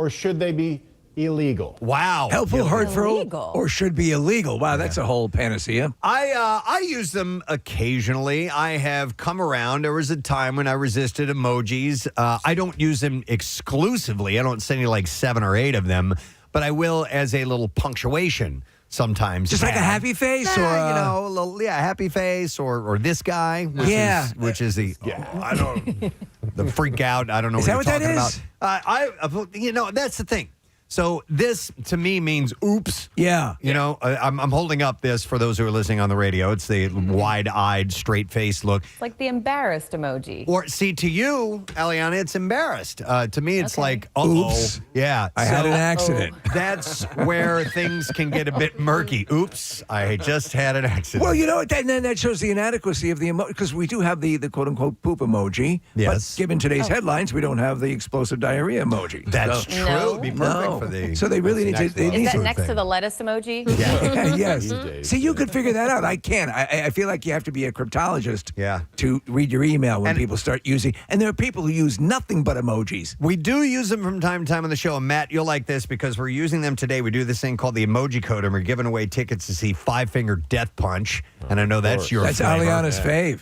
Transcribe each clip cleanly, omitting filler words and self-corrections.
or should they be illegal? Wow. Helpful, hurtful, Illegal. or should be illegal. Wow, that's a whole panacea. I use them occasionally. I have come around. There was a time when I resisted emojis. I don't use them exclusively. I don't send you like 7 or 8 of them, but I will as a little punctuation sometimes. Just like a happy face, or a little, happy face, or this guy, which is the I don't the freak out. I don't know Is what that you're what talking that about. That's the thing. So this, to me, means oops. Yeah. I'm holding up this for those who are listening on the radio. It's the wide-eyed, straight-faced look. It's like the embarrassed emoji. Or, see, to you, Aliana, it's embarrassed. To me, it's like, uh-oh. Oops. Yeah. I had an accident. That's where things can get a bit murky. Oops, I just had an accident. Well, you know what? Then that shows the inadequacy of the emoji, because we do have the quote-unquote poop emoji. Yes. But given today's headlines, we don't have the explosive diarrhea emoji. That's true. No. It'd be perfect No. for the... So they really need to... They Is need that to next to the lettuce emoji? Yeah. yes. See, you could figure that out. I can't. I feel like you have to be a cryptologist to read your email when people start using... And there are people who use nothing but emojis. We do use them from time to time on the show. And Matt, you'll like this because we're using them today. We do this thing called the emoji code, and we're giving away tickets to see Five Finger Death Punch. And I know that's your That's flavor. Aliana's fave.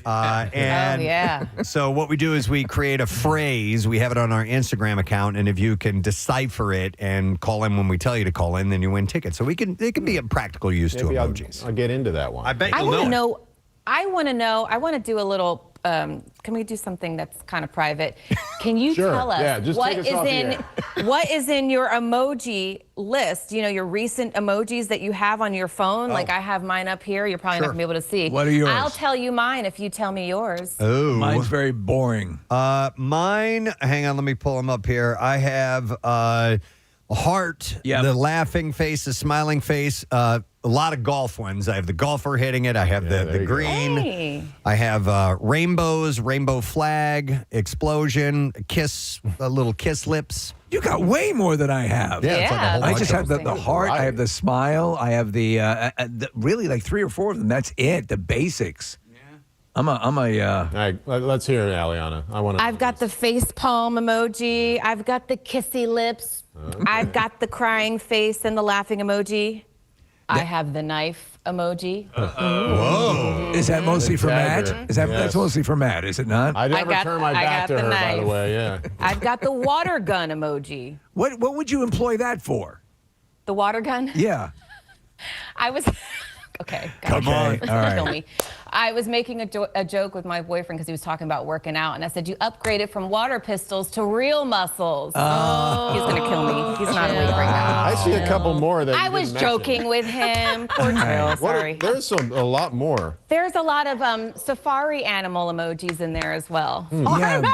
So what we do is we create a phrase. We have it on our Instagram account, and if you can decipher it and call in when we tell you to call in, then you win tickets. So it can be a practical use to emojis. I'll get into that one. I bet I you'll want to know. know. I want to do a little. Can we do something that's kind of private? Can you Sure. tell us Yeah, just what take us is off the in air. what is in your emoji list? You know, your recent emojis that you have on your phone. Like I have mine up here. You're probably not gonna be able to see. What are yours? I'll tell you mine if you tell me yours. Oh, Mine's very boring. mine. Hang on, let me pull them up here. I have a heart, the laughing face, the smiling face. A lot of golf ones. I have the golfer hitting it. I have the green. Hey. I have rainbows, rainbow flag, explosion, kiss, little kiss lips. You got way more than I have. Yeah, it's like a whole I bunch just of have them. the heart. I have the smile. I have the really like 3 or 4 of them. That's it. The basics. I'm a. All right, let's hear it, Aliana. I've got the face palm emoji. I've got the kissy lips. I've got the crying face and the laughing emoji. I have the knife emoji. Whoa. Is that mostly for Matt? dagger. That's mostly for Matt, is it not? I never turn my back to the her, by knife. the way. Yeah. I've got the water gun emoji. What would you employ that for? The water gun? Yeah. I was okay. Come on. All right. Kill me. I was making a joke with my boyfriend because he was talking about working out, and I said, "You upgraded from water pistols to real muscles." He's gonna kill me. He's not awake right now. I see a couple more that I you was didn't mention. joking with him. Poor Jill. Sorry. There's a lot more. There's a lot of safari animal emojis in there as well. Yeah. Farm animal.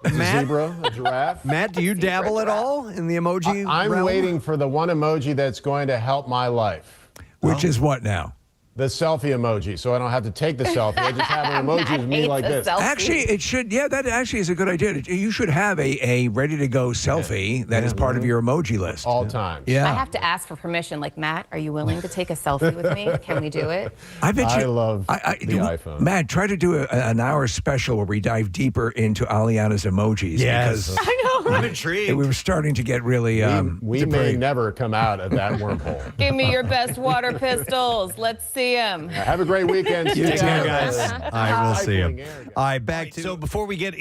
A zebra, a giraffe. Matt, do you dabble at all in the emoji I'm realm? waiting for the one emoji that's going to help my life. Which is what now? The selfie emoji, so I don't have to take the selfie. I just have an emoji Matt of me hates like a this. selfie. Actually, it should. Yeah, that actually is a good idea. You should have a ready-to-go selfie that is part of your emoji list. All times. Yeah. I have to ask for permission. Like, Matt, are you willing to take a selfie with me? Can we do it? I bet you. I love the iPhone. Matt, try to do an hour special where we dive deeper into Aliana's emojis. Yes. Because I know. I'm intrigued. we were starting to get really. We may never come out of that wormhole. Give me your best water pistols. Let's see them. Have a great weekend. You Stay too, out. guys. I will see you. Air, guys. All right, back to. So before we get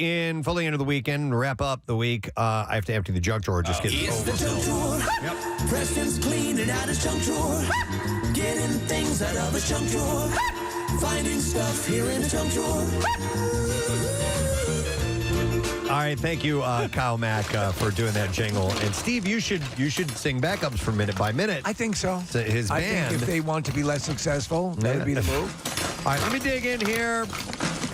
fully into the weekend, wrap up the week, I have to empty the junk drawer. Just kidding. It's the junk drawer. Preston's cleaning out his junk drawer. Getting things out of his junk drawer. Finding stuff here in the junk drawer. All right, thank you, Kyle Mack, for doing that jingle. And Steve, you should sing backups for Minute by Minute. I think so. To his I band. think if they want to be less successful, that would be the move. All right, let me dig in here.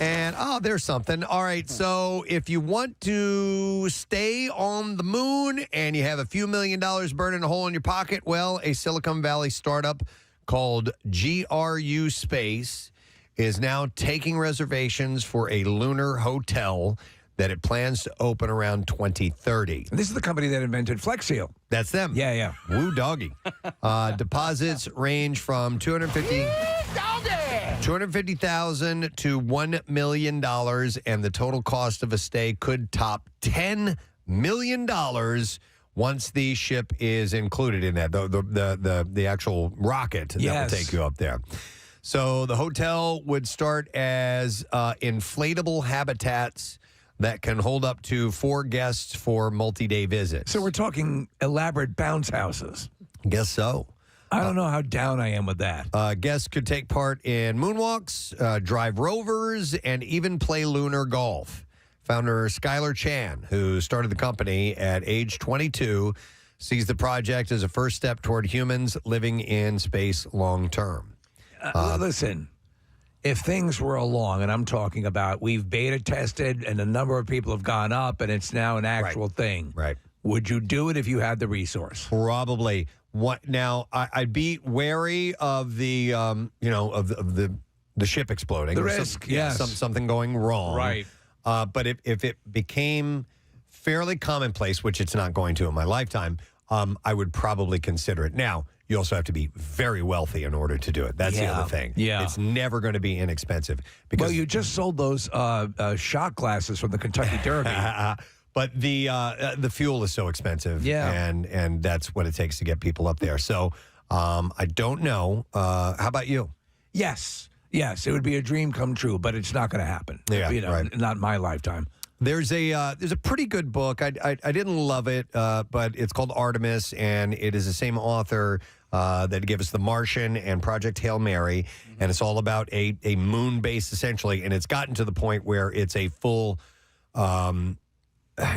And, there's something. All right, so if you want to stay on the moon and you have a few $1 million burning a hole in your pocket, well, a Silicon Valley startup called GRU Space is now taking reservations for a lunar hotel that it plans to open around 2030. This is the company that invented Flex Seal. That's them. Yeah, yeah. Woo doggy. Deposits range from $250,000 to $1 million, and the total cost of a stay could top $10 million once the ship is included in that, the actual rocket that will take you up there. So the hotel would start as inflatable habitats that can hold up to 4 guests for multi-day visits. So we're talking elaborate bounce houses. Guess so. I don't know how down I am with that. Guests could take part in moonwalks, drive rovers, and even play lunar golf. Founder Skylar Chan, who started the company at age 22, sees the project as a first step toward humans living in space long term. Listen, if things were along, and I'm talking about we've beta tested and a number of people have gone up and it's now an actual thing. Right. Would you do it if you had the resource? Probably. What now? I'd be wary of the of the ship exploding. The or risk, yes. Something going wrong. Right. But if it became fairly commonplace, which it's not going to in my lifetime, I would probably consider it. Now, you also have to be very wealthy in order to do it. That's the other thing. Yeah. It's never going to be inexpensive. Because Well, you just sold those shot glasses from the Kentucky Derby. But the fuel is so expensive, and that's what it takes to get people up there. So I don't know. How about you? Yes, it would be a dream come true, but it's not going to happen. Yeah, right. Not in my lifetime. There's a pretty good book. I didn't love it, but it's called Artemis, and it is the same author that gave us The Martian and Project Hail Mary, and it's all about a moon base essentially, and it's gotten to the point where it's a full.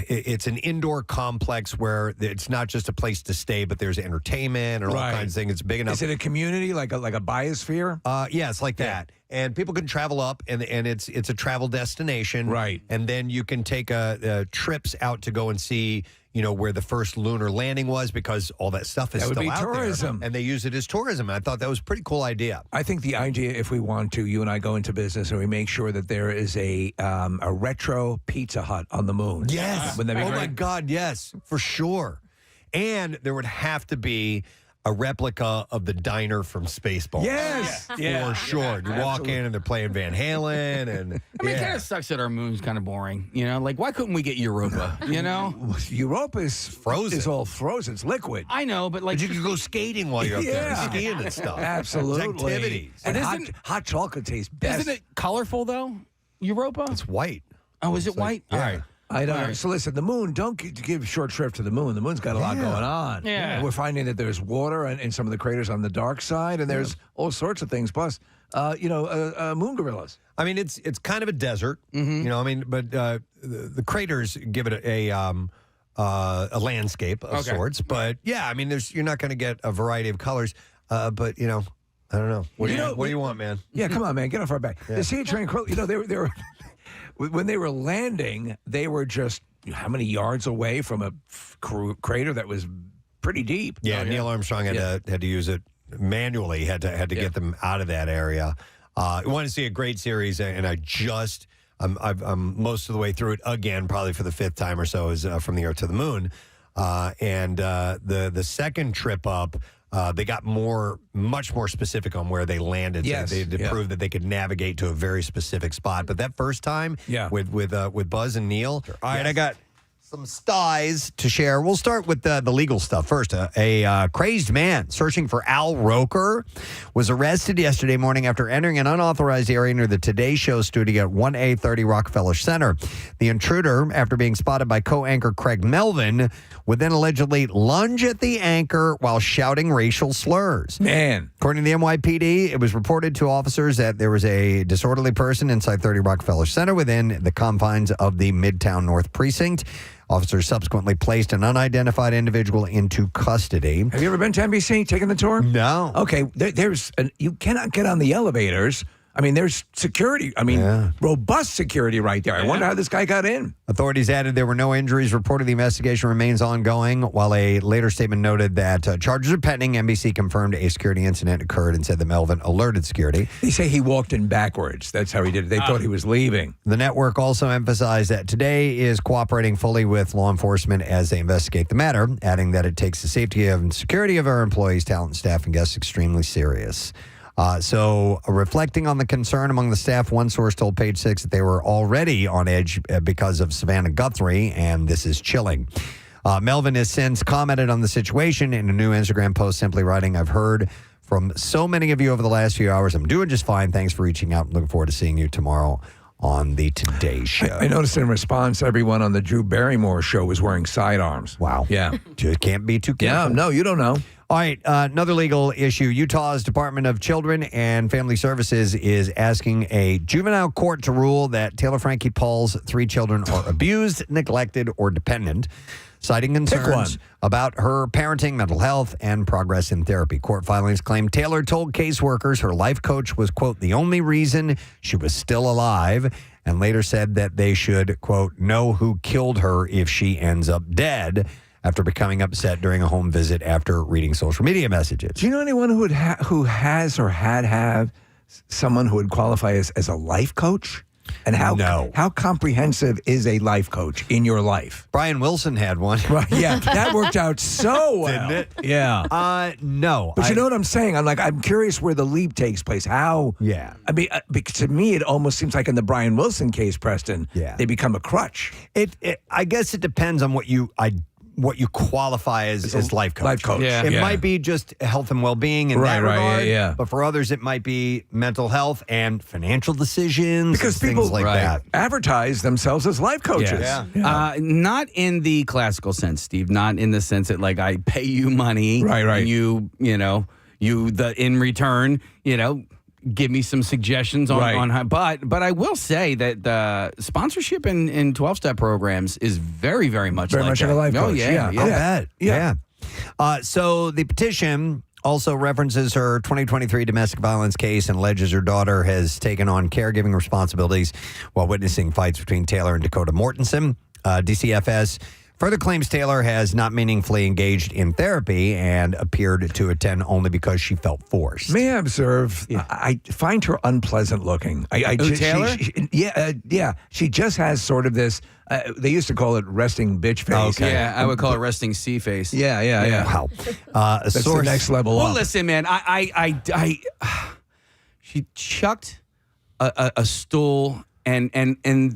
It's an indoor complex where it's not just a place to stay, but there's entertainment and all kinds of things. It's big enough. Is it a community like a biosphere? Yeah, it's like that. And people can travel up, and it's a travel destination. Right. And then you can take trips out to go and see, where the first lunar landing was, because all that stuff is That would still be out tourism. there. And they use it as tourism. I thought that was a pretty cool idea. I think the idea, if we want to, you and I go into business and we make sure that there is a retro Pizza Hut on the moon. Yes. Wouldn't that be Oh, great? my God, yes, for sure. And there would have to be a replica of the diner from Spaceballs. Yes. For sure. You walk in and they're playing Van Halen. And I mean, it kind of sucks that our moon's kind of boring. Like, why couldn't we get Europa? Europa is frozen. It's all frozen. It's liquid. I know, but like. But you can go skating while you're up there. Skiing and stuff. Absolutely. It's activities. And hot chocolate tastes best. Isn't it colorful, though? Europa? It's white. Oh, is it white? Yeah. All right. I don't know. So listen, the moon, don't give short shrift to the moon. The moon's got a lot going on. Yeah. We're finding that there's water in some of the craters on the dark side, and there's all sorts of things. Plus, moon gorillas. I mean, it's kind of a desert, but the craters give it a landscape of sorts. But yeah, I mean, you're not going to get a variety of colors. But I don't know. What do you want, man? Yeah, come on, man, get off our back. The Sea Tranquility. They were when they were landing, they were just how many yards away from a crater that was pretty deep. Yeah, Neil Armstrong had to use it manually. Had to get them out of that area. I want to see a great series, and I'm most of the way through it again, probably for the 5th time or so, is From the Earth to the Moon. And the second trip up, they got much more specific on where they landed. Yes, so they proved that they could navigate to a very specific spot. But that first time, with Buzz and Neil. All right, I got some styes to share. We'll start with the legal stuff first. A crazed man searching for Al Roker was arrested yesterday morning after entering an unauthorized area near the Today Show studio at 1A30 Rockefeller Center. The intruder, after being spotted by co-anchor Craig Melvin, would then allegedly lunge at the anchor while shouting racial slurs. Man. According to the NYPD, it was reported to officers that there was a disorderly person inside 30 Rockefeller Center within the confines of the Midtown North Precinct. Officers subsequently placed an unidentified individual into custody. Have you ever been to NBC, taken the tour? No. Okay, you cannot get on the elevators. I mean, there's security. I mean, robust security right there. I wonder how this guy got in. Authorities added there were no injuries reported. The investigation remains ongoing, while a later statement noted that charges are pending. NBC confirmed a security incident occurred and said that Melvin alerted security. They say he walked in backwards. That's how he did it. They thought he was leaving. The network also emphasized that Today is cooperating fully with law enforcement as they investigate the matter, adding that it takes the safety and security of our employees, talent, staff, and guests extremely serious. So reflecting on the concern among the staff, one source told Page 6 that they were already on edge because of Savannah Guthrie, and this is chilling. Melvin has since commented on the situation in a new Instagram post, simply writing, "I've heard from so many of you over the last few hours. I'm doing just fine. Thanks for reaching out. Looking forward to seeing you tomorrow on the Today Show." I noticed in response, everyone on the Drew Barrymore show was wearing sidearms. Wow. Yeah. Just can't be too careful. Yeah, no, you don't know. All right, another legal issue. Utah's Department of Children and Family Services is asking a juvenile court to rule that Taylor Frankie Paul's 3 children are abused, neglected, or dependent, citing concerns about her parenting, mental health, and progress in therapy. Court filings claim Taylor told caseworkers her life coach was, quote, the only reason she was still alive, and later said that they should, quote, know who killed her if she ends up dead, after becoming upset during a home visit after reading social media messages. Do you know anyone who has or had someone who would qualify as a life coach? And how comprehensive is a life coach in your life? Brian Wilson had one. Right, yeah, that worked out so well. Didn't it? Yeah. No. But you know what I'm saying? I'm curious where the leap takes place. How? Yeah. I mean, because to me, it almost seems like in the Brian Wilson case, Preston, they become a crutch. I guess it depends on what you qualify as life coach. Life coach. Yeah. It might be just health and well-being in that regard. Yeah. But for others, it might be mental health and financial decisions. Because and people things like that. advertise themselves as life coaches. Yeah. Not in the classical sense, Steve. Not in the sense that like I pay you money, Right. And you in return, give me some suggestions on how. But I will say that the sponsorship in 12-step programs is very, very much Very like much that. like a life Oh coach. yeah, Yeah. I'll yeah. bet. Yeah. So the petition also references her 2023 domestic violence case and alleges her daughter has taken on caregiving responsibilities while witnessing fights between Taylor and Dakota Mortensen. DCFS further claims Taylor has not meaningfully engaged in therapy and appeared to attend only because she felt forced. May I observe? I find her unpleasant looking. Taylor? She just has sort of this. They used to call it resting bitch face. Okay. Yeah, I would call it resting C face. Yeah. Wow. That's the next level Well, up. listen, man. She chucked a stool. And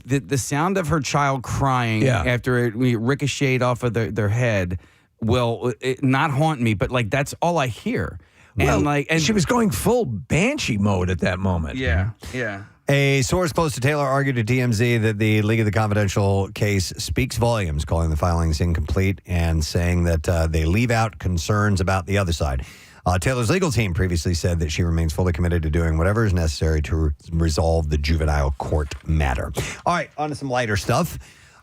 the sound of her child crying after it ricocheted off of their head will not haunt me, but like that's all I hear. And she was going full banshee mode at that moment. Yeah. A source close to Taylor argued to TMZ that the League of the Confidential case speaks volumes, calling the filings incomplete and saying that they leave out concerns about the other side. Taylor's legal team previously said that she remains fully committed to doing whatever is necessary to resolve the juvenile court matter. All right, on to some lighter stuff.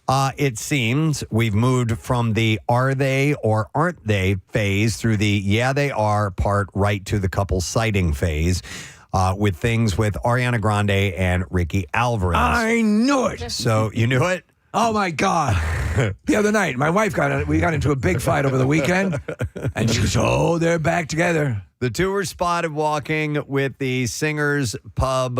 It seems we've moved from the are they or aren't they phase through the yeah they are part right to the couple sighting phase with things with Ariana Grande and Ricky Alvarez. I knew it. So you knew it? Oh my God! The other night, my wife we got into a big fight over the weekend, and she goes, "Oh, they're back together." The two were spotted walking with the Singers Pup.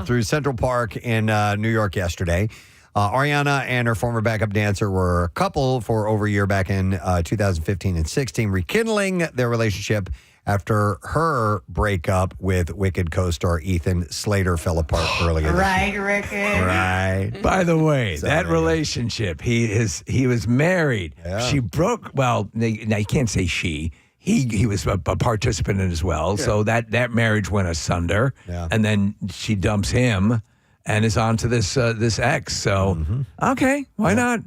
Through Central Park in New York yesterday. Ariana and her former backup dancer were a couple for over a year back in 2015 and 16, rekindling their relationship after her breakup with Wicked co-star Ethan Slater fell apart earlier this year. Ricky. Right. By the way, Sorry. that relationship, he was married. Yeah. She broke. Well, now you can't say she. He was a participant in it as well. Yeah. So that marriage went asunder, and then she dumps him and is on to this ex. So okay, why not?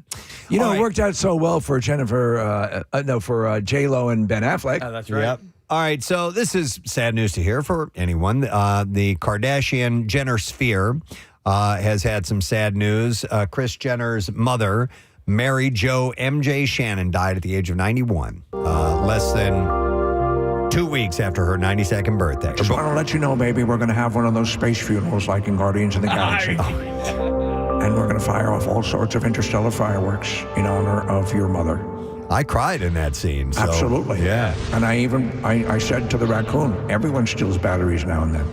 You know, it worked out so well for for J-Lo and Ben Affleck. Oh, that's right. Yep. All right, so this is sad news to hear for anyone. The Kardashian Jenner sphere has had some sad news. Kris Jenner's mother, Mary Jo MJ Shannon, died at the age of 91, less than 2 weeks after her 92nd birthday. Just want to let you know, baby, we're going to have one of those space funerals like in Guardians of the Galaxy. And we're going to fire off all sorts of interstellar fireworks in honor of your mother. I cried in that scene. So, Absolutely. Yeah. And I said to the raccoon, everyone steals batteries now and then.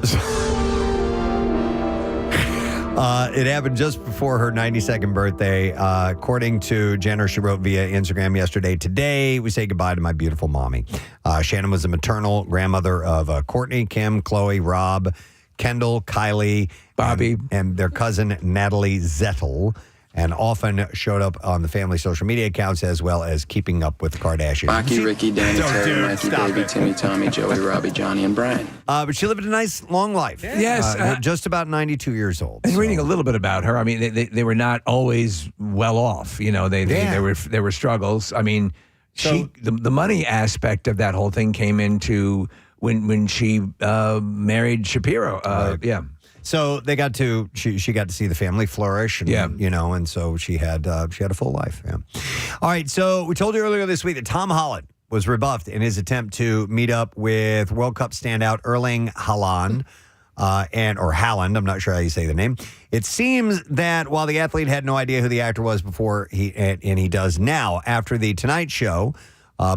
It happened just before her 92nd birthday. According to Jenner, she wrote via Instagram yesterday, "Today, we say goodbye to my beautiful mommy." Shannon was the maternal grandmother of Courtney, Kim, Chloe, Rob, Kendall, Kylie, Bobby, and their cousin, Natalie Zettel. and often showed up on the family social media accounts as well as Keeping Up with the Kardashians. Rocky, Ricky, Danny, Terry, Mikey, Baby, Timmy, Tommy, Joey, Robbie, Johnny, and Brian. But she lived a nice, long life. Yes. Just about 92 years old. And reading a little bit about her, I mean, they were not always well off. You know, there were struggles. I mean, the money aspect of that whole thing came into when she married Shapiro. Right. Yeah. So they got to she got to see the family flourish, and, you know, and so she had a full life. Yeah. All right, so we told you earlier this week that Tom Holland was rebuffed in his attempt to meet up with World Cup standout Erling Haaland, or Haaland, I'm not sure how you say the name. It seems that while the athlete had no idea who the actor was before, he does now. After the Tonight Show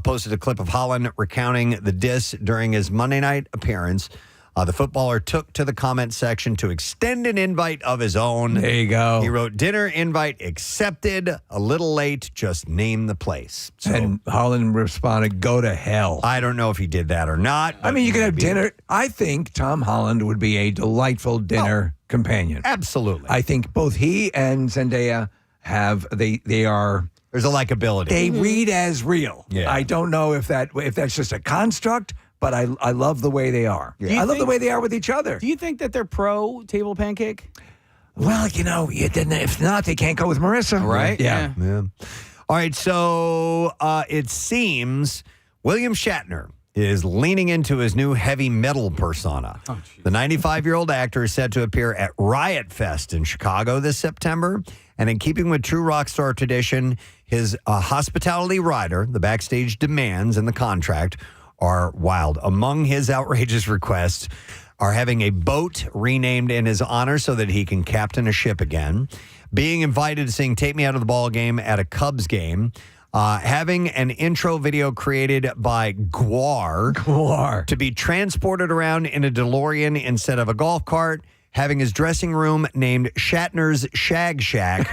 posted a clip of Haaland recounting the diss during his Monday night appearance, the footballer took to the comment section to extend an invite of his own. There you go. He wrote, "Dinner invite accepted, a little late, just name the place." So, and Holland responded, "Go to hell." I don't know if he did that or not. I mean, you could have dinner. I think Tom Holland would be a delightful dinner companion. Absolutely. I think both he and Zendaya they are... There's a likability. They read as real. Yeah. I don't know if that's just a construct, but I love the way they are. Yeah. I love the way they are with each other. Do you think that they're pro table pancake? Well, you know, if not, they can't go with Marissa. Right? Yeah. All right, so it seems William Shatner is leaning into his new heavy metal persona. The 95-year-old actor is set to appear at Riot Fest in Chicago this September. And in keeping with true rock star tradition, his hospitality rider, the backstage demands in the contract, are wild. Among his outrageous requests are having a boat renamed in his honor so that he can captain a ship again, being invited to sing Take Me Out of the Ball Game at a Cubs game, having an intro video created by Gwar to be transported around in a DeLorean instead of a golf cart, having his dressing room named Shatner's Shag Shack,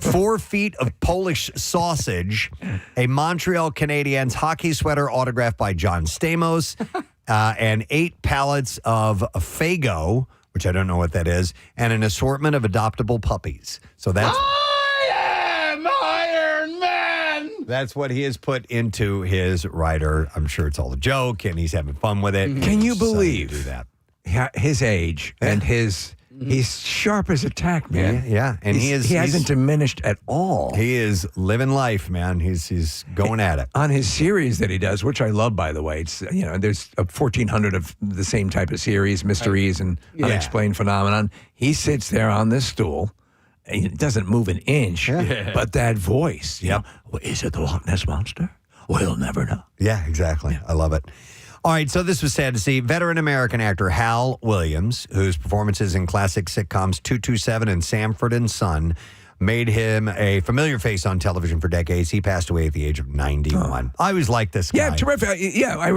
4 feet of Polish sausage, a Montreal Canadiens hockey sweater autographed by John Stamos, and 8 pallets of Fago, which I don't know what that is, and an assortment of adoptable puppies. So that's... I am Iron Man! That's what he has put into his rider. I'm sure it's all a joke, and he's having fun with it. Can you So believe do that? His age and he's sharp as a tack, man. Yeah. And he hasn't diminished at all. He is living life, man. He's going at it. On his series that he does, which I love, by the way. It's, you know, there's 1,400 of the same type of series, mysteries and unexplained phenomenon. He sits there on this stool. And he doesn't move an inch, but that voice. You know, well, is it the Loch Ness Monster? We'll never know. Yeah, exactly. Yeah. I love it. All right, so this was sad to see. Veteran American actor Hal Williams, whose performances in classic sitcoms 227 and Sanford and Son made him a familiar face on television for decades. He passed away at the age of 91. I always liked this guy. Yeah, terrific. I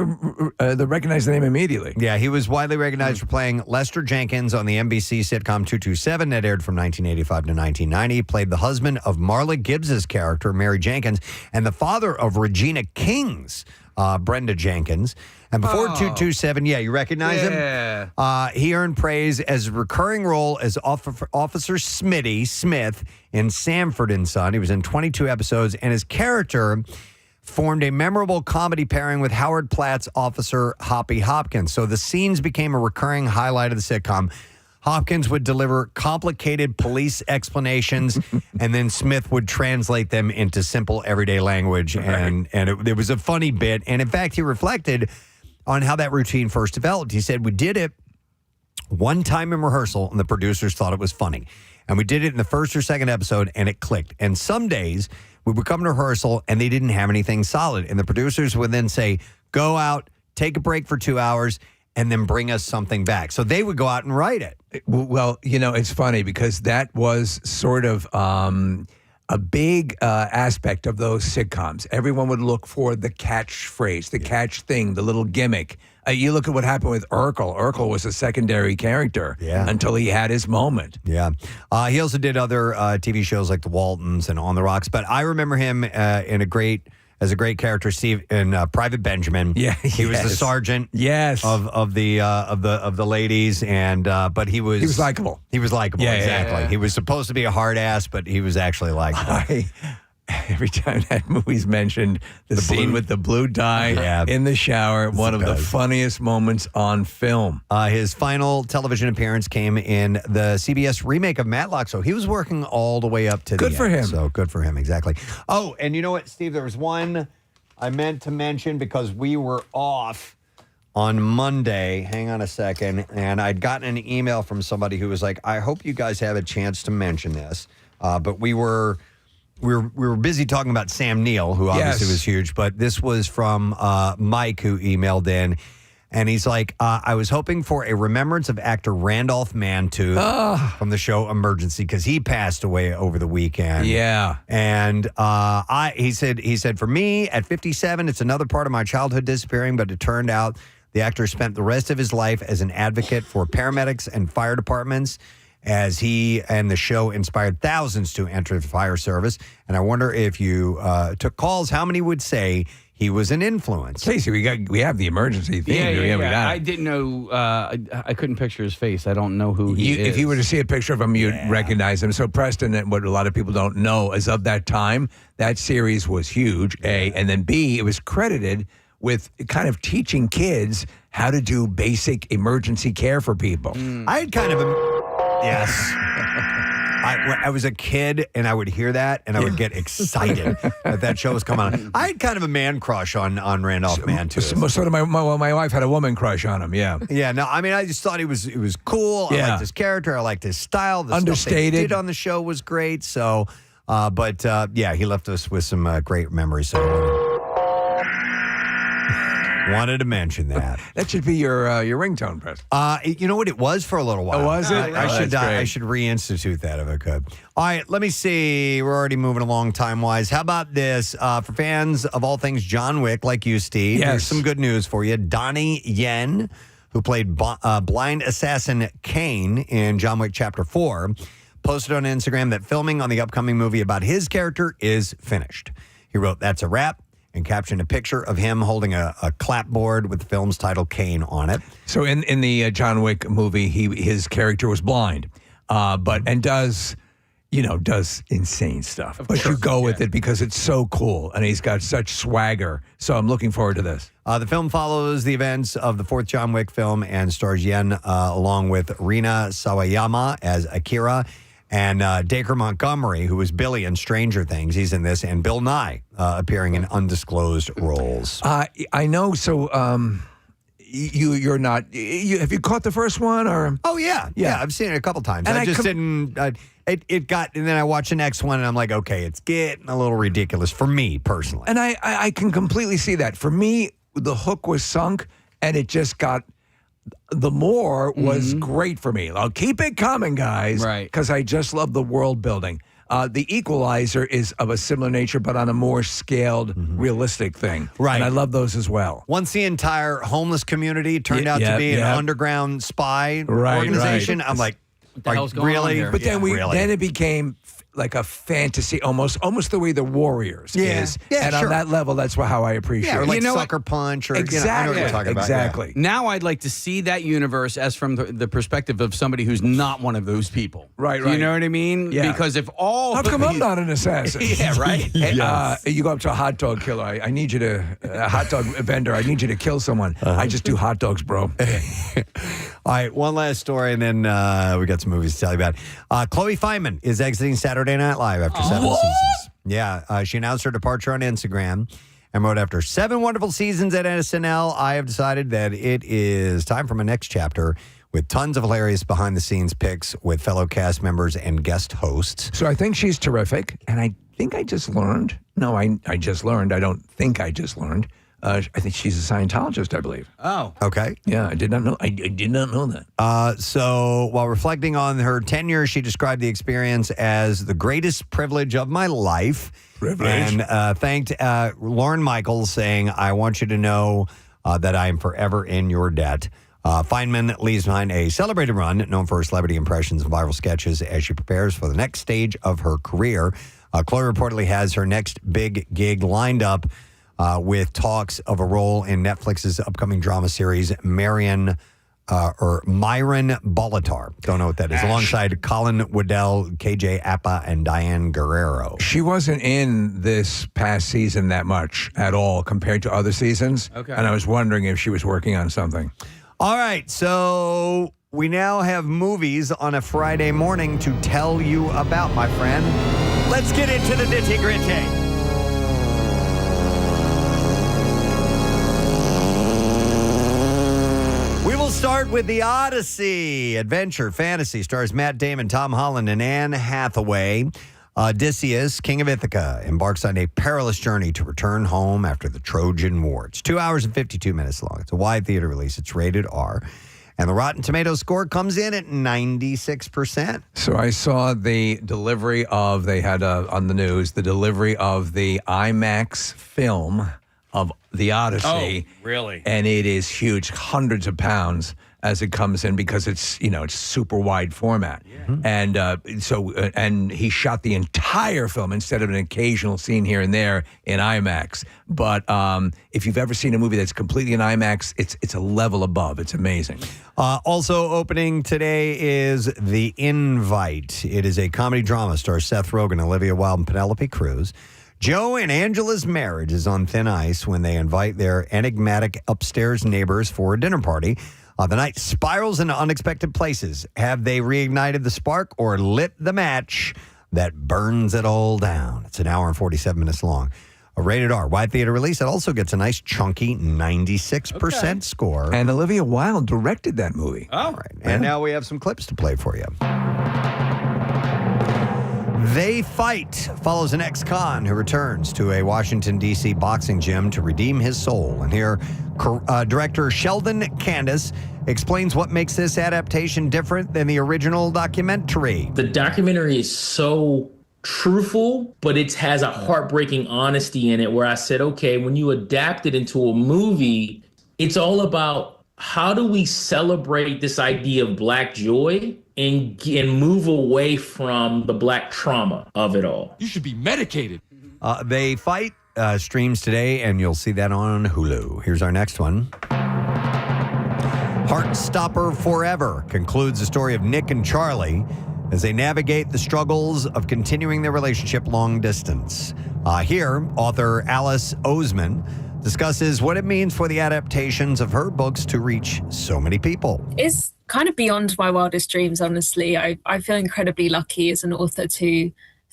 recognize the name immediately. Yeah, he was widely recognized for playing Lester Jenkins on the NBC sitcom 227 that aired from 1985 to 1990. He played the husband of Marla Gibbs's character, Mary Jenkins, and the father of Regina King's Brenda Jenkins. And before 227, you recognize him? He earned praise as a recurring role as Officer Smitty Smith in Sanford and Son. He was in 22 episodes, and his character formed a memorable comedy pairing with Howard Platt's Officer Hoppy Hopkins. So the scenes became a recurring highlight of the sitcom. Hopkins would deliver complicated police explanations, and then Smith would translate them into simple everyday language. And it was a funny bit. And in fact, he reflected on how that routine first developed. He said, we did it one time in rehearsal, and the producers thought it was funny. And we did it in the first or second episode, and it clicked. And some days, we would come to rehearsal, and they didn't have anything solid. And the producers would then say, go out, take a break for 2 hours, and then bring us something back. So they would go out and write it. Well, you know, it's funny because that was sort of a big aspect of those sitcoms. Everyone would look for the catchphrase, the catch thing, the little gimmick. You look at what happened with Urkel. Urkel was a secondary character until he had his moment. Yeah. He also did other TV shows like The Waltons and On the Rocks. But I remember him in a great as a great character, Steve, in Private Benjamin. Yeah, he was the sergeant. Yes, of the ladies, and but he was likable. He was likable. Yeah, exactly. yeah. He was supposed to be a hard ass, but he was actually likable. Every time that movie's mentioned, the scene with the blue dye in the shower, one of the funniest moments on film. His final television appearance came in the CBS remake of Matlock, so he was working all the way up to the end. Good for him. So good for him, exactly. Oh, and you know what, Steve? There was one I meant to mention because we were off on Monday. Hang on a second. And I'd gotten an email from somebody who was like, I hope you guys have a chance to mention this. But we were busy talking about Sam Neill, who obviously was huge, but this was from Mike, who emailed in, and he's like, I was hoping for a remembrance of actor Randolph Mantooth from the show Emergency, because he passed away over the weekend. Yeah. And he said, for me, at 57, it's another part of my childhood disappearing, but it turned out the actor spent the rest of his life as an advocate for paramedics and fire departments, as he and the show inspired thousands to enter the fire service. And I wonder if you took calls, how many would say he was an influence? Casey, we have the emergency theme. Yeah, we got it. I didn't know. I couldn't picture his face. I don't know who he is. If you were to see a picture of him, you'd recognize him. So Preston, and what a lot of people don't know is of that time, that series was huge, A. And then B, it was credited with kind of teaching kids how to do basic emergency care for people. I had kind of yes. I was a kid, and I would hear that, and I would get excited that show was coming on. I had kind of a man crush on Randolph Mantooth. So did my wife had a woman crush on him, yeah. Yeah, no, I mean, I just thought it was cool. I liked his character. I liked his style. The Understated. stuff they did on the show was great. So, yeah, he left us with some great memories. So wanted to mention that. That should be your ringtone, Preston. You know what? It was for a little while. Oh, was it? I should reinstitute that if I could. All right, let me see. We're already moving along time-wise. How about this? For fans of all things John Wick, like you, Steve, there's some good news for you. Donnie Yen, who played blind assassin Kane in John Wick Chapter 4, posted on Instagram that filming on the upcoming movie about his character is finished. He wrote, "That's a wrap," and captioned a picture of him holding a clapboard with the film's title Kane on it. So in the John Wick movie, his character was blind, but does insane stuff. But you go with it because it's so cool, and he's got such swagger. So I'm looking forward to this. The film follows the events of the fourth John Wick film and stars Yen along with Rina Sawayama as Akira, and Dacre Montgomery, who was Billy in Stranger Things. He's in this, and Bill Nye appearing in undisclosed roles. I know. So you're not. Have you caught the first one? Or oh yeah. I've seen it a couple times. And I just didn't. It got, and then I watched the next one, and I'm like, okay, it's getting a little ridiculous for me personally. And I can completely see that. For me, the hook was sunk, and it just got. The more was great for me. I'll keep it coming, guys. Right. Because I just love the world building. The Equalizer is of a similar nature, but on a more scaled, realistic thing. Right. And I love those as well. Once the entire homeless community turned out to be an underground spy organization, I'm like, what the hell's going really? on here? But then then it became like a fantasy, almost the way the Warriors is. Yeah, and on that level, that's how I appreciate it. Or like Sucker Punch, or exactly. I know what you're talking about. Exactly. Now I'd like to see that universe as from the perspective of somebody who's not one of those people. Right. You know what I mean? Yeah. Because if all... How come I'm not an assassin? Yeah, right? Hey, you go up to a hot dog killer. I need you to... A hot dog vendor. I need you to kill someone. I just do hot dogs, bro. All right, one last story, and then we got some movies to tell you about. Chloe Feynman is exiting Saturday Night Live after 7 seasons. Yeah, she announced her departure on Instagram and wrote, "After 7 wonderful seasons at SNL, I have decided that it is time for my next chapter with tons of hilarious behind-the-scenes pics with fellow cast members and guest hosts." So I think she's terrific, and I think I just learned. No, I just learned. I don't think I just learned. I think she's a Scientologist, I believe. Oh. Okay. Yeah, I did not know. I did not know that. So while reflecting on her tenure, she described the experience as the greatest privilege of my life. And thanked Lorne Michaels, saying, "I want you to know that I am forever in your debt." Feynman leaves behind a celebrated run known for her celebrity impressions and viral sketches as she prepares for the next stage of her career. Chloe reportedly has her next big gig lined up with talks of a role in Netflix's upcoming drama series, Myron Bolitar. Don't know what that is. Alongside Colin Waddell, KJ Apa, and Diane Guerrero. She wasn't in this past season that much at all compared to other seasons. Okay. And I was wondering if she was working on something. All right, so we now have movies on a Friday morning to tell you about, my friend. Let's get into the nitty-gritty. We will start with The Odyssey. Adventure, fantasy, stars Matt Damon, Tom Holland, and Anne Hathaway. Odysseus, king of Ithaca, embarks on a perilous journey to return home after the Trojan War. It's 2 hours and 52 minutes long. It's a wide theater release. It's rated R. And the Rotten Tomatoes score comes in at 96%. So I saw the delivery of, they had on the news, the delivery of the IMAX film of The Odyssey. Oh, really? And it is huge, hundreds of pounds as it comes in because it's, it's super wide format. Yeah. And and he shot the entire film instead of an occasional scene here and there in IMAX. But if you've ever seen a movie that's completely in IMAX, it's a level above. It's amazing. Also opening today is The Invite. It is a comedy drama, stars Seth Rogen, Olivia Wilde, and Penelope Cruz. Joe and Angela's marriage is on thin ice when they invite their enigmatic upstairs neighbors for a dinner party. The night spirals into unexpected places. Have they reignited the spark or lit the match that burns it all down? It's an hour and 47 minutes long. A rated R wide theater release. It also gets a nice chunky 96% score. And Olivia Wilde directed that movie. All right. And now we have some clips to play for you. They Fight follows an ex-con who returns to a Washington, D.C. boxing gym to redeem his soul. And here, director Sheldon Candace explains what makes this adaptation different than the original documentary. The documentary is so truthful, but it has a heartbreaking honesty in it where I said, okay, when you adapt it into a movie, it's all about how do we celebrate this idea of Black joy and move away from the Black trauma of it all. You should be medicated. They Fight streams today, and you'll see that on Hulu. Here's our next one. Heartstopper Forever concludes the story of Nick and Charlie as they navigate the struggles of continuing their relationship long distance. Here, author Alice Oseman discusses what it means for the adaptations of her books to reach so many people. It's kind of beyond my wildest dreams, honestly. I feel incredibly lucky as an author to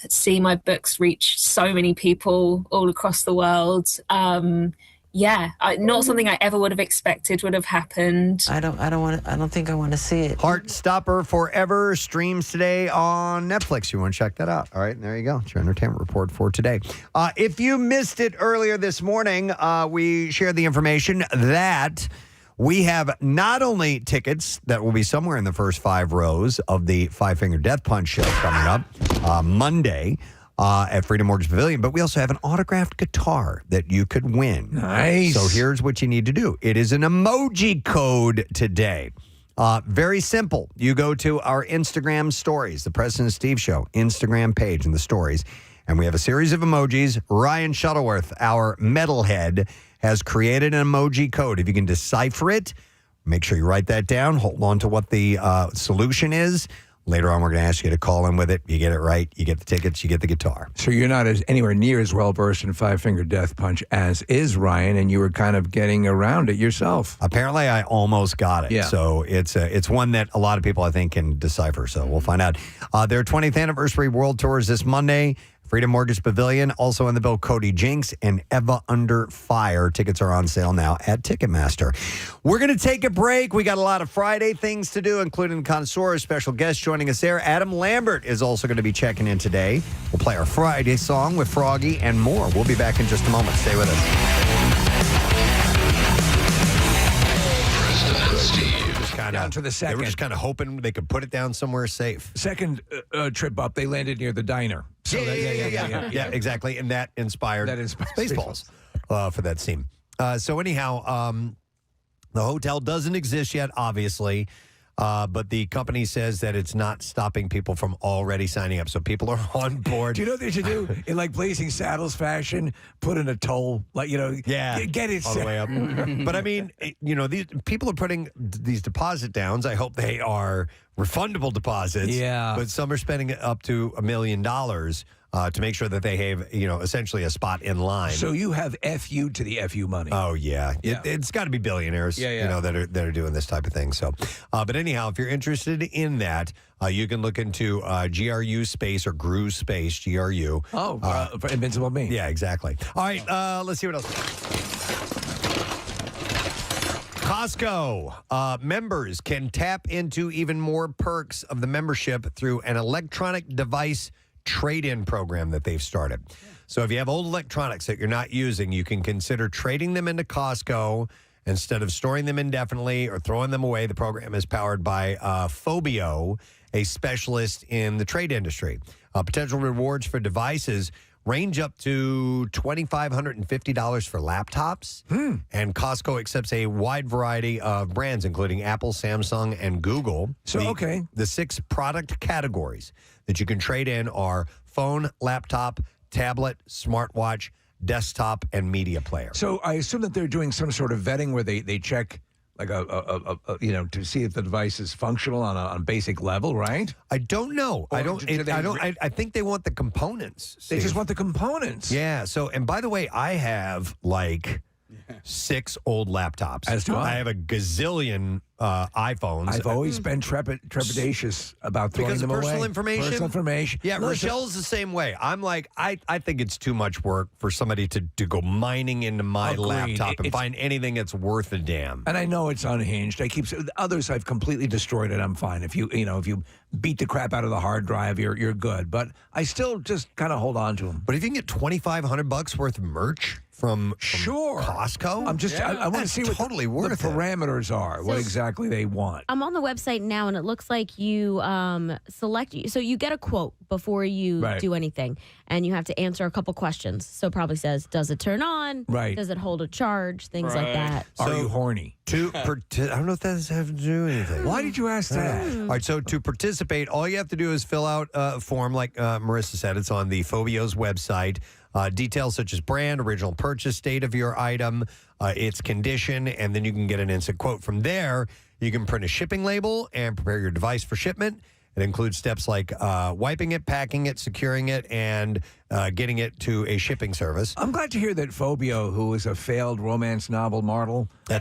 see my books reach so many people all across the world. Not something I ever would have expected would have happened. I don't think I want to see it. Heartstopper Forever streams today on Netflix. You want to check that out? All right, there you go. It's your entertainment report for today. If you missed it earlier this morning, we shared the information that we have not only tickets that will be somewhere in the first 5 rows of the Five Finger Death Punch show coming up Monday at Freedom Mortgage Pavilion, but we also have an autographed guitar that you could win. Nice. So here's what you need to do. It is an emoji code today. Very simple. You go to our Instagram stories, the Preston and Steve Show Instagram page in the stories, and we have a series of emojis. Ryan Shuttleworth, our metalhead, has created an emoji code. If you can decipher it, make sure you write that down. Hold on to what the solution is. Later on, we're going to ask you to call in with it. You get it right, you get the tickets, you get the guitar. So you're not anywhere near as well-versed in Five Finger Death Punch as is Ryan, and you were kind of getting around it yourself. Apparently, I almost got it. Yeah. So it's one that a lot of people, I think, can decipher. So we'll find out. Their 20th anniversary world tour is this Monday. Freedom Mortgage Pavilion, also in the bill, Cody Jinks and Eva Under Fire. Tickets are on sale now at Ticketmaster. We're going to take a break. We got a lot of Friday things to do, including Connoisseur, a special guest joining us there. Adam Lambert is also going to be checking in today. We'll play our Friday song with Froggy and more. We'll be back in just a moment. Stay with us. Down to the second. They were just kind of hoping they could put it down somewhere safe. Second trip up, they landed near the diner. So Yeah, exactly. And that inspired Spaceballs for that scene. So anyhow, the hotel doesn't exist yet, obviously. But the company says that it's not stopping people from already signing up. So people are on board. Do you know what they should do? In like Blazing Saddles fashion, put in a toll, like, get it all the way up. But I mean, these people are putting these deposit downs. I hope they are refundable deposits. Yeah. But some are spending up to $1 million to make sure that they have, essentially a spot in line. So you have FU to the FU money. Oh, yeah. It's got to be billionaires, that are doing this type of thing. So, but anyhow, if you're interested in that, you can look into GRU Space or GRU Space, GRU. For Invincible Me. Yeah, exactly. All right, let's see what else. Costco members can tap into even more perks of the membership through an electronic device trade-in program that they've started. So if you have old electronics that you're not using, you can consider trading them into Costco instead of storing them indefinitely or throwing them away. The program is powered by Phobio, a specialist in the trade industry. Potential rewards for devices range up to $2,550 for laptops. And Costco accepts a wide variety of brands, including Apple, Samsung, and Google. The 6 product categories that you can trade in are phone, laptop, tablet, smartwatch, desktop, and media player. So I assume that they're doing some sort of vetting where they check like to see if the device is functional on a basic level, right? I don't know. I think they want the components. They just want the components. Yeah. So, and by the way, I have like 6 old laptops. As do I. I have a gazillion iPhones. I've always been trepidatious about throwing because them of away. personal information. Personal information. Yeah, Rochelle's the same way. I'm like, I think it's too much work for somebody to go mining into my laptop and find anything that's worth a damn. And I know it's unhinged. Others I've completely destroyed it. I'm fine. If you beat the crap out of the hard drive, you're good. But I still just kind of hold on to them. But if you can get $2,500 worth of merch from Costco, I want to see what totally the parameters are. What exactly they want. I'm on the website now, and it looks like you select. So you get a quote before you do anything, and you have to answer a couple questions. So it probably says, does it turn on? Right. Does it hold a charge? Things like that. Are you horny? I don't know if that has to do anything. Why did you ask that? All right, so to participate, all you have to do is fill out a form, like Marissa said. It's on the Phobio's website. Details such as brand, original purchase date of your item, its condition, and then you can get an instant quote. From there, you can print a shipping label and prepare your device for shipment. It includes steps like wiping it, packing it, securing it, and getting it to a shipping service. I'm glad to hear that Phobio, who is a failed romance novel model, he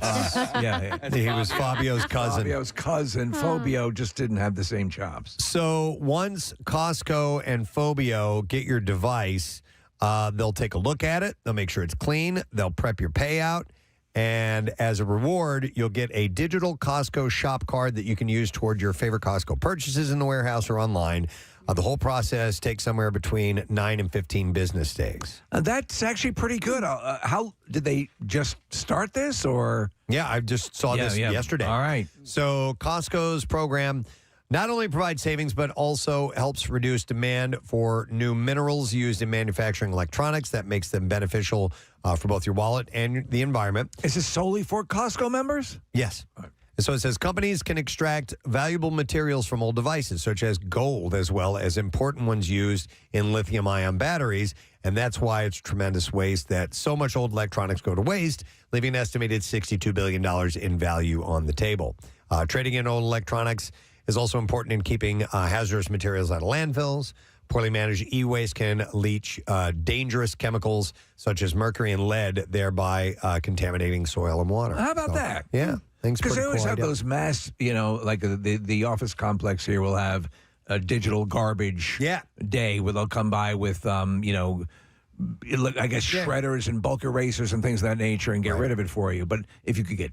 was Fabio's cousin. Fabio's cousin. Phobio just didn't have the same chops. So once Costco and Phobio get your device, they'll take a look at it. They'll make sure it's clean. They'll prep your payout. And as a reward, you'll get a digital Costco shop card that you can use toward your favorite Costco purchases in the warehouse or online. The whole process takes somewhere between 9 and 15 business days. That's actually pretty good. How did they just start this, or? Yeah, I just saw this yesterday. All right. So Costco's program not only provides savings, but also helps reduce demand for new minerals used in manufacturing electronics. That makes them beneficial for both your wallet and the environment. Is this solely for Costco members? Yes. So it says companies can extract valuable materials from old devices, such as gold, as well as important ones used in lithium-ion batteries. And that's why it's tremendous waste that so much old electronics go to waste, leaving an estimated $62 billion in value on the table. Trading in old electronics is also important in keeping hazardous materials out of landfills. Poorly managed e-waste can leach dangerous chemicals such as mercury and lead, thereby contaminating soil and water. How about that? Yeah. Because they always have those mass, like the office complex here will have a digital garbage day where they'll come by with, I guess, shredders and bulk erasers and things of that nature and get rid of it for you. But if you could get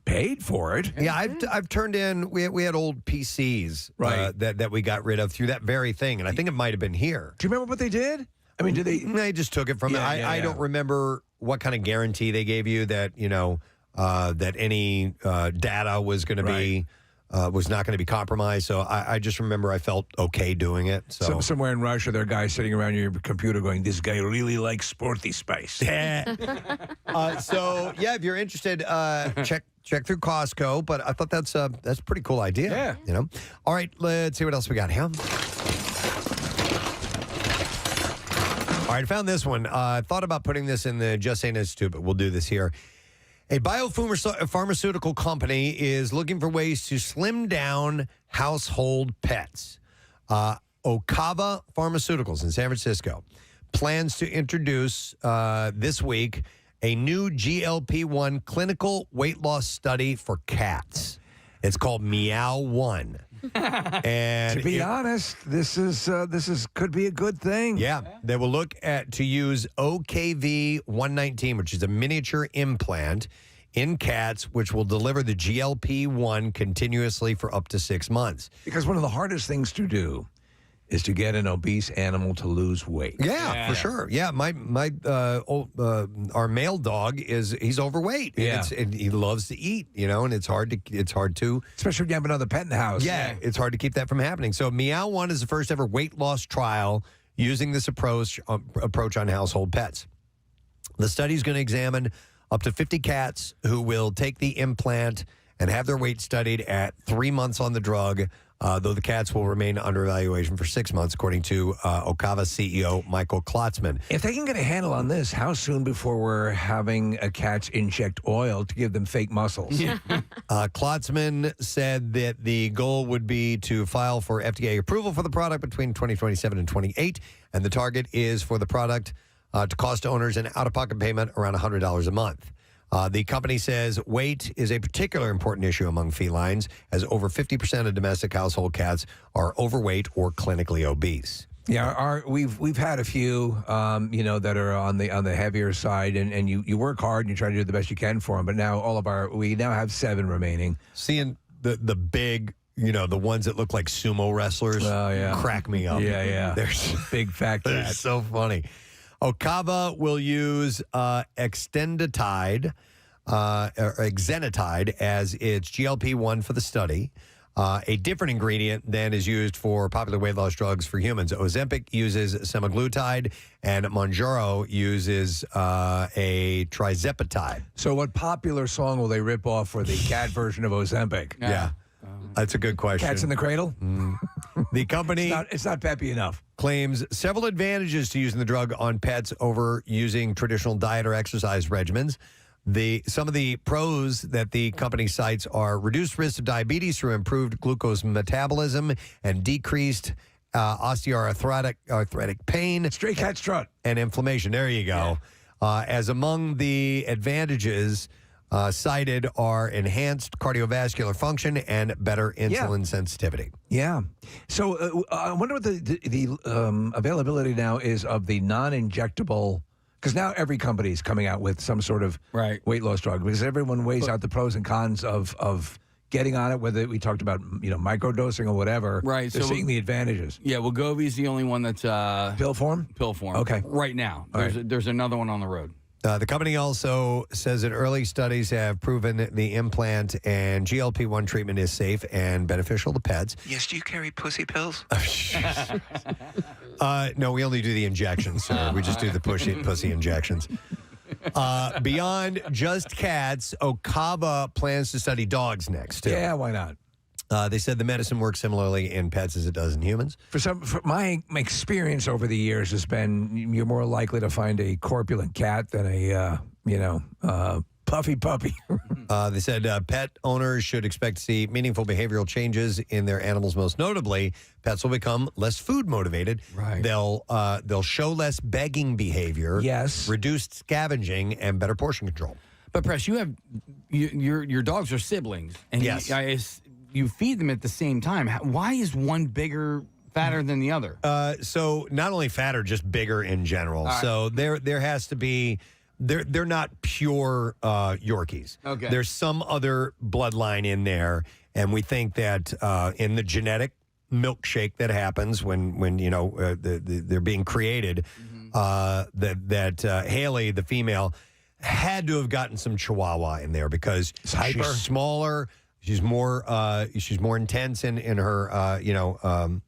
paid for it. Yeah, I've turned in, we had old PCs that we got rid of through that very thing, and I think it might have been here. Do you remember what they did? I mean, did they? They just took it from it. I don't remember what kind of guarantee they gave you that, that any data was going to be was not going to be compromised. So I just remember I felt okay doing it. So somewhere in Russia, there are guys sitting around your computer going, "This guy really likes Sporty Spice." Yeah. So yeah, if you're interested, check through Costco. But I thought that's a pretty cool idea. Yeah. You know. All right, let's see what else we got here. All right, I found this one. I thought about putting this in the Just Saying Institute, but we'll do this here. A biopharmaceutical company is looking for ways to slim down household pets. Okava Pharmaceuticals in San Francisco plans to introduce this week a new GLP-1 clinical weight loss study for cats. It's called Meow 1. And to be honest, this is could be a good thing. Yeah, they will look to use OKV-119, which is a miniature implant in cats, which will deliver the GLP-1 continuously for up to 6 months. Because one of the hardest things to do is to get an obese animal to lose weight. Yeah, for sure. Yeah, our male dog he's overweight. Yeah, and he loves to eat. And it's hard to, especially when you have another pet in the house. Yeah, it's hard to keep that from happening. So Meow 1 is the first ever weight loss trial using this approach on household pets. The study is going to examine up to 50 cats who will take the implant and have their weight studied at 3 months on the drug, though the cats will remain under evaluation for 6 months, according to Okava CEO Michael Klotzman. If they can get a handle on this, how soon before we're having cats inject oil to give them fake muscles? Yeah. Klotzman said that the goal would be to file for FDA approval for the product between 2027 and 28, and the target is for the product to cost owners an out-of-pocket payment around $100 a month. The company says weight is a particular important issue among felines, as over 50% of domestic household cats are overweight or clinically obese. Yeah, we've had a few, that are on the heavier side, and you work hard and you try to do the best you can for them. But now we now have 7 remaining. Seeing the big, the ones that look like sumo wrestlers, crack me up. Yeah. They're big fat They're cats. so funny. Okava will use exenatide as its GLP-1 for the study. A different ingredient than is used for popular weight loss drugs for humans. Ozempic uses semaglutide, and Mounjaro uses a trizepatide. So what popular song will they rip off for the cat version of Ozempic? Yeah. That's a good question. Cats in the Cradle? The company it's not peppy enough. Claims several advantages to using the drug on pets over using traditional diet or exercise regimens. Some of the pros that the company cites are reduced risk of diabetes through improved glucose metabolism and decreased osteoarthritic pain. Stray cat strut. And inflammation. There you go. Yeah. As among the advantages cited are enhanced cardiovascular function and better insulin sensitivity. Yeah. So I wonder what the availability now is of the non-injectable, because now every company is coming out with some sort of weight loss drug, because everyone weighs out the pros and cons of getting on it, whether we talked about microdosing or whatever. Right. They're seeing the advantages. Yeah, Wegovy's the only one that's pill form? Pill form. Okay. Right now. There's another one on the road. The company also says that early studies have proven the implant and GLP-1 treatment is safe and beneficial to pets. Yes, do you carry pussy pills? No, we only do the injections, sir. We just do the pussy injections. Beyond just cats, Okava plans to study dogs next, too. Yeah, why not? They said the medicine works similarly in pets as it does in humans. For my experience over the years has been you're more likely to find a corpulent cat than a puffy puppy. They said pet owners should expect to see meaningful behavioral changes in their animals. Most notably, pets will become less food motivated. Right. They'll show less begging behavior. Yes. Reduced scavenging and better portion control. But Press, you have your dogs are siblings, and yes. You feed them at the same time. Why is one bigger, fatter than the other? So not only fatter, just bigger in general. Right. So there has to be. They're not pure Yorkies. Okay. There's some other bloodline in there, and we think that in the genetic milkshake that happens when they're being created, that Haley, the female, had to have gotten some Chihuahua in there because she's smaller. She's more intense in her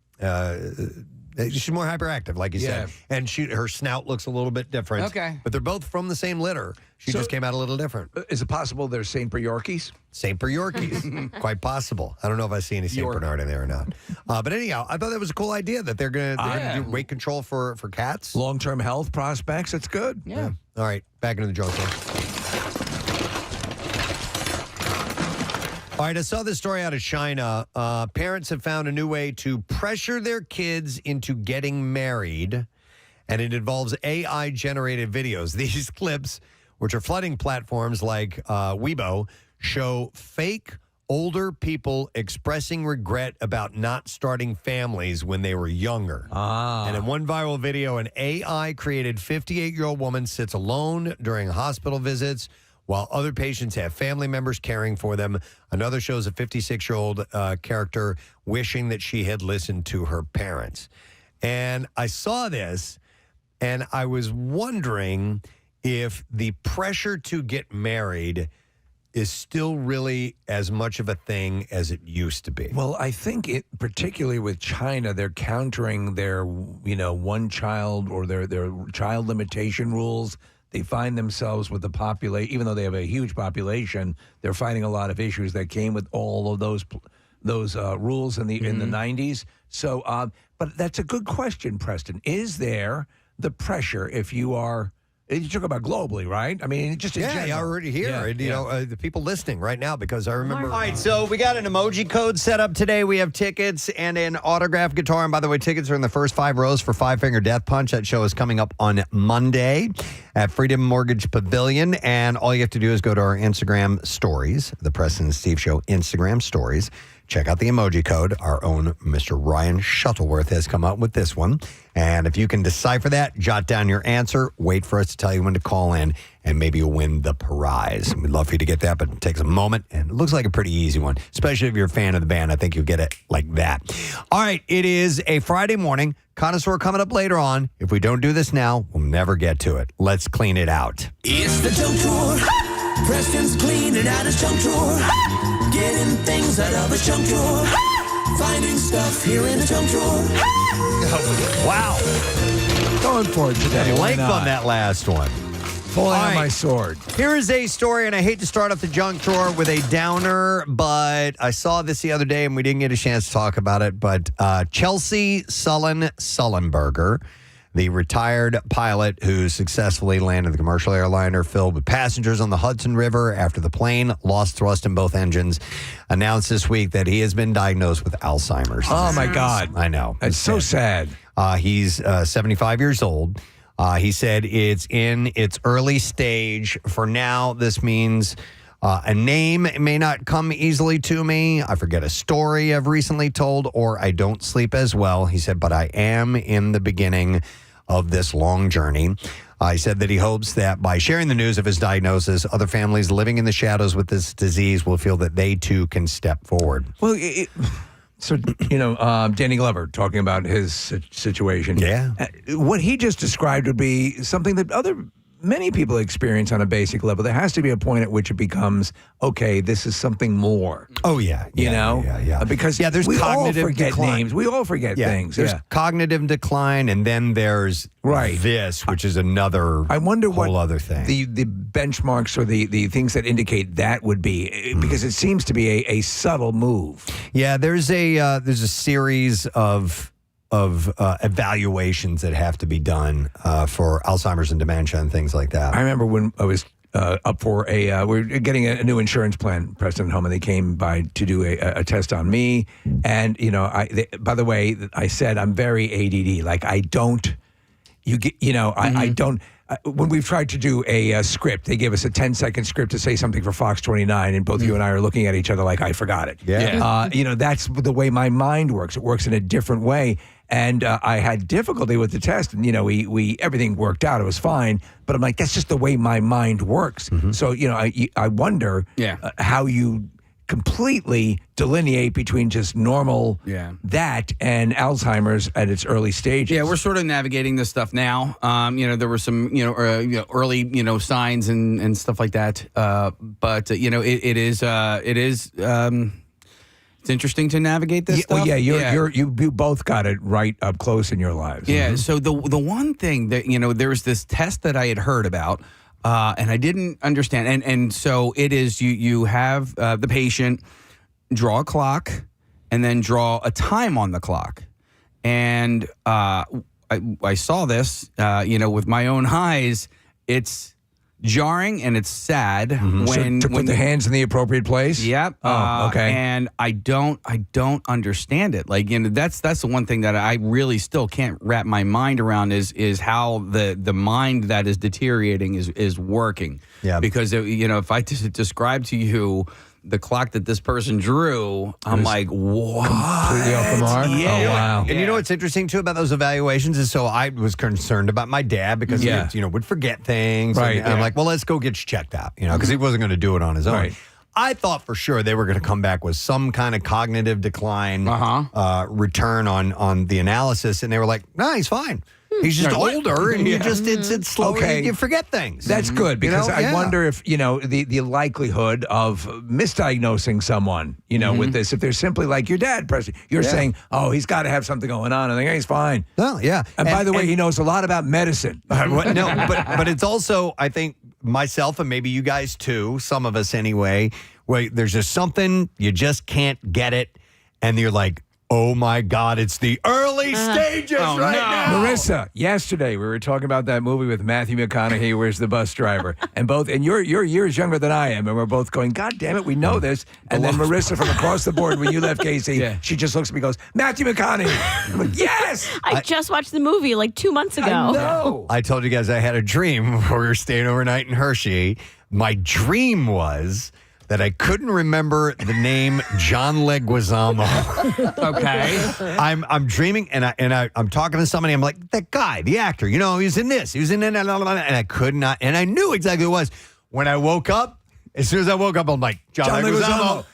she's more hyperactive, like you said, and her snout looks a little bit different. Okay, but they're both from the same litter. She just came out a little different. Is it possible they're Saint Bernard Yorkies? Saint Bernard Yorkies, quite possible. I don't know if I see any Saint Bernard in there or not. But anyhow, I thought that was a cool idea that they're gonna do weight control for cats. Long-term health prospects. That's good. Yeah. All right, back into the junk drawer. All right, I saw this story out of China. Parents have found a new way to pressure their kids into getting married, and it involves AI-generated videos. These clips, which are flooding platforms like Weibo, show fake older people expressing regret about not starting families when they were younger. And in one viral video, an AI-created 58-year-old woman sits alone during hospital visits while other patients have family members caring for them. Another shows a 56-year-old character wishing that she had listened to her parents. And I saw this, and I was wondering if the pressure to get married is still really as much of a thing as it used to be. Well, I think particularly with China, they're countering their, one child or their child limitation rules. They find themselves with the population, even though they have a huge population, they're fighting a lot of issues that came with all of those rules in the 90s. So, but that's a good question, Preston. Is there the pressure if you are? You talk about globally, right? I mean, just in general. Yeah, I already hear it. You know, the people listening right now, because I remember. All right, so we got an emoji code set up today. We have tickets and an autographed guitar. And by the way, tickets are in the first 5 rows for Five Finger Death Punch. That show is coming up on Monday at Freedom Mortgage Pavilion. And all you have to do is go to our Instagram stories, the Preston and Steve Show Instagram stories. Check out the emoji code. Our own Mr. Ryan Shuttleworth has come up with this one. And if you can decipher that, jot down your answer, wait for us to tell you when to call in, and maybe you'll win the prize. We'd love for you to get that, but it takes a moment, and it looks like a pretty easy one, especially if you're a fan of the band. I think you'll get it like that. All right, it is a Friday morning. Connoisseur coming up later on. If we don't do this now, we'll never get to it. Let's clean it out. It's the junk drawer. Preston's cleaning out his junk drawer. Getting things out of his junk drawer. Finding stuff here in the junk drawer. Wow. Going for it today. Length on that last one. Falling on my sword. Here is a story, and I hate to start off the junk drawer with a downer, but I saw this the other day, and we didn't get a chance to talk about it. But Chelsea Sullenberger, the retired pilot who successfully landed the commercial airliner filled with passengers on the Hudson River after the plane lost thrust in both engines, announced this week that he has been diagnosed with Alzheimer's. Oh, my God. I know. It's so sad. He's 75 years old. He said it's in its early stage. For now, this means a name may not come easily to me. I forget a story I've recently told, or I don't sleep as well. He said, but I am in the beginning of this long journey. He said that he hopes that by sharing the news of his diagnosis, other families living in the shadows with this disease will feel that they too can step forward. Well, Danny Glover talking about his situation. Yeah. What he just described would be something that many people experience on a basic level. There has to be a point at which it becomes, okay, this is something more. Oh, yeah. Yeah. Because there's we cognitive all forget decline. names. We all forget things. There's cognitive decline, and then there's this, which is another whole other thing. The benchmarks or the things that indicate that would be, because it seems to be a subtle move. Yeah, there's a series of evaluations that have to be done for Alzheimer's and dementia and things like that. I remember when I was up for we're getting a new insurance plan, Preston at home, and they came by to do a test on me. And, by the way, I said I'm very ADD. Like, I don't, I don't. When we've tried to do a script, they gave us a 10-second script to say something for Fox 29, and both you and I are looking at each other like, I forgot it. Yeah. That's the way my mind works. It works in a different way. And I had difficulty with the test, and we everything worked out. It was fine, but I'm like, that's just the way my mind works. So I wonder how you completely delineate between just normal that and Alzheimer's at its early stages. Yeah, we're sort of navigating this stuff now. There were some, early, signs and stuff like that. But it is. It's interesting to navigate this stuff. Well, you both got it right up close in your lives. Yeah. So the one thing that there was this test that I had heard about, and I didn't understand. And so it is you have the patient draw a clock and then draw a time on the clock, and I saw this with my own eyes. It's jarring and it's sad when put the hands in the appropriate place. Yep. Okay. And I don't understand it. Like that's the one thing that I really still can't wrap my mind around is how the mind that is deteriorating is working. Yeah. Because if I describe to you the clock that this person drew, I'm like, what? Completely off the mark? Yeah. Oh, wow. And you know what's interesting, too, about those evaluations is so I was concerned about my dad because he would forget things. Right. And I'm like, well, let's go get you checked out, because he wasn't going to do it on his own. Right. I thought for sure they were going to come back with some kind of cognitive decline return on the analysis. And they were like, no, he's fine. He's just older, and it's slow. Okay. You forget things. That's good because I wonder if the likelihood of misdiagnosing someone with this, if they're simply like your dad, Preston, you're saying, oh, he's got to have something going on. I think he's fine. Well, yeah. And by the way, he knows a lot about medicine. No, but it's also, I think, myself and maybe you guys too, some of us anyway, where there's just something you just can't get it, and you're like, oh my God, it's the early stages now. Marissa, yesterday we were talking about that movie with Matthew McConaughey, where's the bus driver? And you're years younger than I am, and we're both going, God damn it, we know this. And then Marissa from across the board, when you left Casey, she just looks at me and goes, Matthew McConaughey. I'm like, yes! I just watched the movie like 2 months ago. I know. I told you guys I had a dream where we were staying overnight in Hershey. My dream was that I couldn't remember the name John Leguizamo. Okay. I'm dreaming and I'm talking to somebody. I'm like, that guy, the actor, he's in this, he was in that, and I could not, and I knew exactly who it was. When I woke up, as soon as I woke up, I'm like, John Leguizamo.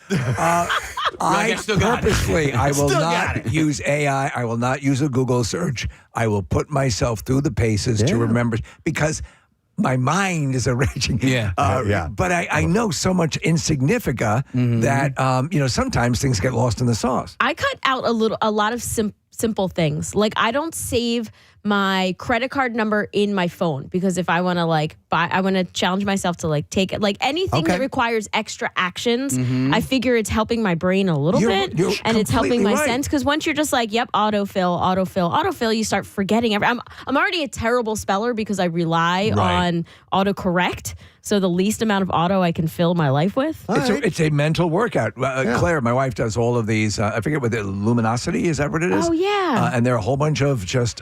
I purposely, I will not use AI. I will not use a Google search. I will put myself through the paces to remember, because my mind is a raging. But I know so much insignifica that sometimes things get lost in the sauce. I cut out a lot of simple things. Like I don't save my credit card number in my phone because if I want to buy, I want to challenge myself to take it. Like anything that requires extra actions, I figure it's helping my brain a little bit, and it's helping my sense. Because once you're just yep, autofill, you start forgetting. I'm already a terrible speller because I rely on autocorrect. So the least amount of auto I can fill my life with. It's a mental workout. Claire, my wife, does all of these. I forget what the luminosity, is that what it is? Oh, yeah. And there are a whole bunch of just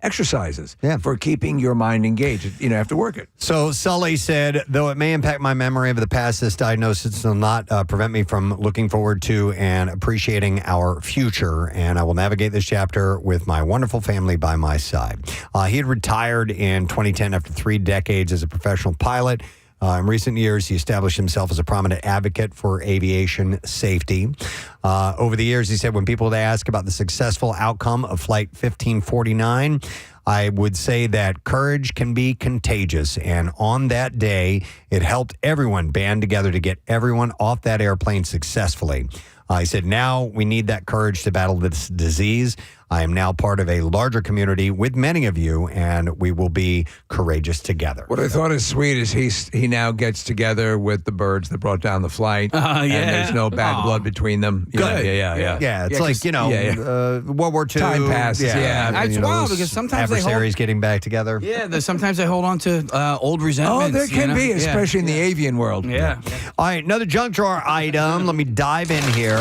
exercises for keeping your mind engaged. You have to work it. So Sully said, though it may impact my memory of the past, this diagnosis will not prevent me from looking forward to and appreciating our future. And I will navigate this chapter with my wonderful family by my side. He had retired in 2010 after 3 decades as a professional pilot. In recent years, he established himself as a prominent advocate for aviation safety. Over the years, he said, when people would ask about the successful outcome of Flight 1549, I would say that courage can be contagious. And on that day, it helped everyone band together to get everyone off that airplane successfully. He said, now we need that courage to battle this disease. I am now part of a larger community with many of you, and we will be courageous together. What I thought is sweet is he now gets together with the birds that brought down the flight, and there's no bad blood between them. Good. Yeah, it's like, World War II. Time passes, It's wild because sometimes adversaries getting back together. Yeah, sometimes they hold on to old resentments. Oh, there can be, especially in the avian world. Yeah. All right, another junk drawer item. Let me dive in here.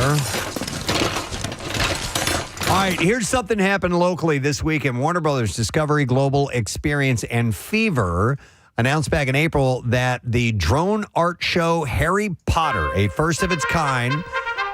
All right, here's something happened locally this week in Warner Brothers Discovery Global Experience and Fever announced back in April that the drone art show Harry Potter, a first of its kind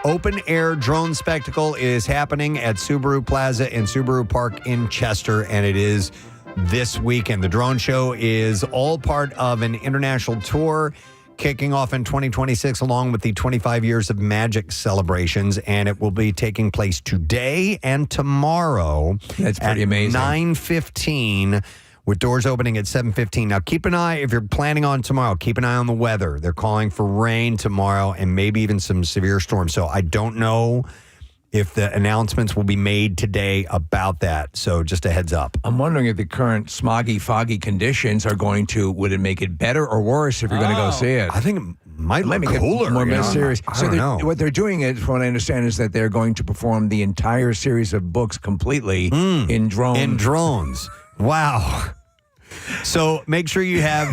open-air drone spectacle, is happening at Subaru Plaza in Subaru Park in Chester, and it is this weekend. The drone show is all part of an international tour kicking off in 2026 along with the 25 years of magic celebrations, and it will be taking place today and tomorrow. That's pretty amazing. 9:15 with doors opening at 7:15. Now, keep an eye, if you're planning on tomorrow, keep an eye on the weather. They're calling for rain tomorrow and maybe even some severe storms. So I don't know if the announcements will be made today about that. So just a heads up. I'm wondering if the current smoggy, foggy conditions are would it make it better or worse if you're going to go see it? I think it might make cooler, it more you know? mysterious. I don't know. What they're doing is, from what I understand, is that they're going to perform the entire series of books completely in drones. In drones. Wow. So make sure you have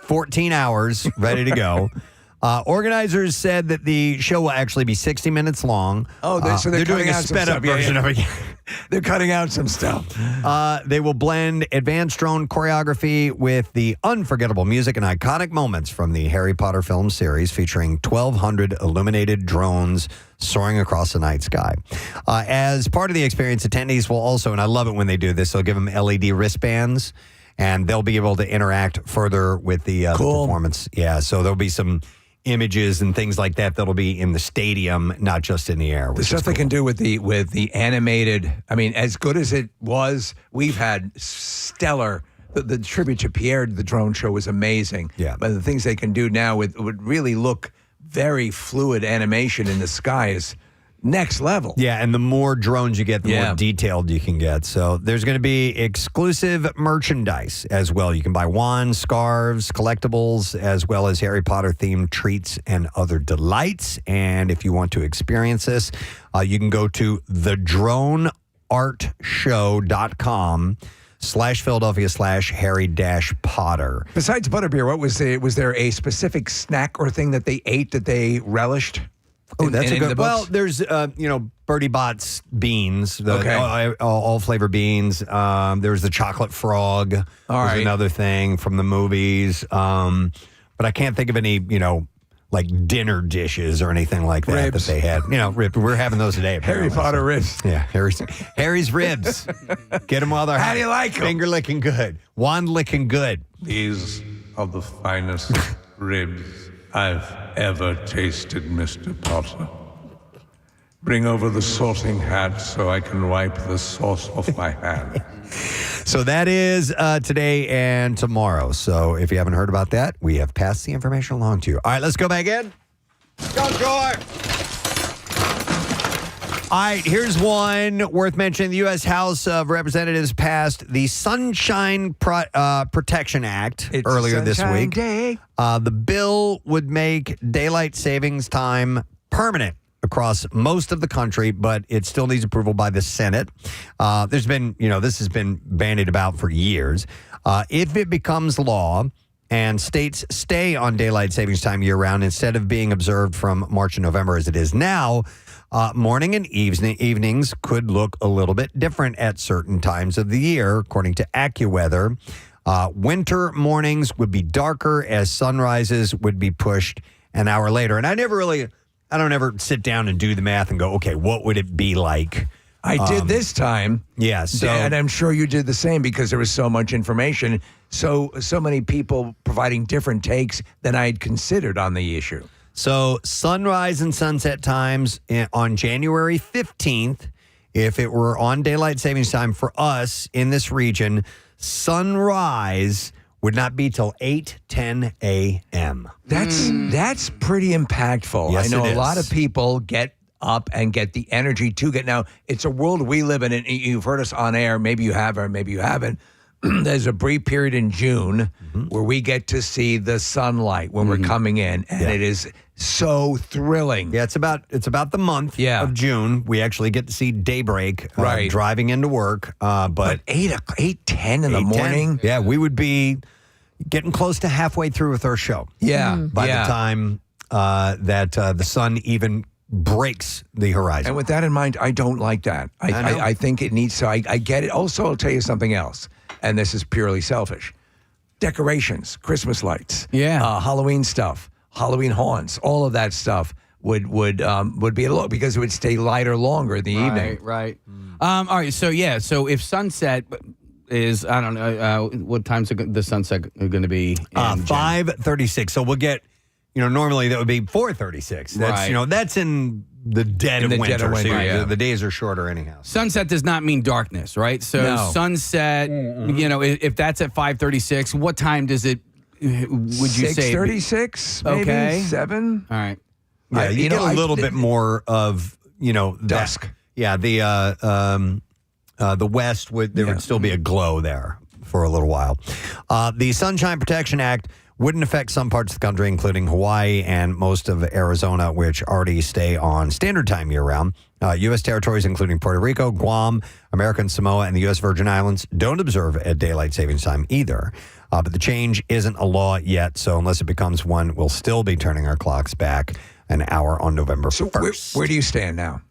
14 hours ready to go. Organizers said that the show will actually be 60 minutes long. Oh, so they're doing cutting a out some sped up stuff. Yeah, version yeah. of it. They're cutting out some stuff. They will blend advanced drone choreography with the unforgettable music and iconic moments from the Harry Potter film series, featuring 1,200 illuminated drones soaring across the night sky. As part of the experience, attendees will also, and I love it when they do this, they'll give them LED wristbands, and they'll be able to interact further with the performance. Yeah, so there'll be some images and things like that that'll be in the stadium, not just in the air. The stuff they can do with the animated, I mean, as good as it was, we've had stellar. The tribute to Pierre, the drone show, was amazing. Yeah. But the things they can do now would really look very fluid animation in the sky is next level. Yeah, and the more drones you get, the more detailed you can get. So there's going to be exclusive merchandise as well. You can buy wands, scarves, collectibles, as well as Harry Potter-themed treats and other delights. And if you want to experience this, you can go to thedroneartshow.com/Philadelphia/Harry-Potter. Besides butterbeer, was there a specific snack or thing that they ate that they relished? That's a good. Well, there's Bertie Bott's beans, all flavor beans. There's the chocolate frog. There's another thing from the movies. But I can't think of any, like dinner dishes or anything like that that they had. Ribs. We're having those today. Harry Potter ribs. Yeah, Harry's ribs. Get them while they're hot. How do you like them? Finger licking good. Wand licking good. These are the finest ribs I've ever tasted, Mr. Potter. Bring over the sorting hat so I can wipe the sauce off my hand. So that is today and tomorrow. So if you haven't heard about that, we have passed the information along to you. All right, let's go back in. Go, Troy! All right, here's one worth mentioning. The U.S. House of Representatives passed the Sunshine Protection Act earlier this week. The bill would make daylight savings time permanent across most of the country, but it still needs approval by the Senate. There's been, this has been bandied about for years. If it becomes law and states stay on daylight savings time year-round instead of being observed from March and November as it is now, morning and evenings could look a little bit different at certain times of the year, according to AccuWeather. Winter mornings would be darker as sunrises would be pushed an hour later. And I don't ever sit down and do the math and go, okay, what would it be like? I did this time. Yeah. And I'm sure you did the same because there was so much information. So many people providing different takes than I'd considered on the issue. So sunrise and sunset times on January 15th, if it were on daylight savings time for us in this region, sunrise would not be till 8:10 a.m. That's pretty impactful. Yes, I know it a is. lot of people get up and get the energy to get. Now, it's a world we live in, and you've heard us on air. Maybe you have, or maybe you haven't. There's a brief period in June where we get to see the sunlight when we're coming in, and it is so thrilling. Yeah, it's about the month of June. We actually get to see daybreak driving into work. But 8:10 in the morning? Yeah, we would be getting close to halfway through with our show. Yeah. By the time that the sun even breaks the horizon. And with that in mind, I don't like that. I think it needs to. I get it. Also, I'll tell you something else, and this is purely selfish. Decorations, Christmas lights, Halloween stuff, Halloween haunts, all of that stuff would be a lot because it would stay lighter longer in the evening. Right. All right. So if sunset is, I don't know, what time's the sunset going to be? 5:36. So we'll get normally that would be 4:36. That's Right. that's in the dead of winter. So the days are shorter anyhow. Sunset does not mean darkness, right? So No. sunset, if that's at 5:36, what time does it? Would you say 6:36? Maybe Okay. 7. All right. Yeah, you get a little bit more of dusk. The west there would still be a glow there for a little while. The Sunshine Protection Act wouldn't affect some parts of the country, including Hawaii and most of Arizona, which already stay on standard time year-round. U.S. territories, including Puerto Rico, Guam, American Samoa, and the U.S. Virgin Islands, don't observe a daylight savings time either. But the change isn't a law yet, so unless it becomes one, we'll still be turning our clocks back an hour on November 1st. Where do you stand now?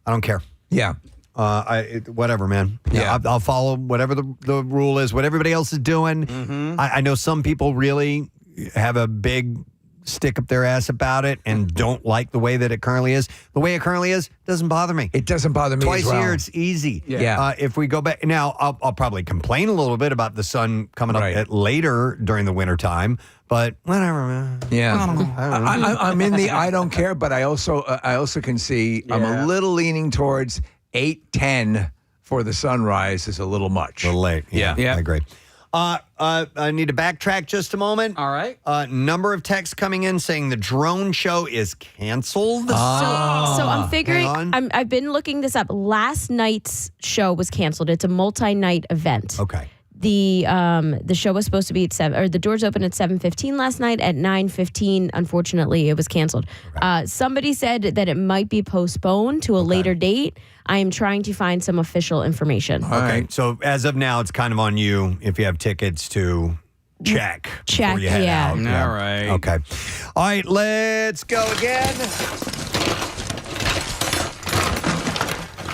I don't care. Yeah. Whatever, man. Yeah. I'll follow whatever the rule is, what everybody else is doing. Mm-hmm. I know some people really have a big stick up their ass about it and don't like the way that it currently is. The way it currently is doesn't bother me. It doesn't bother me Twice as well. a year, it's easy. Yeah. If we go back now, I'll probably complain a little bit about the sun coming up at later during the wintertime, but whatever, man. Yeah. I don't know. I'm in the I don't care, but I also can see I'm a little leaning towards 8:10 for the sunrise is a little much. A little late. Yeah. I agree. I need to backtrack just a moment. All right. Number of texts coming in saying the drone show is canceled. So I'm figuring. Hang on. I've been looking this up. Last night's show was canceled. It's a multi-night event. Okay. The show was supposed to be at 7, or the doors opened at 7:15 last night. At 9:15, unfortunately, it was canceled. Okay. Somebody said that it might be postponed to a later date. I am trying to find some official information. Okay, so as of now, it's kind of on you if you have tickets to check. before you head out. All right. Okay. All right, let's go again.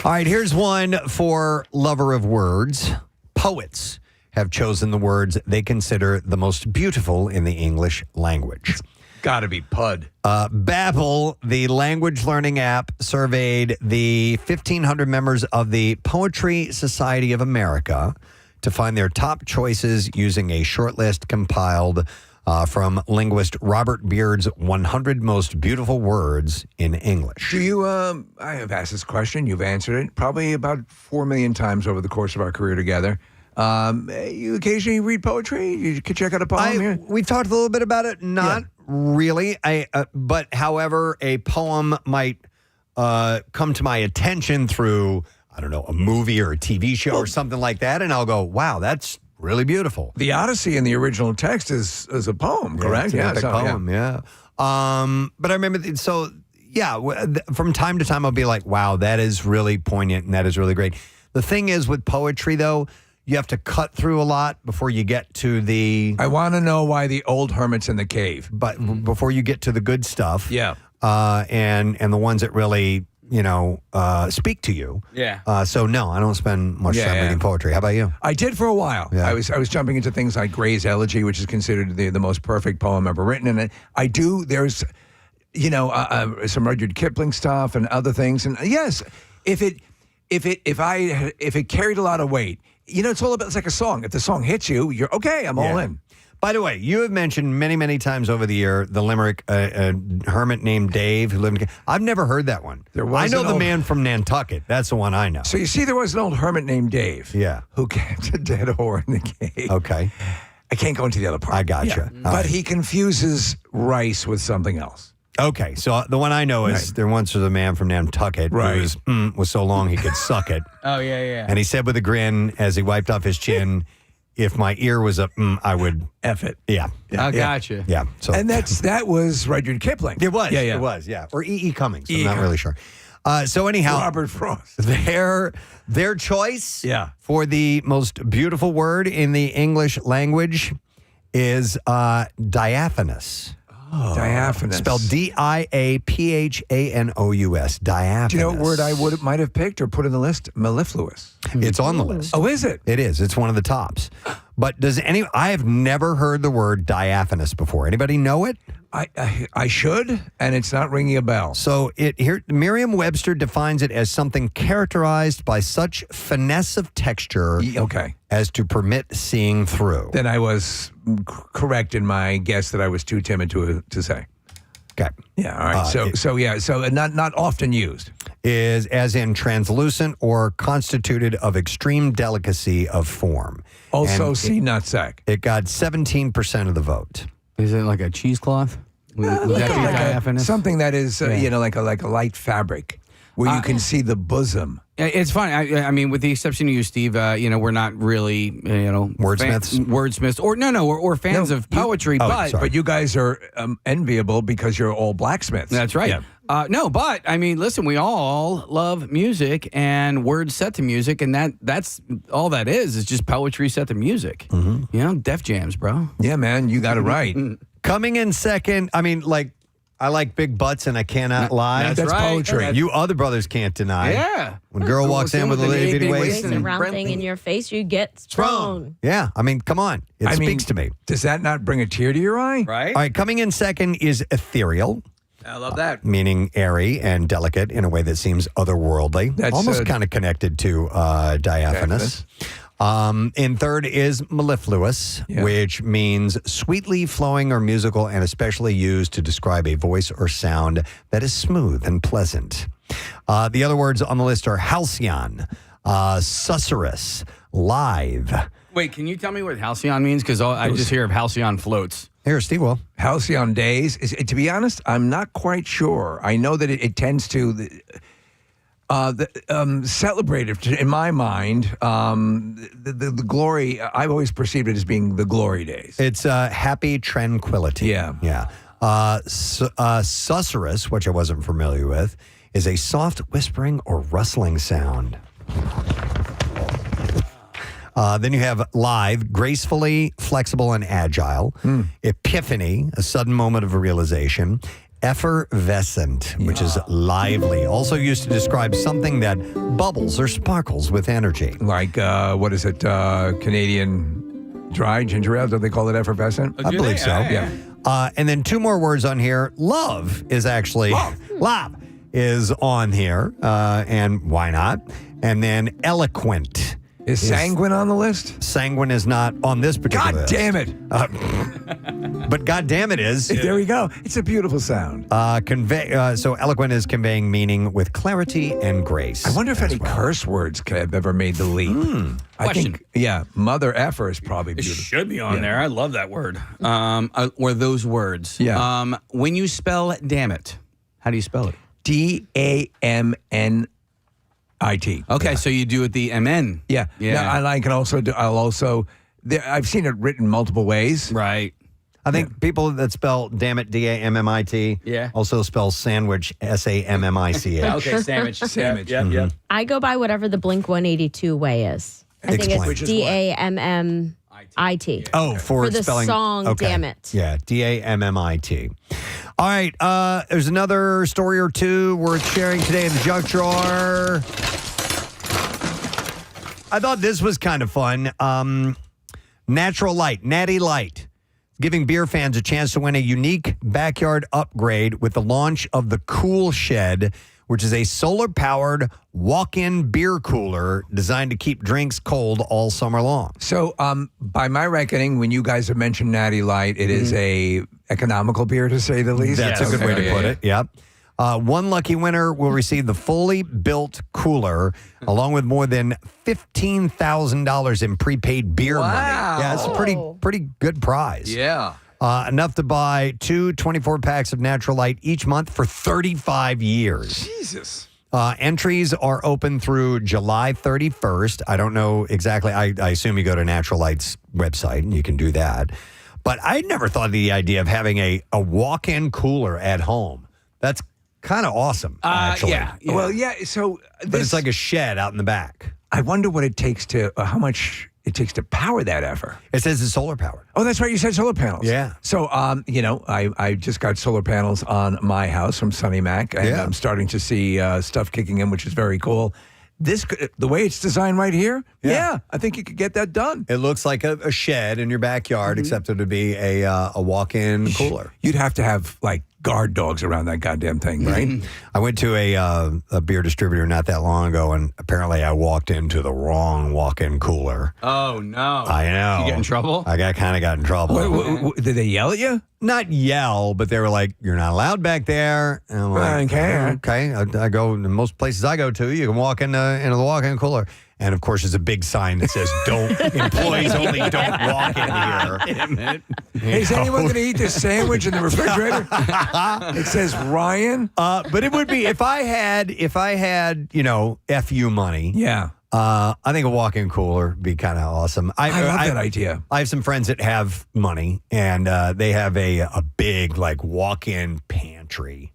All right, here's one for lover of words. Poets have chosen the words they consider the most beautiful in the English language. Got to be Pud. Babbel, the language learning app, surveyed the 1,500 members of the Poetry Society of America to find their top choices using a shortlist compiled from linguist Robert Beard's 100 Most Beautiful Words in English. Do you, I have asked this question, you've answered it probably about 4 million times over the course of our career together. You occasionally read poetry? You could check out a poem here? We've talked a little bit about it, not really. But however, a poem might come to my attention through, I don't know, a movie or a TV show or something like that, and I'll go, wow, that's really beautiful. The Odyssey in the original text is a poem, correct? It's an epic poem, yeah. But I remember, from time to time, I'll be like, wow, that is really poignant and that is really great. The thing is with poetry, though, you have to cut through a lot before you get to the... I want to know why the old hermit's in the cave. But before you get to the good stuff. Yeah. And the ones that really, speak to you. Yeah. So, no, I don't spend much time reading poetry. How about you? I did for a while. Yeah. I was jumping into things like Gray's Elegy, which is considered the most perfect poem ever written. And I do, there's, some Rudyard Kipling stuff and other things. And yes, if it carried a lot of weight, it's like a song. If the song hits you, you're okay, I'm all in. By the way, you have mentioned many, many times over the year the limerick, a hermit named Dave who lived in... I've never heard that one. I know the man from Nantucket. That's the one I know. So you see, there was an old hermit named Dave. Yeah. Who kept a dead whore in the cave. Okay. I can't go into the other part. I gotcha. Yeah. But he confuses rice with something else. Okay, so the one I know is there once was a man from Nantucket who was so long he could suck it. Oh, yeah. And he said with a grin as he wiped off his chin, if my ear was up, I would F it. Yeah. I gotcha. Yeah. So and that was Rudyard Kipling. It was. Yeah. It was, yeah. Or E.E. Cummings. I'm not really sure. So anyhow, Robert Frost. Their choice for the most beautiful word in the English language is diaphanous. Oh, diaphanous. Spelled D-I-A-P-H-A-N-O-U-S. Diaphanous. Do you know what word I might have picked or put in the list? Mellifluous. It's on the list. Oh, is it? It is. It's one of the tops. But I have never heard the word diaphanous before. Anybody know it? I should, and it's not ringing a bell. So here, Merriam-Webster defines it as something characterized by such finesse of texture as to permit seeing through. Then I was correct in my guess that I was too timid to say. Okay. Yeah. All right. So not often used. Is as in translucent or constituted of extreme delicacy of form. Also, see nutsack. It got 17% of the vote. Is it like a cheesecloth? Something that is, like a light fabric where you can see the bosom. It's funny. I mean, with the exception of you, Steve, we're not really, wordsmiths, or fans of poetry. But you guys are enviable because you're all blacksmiths. That's right. Yeah. But I mean, listen, we all love music and words set to music, and that's all that is just poetry set to music. Mm-hmm. Def Jams, bro. Yeah, man, you got it right. Coming in second, I mean, I like big butts and I cannot lie. That's right. Poetry. You other brothers can't deny. Yeah. When a girl walks in with a little bitty waist and a round thing in your face, you get strong. Yeah, I mean, come on. It speaks to me. Does that not bring a tear to your eye? Right. All right, coming in second is ethereal. I love that. Meaning airy and delicate in a way that seems otherworldly. That's almost kind of connected to diaphanous. In third is mellifluous, which means sweetly flowing or musical and especially used to describe a voice or sound that is smooth and pleasant. The other words on the list are halcyon, susurrus, lithe. Wait, can you tell me what halcyon means? Because I just hear of halcyon floats. Here, Steve will. Halcyon days. To be honest, I'm not quite sure. I know that it tends to celebrate it in my mind. The glory. I've always perceived it as being the glory days. It's happy tranquility. Yeah. Susurrus, which I wasn't familiar with, is a soft whispering or rustling sound. Then you have lithe, gracefully flexible and agile. Epiphany, a sudden moment of realization. Effervescent, which is lively, also used to describe something that bubbles or sparkles with energy. Like, what is it, Canadian dry ginger ale? Don't they call it effervescent? I believe so. Yeah. And then two more words on here. Love is actually, love is on here, and why not? And then eloquent. Is sanguine on the list? Sanguine is not on this particular list. God damn it. But God damn it is. There we go. It's a beautiful sound. So eloquent is conveying meaning with clarity and grace. I wonder if any curse words could have ever made the leap. I think, mother effer is probably beautiful. It should be on there. I love that word. Or those words. Yeah. When you spell damn it, how do you spell it? DAMNIT. Okay, so you do it the MN. Yeah. Now, I've seen it written multiple ways. Right. I think people that spell damn it, DAMMIT, also spell sandwich, SAMMICH. Okay, sandwich. Yeah. I go by whatever the Blink 182 way is. I think it's DAMMIT. Oh, for the spelling, song, damn it. Yeah, DAMMIT. All right, there's another story or two worth sharing today in the junk drawer. I thought this was kind of fun. Natural Light, Natty Light, giving beer fans a chance to win a unique backyard upgrade with the launch of the Cool Shed, which is a solar-powered walk-in beer cooler designed to keep drinks cold all summer long. So, by my reckoning, when you guys have mentioned Natty Light, it is a economical beer, to say the least. That's a good way to put it. Yep. One lucky winner will receive the fully built cooler, along with more than $15,000 in prepaid beer money. Yeah, it's a pretty good prize. Yeah. Enough to buy 2 24-packs of Natural Light each month for 35 years. Jesus. Entries are open through July 31st. I don't know exactly. I assume you go to Natural Light's website and you can do that. But I never thought of the idea of having a walk-in cooler at home. That's kind of awesome, actually. Yeah. Well, yeah. So, but it's like a shed out in the back. I wonder what it takes to how much it takes to power that ever. It says it's solar powered. Oh, that's right. You said solar panels. Yeah. So, I just got solar panels on my house from Sunny Mac, and I'm starting to see stuff kicking in, which is very cool. The way it's designed right here, I think you could get that done. It looks like a shed in your backyard, except it would be a walk-in cooler. You'd have to have like guard dogs around that goddamn thing, right? I went to a beer distributor not that long ago, and apparently I walked into the wrong walk-in cooler. Oh, no. I know. You get in trouble? I kind of got in trouble. Did they yell at you? Not yell, but they were like, "You're not allowed back there." And I'm like, okay. I go in most places I go to. You can walk into the walk-in cooler, and of course, there's a big sign that says, "Don't employees only don't walk in here." Damn it. Is anyone going to eat this sandwich in the refrigerator? It says Ryan. But it would be if I had FU money. Yeah. I think a walk-in cooler would be kind of awesome. I love that idea. I have some friends that have money, and they have a big like walk-in pantry.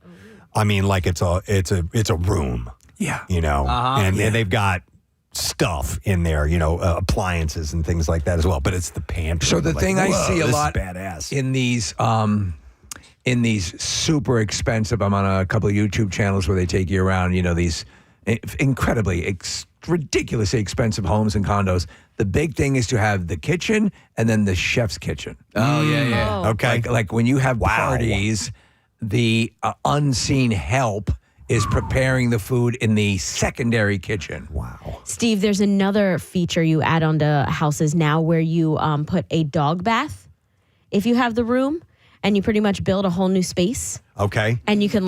I mean, like it's a room. Yeah. And they've got stuff in there, appliances and things like that as well. But it's the pantry. So the thing I see a lot badass. in these super expensive, I'm on a couple of YouTube channels where they take you around, these incredibly ridiculously expensive homes and condos. The big thing is to have the kitchen and then the chef's kitchen. Oh, yeah. Oh. Okay. Like when you have parties, the unseen help is preparing the food in the secondary kitchen. Wow. Steve, there's another feature you add onto houses now where you put a dog bath if you have the room, and you pretty much build a whole new space. Okay. And you can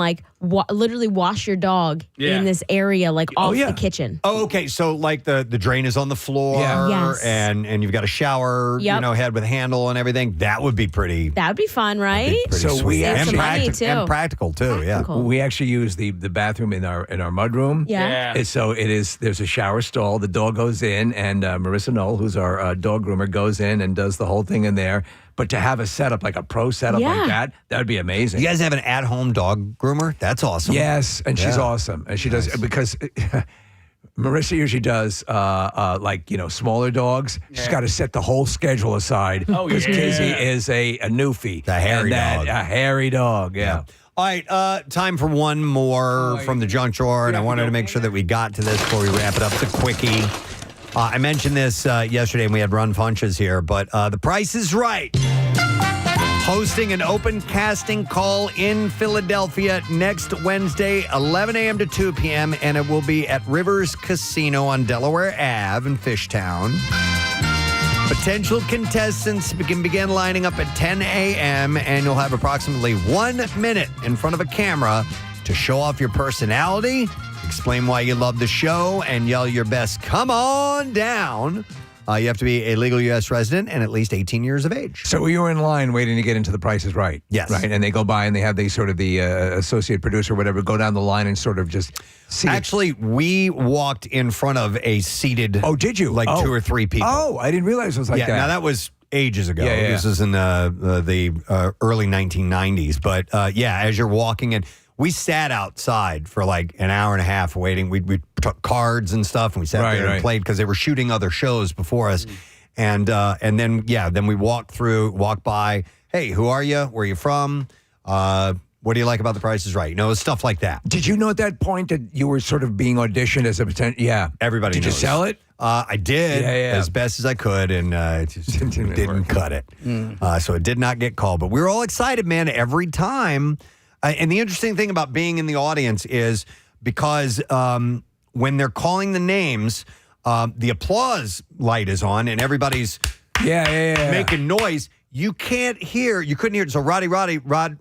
literally wash your dog in this area, off the kitchen. Oh, okay. So like the drain is on the floor, Yes. and you've got a shower, head with a handle and everything. That would be pretty. That would be fun, right? So we Save some money too. and practical too. Practical. We actually use the bathroom in our mudroom. Yeah. And so there's a shower stall. The dog goes in, and Marissa Knoll, who's our dog groomer, goes in and does the whole thing in there. But to have a setup, like a pro setup like that would be amazing. You guys have an at-home dog groomer? That's awesome. Yes, and she's awesome. And she does, because Marissa usually does, smaller dogs. She's got to set the whole schedule aside. Oh, because Kizzy is a newfie. A hairy dog. A hairy dog, yeah. All right, time for one more from the junk drawer, and I wanted to make sure that we got to this before we wrap it up. It's a quickie. I mentioned this yesterday, and we had Run Funches here, but The Price is Right. Hosting an open casting call in Philadelphia next Wednesday, 11 a.m. to 2 p.m., and it will be at Rivers Casino on Delaware Ave in Fishtown. Potential contestants can begin lining up at 10 a.m., and you'll have approximately 1 minute in front of a camera to show off your personality, explain why you love the show, and yell your best "come on down." You have to be a legal U.S. resident and at least 18 years of age. So you were in line waiting to get into The Price is Right. Yes. Right, and they go by and they have the associate producer or whatever go down the line and sort of just see. Actually, we walked in front of a seated. Oh, did you? Like 2 or 3 people. Oh, I didn't realize it was like that. Now that was ages ago. Yeah. This was in the early 1990s. But as you're walking in, we sat outside for like an hour and a half waiting. We took cards and stuff, and we sat there and played because they were shooting other shows before us. And then we walked by. Hey, who are you? Where are you from? What do you like about The Price is Right? Stuff like that. Did you know at that point that you were sort of being auditioned as a potential? Yeah. Everybody Did knows. you sell it? I did as best as I could, and it just didn't cut it. So it did not get called. But we were all excited, man, every time. And the interesting thing about being in the audience is because when they're calling the names, the applause light is on and everybody's making noise. You couldn't hear it. So Rod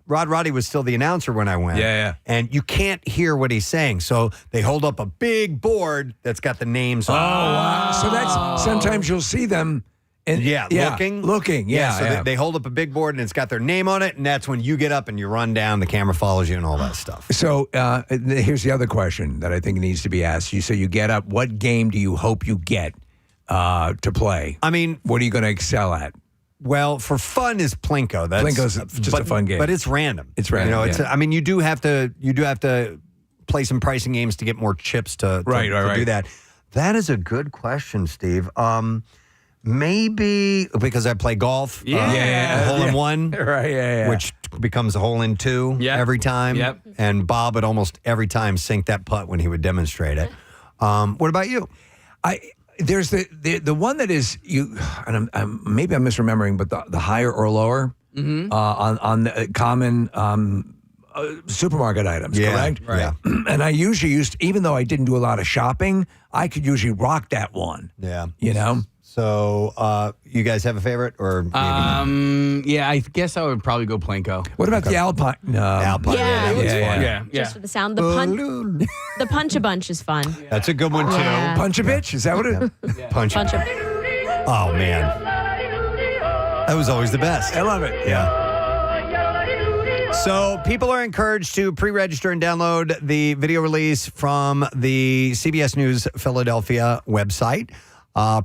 Roddy was still the announcer when I went. Yeah. And you can't hear what he's saying. So they hold up a big board that's got the names on it. Oh, wow. So that's sometimes you'll see them. Looking. So they hold up a big board and it's got their name on it, and that's when you get up and you run down, the camera follows you and all that stuff. So here's the other question that I think needs to be asked. So you get up, what game do you hope you get to play? I mean, what are you going to excel at? Well, for fun is Plinko. Plinko's just a fun game. But it's random. It's random. I mean, you do have to play some pricing games to get more chips to do that. That is a good question, Steve. Maybe because I play golf. Hole in one. Right, which becomes a hole in two every time. Yep. And Bob would almost every time sink that putt when he would demonstrate it. What about you? There's the one that is you, and maybe I'm misremembering, but the higher or lower on the common supermarket items, correct? Right. Yeah. And I usually even though I didn't do a lot of shopping, I could usually rock that one. Yeah. You know? So, you guys have a favorite? Or yeah, I guess I would probably go Plinko. What about the Alpine? Alpine. Yeah. That was fun. Yeah. Just for the sound. The Punch-a-Bunch is fun. That's a good one, too. Yeah. Punch a bitch? Is that what it? Punch. Oh, man. That was always the best. I love it. Yeah. So people are encouraged to pre-register and download the video release from the CBS News Philadelphia website.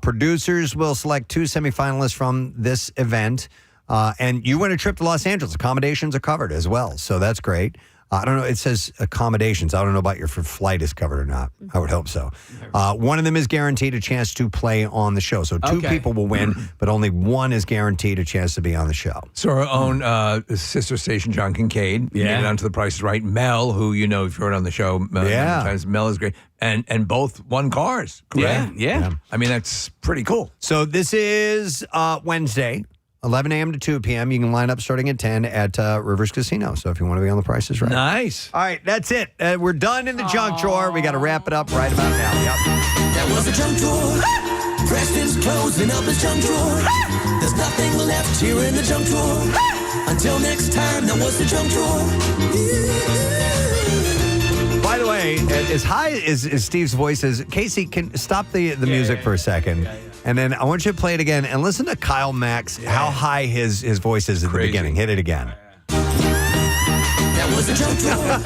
Producers will select 2 semifinalists from this event. And you win a trip to Los Angeles. Accommodations are covered as well. So that's great. I don't know. It says accommodations. I don't know about your flight is covered or not. I would hope so. One of them is guaranteed a chance to play on the show. So 2 people will win, but only one is guaranteed a chance to be on the show. So our own sister station, John Kincaid, made it onto The Price is Right. Mel, who you know if you've heard on the show, times, Mel is great. And both won cars, correct? Yeah. I mean, that's pretty cool. So this is Wednesday, 11 a.m. to 2 p.m. You can line up starting at 10 at Rivers Casino. So if you want to be on The Price is Right. Nice. All right, that's it. We're done in the junk drawer. We got to wrap it up right about now. Yep. That was a junk drawer. Preston's closing up his junk drawer. There's nothing left here in the junk drawer. Until next time, that was the junk drawer. By the way, as high as Steve's voice is, Casey, can stop the music for a second. And then I want you to play it again and listen to Kyle Max, how high his voice is at the beginning. Hit it again. That was a junk drawer.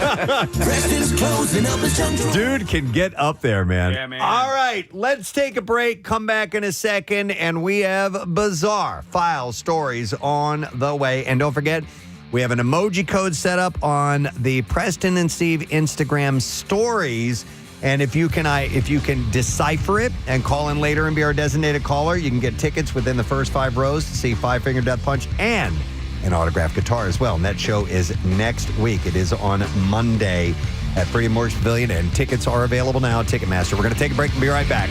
Preston's closing up his junk drawer. Dude can get up there, man. Yeah, man. All right, let's take a break. Come back in a second, and we have bizarre file stories on the way. And don't forget, we have an emoji code set up on the Preston and Steve Instagram stories. And if you can decipher it and call in later and be our designated caller, you can get tickets within the first 5 rows to see Five Finger Death Punch and an autographed guitar as well. And that show is next week. It is on Monday at Freedom Mortgage Pavilion, and tickets are available now at Ticketmaster. We're going to take a break and be right back.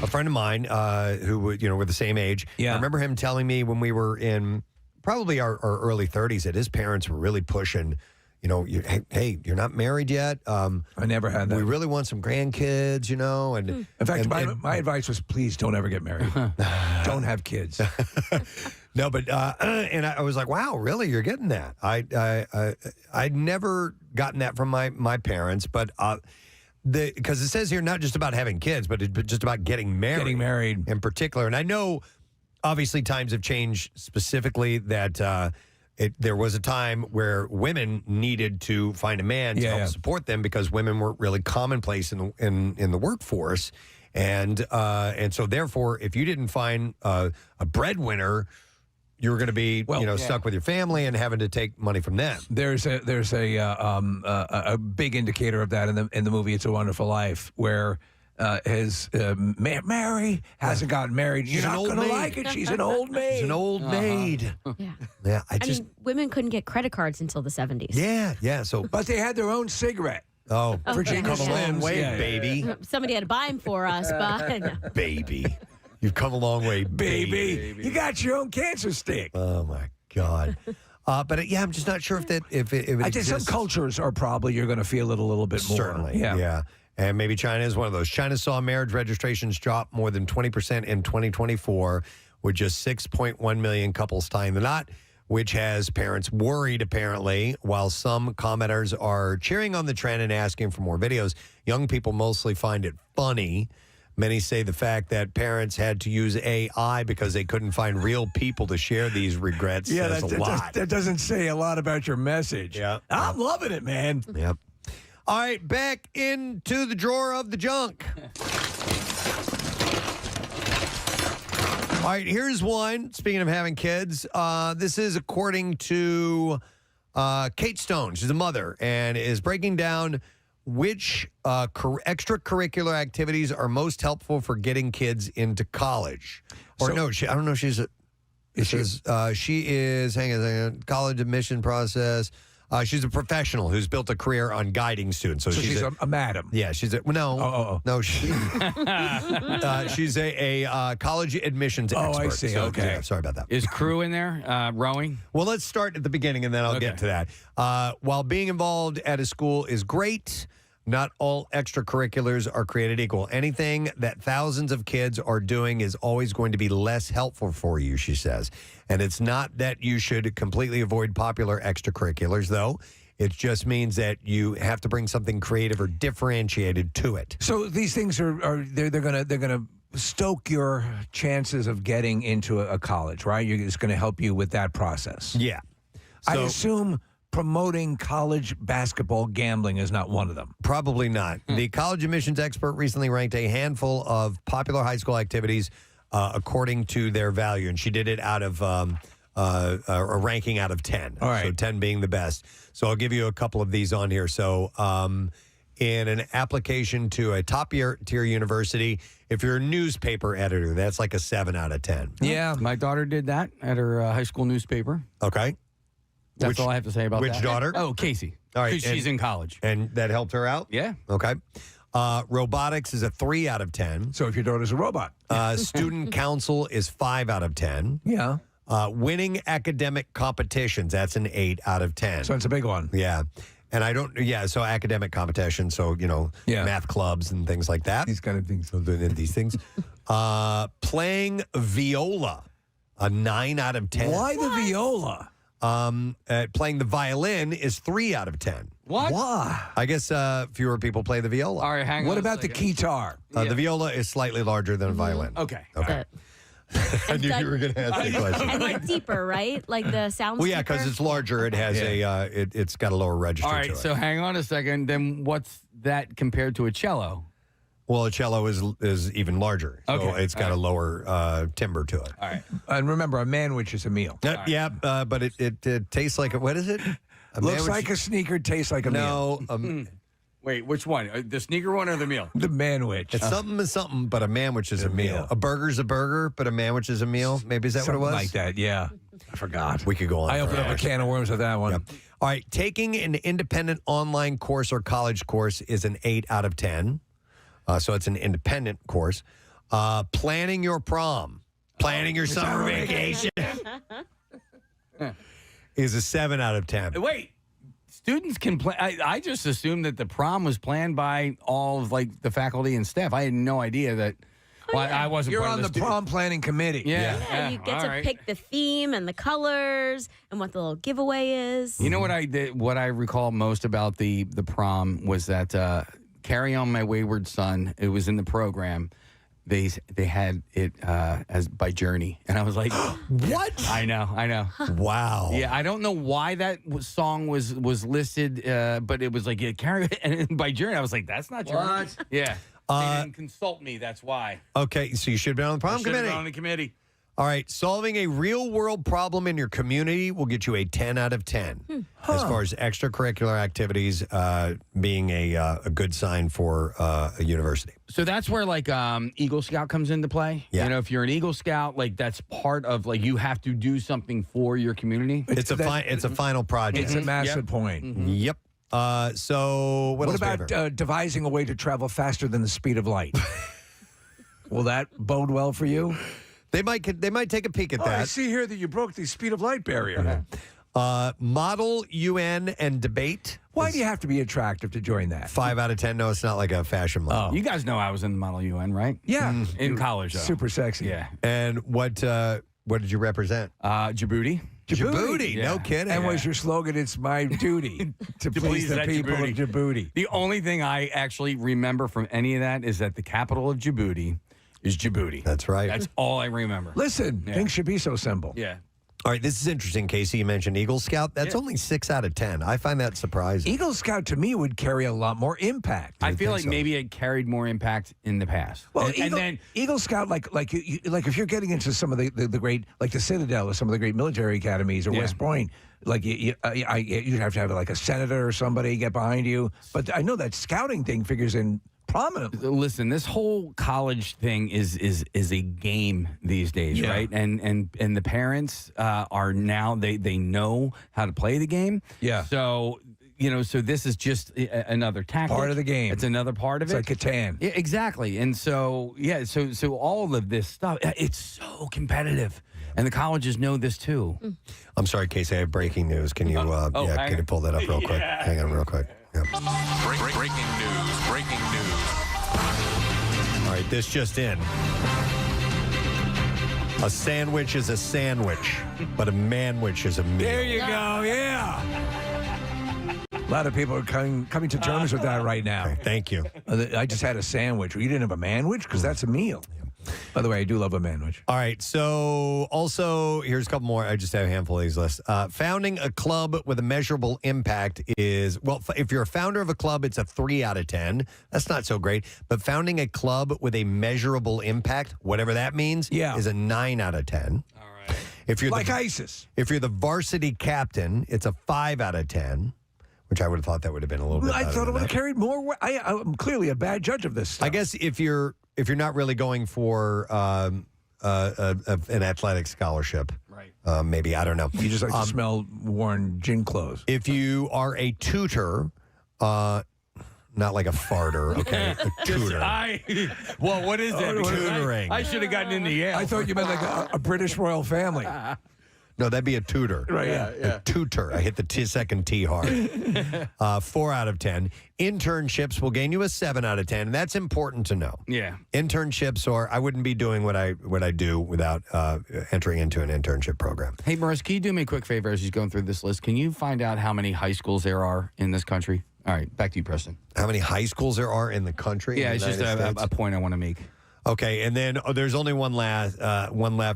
A friend of mine who we're the same age. Yeah. I remember him telling me when we were in probably our early 30s that his parents were really pushing. Hey, you're not married yet. I never had that. We really want some grandkids, And in fact, my advice was, please don't ever get married. Don't have kids. No, but and I was like, wow, really? You're getting that? I'd never gotten that from my parents, but because it says here not just about having kids, but just about getting married. Getting married in particular, and I know obviously times have changed. Specifically, that. There was a time where women needed to find a man to help support them because women weren't really commonplace in the workforce, and so therefore, if you didn't find a breadwinner, you were going to be stuck with your family and having to take money from them. There's a big indicator of that in the movie It's a Wonderful Life, where Mary hasn't gotten married. You're not going to like it. She's an old maid. She's an old maid. Yeah. I mean, women couldn't get credit cards until the 70s. Yeah. So, but they had their own cigarette. Oh, Virginia come a long way, baby. Somebody had to buy them for us, but baby, you've come a long way, baby. You got your own cancer stick. Oh my God. But I'm just not sure if it I think some cultures are probably you're going to feel it a little bit more. Certainly, yeah. And maybe China is one of those. China saw marriage registrations drop more than 20% in 2024, with just 6.1 million couples tying the knot, which has parents worried, apparently. While some commenters are cheering on the trend and asking for more videos, young people mostly find it funny. Many say the fact that parents had to use AI because they couldn't find real people to share these regrets says a lot. That doesn't say a lot about your message. Yeah. I'm loving it, man. Yep. All right, back into the drawer of the junk. All right, here's one. Speaking of having kids, this is according to Kate Stone. She's a mother and is breaking down which extracurricular activities are most helpful for getting kids into college. Or I don't know if she's she is, hang on a second, college admission process. She's a professional who's built a career on guiding students. So she's a madam. Yeah, she's a no. She's a college admissions expert. Oh, I see. So, Okay. yeah, sorry about that. Is crew in there rowing? Well, let's start at the beginning, and then I'll get to that. While being involved at a school is great, not all extracurriculars are created equal. Anything that thousands of kids are doing is always going to be less helpful for you, she says. And it's not that you should completely avoid popular extracurriculars, though. It just means that you have to bring something creative or differentiated to it. So these things they're gonna stoke your chances of getting into a college, right? It's going to help you with that process. Yeah. I assume promoting college basketball gambling is not one of them. Probably not. The college admissions expert recently ranked a handful of popular high school activities according to their value, and she did it out of a ranking out of 10. All right. So 10 being the best. So I'll give you a couple of these on here. So in an application to a top-tier university, if you're a newspaper editor, that's like a 7 out of 10. Yeah. My daughter did that at her high school newspaper. Okay. That's all I have to say about that. Which daughter? Oh, Casey. All right. Because she's in college. And that helped her out? Yeah. Okay. Robotics is a 3 out of 10. So if your daughter's a robot. Student council is 5 out of 10. Yeah. Winning academic competitions, that's an 8 out of 10. So it's a big one. Yeah. And so academic competition, so, math clubs and things like that. These kind of things. These things. Playing viola, a 9 out of 10. Why the viola? Playing the violin is 3 out of 10. What? Why? I guess fewer people play the viola. All right, hang on. What about the guitar? The viola is slightly larger than a violin. Okay. I knew you were going to ask that question. And like deeper, right? Like the sounds. Well, yeah, because it's larger. It has it's got a lower register. All to right, it. so hang on a second. Then what's that compared to a cello? Well, a cello is even larger. So Okay. it's got a lower timbre to it. All right. And remember, a manwich is a meal. Yeah, but it tastes like what is it? Looks like a sneaker, tastes like a meal. No, Wait, which one? The sneaker one or the meal? The manwich. it's something is something, but a manwich is a meal. A burger's a burger, but a manwich is a meal. Maybe is that Something what it was? like that, yeah. I forgot. We could go on. I opened up a forever. can of worms with that one. Yep. All right, taking an independent online course or college course is an 8 out of 10. So it's an independent course. Planning your prom, planning your summer vacation is a 7 out of 10. Wait, students can plan. I just assumed that the prom was planned by all of like the faculty and staff. I had no idea that. I wasn't. You're part on of the prom planning committee. Yeah, you get to pick the theme and the colors and what the little giveaway is. You know what I did? What I recall most about the prom was that "Carry On My Wayward Son." It was in the program. They had it as by Journey, and I was like, "What?" I know. Wow. Yeah, I don't know why that song was listed, but it was like "Carry" and by Journey. I was like, "That's not Journey." What? Yeah. They didn't consult me. That's why. Okay, so you should have been on the prom Should have committee. been on the committee. All right, solving a real world problem in your community will get you a 10 out of 10 as far as extracurricular activities being a good sign for a university. So that's where like Eagle Scout comes into play. Yeah. You know, if you're an Eagle Scout, like that's part of like you have to do something for your community. It's a final project. It's a massive point. Yep. So what else about devising a way to travel faster than the speed of light? Will that bode well for you? They might take a peek at I that. see here that you broke the speed of light barrier. Model, UN, and debate. Why do you have to be attractive to join that? 5 out of 10. No, it's not like a fashion model. You guys know I was in the Model UN, right? Yeah. In college, though. Super sexy. Yeah. And what did you represent? Djibouti. Djibouti. Yeah. No kidding. And was your slogan, "It's my duty to please the that people of Djibouti"? The only thing I actually remember from any of that is that the capital of Djibouti is Djibouti. That's right. That's all I remember. Listen, things should be so simple. Yeah. All right, this is interesting, Casey. You mentioned Eagle Scout. That's only 6 out of 10. I find that surprising. Eagle Scout to me would carry a lot more impact. I feel like maybe it carried more impact in the past. Well, and then Eagle Scout, like if you're getting into some of the great, like the Citadel or some of the great military academies or West Point, like you'd have to have like a senator or somebody get behind you. But I know that scouting thing figures in prominently. Listen, this whole college thing is a game these days, right? And the parents are now they know how to play the game. Yeah. So so this is just another tactic. Part of the game. It's another part of it. It's like Catan. Yeah, exactly. And so so all of this stuff, it's so competitive. And the colleges know this too. I'm sorry, Casey, I have breaking news. Can you can you pull that up real quick? Hang on real quick. Yep. Breaking news. All right, this just in. A sandwich is a sandwich, but a manwich is a meal. There you go. Yeah. A lot of people are coming to terms with that right now. Okay, thank you. I just had a sandwich. You didn't have a manwich? Because that's a meal. By the way, I do love a manwich. All right, so also, here's a couple more. I just have a handful of these lists. Founding a club with a measurable impact is, well, if you're a founder of a club, it's a 3 out of 10. That's not so great. But founding a club with a measurable impact, whatever that means, is a 9 out of 10. All right. If you're like ISIS. If you're the varsity captain, it's a 5 out of 10. Which I would have thought that would have been a little bit. I thought it would have carried more. I'm clearly a bad judge of this stuff. I guess if you're not really going for an athletic scholarship, right? Maybe, I don't know. You just like to smell worn gym clothes. If you are a tutor, not like a farter, okay? A tutor. Well, what is that? Tutoring. I should have gotten into Yale. I thought you meant like a British royal family. No, that'd be a tutor. Right, yeah. A tutor. I hit the second T hard. 4 out of 10. Internships will gain you a 7 out of 10. And that's important to know. Yeah. Internships, or I wouldn't be doing what I do without entering into an internship program. Hey, Maurice, can you do me a quick favor as he's going through this list? Can you find out how many high schools there are in this country? All right, back to you, Preston. How many high schools there are in the country? Yeah, it's just a point I want to make. Okay, and then there's only one left,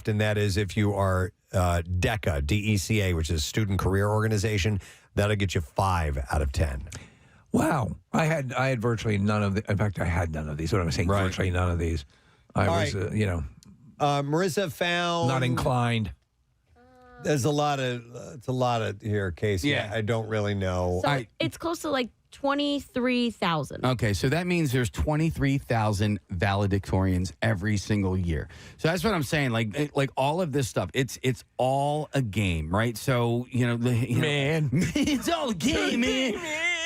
and that is if you are DECA, D-E-C-A, which is Student Career Organization, that'll get you 5 out of 10. Wow. I had virtually none of in fact, I had none of these. What I'm saying, virtually none of these. I was, Marissa found... Not inclined. There's a lot of here, Casey. Yeah. I don't really know. So it's close to like 23,000. Okay, so that means there's 23,000 valedictorians every single year. So that's what I'm saying. Like all of this stuff, it's all a game, right? So it's all a game, man.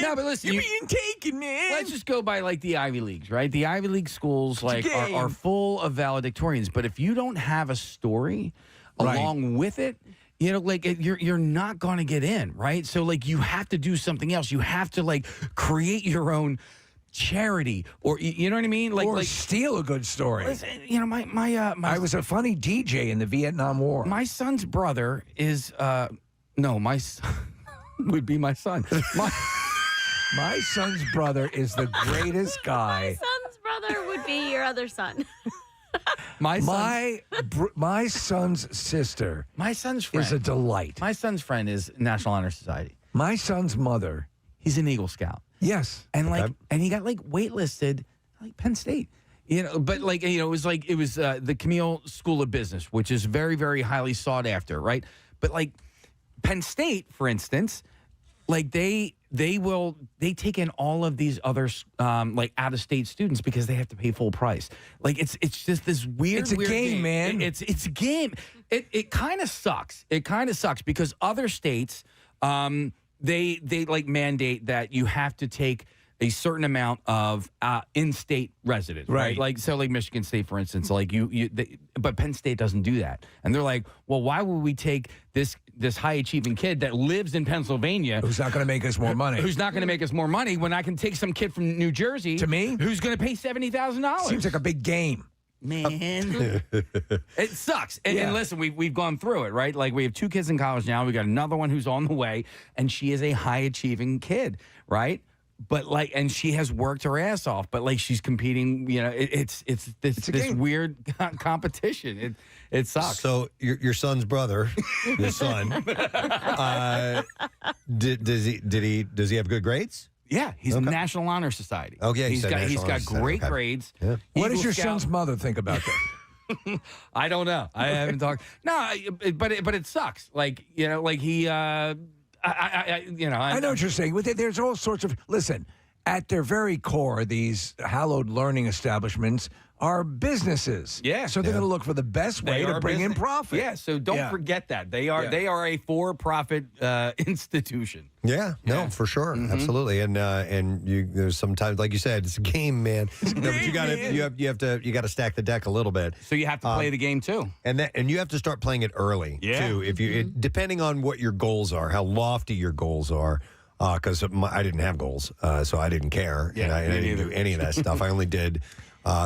No, but listen, you're being taken, man. Let's just go by like the Ivy Leagues, right? The Ivy League schools are full of valedictorians, but if you don't have a story along with it, you're not going to get in, right? So you have to do something else. You have to create your own charity, or you know what I mean? Or steal a good story. Listen, my I was a funny DJ in the Vietnam War. My son's brother is my son would be my son. My son's brother is the greatest guy. My son's brother would be your other son. My son's sister. My son's friend is a delight. My son's friend is National Honor Society. My son's mother. He's an Eagle Scout. Yes, and and he got waitlisted Penn State. But it was the Camille School of Business, which is very, very highly sought after, right? But Penn State, for instance, they take in all of these other out of state students because they have to pay full price. It's just this weird. It's a weird game, man. It's a game. It kind of sucks. It kind of sucks because other states they mandate that you have to take a certain amount of in-state residents, right? Michigan State, for instance, but Penn State doesn't do that, and they're like, well, why would we take this high-achieving kid that lives in Pennsylvania, who's not going to make us more money, when I can take some kid from New Jersey to me, who's going to pay $70,000? Seems like a big game. Man, it sucks. And listen, we've gone through it, right? We have 2 kids in college now. We got another one who's on the way, and she is a high-achieving kid, right? But and she has worked her ass off, but she's competing. It's this weird competition. It sucks. So your son's brother, your son, does he have good grades? Yeah, he's National Honor Society. Okay, he's got great grades. Yeah. What does your son's mother think about this? I don't know. I haven't talked. No, but it sucks. he. I know what you're saying. There's all sorts of. Listen, at their very core, these hallowed learning establishments are businesses. Yeah. So they're going to look for the best way to bring in profit. Yeah, so don't forget that. They are a for-profit institution. Yeah, no, for sure, absolutely, and there's sometimes, like you said, it's a game, man. But you gotta stack the deck a little bit. So you have to play the game too, and you have to start playing it early too. If you depending on what your goals are, how lofty your goals are. Because I didn't have goals, so I didn't care, and I didn't do any of that stuff. I only did.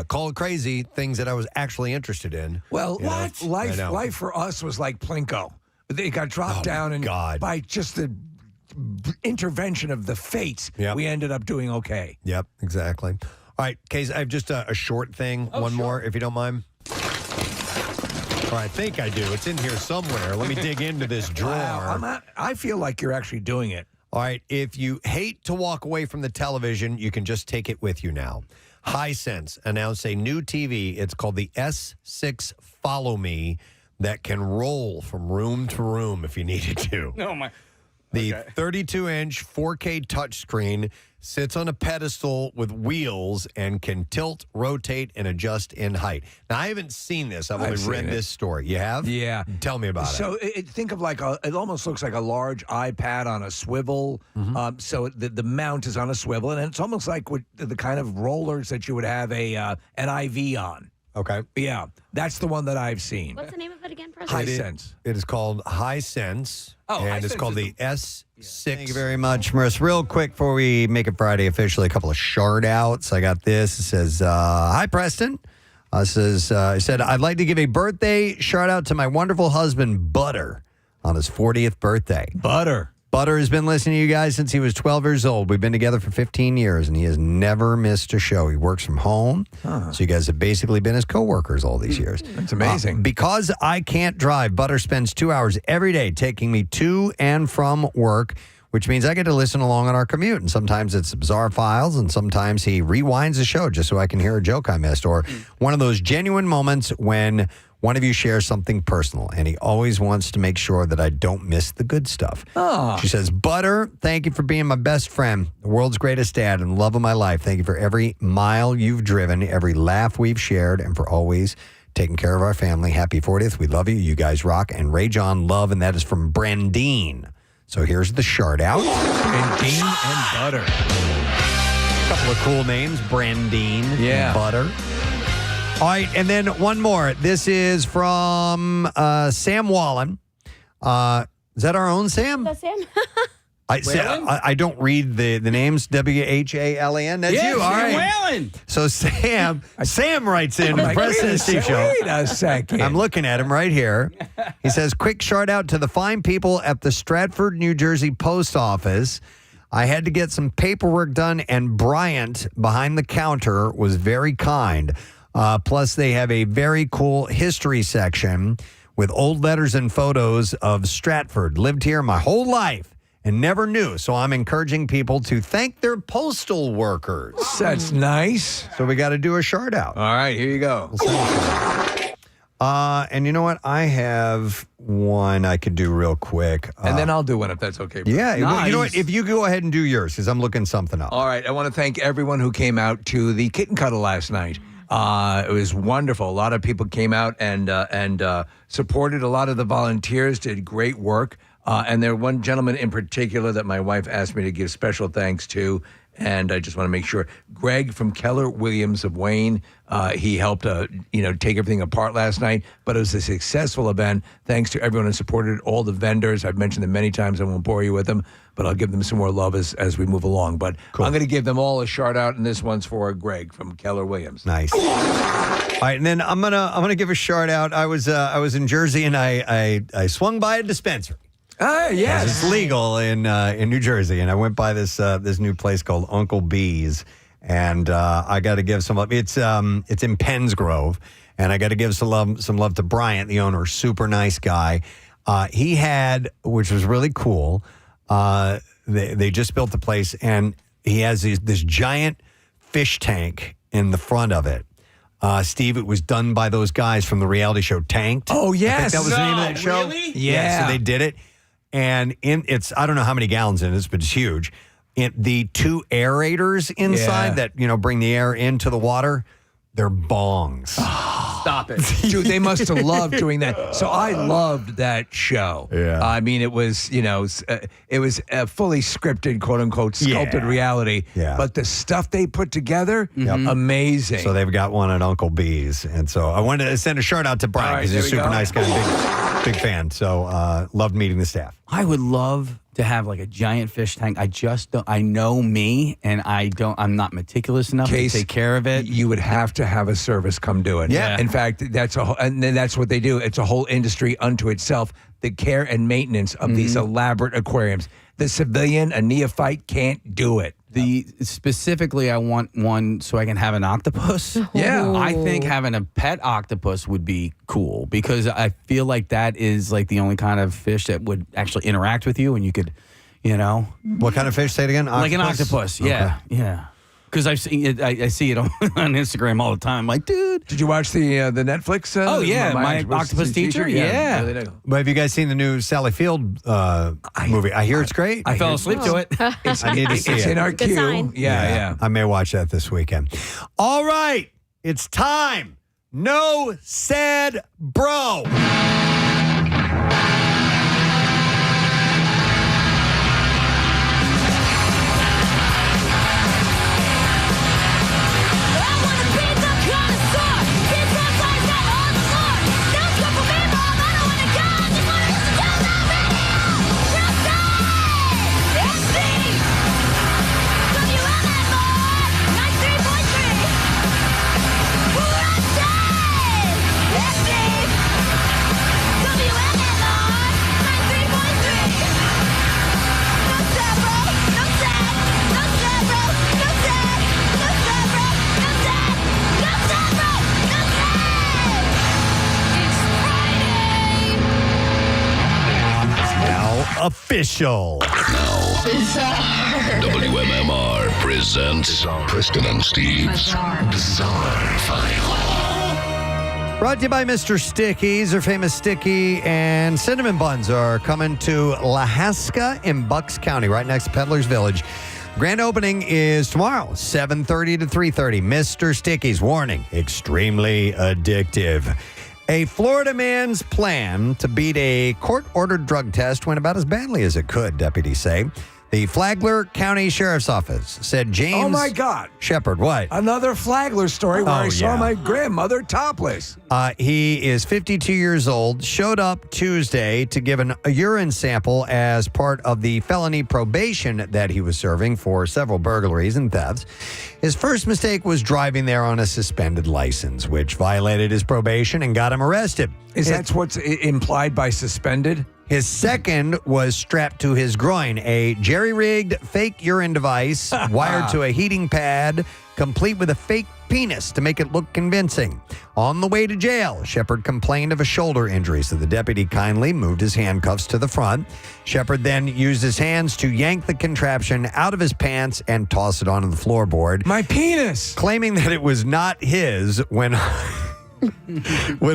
Call it crazy, things that I was actually interested in. Well, life for us was like Plinko. It got dropped down, and by just the intervention of the fates, we ended up doing okay. Yep, exactly. All right, Case, I have just a short thing, one more, if you don't mind. Or I think I do. It's in here somewhere. Let me dig into this drawer. Wow, I feel like you're actually doing it. All right, if you hate to walk away from the television, you can just take it with you now. Hisense announced a new TV. It's called the S6 Follow Me that can roll from room to room if you needed to. Oh, my. The 32-inch 4K touchscreen sits on a pedestal with wheels and can tilt, rotate, and adjust in height. Now, I haven't seen this. I've only read this story. You have? Yeah. Tell me about it. So think of it almost looks like a large iPad on a swivel. So the mount is on a swivel, and it's almost like the kind of rollers that you would have an IV on. Okay. Yeah, that's the one that I've seen. What's the name of it again, Preston? Hisense. It is called Hisense. Oh, and it's Hisense called the S6. Thank you very much, Marissa. Real quick before we make it Friday officially, a couple of shard outs. I got this. It says, hi, Preston. It said, I'd like to give a birthday shout out to my wonderful husband, Butter, on his 40th birthday. Butter has been listening to you guys since he was 12 years old. We've been together for 15 years, and he has never missed a show. He works from home, so you guys have basically been his coworkers all these years. That's amazing. Because I can't drive, Butter spends 2 hours every day taking me to and from work, which means I get to listen along on our commute. And sometimes it's Bizarre Files, and sometimes he rewinds the show just so I can hear a joke I missed, or one of those genuine moments when one of you shares something personal, and he always wants to make sure that I don't miss the good stuff. She says, Butter, thank you for being my best friend, the world's greatest dad, and love of my life. Thank you for every mile you've driven, every laugh we've shared, and for always taking care of our family. Happy 40th. We love you. You guys rock. And Rage On Love, and that is from Brandine. So here's the shout out. Brandine and Butter. A couple of cool names, Brandine and Butter. All right, and then one more. This is from Sam Wallen. Is that our own Sam? That's Sam. I don't read the names. Whallen. That's you. All right. Whalen. So Sam writes in the Preston and Steve Show. Wait a second. I'm looking at him right here. He says, quick shout out to the fine people at the Stratford, New Jersey post office. I had to get some paperwork done, and Bryant behind the counter was very kind. Plus, they have a very cool history section with old letters and photos of Stratford. Lived here my whole life and never knew. So I'm encouraging people to thank their postal workers. That's nice. So we got to do a shout out. All right, here you go. And you know what? I have one I could do real quick. And then I'll do one if that's okay. Yeah. Nice. You know what? If you go ahead and do yours, because I'm looking something up. All right. I want to thank everyone who came out to the kitten cuddle last night. It was wonderful. A lot of people came out and supported. A lot of the volunteers did great work. And there one gentleman in particular that my wife asked me to give special thanks to. And I just want to make sure, Greg from Keller Williams of Wayne, he helped, take everything apart last night. But it was a successful event. Thanks to everyone who supported, all the vendors. I've mentioned them many times. I won't bore you with them, but I'll give them some more love as we move along. But cool. I'm going to give them all a shout out, and this one's for Greg from Keller Williams. Nice. All right, and then I'm gonna give a shout out. I was in Jersey, and I swung by a dispensary. Yes. It's legal in New Jersey, and I went by this new place called Uncle B's, and I got to give some love. It's in Penns Grove, and I got to give some love to Bryant, the owner, super nice guy. He had, which was really cool. They just built the place, and he has this giant fish tank in the front of it. Steve, it was done by those guys from the reality show Tanked. Oh yes, that was the name of that show. Really? Yeah, so they did it. And I don't know how many gallons in it is, but it's huge. the 2 aerators inside that, bring the air into the water, they're bongs. Stop it. Dude, they must have loved doing that. So I loved that show. Yeah. I mean, it was, it was a fully scripted, quote unquote, sculpted reality. Yeah. But the stuff they put together, amazing. So they've got one at Uncle B's. And so I wanted to send a shout out to Brian because he's a super nice guy, big fan. So loved meeting the staff. I would love to have like a giant fish tank. I just don't. I know me, and I'm not meticulous enough to take care of it. You would have to have a service come do it. Yeah. In fact, and then that's what they do. It's a whole industry unto itself. The care and maintenance of these elaborate aquariums. The civilian, a neophyte, can't do it. Specifically, I want one so I can have an octopus. Yeah. I think having a pet octopus would be cool because I feel like that is like the only kind of fish that would actually interact with you and you could, What kind of fish? Say it again. Like an octopus. Yeah. Okay. Yeah. Because I've seen it, I see it on Instagram all the time. I'm like, dude. Did you watch the Netflix? Oh, yeah. My Octopus Teacher? Yeah. But have you guys seen the new Sally Field movie? I hear it's great. I fell asleep to it. I need to see It's it. in our Good queue. sign. Yeah. I may watch that this weekend. All right. It's time. No said bro. Official. WMMR presents Preston and Steve's Bizarre File. Brought to you by Mr. Stickies. Their famous sticky and cinnamon buns are coming to Lahaska in Bucks County, right next to Peddler's Village. Grand opening is tomorrow, 7:30 to 3:30. Mr. Stickies, warning, extremely addictive. A Florida man's plan to beat a court-ordered drug test went about as badly as it could, deputies say. The Flagler County Sheriff's Office said James... Oh, my God. Shepard, what? Another Flagler story where I saw my grandmother topless. He is 52 years old, showed up Tuesday to give a urine sample as part of the felony probation that he was serving for several burglaries and thefts. His first mistake was driving there on a suspended license, which violated his probation and got him arrested. Is that what's implied by suspended? His second was strapped to his groin, a jerry-rigged fake urine device wired to a heating pad, complete with a fake penis to make it look convincing. On the way to jail, Shepard complained of a shoulder injury, so the deputy kindly moved his handcuffs to the front. Shepard then used his hands to yank the contraption out of his pants and toss it onto the floorboard. My penis! Claiming that it was not his when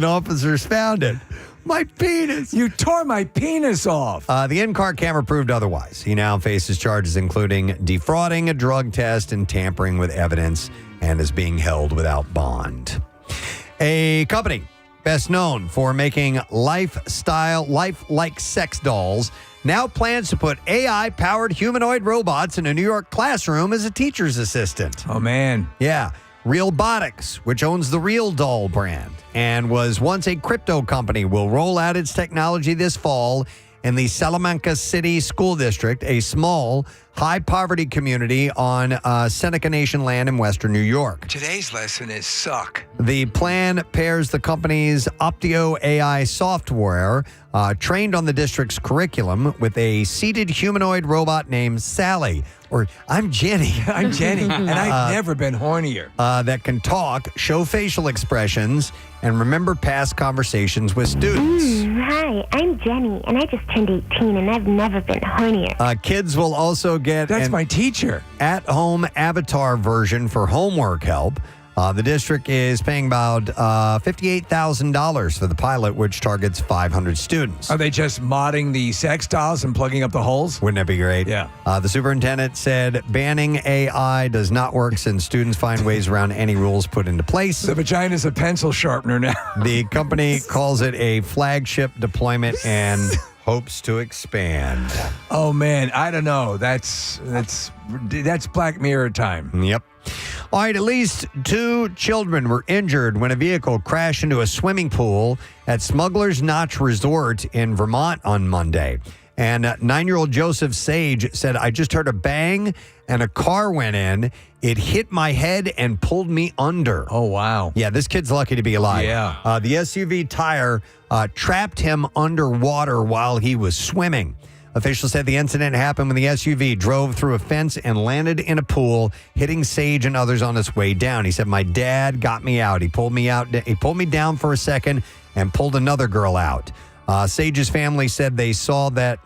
officers found it. My penis. You tore my penis off. The in-car camera proved otherwise. He now faces charges including defrauding a drug test and tampering with evidence and is being held without bond. A company best known for making lifelike sex dolls now plans to put AI-powered humanoid robots in a New York classroom as a teacher's assistant. Oh, man. Yeah. Realbotics, which owns the Real Doll brand and was once a crypto company, will roll out its technology this fall in the Salamanca City School District, a small, high-poverty community on Seneca Nation land in western New York. Today's lesson is suck. The plan pairs the company's Optio AI software, trained on the district's curriculum, with a seated humanoid robot named Sally, or I'm Jenny. I'm Jenny, and I've never been hornier. That can talk, show facial expressions, and remember past conversations with students. Hi, I'm Jenny, and I just turned 18, and I've never been hornier. Kids will also get my teacher. At-home avatar version for homework help. The district is paying about $58,000 for the pilot, which targets 500 students. Are they just modding the sex dolls and plugging up the holes? Wouldn't that be great? Yeah. The superintendent said banning AI does not work since students find ways around any rules put into place. The vagina's a pencil sharpener now. The company calls it a flagship deployment and hopes to expand. Oh man, I don't know. That's Black Mirror time. Yep. All right, at least 2 children were injured when a vehicle crashed into a swimming pool at Smuggler's Notch Resort in Vermont on Monday. And 9-year-old Joseph Sage said, I just heard a bang and a car went in. It hit my head and pulled me under. Oh, wow. Yeah, this kid's lucky to be alive. Yeah. The SUV tire trapped him underwater while he was swimming. Officials said the incident happened when the SUV drove through a fence and landed in a pool, hitting Sage and others on its way down. He said, my dad got me out. He pulled me out. He pulled me down for a second and pulled another girl out. Sage's family said they saw that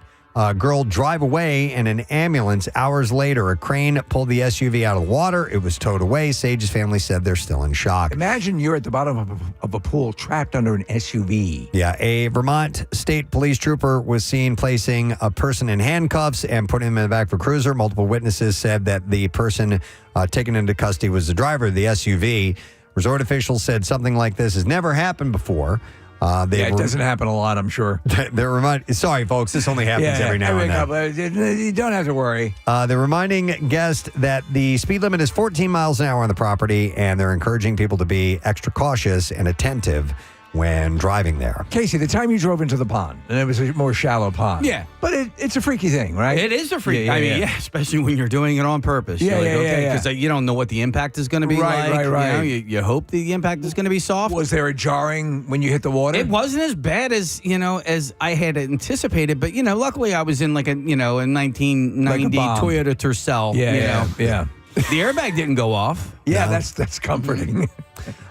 girl drive away in an ambulance. Hours later, a crane pulled the SUV out of the water. It was towed away. Sage's family said they're still in shock. Imagine you're at the bottom of a pool trapped under an SUV. Yeah, a Vermont State Police trooper was seen placing a person in handcuffs and putting him in the back of a cruiser. Multiple witnesses said that the person taken into custody was the driver of the SUV. Resort officials said something like this has never happened before. It doesn't happen a lot, I'm sure. Sorry, folks, this only happens every now and then. You don't have to worry. They're reminding guests that the speed limit is 14 miles an hour on the property, and they're encouraging people to be extra cautious and attentive when driving there. Casey, the time you drove into the pond, and it was a more shallow pond. Yeah. But it's a freaky thing, right? It is a freaky. I mean, especially when you're doing it on purpose. Yeah, Because you don't know what the impact is going to be like. Right. You hope the impact is going to be soft. Was there a jarring when you hit the water? It wasn't as bad as as I had anticipated, but luckily I was in a 1990 Toyota Tercel. Yeah. The airbag didn't go off. Yeah, that's comforting.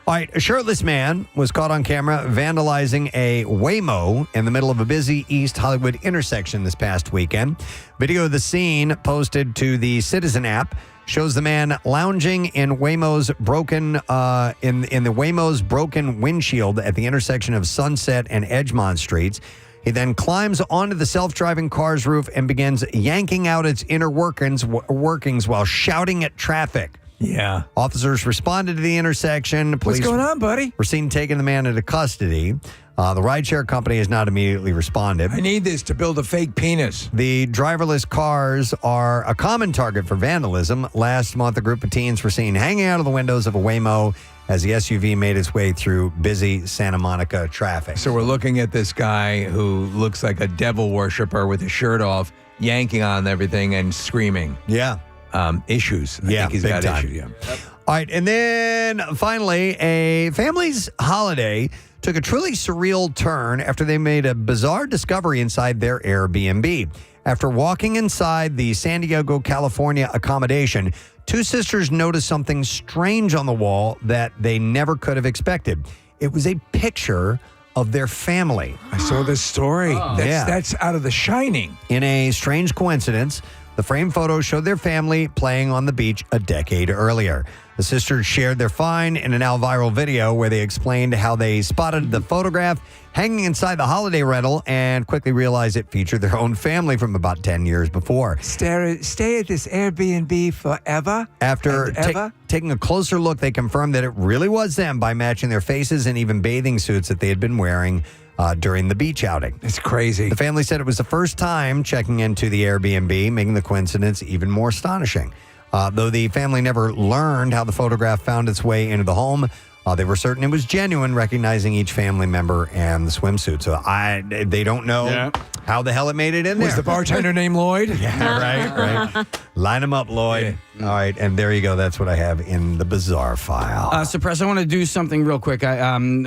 All right, a shirtless man was caught on camera vandalizing a Waymo in the middle of a busy East Hollywood intersection this past weekend. Video of the scene posted to the Citizen app shows the man lounging in Waymo's broken in the Waymo's broken windshield at the intersection of Sunset and Edgemont Streets. He then climbs onto the self-driving car's roof and begins yanking out its inner workings while shouting at traffic. Yeah. Officers responded to the intersection. Police What's going on, buddy? were seen taking the man into custody. The rideshare company has not immediately responded. I need this to build a fake penis. The driverless cars are a common target for vandalism. Last month, a group of teens were seen hanging out of the windows of a Waymo as the SUV made its way through busy Santa Monica traffic. So we're looking at this guy who looks like a devil worshiper with his shirt off, yanking on everything and screaming. Yeah. Issues. I think he's big got time. issues. Yeah. All right, and then finally, a family's holiday took a truly surreal turn after they made a bizarre discovery inside their Airbnb. After walking inside the San Diego, California accommodation, 2 sisters noticed something strange on the wall that they never could have expected. It was a picture of their family. I saw this story. That's out of The Shining. In a strange coincidence, the framed photo showed their family playing on the beach a decade earlier. The sisters shared their find in a now viral video where they explained how they spotted the photograph hanging inside the holiday rental and quickly realized it featured their own family from about 10 years before. Stay at this Airbnb forever? After taking a closer look, they confirmed that it really was them by matching their faces and even bathing suits that they had been wearing during the beach outing. It's crazy. The family said it was the first time checking into the Airbnb, making the coincidence even more astonishing. Though the family never learned how the photograph found its way into the home, they were certain it was genuine, recognizing each family member and the swimsuit. So they don't know how the hell it made it in there. Was the bartender named Lloyd? Yeah, right. Line them up, Lloyd. All right, and there you go. That's what I have in the bizarre file. So, Press, I want to do something real quick.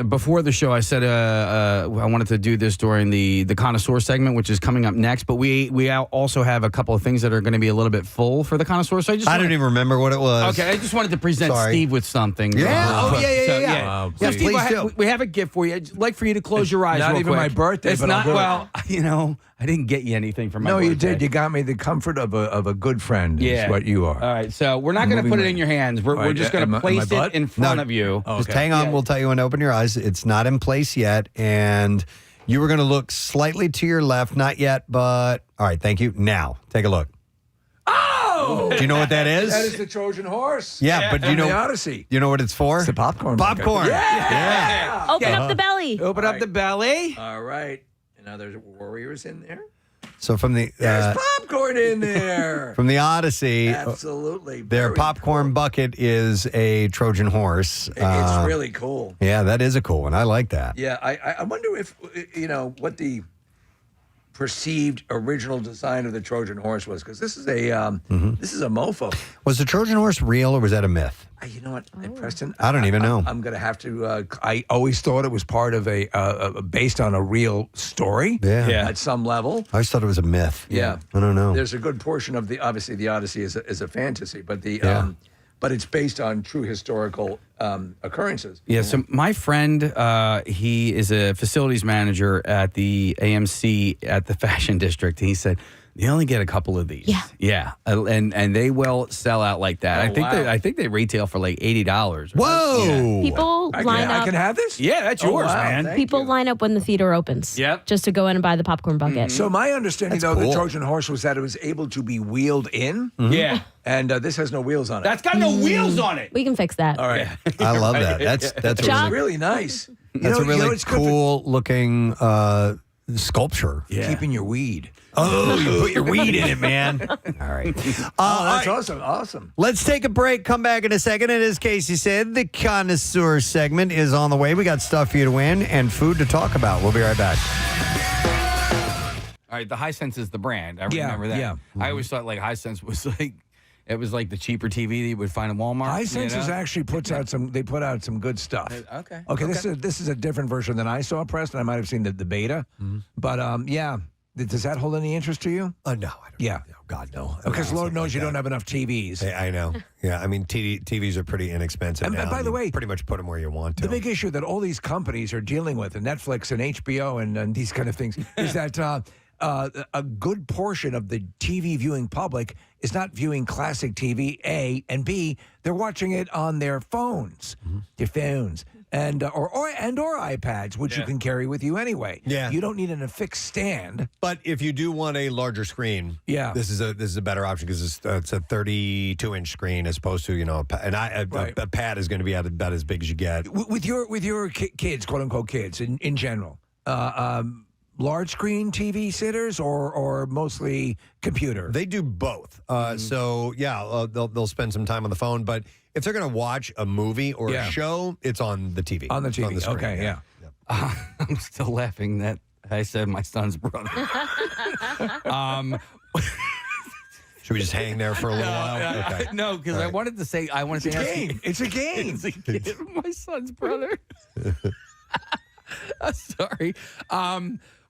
Before the show, I said I wanted to do this during the Connoisseur segment, which is coming up next. But we also have a couple of things that are going to be a little bit full for the Connoisseur. So I don't even remember what it was. Okay, I just wanted to present Steve with something. Yeah. Yes, Steve, please do. We have a gift for you. I'd like for you to close your eyes Not real even quick. my birthday, It's but not, I'll do it. well, I didn't get you anything for my No, you birthday. did. You got me the comfort of a good friend. Yeah. Is what you are. All right, so we're not going to put it in your hands. We're just going to place it in front of you. Oh, Just okay. hang on. We'll tell you when to open your eyes. It's not in place yet. And you were going to look slightly to your left. Not yet, but all right. Thank you. Now, take a look. Oh! Do you know what that is? That is the Trojan horse. Yeah, but you know the Odyssey. You know what it's for? It's the popcorn. Popcorn. Yeah. Open up the belly. Open up the belly. All right. And now there's warriors in there. So from the There's popcorn in there. from the Odyssey, Absolutely. their Very popcorn bucket is a Trojan horse. It's really cool. Yeah, that is a cool one. I like that. Yeah, I wonder if what the perceived original design of the Trojan horse was, because this is a this is a mofo. Was the Trojan horse real or was that a myth? You know what, Preston? I don't even know. I'm going to have to. I always thought it was part of based on a real story. Yeah. At some level. I always thought it was a myth. Yeah. I don't know. There's a good portion of obviously the Odyssey is a fantasy, but but it's based on true historical occurrences. Yeah, so my friend, he is a facilities manager at the AMC at the Fashion District. He said, you only get a couple of these. Yeah. And they will sell out like that. I think they retail for like $80. Whoa. People line up. I can have this? Yeah, that's yours, man. Thank People you. line up when the theater opens. Yep. Just to go in and buy the popcorn bucket. So my understanding, That's though, cool. the Trojan horse was that it was able to be wheeled in. Yeah. And this has no wheels on it. That's got no wheels on it. We can fix that. all right. I love that. That's It's Chuck? really nice. That's a really it's good for cool looking sculpture. keeping your weed. Oh, you put your weed in it, man. All right. That's awesome. Awesome. Let's take a break. Come back in a second. And as Casey said, the Connoisseur segment is on the way. We got stuff for you to win and food to talk about. We'll be right back. All right, the Hisense is the brand. I remember that. yeah. I always thought like Hisense was like, it was like the cheaper TV that you would find at Walmart. Hisense actually puts out some. They put out some good stuff. Okay. Okay. This is a different version than I saw, Preston. I might have seen the beta, but yeah. Does that hold any interest to you? No, I don't. Yeah. No, God, no. Because Lord knows you don't have enough TVs. Hey, I know. Yeah, I mean, TVs are pretty inexpensive And now. by the You way, pretty much put them where you want to. The big issue that all these companies are dealing with, and Netflix and HBO and these kind of things, is that a good portion of the TV viewing public is not viewing classic TV, A, and B, they're watching it on their phones, their phones. And or iPads, which you can carry with you anyway. Yeah, you don't need an affixed stand. But if you do want a larger screen, this is a better option because it's a 32-inch screen as opposed to a pad is going to be about as big as you get. With your kids, quote unquote kids, in general, large screen TV sitters or mostly computer. They do both. So yeah, they'll spend some time on the phone, but if they're going to watch a movie or a show, it's on the TV. On the TV. On the screen, Okay, yeah. I'm still laughing that I said my son's brother. Should we just hang there for a little while? Okay. No, because I wanted to say It's a game. It's a game. It's a kid, my son's brother. Sorry.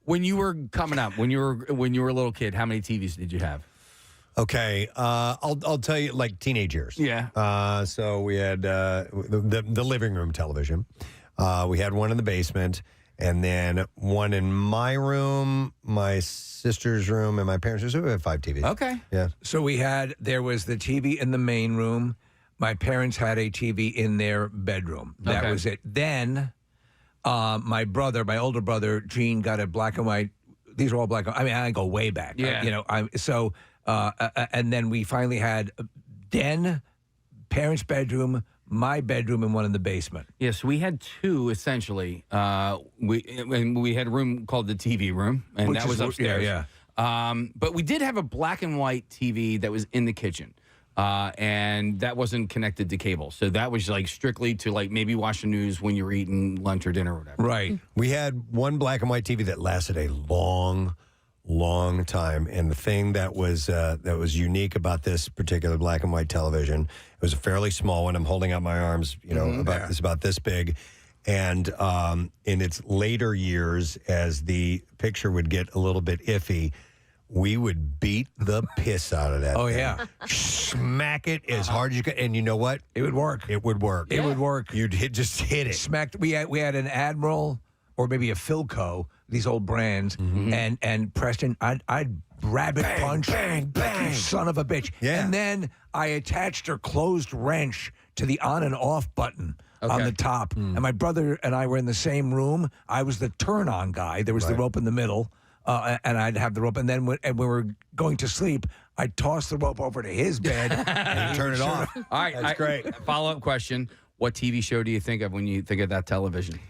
When you were coming up, when you were a little kid, how many TVs did you have? Okay, I'll tell you, like teenage years. Yeah. So we had the living room television. We had one in the basement, and then one in my room, my sister's room, and my parents' room. So we had 5 TVs. Okay. Yeah. So there was the TV in the main room. My parents had a TV in their bedroom. That was it. Then my older brother, Gene, got a black and white. These are all black and white. I mean, I go way back. Yeah. And then we finally had den, parents' bedroom, my bedroom, and one in the basement. Yes, we had 2 essentially. We had a room called the TV room, and that was upstairs. Yeah. But we did have a black and white TV that was in the kitchen. And that wasn't connected to cable. So that was like strictly to like maybe watch the news when you were eating lunch or dinner or whatever. Right. We had one black and white TV that lasted a long time, and the thing that was unique about this particular black and white television, it was a fairly small one. I'm holding out my arms, it's about this big, and in its later years, as the picture would get a little bit iffy, we would beat the piss out of that. Oh, thing. yeah. Smack it as hard as you could, and you know what? It would work. It would work. It would work. You'd just hit it. Smacked. We had an Admiral or maybe a Philco these old brands, and Preston, I'd rabbit punch, bang. you son of a bitch. Yeah. And then I attached a closed wrench to the on and off button on the top. And my brother and I were in the same room. I was the turn-on guy. There was the rope in the middle, and I'd have the rope. And then when we were going to sleep, I'd toss the rope over to his bed and he'd turn it off. All right, that's great. Follow-up question. What TV show do you think of when you think of that television?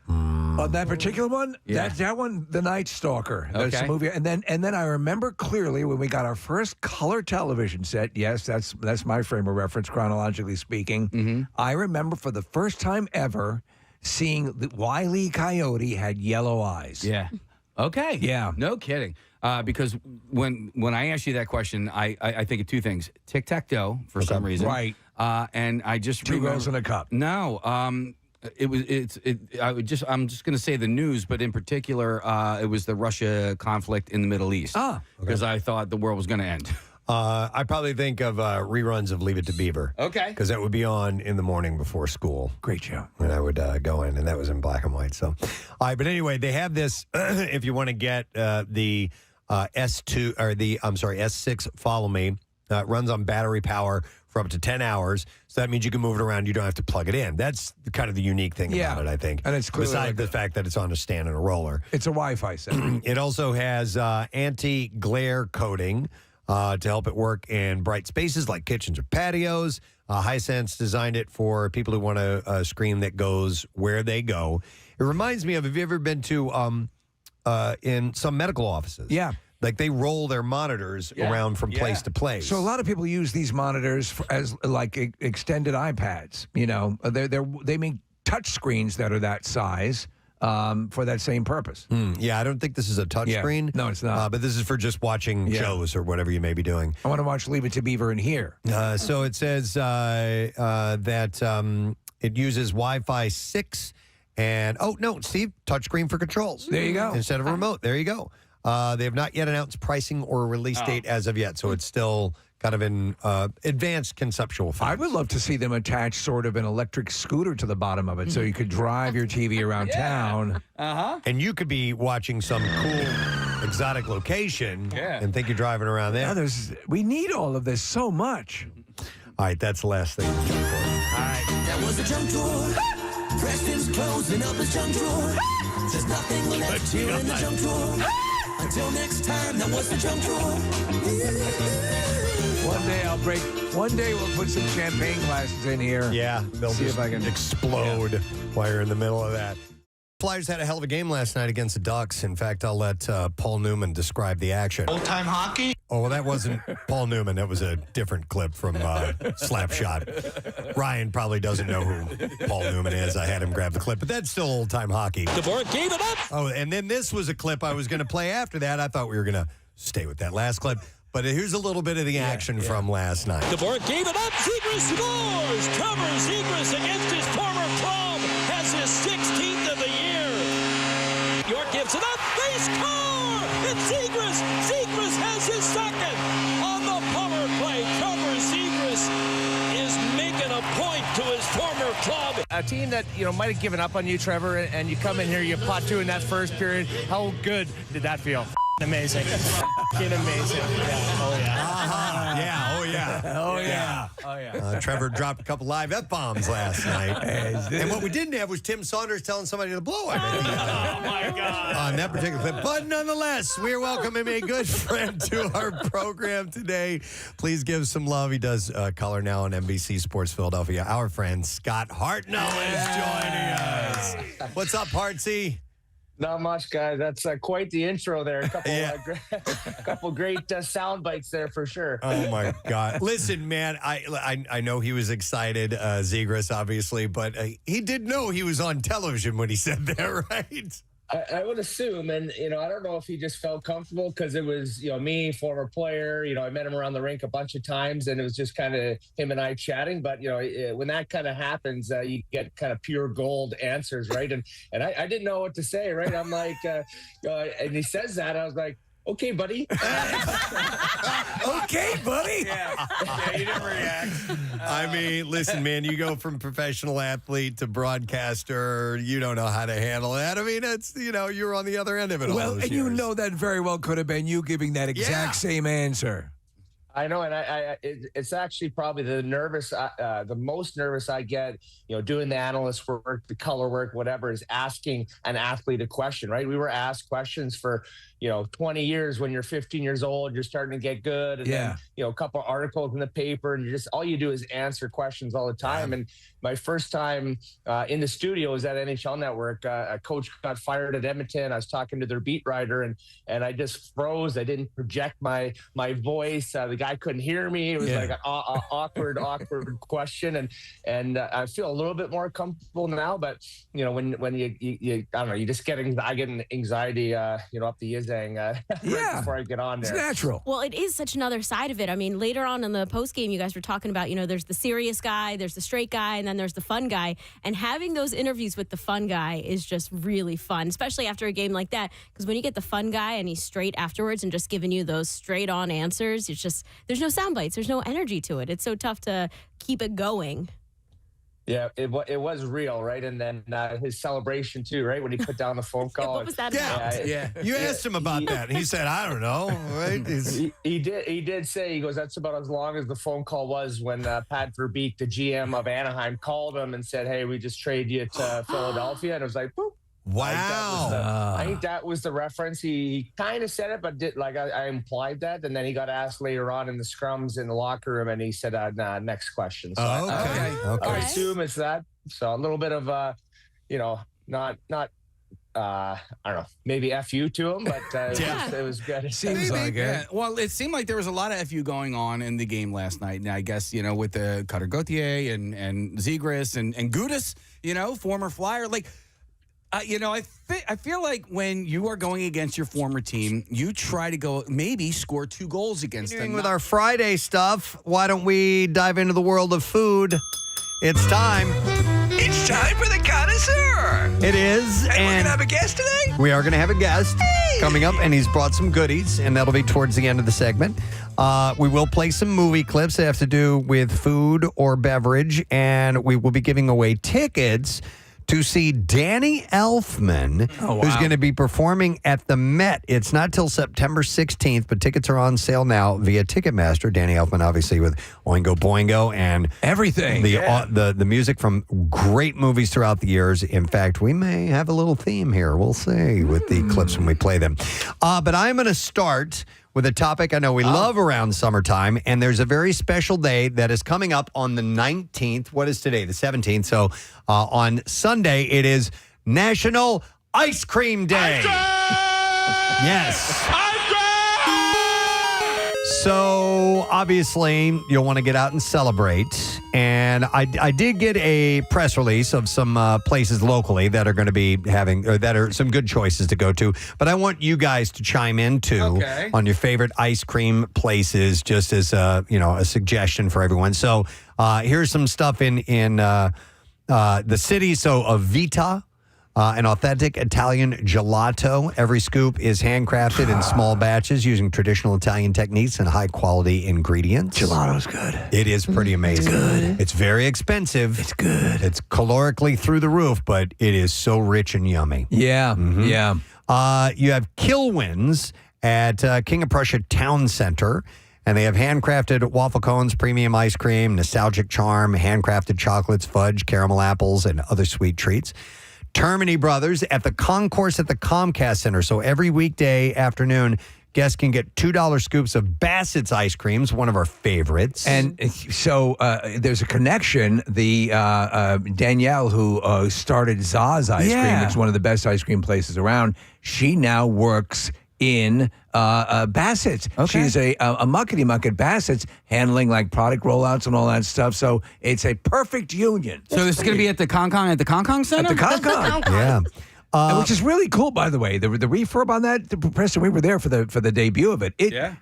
That particular one, that one, The Night Stalker. That's the movie. And then I remember clearly when we got our first color television set. Yes, that's my frame of reference, chronologically speaking. I remember for the first time ever seeing that Wile E. Coyote had yellow eyes. Yeah. Okay. Yeah. No kidding. Because when I ask you that question, I think of two things: tic-tac-toe for some reason, right? And I just Two girls in a cup. No. I'm just going to say the news, but in particular, it was the Russia conflict in the Middle East. Because I thought the world was going to end. I probably think of reruns of Leave It to Beaver. Okay. Because that would be on in the morning before school. Great show. And I would go in, and that was in black and white. So, all right. But anyway, they have this. If you want to get the S2 or the S6 Follow Me, it runs on battery power for up to 10 hours. So that means you can move it around. You don't have to plug it in. That's kind of the unique thing about it, I think. And it's clearly besides the fact that it's on a stand and a roller. It's a Wi-Fi set. It also has anti-glare coating to help it work in bright spaces like kitchens or patios. Hisense designed it for people who want a screen that goes where they go. It reminds me of, have you ever been to in some medical offices? Yeah. Like they roll their monitors around from place to place. So a lot of people use these monitors as like extended iPads. You know, they make touch screens that are that size for that same purpose. Yeah, I don't think this is a touch screen. No, it's not. But this is for just watching shows or whatever you may be doing. I want to watch Leave It to Beaver in here. So it says that it uses Wi-Fi 6 and, oh, no, Steve, touchscreen for controls. There you go. Instead of a remote. There you go. They have not yet announced pricing or release date as of yet, so it's still kind of in advanced conceptual phase. I would love to see them attach sort of an electric scooter to the bottom of it so you could drive your TV around town. And you could be watching some cool exotic location and think you're driving around there. Yeah, we need all of this so much. All right, that's the last thing. All right. That was a junk drawer. Preston's closing up his junk drawer. There's nothing left here in the junk drawer. Until next time, that was the junk drawer. One day we'll put some champagne glasses in here. Yeah, they'll see just if I can explode while you're in the middle of that. Flyers had a hell of a game last night against the Ducks. In fact, I'll let Paul Newman describe the action. Old-time hockey? Oh, well, that wasn't Paul Newman. That was a different clip from Slapshot. Ryan probably doesn't know who Paul Newman is. I had him grab the clip, but that's still old-time hockey. DeBoer gave it up. Oh, and then this was a clip I was going to play after that. I thought we were going to stay with that last clip. But here's a little bit of the action from last night. DeBoer gave it up. Zegras scores. Trevor Zegras against his former club has his 16th of the year. York gives it up. They score. It's Zegras. Zegras has his second on the power play. Trevor Zegras is making a point to his former club. A team that might have given up on you, Trevor, and you come in here, you pot two in that first period. How good did that feel? Amazing. Amazing. Yeah. Oh, yeah. Yeah. Oh, yeah. Oh, yeah. Oh, yeah. Trevor dropped a couple live F-bombs last night. And what we didn't have was Tim Saunders telling somebody to blow him. Oh, my God. On that particular clip. But nonetheless, we are welcoming a good friend to our program today. Please give some love. He does color now on NBC Sports Philadelphia. Our friend Scott Hartnell is joining us. What's up, Hartsy? Not much, guys. That's quite the intro there. A couple great sound bites there for sure. Oh, my God. Listen, man, I know he was excited, Zegras, obviously, but he did know he was on television when he said that, right? I would assume, and I don't know if he just felt comfortable because it was me, former player. I met him around the rink a bunch of times, and it was just kind of him and I chatting. But when that kind of happens, you get kind of pure gold answers, right? And I didn't know what to say, right? I'm like, and he says that, I was like, okay, buddy. Okay, buddy. Yeah, you didn't react. I mean, listen, man, you go from professional athlete to broadcaster. You don't know how to handle that. I mean, it's, you're on the other end of it all Well, those and years. you know that very well could have been you giving that exact same answer. I know, and it's actually probably the most nervous I get, doing the analyst work, the color work, whatever, is asking an athlete a question, right? We were asked questions for, 20 years when you're 15 years old, you're starting to get good. And then, a couple of articles in the paper, and all you do is answer questions all the time. And my first time in the studio was at NHL Network. A coach got fired at Edmonton. I was talking to their beat writer, and I just froze. I didn't project my voice. The guy couldn't hear me. It was like an awkward question. And I feel a little bit more comfortable now. But when you I don't know, you just get anxiety, up the yizzang right before I get on there. It's natural. Well, it is such another side of it. I mean, later on in the post game, you guys were talking about, there's the serious guy, there's the straight guy, and then there's the fun guy. And having those interviews with the fun guy is just really fun, especially after a game like that. Because when you get the fun guy and he's straight afterwards and just giving you those straight on answers, it's just, there's no sound bites, there's no energy to it. It's so tough to keep it going. Yeah, it was real, right? And then his celebration too, right? When he put down the phone call. What was that about? You asked him about that, and he said, "I don't know." Right? He did say, he goes, "That's about as long as the phone call was when Pat Verbeek, the GM of Anaheim, called him and said, 'Hey, we just trade you to Philadelphia,' and it was like, boop." Wow. I think that was the reference. He kind of said it, but I implied that. And then he got asked later on in the scrums in the locker room, and he said, nah, next question. So Okay. I assume it's that. So a little bit of, not I don't know, maybe FU to him, but it was good. Seems like it. Yeah. Well, it seemed like there was a lot of FU going on in the game last night. And I guess, with the Cutter Gauthier and Zegras and Gudis, former Flyer. I feel like when you are going against your former team, you try to maybe score 2 goals against them. With our Friday stuff, why don't we dive into the world of food? It's time. It's time for the Connoisseur. It is. And we're going to have a guest today? We are going to have a guest coming up, and he's brought some goodies, and that'll be towards the end of the segment. We will play some movie clips that have to do with food or beverage, and we will be giving away tickets to see Danny Elfman, who's going to be performing at the Met. It's not till September 16th, but tickets are on sale now via Ticketmaster. Danny Elfman, obviously, with Oingo Boingo and everything. The music from great movies throughout the years. In fact, we may have a little theme here. We'll see with the clips when we play them. But I'm going to start with a topic I know we love around summertime, and there's a very special day that is coming up on the 19th. What is today? The 17th. So on Sunday, it is National Ice Cream Day. Yes. So obviously, you'll want to get out and celebrate. And I did get a press release of some places locally that are going to be having, or that are some good choices to go to. But I want you guys to chime in too on your favorite ice cream places, just as a suggestion for everyone. So here's some stuff in the city. So Avita. An authentic Italian gelato. Every scoop is handcrafted in small batches using traditional Italian techniques and high-quality ingredients. Gelato's good. It is pretty amazing. It's good. It's very expensive. It's good. It's calorically through the roof, but it is so rich and yummy. Yeah, yeah. You have Kilwins at King of Prussia Town Center. And they have handcrafted waffle cones, premium ice cream, nostalgic charm, handcrafted chocolates, fudge, caramel apples, and other sweet treats. Termini Brothers at the Concourse at the Comcast Center. So every weekday afternoon, guests can get $2 scoops of Bassett's ice creams, one of our favorites. And so there's a connection. The Danielle, who started Za's Ice Cream, it's one of the best ice cream places around. She now works in Bassett's. She's a muckety muck at Bassett's, handling like product rollouts and all that stuff. So it's a perfect union. So this is going to be at the Concon Center? At the Concon. Yeah. Which is really cool, by the way. The refurb on that, Preston, we were there for the debut of it.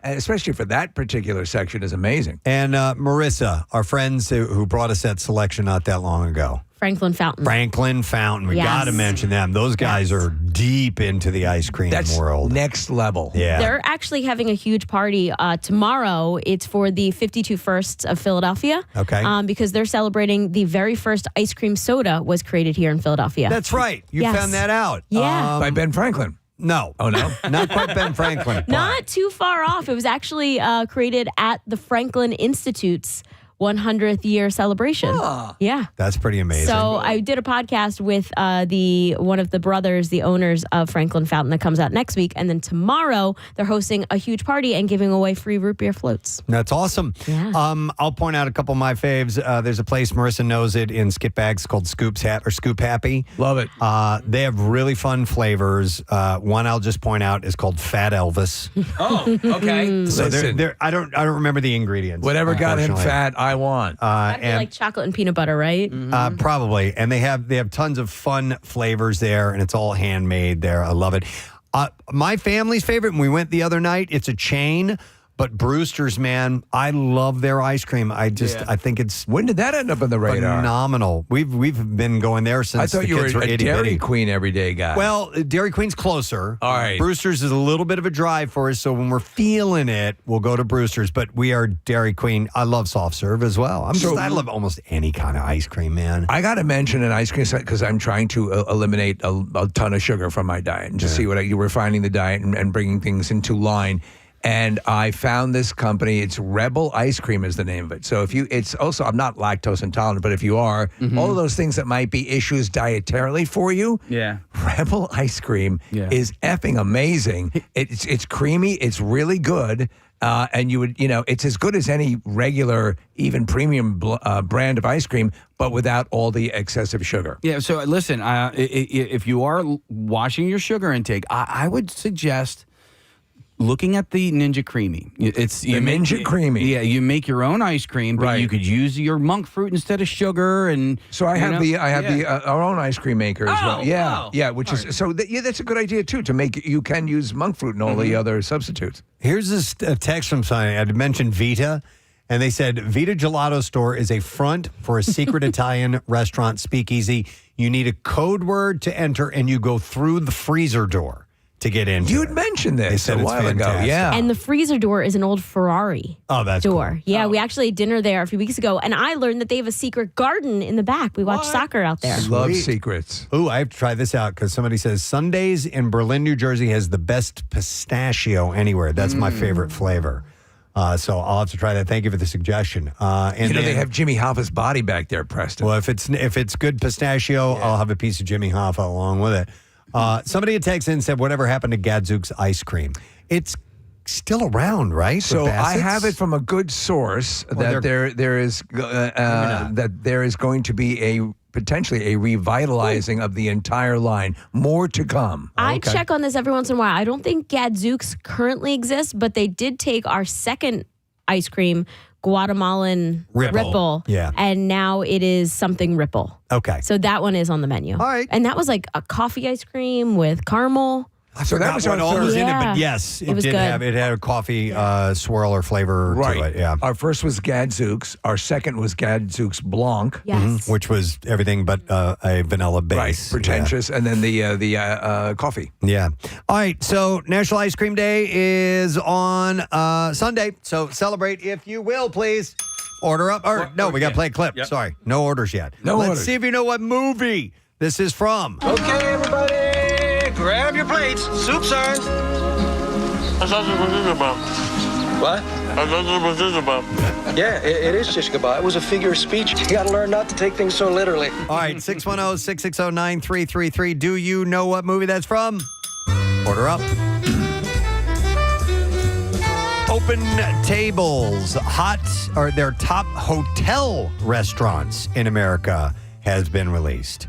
Especially for that particular section, is amazing. And Marissa, our friends who brought us that selection not that long ago. Franklin Fountain. Franklin Fountain. We Yes. got to mention them. Those guys are deep into the ice cream world. Next level. Yeah. They're actually having a huge party tomorrow. It's for the 52 Firsts of Philadelphia. Okay. Because they're celebrating the very first ice cream soda was created here in Philadelphia. That's right. You Yes. found that out. Yeah. By Ben Franklin. No. Oh, no? Not quite Ben Franklin. Not too far off. It was actually created at the Franklin Institute's 100th year celebration. Yeah. That's pretty amazing. So I did a podcast with one of the brothers, the owners of Franklin Fountain, that comes out next week, and then tomorrow they're hosting a huge party and giving away free root beer floats. That's awesome. Yeah. I'll point out a couple of my faves. There's a place, Marissa knows it, in Skip Bags called Scoop Happy. Love it. They have really fun flavors. One I'll just point out is called Fat Elvis. Oh, okay. So Listen. I don't remember the ingredients. Whatever got him unfortunately. fat, I want. That'd be like chocolate and peanut butter, right? Probably. And they have tons of fun flavors there, and it's all handmade there. I love it. My family's favorite, and we went the other night, it's a chain, but Brewster's, man, I love their ice cream. I think it's When did that end up on the radar? phenomenal. We've been going there since I thought the you were kids were a itty Dairy bitty. Queen everyday guy. Well, Dairy Queen's closer. All right. Brewster's is a little bit of a drive for us, so when we're feeling it, we'll go to Brewster's. But we are Dairy Queen. I love soft serve as well. I love almost any kind of ice cream, man. I got to mention an ice cream because I'm trying to eliminate a ton of sugar from my diet and just see what you're refining the diet and bringing things into line. And I found this company. It's Rebel Ice Cream is the name of it. So it's also, I'm not lactose intolerant, but if you are, all of those things that might be issues dietarily for you, Rebel Ice Cream is effing amazing. It's creamy. It's really good. And it's as good as any regular, even premium brand of ice cream, but without all the excessive sugar. Yeah. So listen, if you are watching your sugar intake, I would suggest looking at the Ninja Creamy. Ninja Creamy. Yeah, you make your own ice cream, but you could use your monk fruit instead of sugar. And so I have our own ice cream maker as well. Yeah, wow. yeah, which is so. That's a good idea too. To make you can use monk fruit and all the other substitutes. Here's a text from somebody. I mentioned Vita, and they said Vita Gelato Store is a front for a secret Italian restaurant speakeasy. You need a code word to enter, and you go through the freezer door to get into. You'd mentioned this They said a it's while ago. fantastic. Yeah, And the freezer door is an old Ferrari that's door. cool. Yeah, we actually had dinner there a few weeks ago, and I learned that they have a secret garden in the back. We watched soccer out there. I love Sweet. secrets. Ooh, I have to try this out because somebody says Sundays in Berlin, New Jersey has the best pistachio anywhere. That's my favorite flavor. So I'll have to try that. Thank you for the suggestion. And They have Jimmy Hoffa's body back there, Preston. Well, if it's good pistachio, I'll have a piece of Jimmy Hoffa along with it. Somebody had texted in and said, whatever happened to Gadzooks ice cream? It's still around, right? So The I Bassett's? have it from a good source that there is going to be potentially a revitalizing of the entire line. More to come. I check on this every once in a while. I don't think Gadzooks currently exists, but they did take our second ice cream, Guatemalan Ripple. Yeah. And now it is something Ripple. Okay. So that one is on the menu. All right. And that was like a coffee ice cream with caramel. I forgot what all was in it, but yes, It was did good. have a coffee swirl or flavor Right. to it. Yeah. Our first was Gadzooks. Our second was Gadzooks Blanc. Yes. Which was everything but a vanilla base. Right. Pretentious. And then the coffee. Yeah. All right. So National Ice Cream Day is on Sunday. So celebrate if you will, please. Order up. We got to play a clip. Yep. Sorry. No orders yet. No Let's orders. see if you know what movie this is from. Okay, everybody, grab your plates. Soup served. That's what this is about. What? That's what this is about. Yeah, it is shish kebab. It was a figure of speech. You got to learn not to take things so literally. All right. 610-660-9333. Do you know what movie that's from? Order up. Open Tables, their top hotel restaurants in America has been released.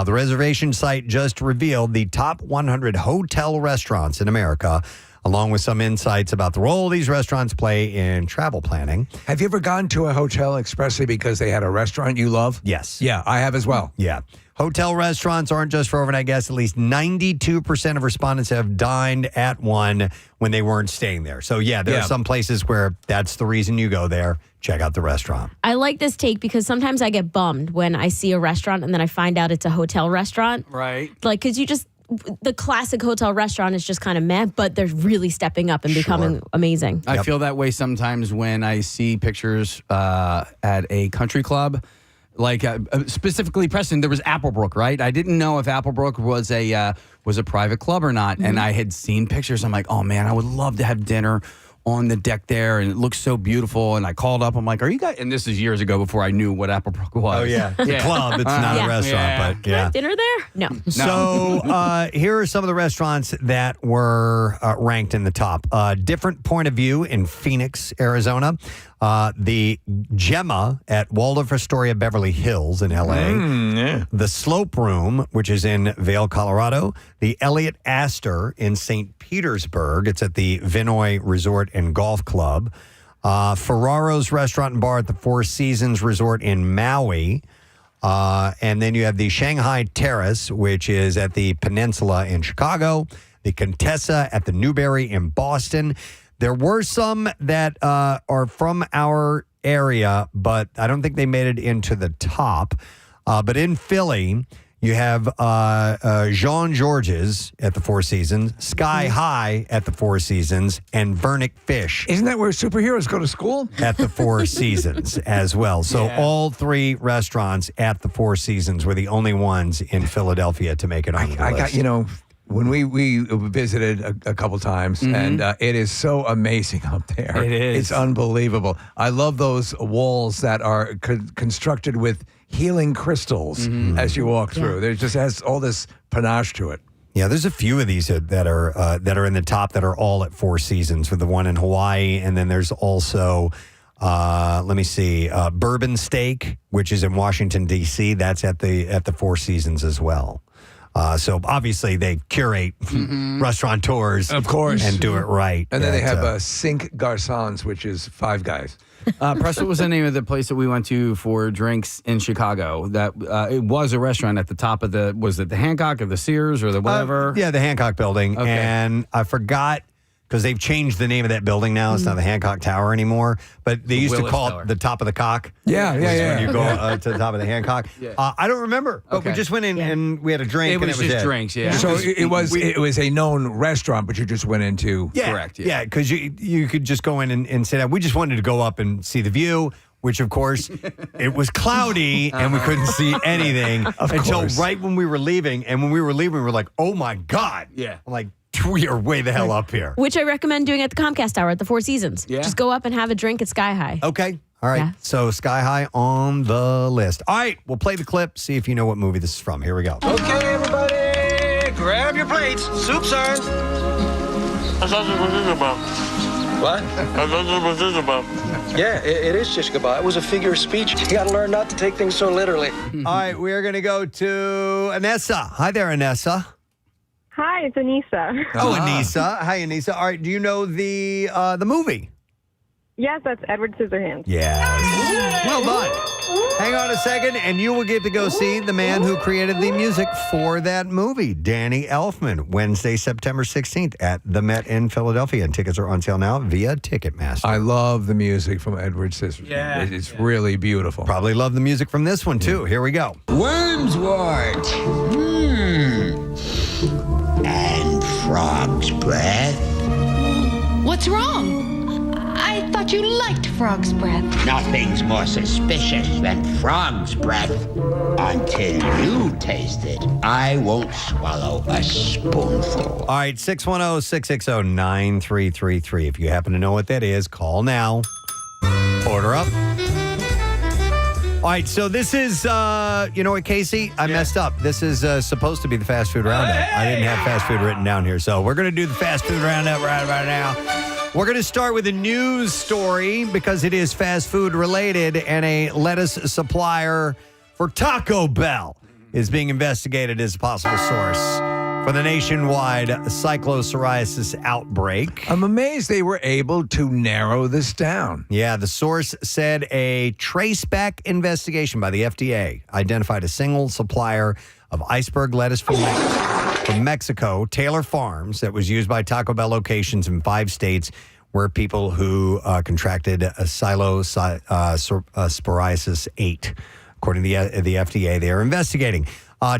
The reservation site just revealed the top 100 hotel restaurants in America. along with some insights about the role these restaurants play in travel planning. Have you ever gone to a hotel expressly because they had a restaurant you love? Yes. Yeah, I have as well. Yeah. Hotel restaurants aren't just for overnight guests. At least 92% of respondents have dined at one when they weren't staying there. So, yeah, there are some places where that's the reason you go there. Check out the restaurant. I like this take because sometimes I get bummed when I see a restaurant and then I find out it's a hotel restaurant. Right. Like, because the classic hotel restaurant is just kind of meh, but they're really stepping up and becoming amazing. I feel that way sometimes when I see pictures at a country club. Like specifically, Preston, there was Applebrook, right? I didn't know if Applebrook was a private club or not, and I had seen pictures. I'm like, oh man, I would love to have dinner on the deck there, and it looks so beautiful. And I called up. I'm like, are you guys? And this is years ago before I knew what Applebrook was. Oh yeah, it's a club. It's not a restaurant, but yeah. Dinner there? No. So here are some of the restaurants that were ranked in the top. Different Point of View in Phoenix, Arizona. The Gemma at Waldorf Astoria Beverly Hills in L.A. The Slope Room, which is in Vail, Colorado. The Elliott Astor in St. Petersburg. It's at the Vinoy Resort and Golf Club. Ferraro's Restaurant and Bar at the Four Seasons Resort in Maui. And then you have the Shanghai Terrace, which is at the Peninsula in Chicago. The Contessa at the Newberry in Boston. There were some that are from our area, but I don't think they made it into the top. But in Philly, you have Jean George's at the Four Seasons, Sky High at the Four Seasons, and Vernick Fish. Isn't that where superheroes go to school? At the Four Seasons as well. So all three restaurants at the Four Seasons were the only ones in Philadelphia to make it on the list. When we visited a couple times, and it is so amazing up there. It is. It's unbelievable. I love those walls that are constructed with healing crystals as you walk through. There just has all this panache to it. Yeah, there's a few of these that are in the top that are all at Four Seasons, with the one in Hawaii, and then there's also Bourbon Steak, which is in Washington D.C. That's at the Four Seasons as well. So obviously they curate restaurateurs, of course, and do it right. And then they have Cinq Garçons, which is Five Guys. Press, what was the name of the place that we went to for drinks in Chicago? That it was a restaurant at the top of was it the Hancock or the Sears or the whatever? Yeah, the Hancock building. Okay. And I forgot, because they've changed the name of that building now. It's not the Hancock Tower anymore, but they used to call it the top of the cock. Yeah. When you go to the top of the Hancock. I don't remember, but we just went in and we had a drink. It was just drinks, yeah. So it was a known restaurant, but you just went into... Correct, yeah, because you could just go in and sit down. We just wanted to go up and see the view, which, of course, it was cloudy and we couldn't see anything until right when we were leaving. And when we were leaving, we were like, oh, my God. Yeah. I'm like, we are way the hell up here. Which I recommend doing at the Comcast Tower at the Four Seasons. Yeah. Just go up and have a drink at Sky High. Okay. All right. Yeah. So Sky High on the list. All right. We'll play the clip, see if you know what movie this is from. Here we go. Okay, everybody, grab your plates. Soup served. I thought this was Isabel. What? I thought this was Isabel. Yeah, it is just goodbye. It was a figure of speech. You got to learn not to take things so literally. All right. We are going to go to Anessa. Hi there, Anessa. Hi, it's Anissa. Oh, Anissa. Hi, Anissa. All right, do you know the movie? Yes, that's Edward Scissorhands. Yes. Well done. Hang on a second, and you will get to go see the man who created the music for that movie, Danny Elfman, Wednesday, September 16th at the Met in Philadelphia. And tickets are on sale now via Ticketmaster. I love the music from Edward Scissorhands. Yeah. It's really beautiful. Probably love the music from this one, too. Here we go. Wormswort. And frog's breath. What's wrong? I thought you liked frog's breath. Nothing's more suspicious than frog's breath. Until you taste it, I won't swallow a spoonful. All right, 610-660-9333. If you happen to know what that is, call now. Order up. All right, so this is, you know what, Casey? I messed up. This is supposed to be the fast food roundup. I didn't have fast food written down here, so we're going to do the fast food roundup right now. We're going to start with a news story because it is fast food related, and a lettuce supplier for Taco Bell is being investigated as a possible source for the nationwide cyclopsoriasis outbreak. I'm amazed they were able to narrow this down. Yeah, the source said a traceback investigation by the FDA identified a single supplier of iceberg lettuce from Mexico, Taylor Farms, that was used by Taco Bell locations in 5 states where people who contracted cyclopsoriasis ate. According to the FDA, they are investigating.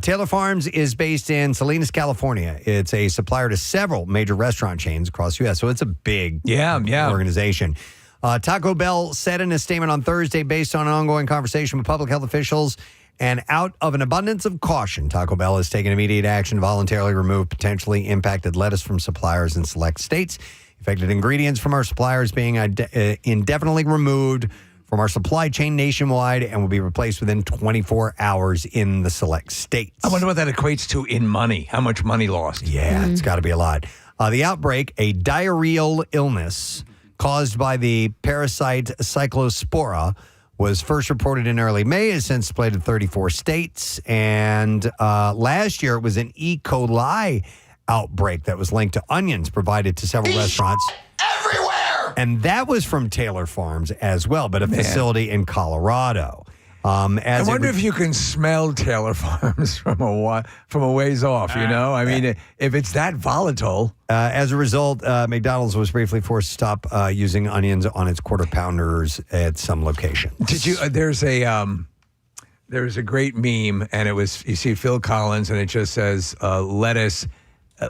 Taylor Farms is based in Salinas, California. It's a supplier to several major restaurant chains across the U.S., so it's a big organization. Taco Bell said in a statement on Thursday, based on an ongoing conversation with public health officials, and out of an abundance of caution, Taco Bell has taken immediate action to voluntarily remove potentially impacted lettuce from suppliers in select states. Affected ingredients from our suppliers being indefinitely removed from our supply chain nationwide and will be replaced within 24 hours in the select states. I wonder what that equates to in money. How much money lost? Yeah, it's got to be a lot. The outbreak, a diarrheal illness caused by the parasite Cyclospora, was first reported in early May, has since spread to 34 states. And last year, it was an E. coli outbreak that was linked to onions provided to several restaurants. Everywhere! And that was from Taylor Farms as well, but a facility in Colorado. I wonder if you can smell Taylor Farms from a ways off, you know? I mean, if it's that volatile. As a result, McDonald's was briefly forced to stop using onions on its quarter pounders at some locations. Did you? There's a great meme, and it was, you see Phil Collins, and it just says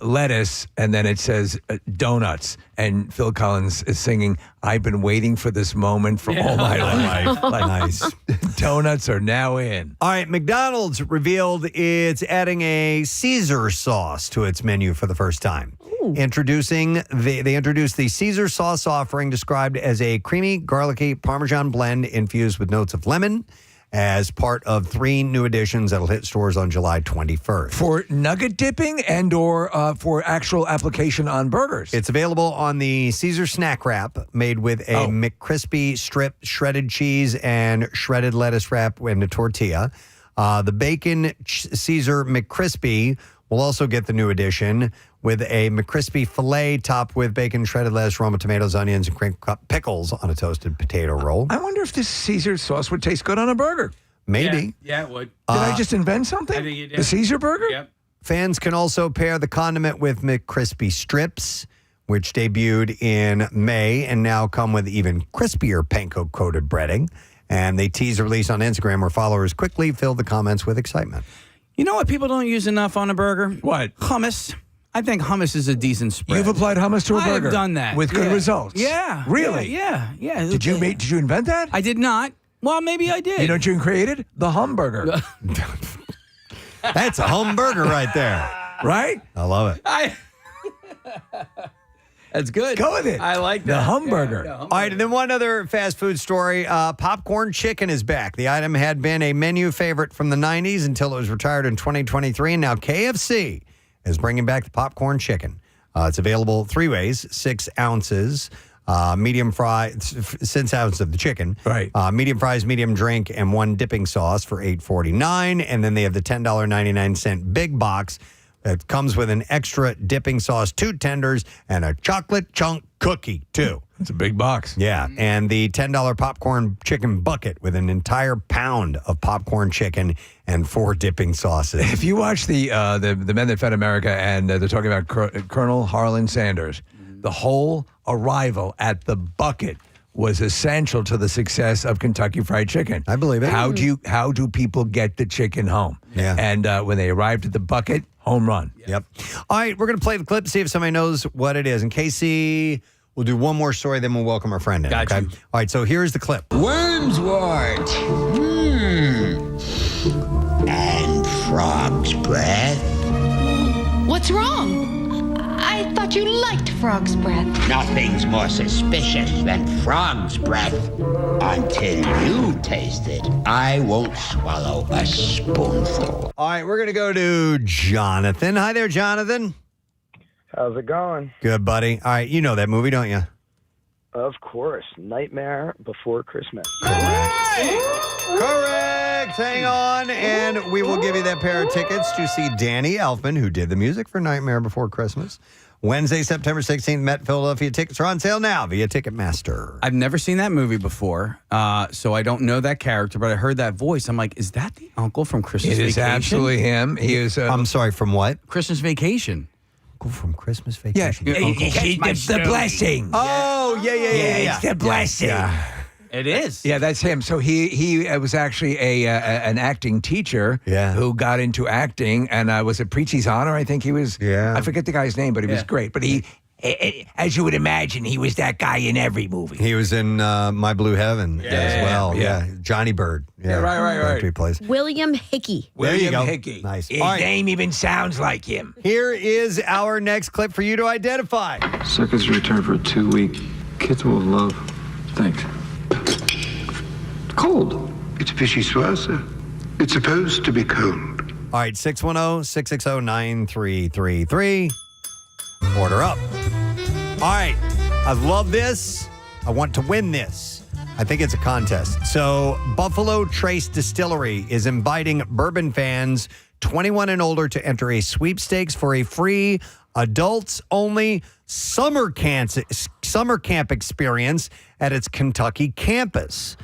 lettuce, and then it says donuts. And Phil Collins is singing, "I've been waiting for this moment for all my life." Like, nice. Donuts are now in. All right, McDonald's revealed it's adding a Caesar sauce to its menu for the first time. They introduced the Caesar sauce offering, described as a creamy, garlicky Parmesan blend infused with notes of lemon, as part of 3 new additions that'll hit stores on July 21st. For nugget dipping and or for actual application on burgers. It's available on the Caesar snack wrap, made with a McCrispy strip, shredded cheese, and shredded lettuce wrap and a tortilla. The bacon Caesar McCrispy will also get the new addition, with a McCrispy filet topped with bacon, shredded lettuce, Roma tomatoes, onions, and crinkle cut pickles on a toasted potato roll. I wonder if this Caesar sauce would taste good on a burger. Maybe. Yeah, it would. Did I just invent something? I think you did. The Caesar burger? Yep. Fans can also pair the condiment with McCrispy strips, which debuted in May and now come with even crispier panko-coated breading. And they tease a release on Instagram where followers quickly fill the comments with excitement. You know what people don't use enough on a burger? What? Hummus. I think hummus is a decent spread. You've applied hummus to a burger? I've done that. With good results? Yeah. Really? Yeah. Did you invent that? I did not. Well, maybe I did. You know what you created? The humburger. That's a home burger right there. Right? I love it. That's good. Go with it. I like that. The humburger. All right, and then one other fast food story. Popcorn chicken is back. The item had been a menu favorite from the 90s until it was retired in 2023. And now KFC is bringing back the popcorn chicken. It's available 3 ways: 6 ounces, medium fry, 6 ounces of the chicken, right? Medium fries, medium drink, and 1 dipping sauce for $8.49. And then they have the $10.99 big box that comes with an extra dipping sauce, 2 tenders, and a chocolate chunk cookie, too. It's a big box. Yeah, and the $10 popcorn chicken bucket with an entire pound of popcorn chicken and 4 dipping sauces. If you watch the Men That Fed America, and they're talking about Colonel Harlan Sanders, the whole arrival at the bucket was essential to the success of Kentucky Fried Chicken. I believe it. How do people get the chicken home? Yeah. And when they arrived at the bucket, home run. Yep. All right, we're going to play the clip, see if somebody knows what it is. And Casey, we'll do one more story, then we'll welcome our friend in. Gotcha. Okay? All right, so here's the clip. Wormswort. And frog's breath. What's wrong? I thought you liked frog's breath. Nothing's more suspicious than frog's breath. Until you taste it, I won't swallow a spoonful. All right, we're going to go to Jonathan. Hi there, Jonathan. How's it going? Good, buddy. All right, you know that movie, don't you? Of course. Nightmare Before Christmas. Correct. Alex. Hang on, and we will give you that pair of tickets to see Danny Elfman, who did the music for Nightmare Before Christmas. Wednesday, September 16th, Met Philadelphia. Tickets are on sale now via Ticketmaster. I've never seen that movie before, so I don't know that character, but I heard that voice. I'm like, is that the uncle from Christmas Vacation? It is absolutely him. He is. I'm sorry, from what? Christmas Vacation. Uncle from Christmas Vacation? Yeah, the blessing. Oh, yeah. It's the blessing. Yeah. It is. Yeah, that's him. So he was actually an acting teacher who got into acting and was a Preachi's Honor. I think he was. Yeah. I forget the guy's name, but he was great. But he, as you would imagine, he was that guy in every movie. He was in My Blue Heaven as well. Yeah. Johnny Bird. Yeah, right. He plays. William Hickey. William Hickey. Nice. His name even sounds like him. Here is our next clip for you to identify. Circus return for 2 weeks. Kids will love. Thanks. Cold. It's vichyssoise. It's supposed to be cold. All right, 610-660-9333. Order up. All right, I love this. I want to win this. I think it's a contest. So Buffalo Trace Distillery is inviting bourbon fans 21 and older to enter a sweepstakes for a free adults-only summer camp experience at its Kentucky campus.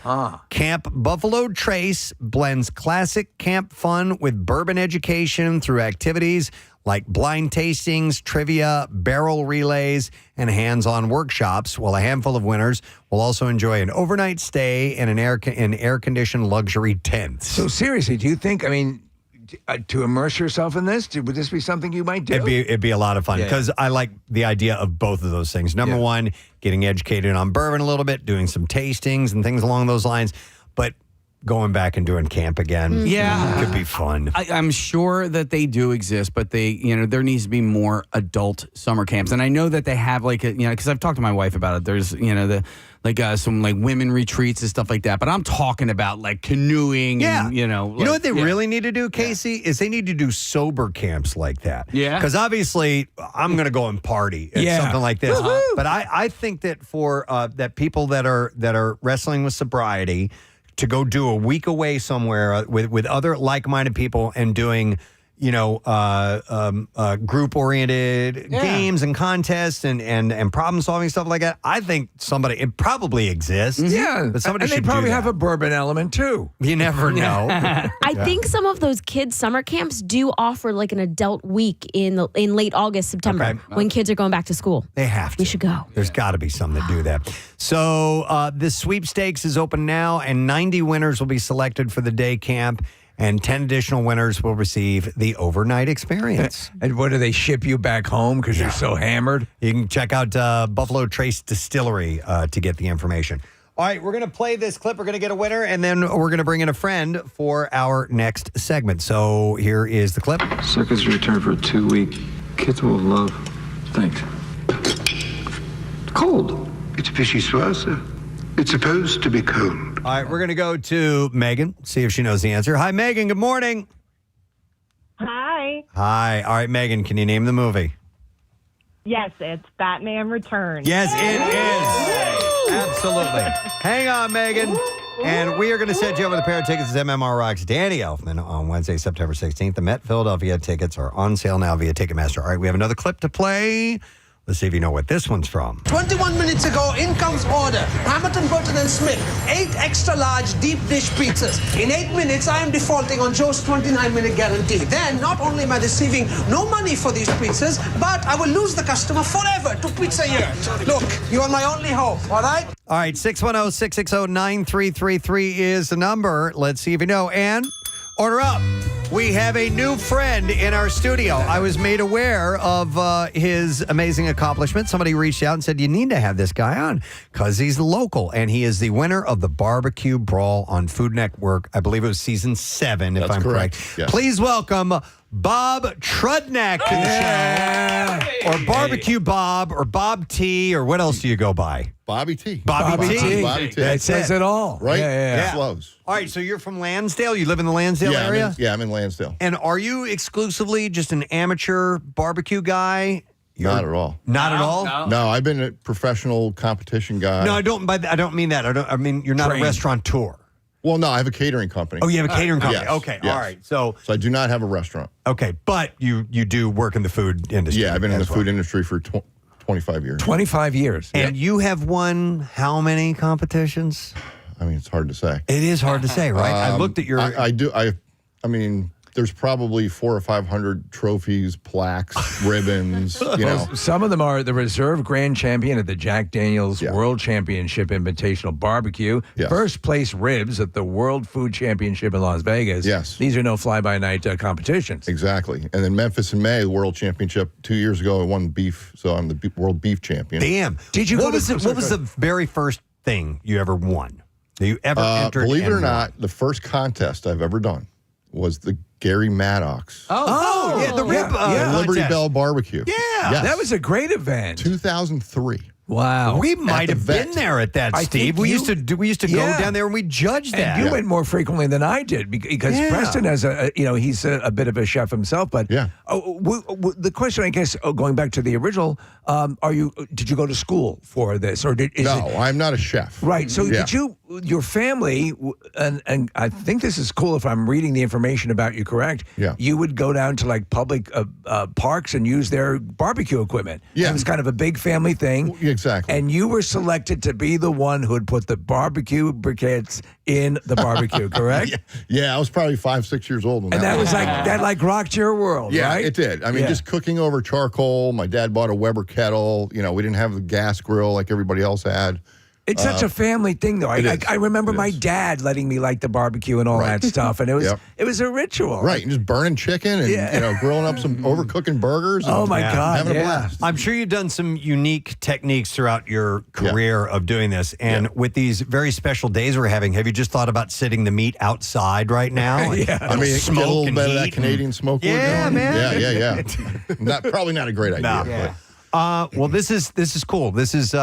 Camp Buffalo Trace blends classic camp fun with bourbon education through activities like blind tastings, trivia, barrel relays, and hands-on workshops, while a handful of winners will also enjoy an overnight stay in an air-conditioned luxury tent. So seriously, do you think, to immerse yourself in this, would this be something you might do? It'd be a lot of fun because I like the idea of both of those things. Number one, getting educated on bourbon a little bit, doing some tastings and things along those lines, but going back and doing camp again, could be fun. I'm sure that they do exist, but there needs to be more adult summer camps. And I know that they have because I've talked to my wife about it. There's, some women retreats and stuff like that. But I'm talking about canoeing. And, you know what they really need to do, Casey, is they need to do sober camps like that. Yeah. Because obviously I'm going to go and party at something like this. But I think that for that people that are wrestling with sobriety, to go do a week away somewhere with other like-minded people and doing, group-oriented games and contests and problem-solving stuff like that. I think it probably exists. Yeah, but somebody and they should probably do have that. a bourbon element too. You never know. I think some of those kids' summer camps do offer an adult week in late August, September, when kids are going back to school. They have to. We should go. There's got to be some that do that. So this sweepstakes is open now, and 90 winners will be selected for the day camp, and 10 additional winners will receive the overnight experience. And what do they ship you back home because you're so hammered? You can check out Buffalo Trace Distillery to get the information. All right, we're going to play this clip. We're going to get a winner, and then we're going to bring in a friend for our next segment. So here is the clip. Circus return for 2 weeks. Kids will love. Thanks. Cold. It's vichyssoise. It's supposed to be cold. All right, we're going to go to Megan, see if she knows the answer. Hi, Megan. Good morning. Hi. Hi. All right, Megan, can you name the movie? Yes, it's Batman Returns. Yes, it is. Absolutely. Hang on, Megan. And we are going to set you up with a pair of tickets as MMR Rocks Danny Elfman on Wednesday, September 16th. The Met Philadelphia tickets are on sale now via Ticketmaster. All right, we have another clip to play. Let's see if you know what this one's from. 21 minutes ago, in comes order. Hamilton, Burton, and Smith. 8 extra large deep dish pizzas. In 8 minutes, I am defaulting on Joe's 29-minute guarantee. Then, not only am I receiving no money for these pizzas, but I will lose the customer forever to Pizza Yurt. Look, you are my only hope, all right? All right, 610-660-9333 is the number. Let's see if you know. And order up. We have a new friend in our studio. I was made aware of his amazing accomplishment. Somebody reached out and said, you need to have this guy on because he's local. And he is the winner of the Barbecue Brawl on Food Network. I believe it was season 7, if I'm correct. Yes. Please welcome Bob Trudnak to the show. Or Barbecue Bob, or Bob T, or what else do you go by? Bobby T. Bobby T. Bobby T. That says it all. Right? Yeah. Flows. All right, so you're from Lansdale? You live in the Lansdale area? I'm in Lansdale. And are you exclusively just an amateur barbecue guy? Not at all. Not at all? No, I've been a professional competition guy. No, I don't mean that. I mean you're not a restaurateur. Well, no, I have a catering company. Oh, you have a catering company. Yes, Okay, yes. all right. So I do not have a restaurant. Okay, but you do work in the food industry. Yeah, I've been in the as well. food industry for 25 years. 25 years. And you have won how many competitions? I mean, it's hard to say. It is hard to say, right? I looked at your... I mean, there's probably 400 or 500 trophies, plaques, ribbons, you know. Some of them are the reserve grand champion at the Jack Daniels World Championship Invitational Barbecue. Yes. First place ribs at the World Food Championship in Las Vegas. Yes. These are no fly-by-night competitions. Exactly. And then Memphis in May, the World Championship 2 years ago, I won beef, so I'm the world beef champion. Damn. Did you What was the very first thing you ever won? That you ever entered? Believe it or and not, won? the first contest I've ever done was the Gary Maddox. Yeah, the rib Liberty contest. Bell Barbecue. Yeah. Yes. That was a great event. 2003. Wow. We might the have been vet. there at that, I Steve. think We you- used to go Yeah. down there and we judged that. And you went more frequently than I did because Yeah. Preston has he's a bit of a chef himself. But Yeah. The question, I guess, going back to the original, did you go to school for this or No, I'm not a chef. Right. So Yeah. did your family, and I think this is cool if I'm reading the information about you correct, Yeah. you would go down to like public parks and use their barbecue equipment. Yeah. It was kind of a big family thing. Exactly. And you were selected to be the one who would put the barbecue briquettes in the barbecue, correct? Yeah, I was probably 5-6 years old when And that was happened. like, that like rocked your world, Yeah, right? it did. I mean, Yeah. just cooking over charcoal. My dad bought a Weber kettle. You know, we didn't have the gas grill like everybody else had. It's such a family thing, though. it is. I remember It my is. dad letting me light the barbecue and all Right. that stuff, and it was Yep. it was a ritual. Right, and just burning chicken and grilling up some overcooking burgers. And Oh, my God, having a yeah. blast. I'm sure you've done some unique techniques throughout your career of doing this. And with these very special days we're having, have you just thought about sitting the meat outside right now? Yeah. I mean, smoke get a little and bit of that heat Canadian smoke. we're Yeah, doing. man. Yeah. Probably not a great idea. No. Well, this is cool. This is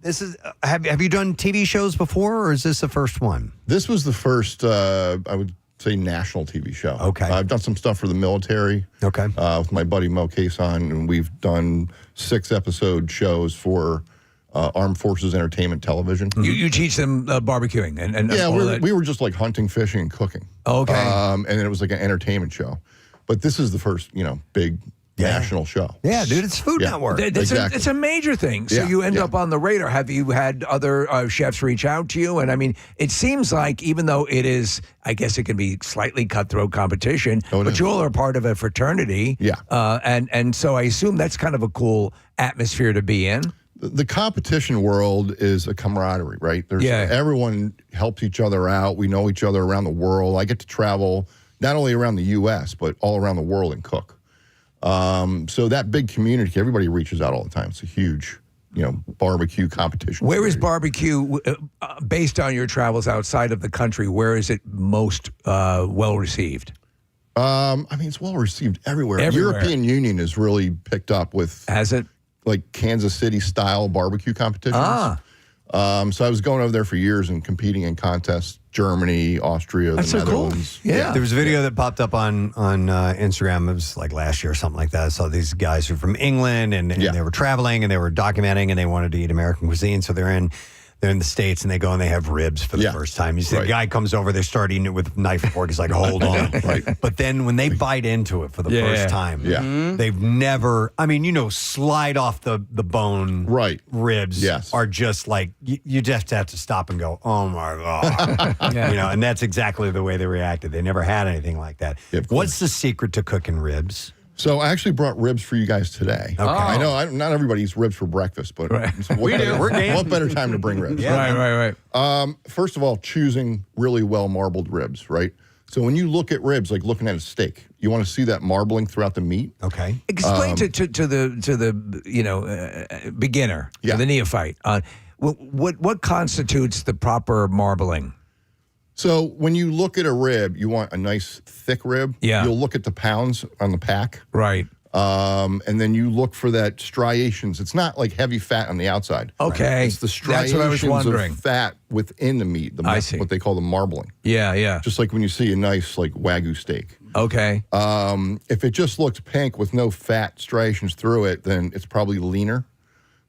This is have you done TV shows before, or is this the first one? This was the first, I would say, national TV show. Okay. I've done some stuff for the military. Okay. With my buddy Mo Cason, and we've done 6-episode shows for Armed Forces Entertainment Television. You teach them barbecuing and Yeah, all that. we were just like hunting, fishing, and cooking. Okay. And then it was like an entertainment show. But this is the first, big national show. Yeah, dude, it's Food Network. Exactly. It's a major thing. So Yeah, you end yeah. up on the radar. Have you had other chefs reach out to you? And I mean, it seems like even though it is, I guess it can be slightly cutthroat competition, but you all are part of a fraternity. Yeah. And so I assume that's kind of a cool atmosphere to be in. The competition world is a camaraderie, right? Everyone helps each other out. We know each other around the world. I get to travel not only around the U.S., but all around the world and cook. So that big community, everybody reaches out all the time. It's a huge, barbecue competition. Where is barbecue, based on your travels outside of the country, where is it most well received? I mean, it's well received everywhere. Everywhere. European Union has really picked up with... Has it? Like Kansas City style barbecue competitions. So I was going over there for years and competing in contests. Germany, Austria, That's the so cool. Netherlands. Yeah. There was a video that popped up on Instagram. It was like last year or something like that. I saw these guys who were from England and they were traveling and they were documenting and they wanted to eat American cuisine. So they're in the States and they go and they have ribs for the first time. You see the guy comes over, they start eating it with a knife and fork. He's like, hold on. But then when they bite into it for the first time, they've never, slide off the bone ribs are just like, you just have to stop and go, oh my God. And that's exactly the way they reacted. They never had anything like that. What's the secret to cooking ribs? So I actually brought ribs for you guys today. Okay. I know not everybody eats ribs for breakfast, but We do. We're game. what better time to bring ribs? Right. First of all, choosing really well marbled ribs, right? So when you look at ribs, like looking at a steak, you want to see that marbling throughout the meat. Okay. Explain to the beginner, to the neophyte, what constitutes the proper marbling? So when you look at a rib, you want a nice thick rib. Yeah. You'll look at the pounds on the pack. Right. And then you look for that striations. It's not like heavy fat on the outside. Okay. It's the That's what I was striations wondering. of fat within the meat. I see. What they call the marbling. Yeah. Just like when you see a nice like Wagyu steak. Okay. If it just looks pink with no fat striations through it, then it's probably leaner.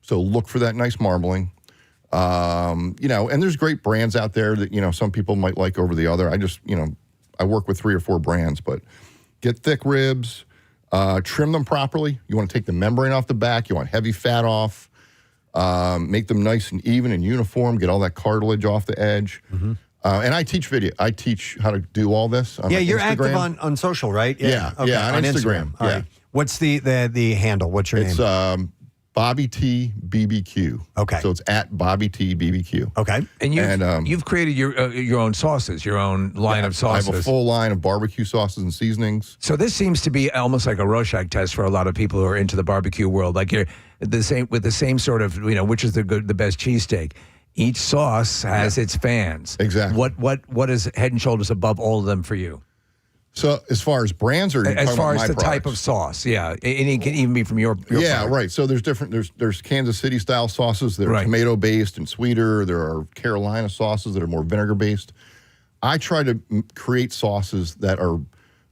So look for that nice marbling. You know, and there's great brands out there that, you know, some people might like over the other. I just, you know, I work with 3 or 4 brands, but get thick ribs, trim them properly. You want to take the membrane off the back. You want heavy fat off. Make them nice and even and uniform. Get all that cartilage off the edge. Mm-hmm. And I teach video. I teach how to do all this. On you're Instagram. active on social, right? Yeah, Okay. yeah, on Instagram. All Yeah. right. What's the handle? What's your name? It's Bobby T BBQ. Okay. So it's at Bobby T BBQ. Okay. And you've created your own sauces, your own line of sauces. I have a full line of barbecue sauces and seasonings. So this seems to be almost like a Rorschach test for a lot of people who are into the barbecue world. Like you're the same sort of, you know, which is the best cheesesteak. Each sauce has its fans. Exactly. What is head and shoulders above all of them for you? So as far as brands or as far as the products? type of sauce, yeah, and it can even be from your yeah, product. right. So there's different. There's Kansas City style sauces that are tomato based and sweeter. There are Carolina sauces that are more vinegar based. I try to create sauces that are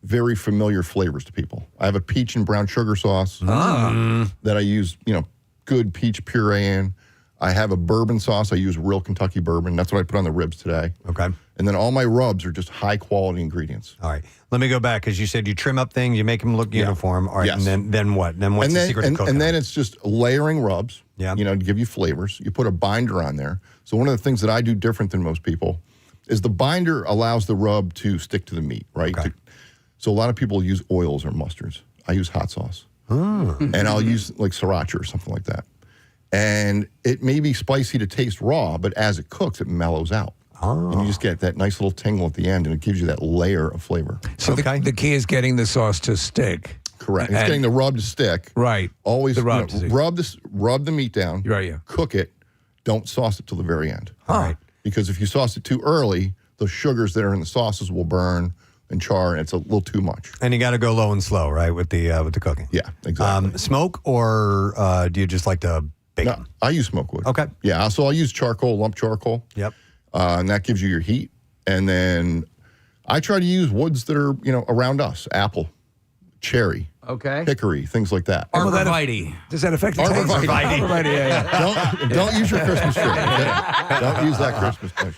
very familiar flavors to people. I have a peach and brown sugar sauce that I use, you know, good peach puree in. I have a bourbon sauce. I use real Kentucky bourbon. That's what I put on the ribs today. Okay. And then all my rubs are just high quality ingredients. All right. Let me go back because you said you trim up things, you make them look uniform. All right. Yes. And then what? Then what's the secret to cooking? And then it's just layering rubs. Yeah. You know, to give you flavors. You put a binder on there. So one of the things that I do different than most people is the binder allows the rub to stick to the meat, right? Okay. So a lot of people use oils or mustards. I use hot sauce. And I'll use like sriracha or something like that. And it may be spicy to taste raw, but as it cooks, it mellows out. And you just get that nice little tingle at the end, and it gives you that layer of flavor. So the key is getting the sauce to stick. Correct. It's getting the rub to stick. Right. Always The rub you to know, stick. rub the meat down. Right, yeah. Cook it. Don't sauce it till the very end. All right. Because if you sauce it too early, the sugars that are in the sauces will burn and char, and it's a little too much. And you got to go low and slow, right, with the cooking. Yeah, exactly. Smoke or do you just like to bake No, them? I use smoke wood. Okay. Yeah, so I'll use charcoal, lump charcoal. Yep. And that gives you your heat. And then I try to use woods that are, you know, around us. Apple, cherry, hickory, things like that. Arborvitae. Does that affect the taste? Arborvitae. Yeah. Don't use your Christmas tree. Okay? Don't use that Christmas tree.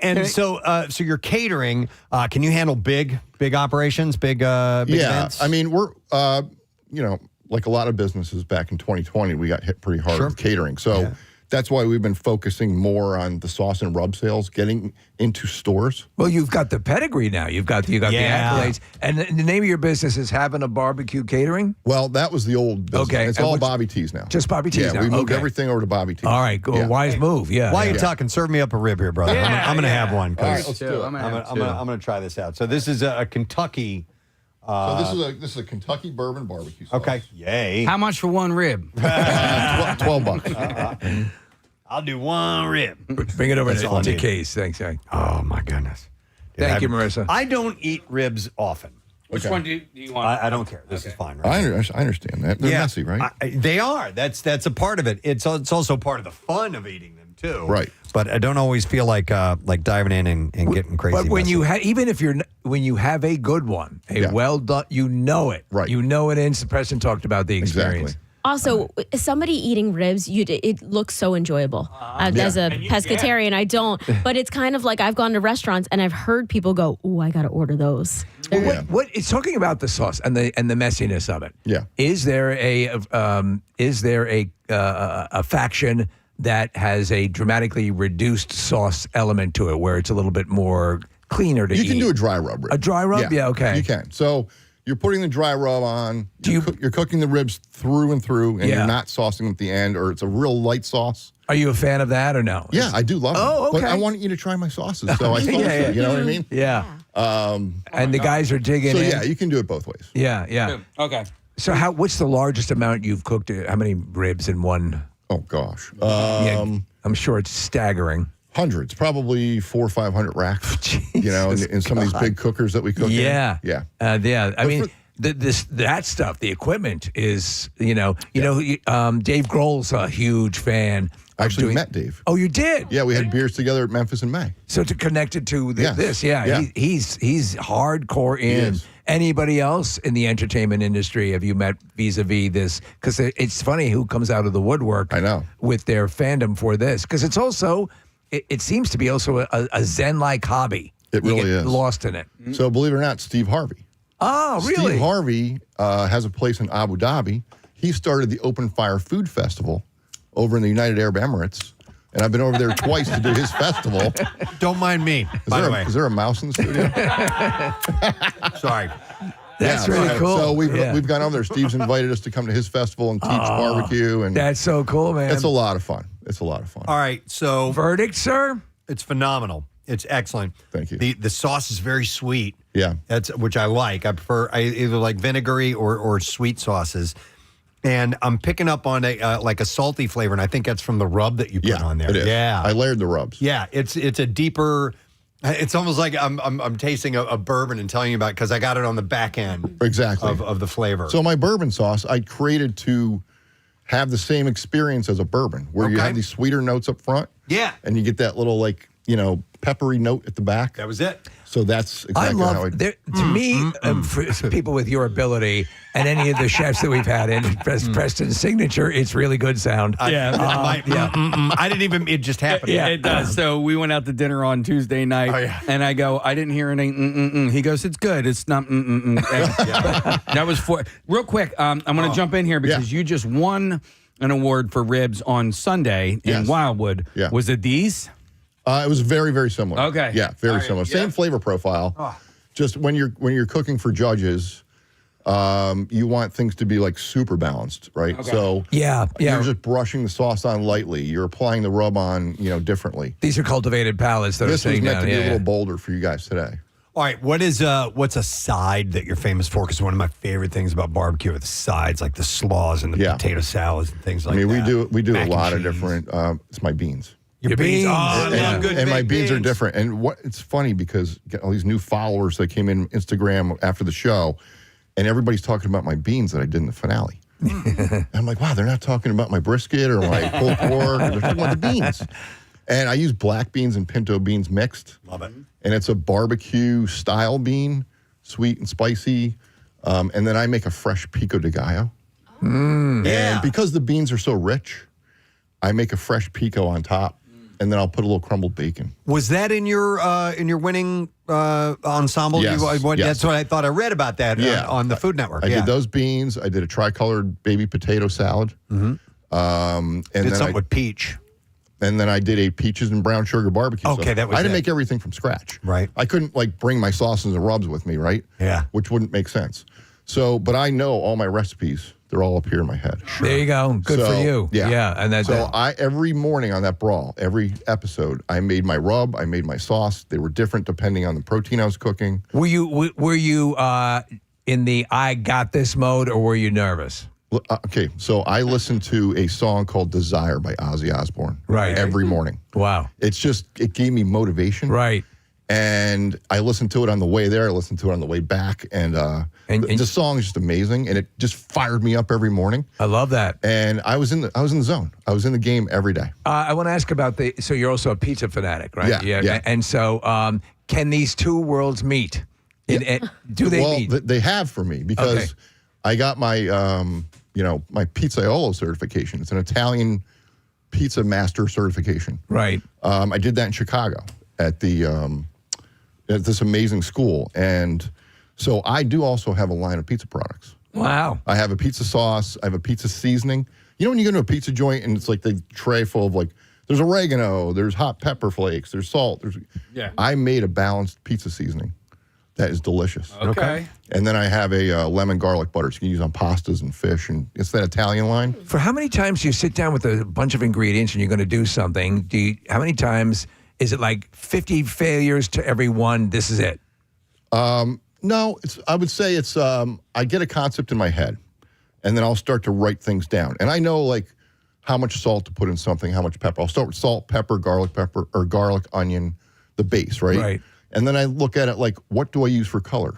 And so you're catering. Can you handle big operations, big events? I mean, we're, you know, like a lot of businesses back in 2020, we got hit pretty hard with catering. So that's why we've been focusing more on the sauce and rub sales, getting into stores. Well, you've got the pedigree now. You've got the accolades. And the name of your business is Having a Barbecue Catering? Well, that was the old business. Okay. It's And all what's- Bobby T's now. Just Bobby T's now. Yeah, we moved Okay. everything over to Bobby T's. All right, cool. Wise move. Yeah. While you're yeah. talking, serve me up a rib here, brother. I'm going to have one. All right, let's do it. I'm I'm going to try this out. So this is a Kentucky. So this is a Kentucky bourbon barbecue sauce. Okay. Yay. How much for one rib? $12. I'll do one rib. Bring it over That's all I to need. Case. Thanks, Hank. Oh, my goodness. Thank you, Marissa. I don't eat ribs often. Which one do you want? I don't care. This is fine. I understand that. They're messy, right? They are. That's a part of it. It's also part of the fun of eating them too. Right. But I don't always feel like diving in and getting crazy. But when messy. you even if when you have a good one, well done, you know it. Right. You know it. And Preston talked about the experience. Exactly. Also, somebody eating ribs, it looks so enjoyable. As a pescatarian, I don't. But it's kind of like I've gone to restaurants and I've heard people go, "Ooh, I got to order those." Well, what it's talking about the sauce and the messiness of it. Yeah. Is there a faction that has a dramatically reduced sauce element to it, where it's a little bit more cleaner to eat? You can do a dry rub rib. A dry rub? Yeah, okay. You can. So you're putting the dry rub on. You're cooking the ribs through and through, and you're not saucing them at the end, or it's a real light sauce. Are you a fan of that or no? Yeah, I do love it. Oh, okay. But I want you to try my sauces, so I sauce it. You know what I mean? Yeah. And the guys are digging So in. yeah, you can do it both ways. Yeah, yeah. Okay. So what's the largest amount you've cooked? How many ribs in one? Oh gosh. I'm sure it's staggering. Hundreds, probably 400 or 500 racks. You know, in some of these big cookers that we cook Yeah. in. Yeah. Yeah. I mean, that stuff, the equipment is, Dave Grohl's a huge fan. I actually met Dave. Oh, you did? Yeah, we had beers together at Memphis in May. So to connect it to Yes. this, Yeah. he's hardcore in. Anybody else in the entertainment industry have you met vis-a-vis this? Because it's funny who comes out of the woodwork. I know. With their fandom for this, because it's also it seems to be also a Zen-like hobby. It really is. Lost in it. So believe it or not, Steve Harvey. Oh, really? Steve Harvey has a place in Abu Dhabi. He started the Open Fire Food Festival over in the United Arab Emirates. And I've been over there twice to do his festival. Don't mind me, by the way. Is there a mouse in the studio? Sorry. That's really cool. So we've gone over there. Steve's invited us to come to his festival and teach barbecue. And that's so cool, man. It's a lot of fun. It's a lot of fun. All right, so verdict, sir? It's phenomenal. It's excellent. Thank you. The sauce is very sweet. Yeah. Which I like. I prefer either like vinegary or sweet sauces. And I'm picking up on like a salty flavor, and I think that's from the rub that you put on there. It is. Yeah, I layered the rubs. Yeah, it's a deeper. It's almost like I'm tasting a bourbon and telling you about because I got it on the back end exactly of the flavor. So my bourbon sauce I created to have the same experience as a bourbon, where you have these sweeter notes up front. Yeah, and you get that little peppery note at the back. That was it. So that's exactly how I to me, for people with your ability and any of the chefs that we've had in Preston's signature, it's really good sound. I didn't even, it just happened. Yeah, it does. So we went out to dinner on Tuesday night, and I go, I didn't hear any He goes, it's good. It's not That was real quick, I'm going to jump in here because you just won an award for ribs on Sunday in Wildwood. Yeah. Was it these? It was very, very similar. Okay. Yeah, very similar. Same flavor profile. Just when you're cooking for judges, you want things to be like super balanced, right? Okay. So you're just brushing the sauce on lightly. You're applying the rub on, differently. These are cultivated palates that this are sitting was meant down. to be a little bolder for you guys today. All right, what's a side that you're famous for? Because one of my favorite things about barbecue are the sides, like the slaws and the potato salads and things like that. We do Mac a lot and of cheese. different. It's my beans. Your beans. Oh, I love good and my baked beans are different. And it's funny because get all these new followers that came in Instagram after the show, and everybody's talking about my beans that I did in the finale. And I'm like, wow, they're not talking about my brisket or my pulled pork. They're talking about the beans. And I use black beans and pinto beans mixed. Love it. And it's a barbecue style bean, sweet and spicy. And then I make a fresh pico de gallo. And because the beans are so rich, I make a fresh pico on top. And then I'll put a little crumbled bacon. Was that in your winning ensemble? Yes, yes. That's what I thought. I read about that on the Food Network. I did those beans. I did a tricolored baby potato salad. And did something with peach. And then I did a peaches and brown sugar barbecue. Okay, sauce. that was I didn't it. make everything from scratch. Right. I couldn't bring my sauces and rubs with me, right? Yeah. Which wouldn't make sense. So, but I know all my recipes. They're all up here in my head. There you go. Good for you. Yeah. And that's every morning on that brawl, every episode, I made my rub, I made my sauce. They were different depending on the protein I was cooking. Were you in the I got this mode, or were you nervous? Okay, so I listened to a song called Desire by Ozzy Osbourne every morning. Wow. It gave me motivation. Right. And I listened to it on the way there. I listened to it on the way back. And the song is just amazing. And it just fired me up every morning. I love that. And I was in the zone. I was in the game every day. I want to ask about so you're also a pizza fanatic, right? Yeah. And so can these two worlds meet? Do they meet? They have for me because I got my, my pizzaiolo certification. It's an Italian pizza master certification. Right. I did that in Chicago at at this amazing school. And so I do also have a line of pizza products. Wow. I have a pizza sauce. I have a pizza seasoning. You know when you go to a pizza joint and it's like the tray full of there's oregano, there's hot pepper flakes, there's salt. I made a balanced pizza seasoning that is delicious. Okay. And then I have a lemon garlic butter so you can use on pastas and fish. And it's that Italian line. For how many times do you sit down with a bunch of ingredients and you're going to do something? How many times is it like 50 failures to every one? This is it. No, I would say it's, I get a concept in my head and then I'll start to write things down. And I know how much salt to put in something, how much pepper. I'll start with salt, pepper, or garlic, onion, the base, right? Right. And then I look at it what do I use for color?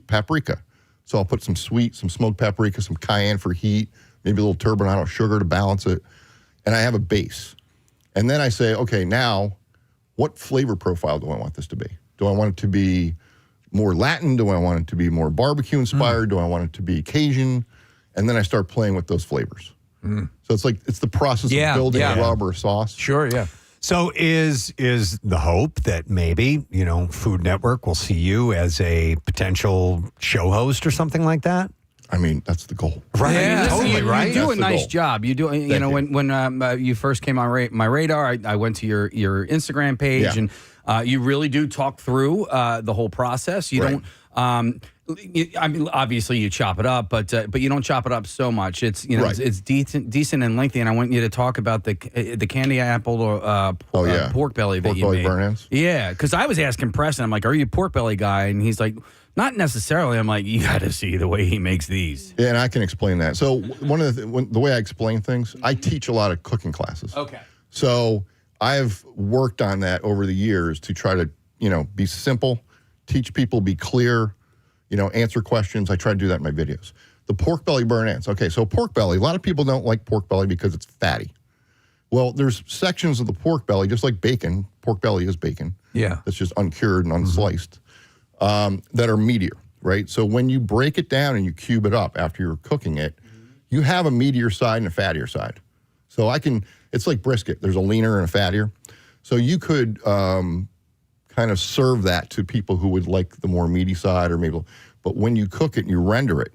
Paprika. So I'll put some smoked paprika, some cayenne for heat, maybe a little turbinado sugar to balance it. And I have a base. And then I say, okay, now what flavor profile do I want this to be? Do I want it to be more Latin? Do I want it to be more barbecue inspired? Do I want it to be Cajun? And then I start playing with those flavors. So it's the process of building a rub or sauce. Sure, yeah. So is the hope that maybe, Food Network will see you as a potential show host or something like that? I mean, that's the goal. Right. Yeah, Totally, right? You do That's a the nice goal. job. You do, when you first came on my radar, I went to your Instagram page, and you really do talk through the whole process. You don't. I mean, obviously you chop it up, but you don't chop it up so much. It's it's decent and lengthy. And I want you to talk about the candy apple or pork belly that you made. Burnt ends? Yeah, because I was asking Preston, I'm like, "Are you a pork belly guy?" And he's like, "Not necessarily." I'm like, "You got to see the way he makes these." Yeah, and I can explain that. So one of the way I explain things, I teach a lot of cooking classes. Okay. So I've worked on that over the years to try to be simple, teach people, be clear. Answer questions. I try to do that in my videos. The pork belly burnt ends. Okay, so pork belly, a lot of people don't like pork belly because it's fatty. Well, there's sections of the pork belly, just like bacon. Pork belly is bacon. Yeah. That's just uncured and unsliced, that are meatier, right? So when you break it down and you cube it up after you're cooking it, you have a meatier side and a fattier side. So it's like brisket. There's a leaner and a fattier. So you could kind of serve that to people who would like the more meaty side, or maybe. But when you cook it and you render it,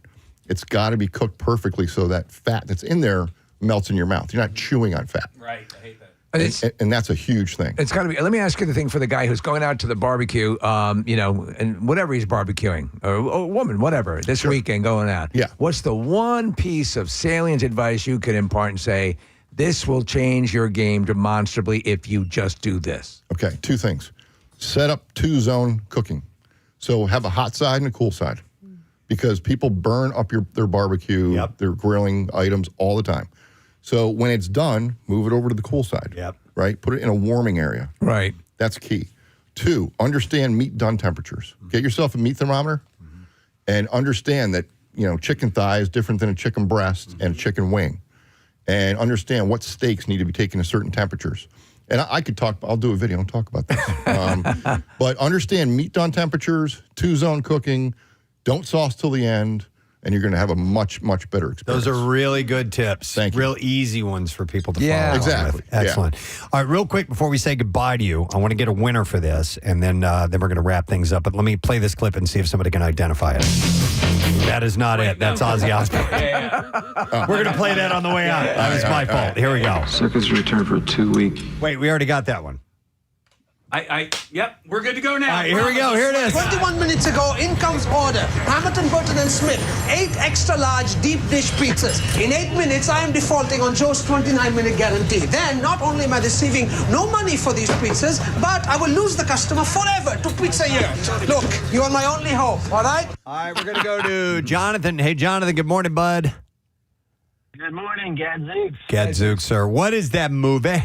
it's got to be cooked perfectly so that fat that's in there melts in your mouth. You're not chewing on fat. Right. I hate that. And that's a huge thing. It's got to be. Let me ask you the thing for the guy who's going out to the barbecue, and whatever he's barbecuing, or woman, whatever, this weekend going out. Yeah. What's the one piece of salient advice you could impart and say, this will change your game demonstrably if you just do this? Okay, two things. Set up 2-zone cooking. So have a hot side and a cool side, because people burn up their barbecue, their grilling items all the time. So when it's done, move it over to the cool side. Right? Put it in a warming area. Right. That's key. 2, understand meat done temperatures. Get yourself a meat thermometer and understand that, chicken thigh is different than a chicken breast and a chicken wing. And understand what steaks need to be taken to certain temperatures. And I could talk, I'll do a video and talk about this. But understand meat done temperatures, 2-zone cooking, don't sauce till the end, and you're going to have a much, much better experience. Those are really good tips. Thank you. Real easy ones for people to follow. Yeah, exactly. Excellent. All right, real quick before we say goodbye to you, I want to get a winner for this, and then we're going to wrap things up. But let me play this clip and see if somebody can identify it. That is not it. That's Ozzy Osbourne. We're going to play that on the way out. That was my fault. Here we go. Circus return for 2 weeks. Wait, we already got that one. Yep, we're good to go now. All right, here we go. Here it is. 21 minutes ago, in comes order. Hamilton, Burton, and Smith. 8 extra large deep dish pizzas. In 8 minutes, I am defaulting on Joe's 29-minute guarantee. Then, not only am I receiving no money for these pizzas, but I will lose the customer forever to Pizza Yurt. Look, you are my only hope, all right? All right, we're going to go to Jonathan. Hey, Jonathan, good morning, bud. Good morning, Gadzooks. Gadzooks, sir. What is that movie?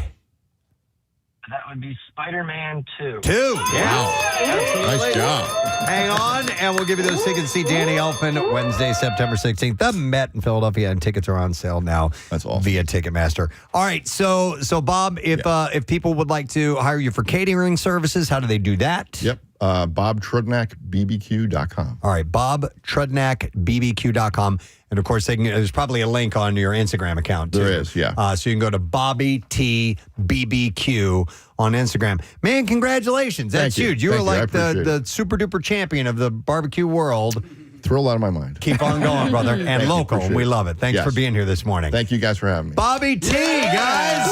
That would be Spider-Man 2. 2. Yeah. Absolutely. Nice job. Hang on, and we'll give you those tickets to see Danny Elfman Wednesday, September 16th. The Met in Philadelphia, and tickets are on sale now. That's awesome. Via Ticketmaster. All right, so Bob, if people would like to hire you for catering services, how do they do that? Yep. Bob Trudnak, BBQ.com. All right, Bob Trudnak, BBQ.com. And of course, there's probably a link on your Instagram account, too. There is, yeah. So you can go to Bobby T BBQ on Instagram. Man, congratulations. That's huge. You were like the super duper champion of the barbecue world. Thrill out of my mind. Keep on going, brother. And Thank you, local. appreciate We it. love it. Thanks for being here this morning. Thank you guys for having me. Bobby T, guys.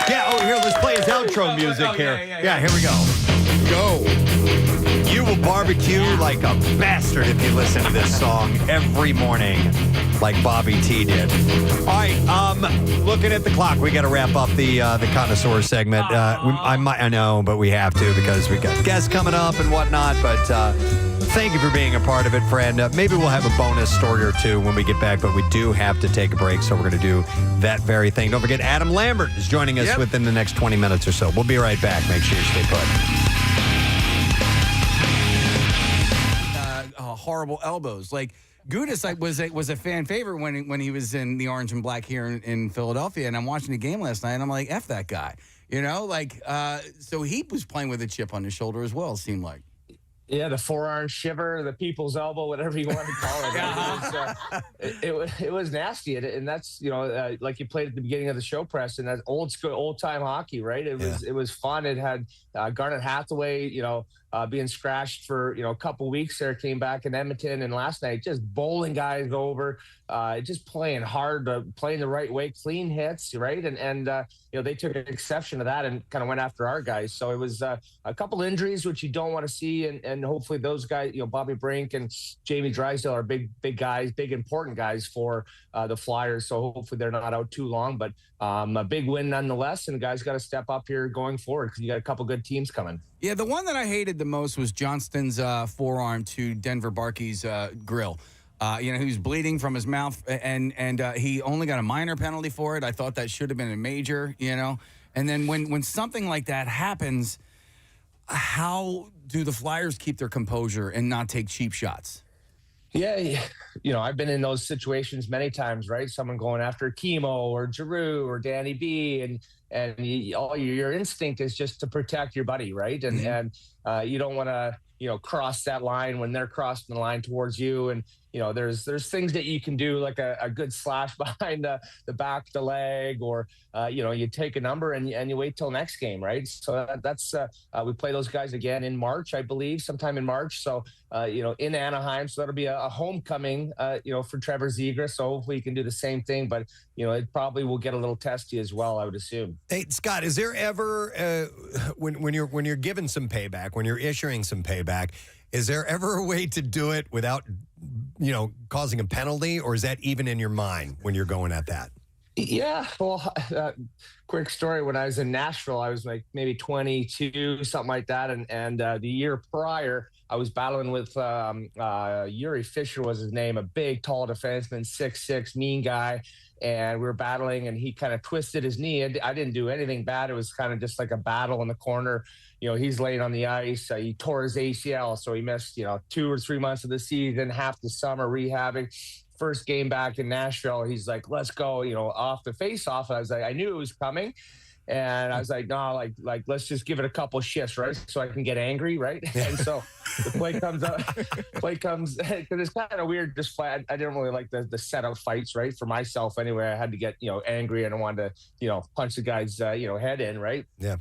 Yeah, here, let's play his outro music here. Yeah, here we go. Go. You will barbecue like a bastard if you listen to this song every morning like Bobby T did. All right, looking at the clock, we got to wrap up the Connoisseur segment. I know, but we have to because we got guests coming up and whatnot. But thank you for being a part of it, friend. Maybe we'll have a bonus story or two when we get back, but we do have to take a break, so we're going to do that very thing. Don't forget, Adam Lambert is joining us within the next 20 minutes or so. We'll be right back. Make sure you stay put. Horrible elbows. Like Gudis was a fan favorite when he was in the orange and black here in Philadelphia, and I'm watching the game last night, and I'm like, F that guy. So he was playing with a chip on his shoulder as well, it seemed like. Yeah, the forearm shiver, the people's elbow, whatever you want to call it. It was nasty, and that's like you played at the beginning of the show, Preston. That's old school, old time hockey, right? It was fun. It had Garnet Hathaway, being scratched for a couple weeks there, came back in Edmonton, and last night just bowling guys over, just playing hard, playing the right way, clean hits, right? And they took exception to that and kind of went after our guys. So it was a couple injuries which you don't want to see, and hopefully those guys, Bobby Brink and Jamie Drysdale are big guys, big important guys for the Flyers. So hopefully they're not out too long, but a big win nonetheless, and the guys got to step up here going forward because you got a couple good teams coming. Yeah, the one that I hated the most was Johnston's forearm to Denver Barkey's grill. He was bleeding from his mouth, and he only got a minor penalty for it. I thought that should have been a major, And then when something like that happens, how do the Flyers keep their composure and not take cheap shots? Yeah, I've been in those situations many times, right? Someone going after Chemo or Giroux or Danny B, and your instinct is just to protect your buddy, right? And you don't want to cross that line when they're crossing the line towards you. And there's things that you can do, like a good slash behind the back of the leg, or you take a number and you wait till next game, right? So that's we play those guys again in March, I believe, sometime in March. So in Anaheim, so that'll be a homecoming, for Trevor Zegras. So hopefully he can do the same thing, but it probably will get a little testy as well, I would assume. Hey, Scott, is there ever when you're given some payback, when you're issuing some payback, is there ever a way to do it without causing a penalty, or is that even in your mind when you're going at that? Yeah, well, quick story. When I was in Nashville, I was like maybe 22, something like that, and the year prior, I was battling with Yuri Fisher was his name, a big, tall defenseman, 6'6", mean guy, and we were battling, and he kind of twisted his knee. I didn't do anything bad. It was kind of just like a battle in the corner. He's laying on the ice. He tore his ACL, so he missed 2 or 3 months of the season, half the summer rehabbing. First game back in Nashville, he's like, let's go, off the face-off. I was like, I knew it was coming. And I was like, no, like let's just give it a couple shifts, right? So I can get angry, right? And so the play comes up, because it's kind of weird. Just I didn't really like the setup fights, right? For myself anyway, I had to get, angry, and I wanted to, punch the guy's, head in, right? Yeah.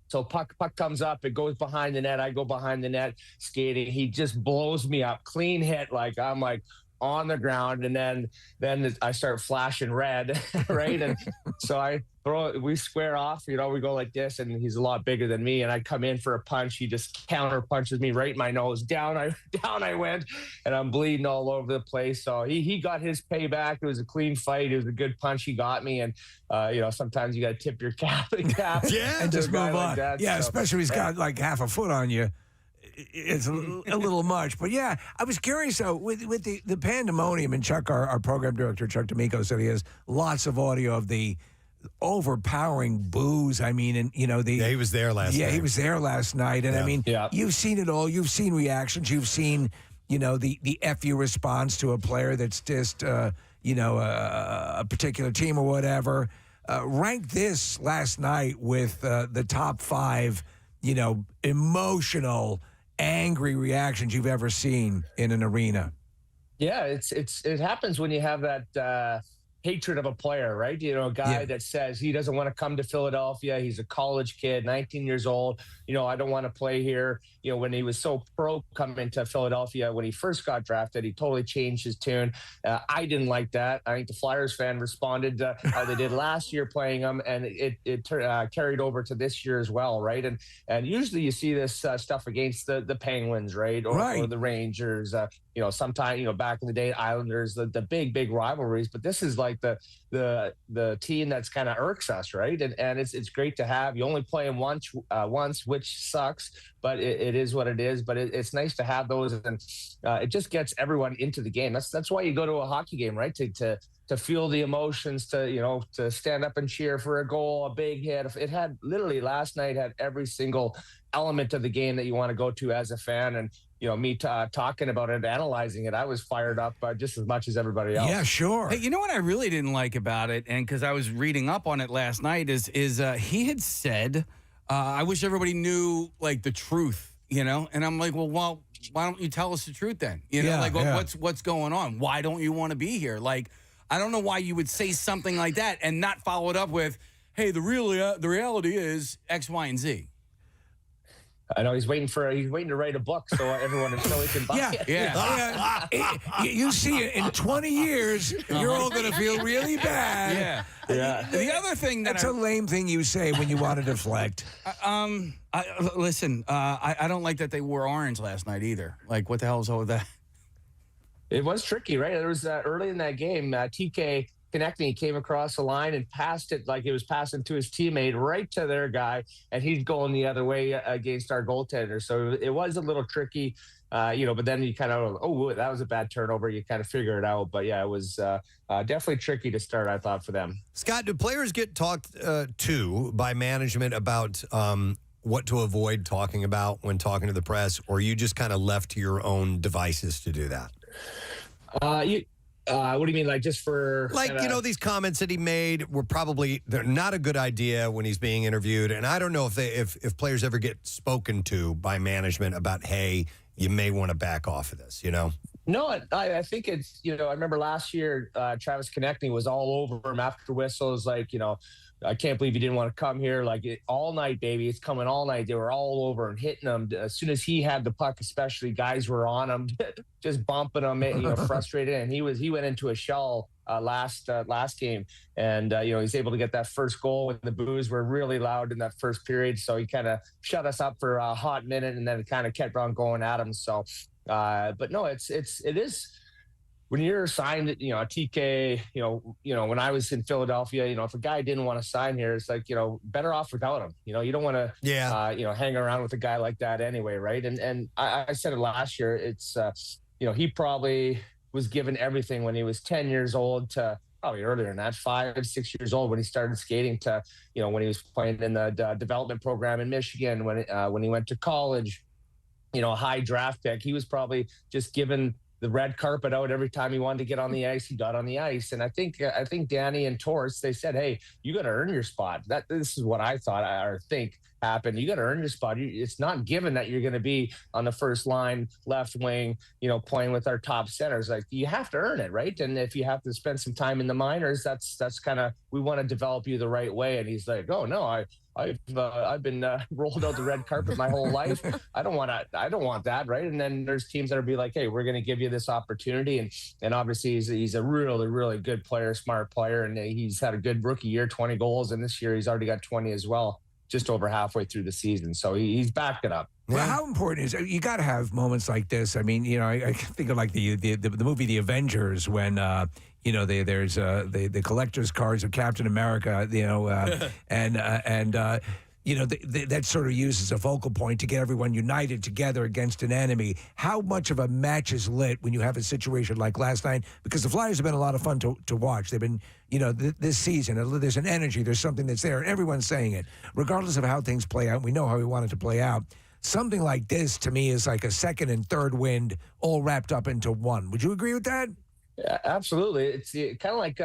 So puck comes up, it goes behind the net. I go behind the net skating. He just blows me up, clean hit. Like I'm like on the ground, and then I start flashing red, right? And so we square off, we go like this, and he's a lot bigger than me, and I come in for a punch. He just counter punches me right in my nose. Down I went, and I'm bleeding all over the place. So he got his payback. It was a clean fight. It was a good punch he got me, and sometimes you got to tip your cap. Yeah, and just move on. Like yeah, so, especially if he's got like half a foot on you. It's a little much, but yeah, I was curious though with the pandemonium, and Chuck, our program director, Chuck D'Amico, said he has lots of audio of the overpowering boos. I mean, and he was there last night. Yeah, he was there last night, and I mean, you've seen it all. You've seen reactions. You've seen the FU response to a player that's just a particular team or whatever. Rank this last night with the top 5, emotional, angry reactions you've ever seen in an arena. Yeah, it happens when you have that hatred of a player, right? A guy that says he doesn't want to come to Philadelphia. He's a college kid, 19 years old. I don't want to play here. When he was so pro coming to Philadelphia, when he first got drafted, he totally changed his tune. I didn't like that. I think the Flyers fan responded how they did last year playing him, and it carried over to this year as well, right? And usually you see this stuff against the Penguins, right? Or the Rangers, sometime, back in the day, Islanders, the big rivalries. But this is like the team that's kind of irks us, right? And it's great to have. You only play them once, which sucks, but it is what it is. But it's nice to have those, and it just gets everyone into the game. That's why you go to a hockey game, right? To feel the emotions, to stand up and cheer for a goal, a big hit. It had literally last night had every single element of the game that you want to go to as a fan. And me talking about it, analyzing it, I was fired up just as much as everybody else. Yeah, sure. Hey, you know what I really didn't like about it, and because I was reading up on it last night, is he had said, I wish everybody knew like the truth, And I'm like, well, why don't you tell us the truth then? You know, what's going on? Why don't you want to be here? Like, I don't know why you would say something like that and not follow it up with, hey, the reality is X, Y, and Z. I know he's waiting to write a book so everyone so he can buy it. Yeah. You see it in 20 years, you're all going to feel really bad. Yeah. The other thing that's a lame thing you say when you want to deflect. Listen, I don't like that they wore orange last night either. Like, what the hell is all with that? It was tricky, right? There was early in that game, TK connecting, he came across the line and passed it like it was passing to his teammate right to their guy, and he's going the other way against our goaltender. So it was a little tricky, but then you kind of, that was a bad turnover. You kind of figure it out. But yeah, it was definitely tricky to start, I thought, for them. Scott, do players get talked to by management about what to avoid talking about when talking to the press, or are you just kind of left to your own devices to do that? What do you mean, like just for these comments that he made were they're not a good idea when he's being interviewed, and I don't know if players ever get spoken to by management about, hey, you may want to back off of this, No, I think it's, I remember last year, Travis Konechny was all over him after whistles, like, I can't believe you didn't want to come here. Like, all night, baby. It's coming all night. They were all over and hitting him. As soon as he had the puck, especially, guys were on him, just bumping him, frustrated. And he went into a shell last game. And, he's able to get that first goal when the boos were really loud in that first period. So he kind of shut us up for a hot minute and then it kind of kept on going at him. So, but no, it is. When you're signed, a TK, when I was in Philadelphia, if a guy didn't want to sign here, it's like, better off without him. You don't want to, hang around with a guy like that anyway, right? And I said it last year. It's, he probably was given everything when he was 10 years old to probably earlier than that, 5, 6 years old when he started skating to, when he was playing in the development program in Michigan, when he went to college, a high draft pick. He was probably just given the red carpet out every time he wanted to get on the ice. He got on the ice, and I think Danny and Torts, they said, "Hey, you got to earn your spot." This is what I thought or think happened. You got to earn your spot. It's not given that you're going to be on the first line, left wing, playing with our top centers. Like, you have to earn it, right? And if you have to spend some time in the minors, that's kind of, we want to develop you the right way. And he's like, "Oh no, I've been rolled out the red carpet my whole life. I don't want that, right?" And then there's teams that will be like, "Hey, we're going to give you this opportunity." And obviously he's a really, really good player, smart player, and he's had a good rookie year, 20 goals, and this year he's already got 20 as well, just over halfway through the season. So he's backed it up. Well, how important is it? You got to have moments like this. I mean, I think of like the movie The Avengers when there's the collector's cards of Captain America, that sort of uses a focal point to get everyone united together against an enemy. How much of a match is lit when you have a situation like last night? Because the Flyers have been a lot of fun to watch. They've been, this season, there's an energy, there's something that's there, and everyone's saying it. Regardless of how things play out, we know how we want it to play out. Something like this, to me, is like a second and third wind all wrapped up into one. Would you agree with that? Yeah, absolutely. It's kind of like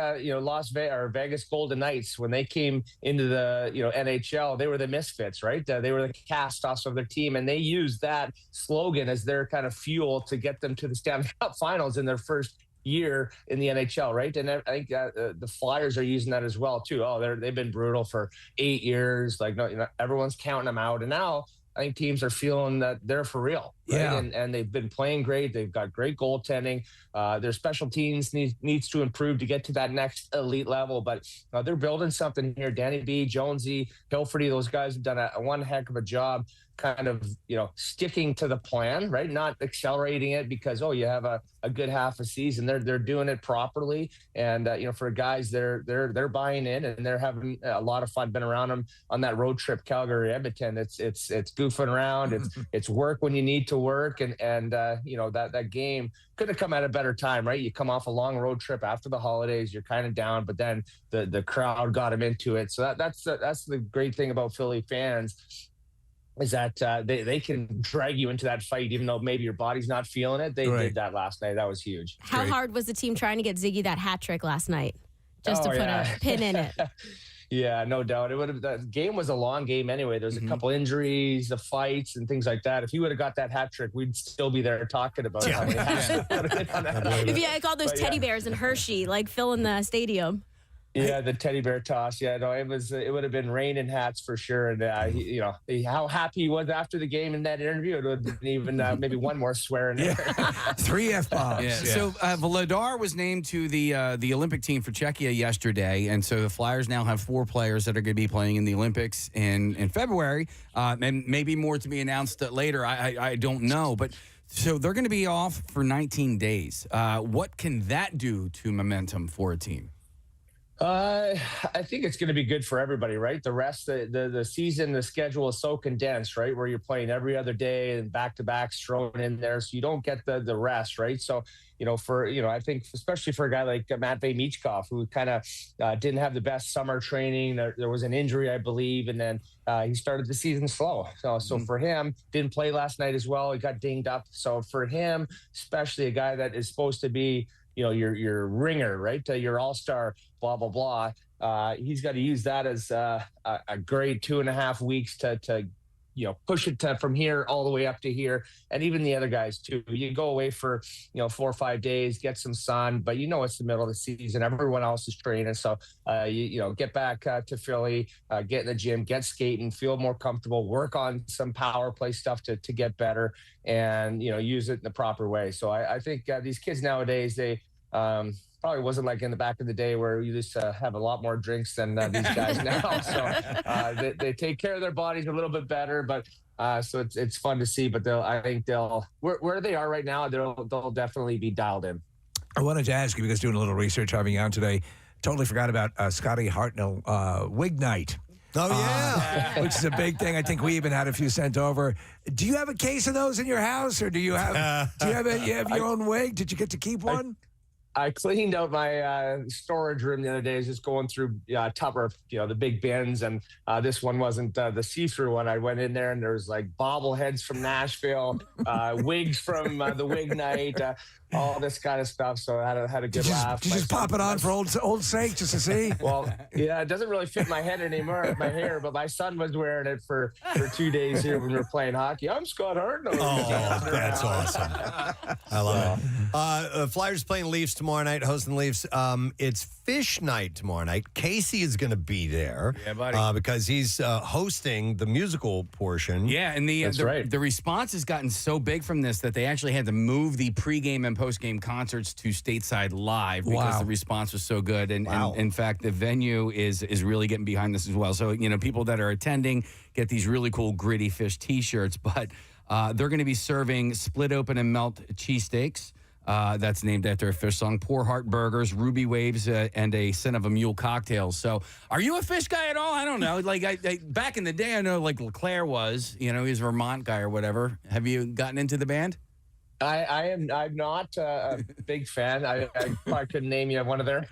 Vegas Golden Knights when they came into the NHL. They were the misfits, right? They were the cast-offs of their team, and they used that slogan as their kind of fuel to get them to the Stanley Cup Finals in their first year in the NHL, right? And I think the Flyers are using that as well too. They've been brutal for 8 years. Like, everyone's counting them out, and now I think teams are feeling that they're for real, right? Yeah. And they've been playing great. They've got great goaltending. Their special teams needs to improve to get to that next elite level. But they're building something here. Danny B, Jonesy, Hilferty, those guys have done one heck of a job kind of, sticking to the plan, right? Not accelerating it because, you have a good half a season. They're doing it properly. And, for guys, they're buying in and they're having a lot of fun. Been around them on that road trip, Calgary, Edmonton. It's goofing around. It's work when you need to work. And that game could have come at a better time, right? You come off a long road trip after the holidays, you're kind of down, but then the crowd got them into it. So that's the great thing about Philly fans, is that they can drag you into that fight, even though maybe your body's not feeling it. They did that last night. That was huge. How hard was the team trying to get Ziggy that hat trick last night? Just to put a pin in it. Yeah, no doubt. It would have. The game was a long game anyway. There's a couple injuries, the fights, and things like that. If he would have got that hat trick, we'd still be there talking about it. If you had all those teddy bears in Hershey, like filling the stadium. Yeah, the teddy bear toss. Yeah, no, it would have been rain and hats for sure. And how happy he was after the game in that interview. It would have been even maybe one more swear in there. 3 F-bombs. Yeah. So Vladar was named to the Olympic team for Czechia yesterday, and so the Flyers now have 4 players that are going to be playing in the Olympics in February, and maybe more to be announced later. I don't know, but. So they're going to be off for 19 days. What can that do to momentum for a team? I think it's going to be good for everybody, right? The rest, the season, the schedule is so condensed, right? Where you're playing every other day and back-to-backs thrown in there, so you don't get the rest, right? So, I think especially for a guy like Matvei Michkov, who kind of didn't have the best summer training. There was an injury, I believe, and then he started the season slow. So for him, didn't play last night as well. He got dinged up. So for him, especially a guy that is supposed to be your ringer, right? Your all-star, blah, blah, blah. He's got to use that as a great 2.5 weeks to push it from here all the way up to here. And even the other guys too. You go away for, 4 or 5 days, get some sun, but it's the middle of the season. Everyone else is training. So, get back to Philly, get in the gym, get skating, feel more comfortable, work on some power play stuff to get better and, use it in the proper way. So I think these kids nowadays, they, probably wasn't like in the back of the day where you used to have a lot more drinks than these guys now. So they take care of their bodies a little bit better, but so it's fun to see. But I think they'll where they are right now, they'll definitely be dialed in. I wanted to ask you, because doing a little research having you on today, totally forgot about Scotty Hartnell wig night. Oh, yeah. Which is a big thing. I think we even had a few sent over. Do you have a case of those in your house, or do you have your own wig? Did you get to keep one? I cleaned out my storage room the other day. I was just going through Tupper, the big bins, and this one wasn't the see-through one. I went in there, and there was like bobbleheads from Nashville, wigs from the wig night, all this kind of stuff. So I had a good laugh. Did you just pop it on for old sake, just to see? Well, yeah, it doesn't really fit my head anymore, my hair, but my son was wearing it for 2 days here when we were playing hockey. I'm Scott Hartnell. Oh, that's awesome. I love it. Flyers playing Leafs tomorrow night, hosting the Leafs. It's Fish Night tomorrow night. Casey is going to be there. Yeah, buddy. Because he's hosting the musical portion. Yeah, and the response has gotten so big from this that they actually had to move the pregame and postgame concerts to stateside live because the response was so good. And in fact, the venue is really getting behind this as well. So, people that are attending get these really cool Gritty Fish T-shirts, but they're going to be serving split open and melt cheesesteaks. That's named after a fish song. Poor Heart Burgers, Ruby Waves, and a Scent of a Mule cocktails. So, are you a fish guy at all? I don't know. Like, I back in the day, I know like LeClaire was. He was a Vermont guy or whatever. Have you gotten into the band? I'm not a big fan. I probably couldn't name you one of their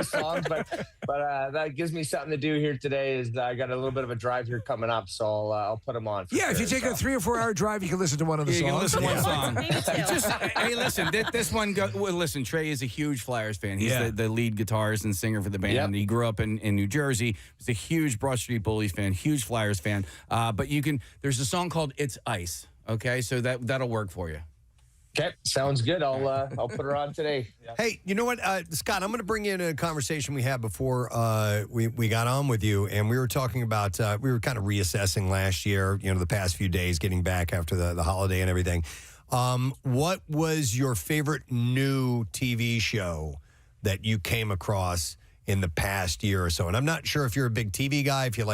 songs, but that gives me something to do here today. Is I got a little bit of a drive here coming up, so I'll put them on. Yeah, if you take a 3 or 4 hour drive, you can listen to one of the songs. You can listen to one song. Hey, listen, this one. Listen, Trey is a huge Flyers fan. He's the lead guitarist and singer for the band. Yep. He grew up in New Jersey. He's a huge Broad Street Bullies fan, huge Flyers fan. But there's a song called "It's Ice." Okay, so that'll work for you. Okay, sounds good. I'll put her on today. Yeah. Hey, you know what, Scott? I'm going to bring you into a conversation we had before we got on with you, and we were talking about we were kind of reassessing last year. The past few days, getting back after the holiday and everything. What was your favorite new TV show that you came across in the past year or so? And I'm not sure if you're a big TV guy, if you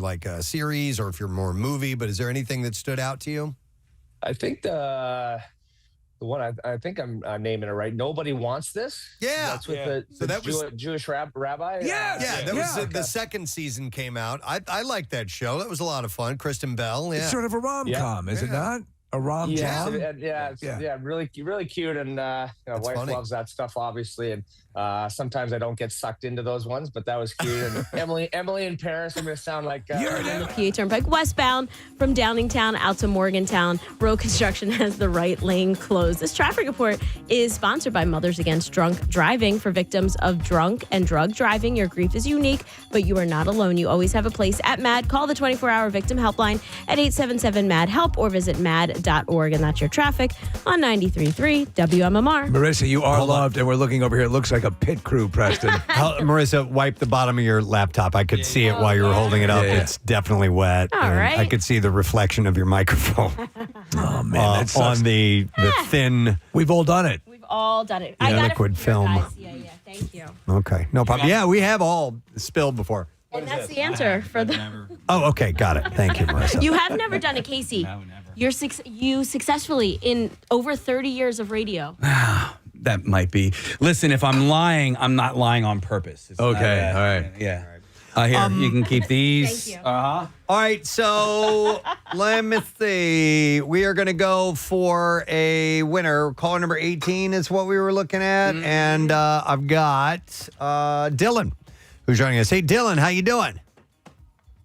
like a series, or if you're more a movie. But is there anything that stood out to you? I think the one I think I'm naming it right. Nobody Wants This. Yeah, that's with the Jewish rabbi. Yeah, that was the second season came out. I liked that show. That was a lot of fun. Kristen Bell. Yeah. It's sort of a rom-com, is it not? A rom-com? Yeah, really cute, and my wife loves that stuff, obviously. And Sometimes I don't get sucked into those ones, but that was cute. And Emily in Paris, I'm going to sound like... You're on the PA Turnpike westbound from Downingtown out to Morgantown. Road construction has the right lane closed. This traffic report is sponsored by Mothers Against Drunk Driving. For victims of drunk and drug driving, your grief is unique, but you are not alone. You always have a place at MAD. Call the 24-hour victim helpline at 877-MAD-HELP or visit mad.org. And that's your traffic on 93.3 WMMR. Marissa, you are loved, and we're looking over here. It looks like a pit crew, Preston. Marissa, wipe the bottom of your laptop. I could see it while you were holding it up. Yeah. It's definitely wet. All and right. I could see the reflection of your microphone. Oh, man, that sucks. On the thin... We've all done it. We've all done it. I got liquid it from film. your guys. Yeah, thank you. Okay, no problem. Yeah, we have all spilled before. And that's the answer for the... Oh, okay, got it. Thank you, Marissa. You have never done it, Casey. No, never. You successfully, in over 30 years of radio. That might be. Listen, if I'm lying, I'm not lying on purpose. It's Okay, not, all right. Yeah. Here, you can keep these. Thank you. All right, so let me see. We are going to go for a winner. Caller number 18 is what we were looking at. And I've got Dylan, who's joining us. Hey, Dylan, how you doing?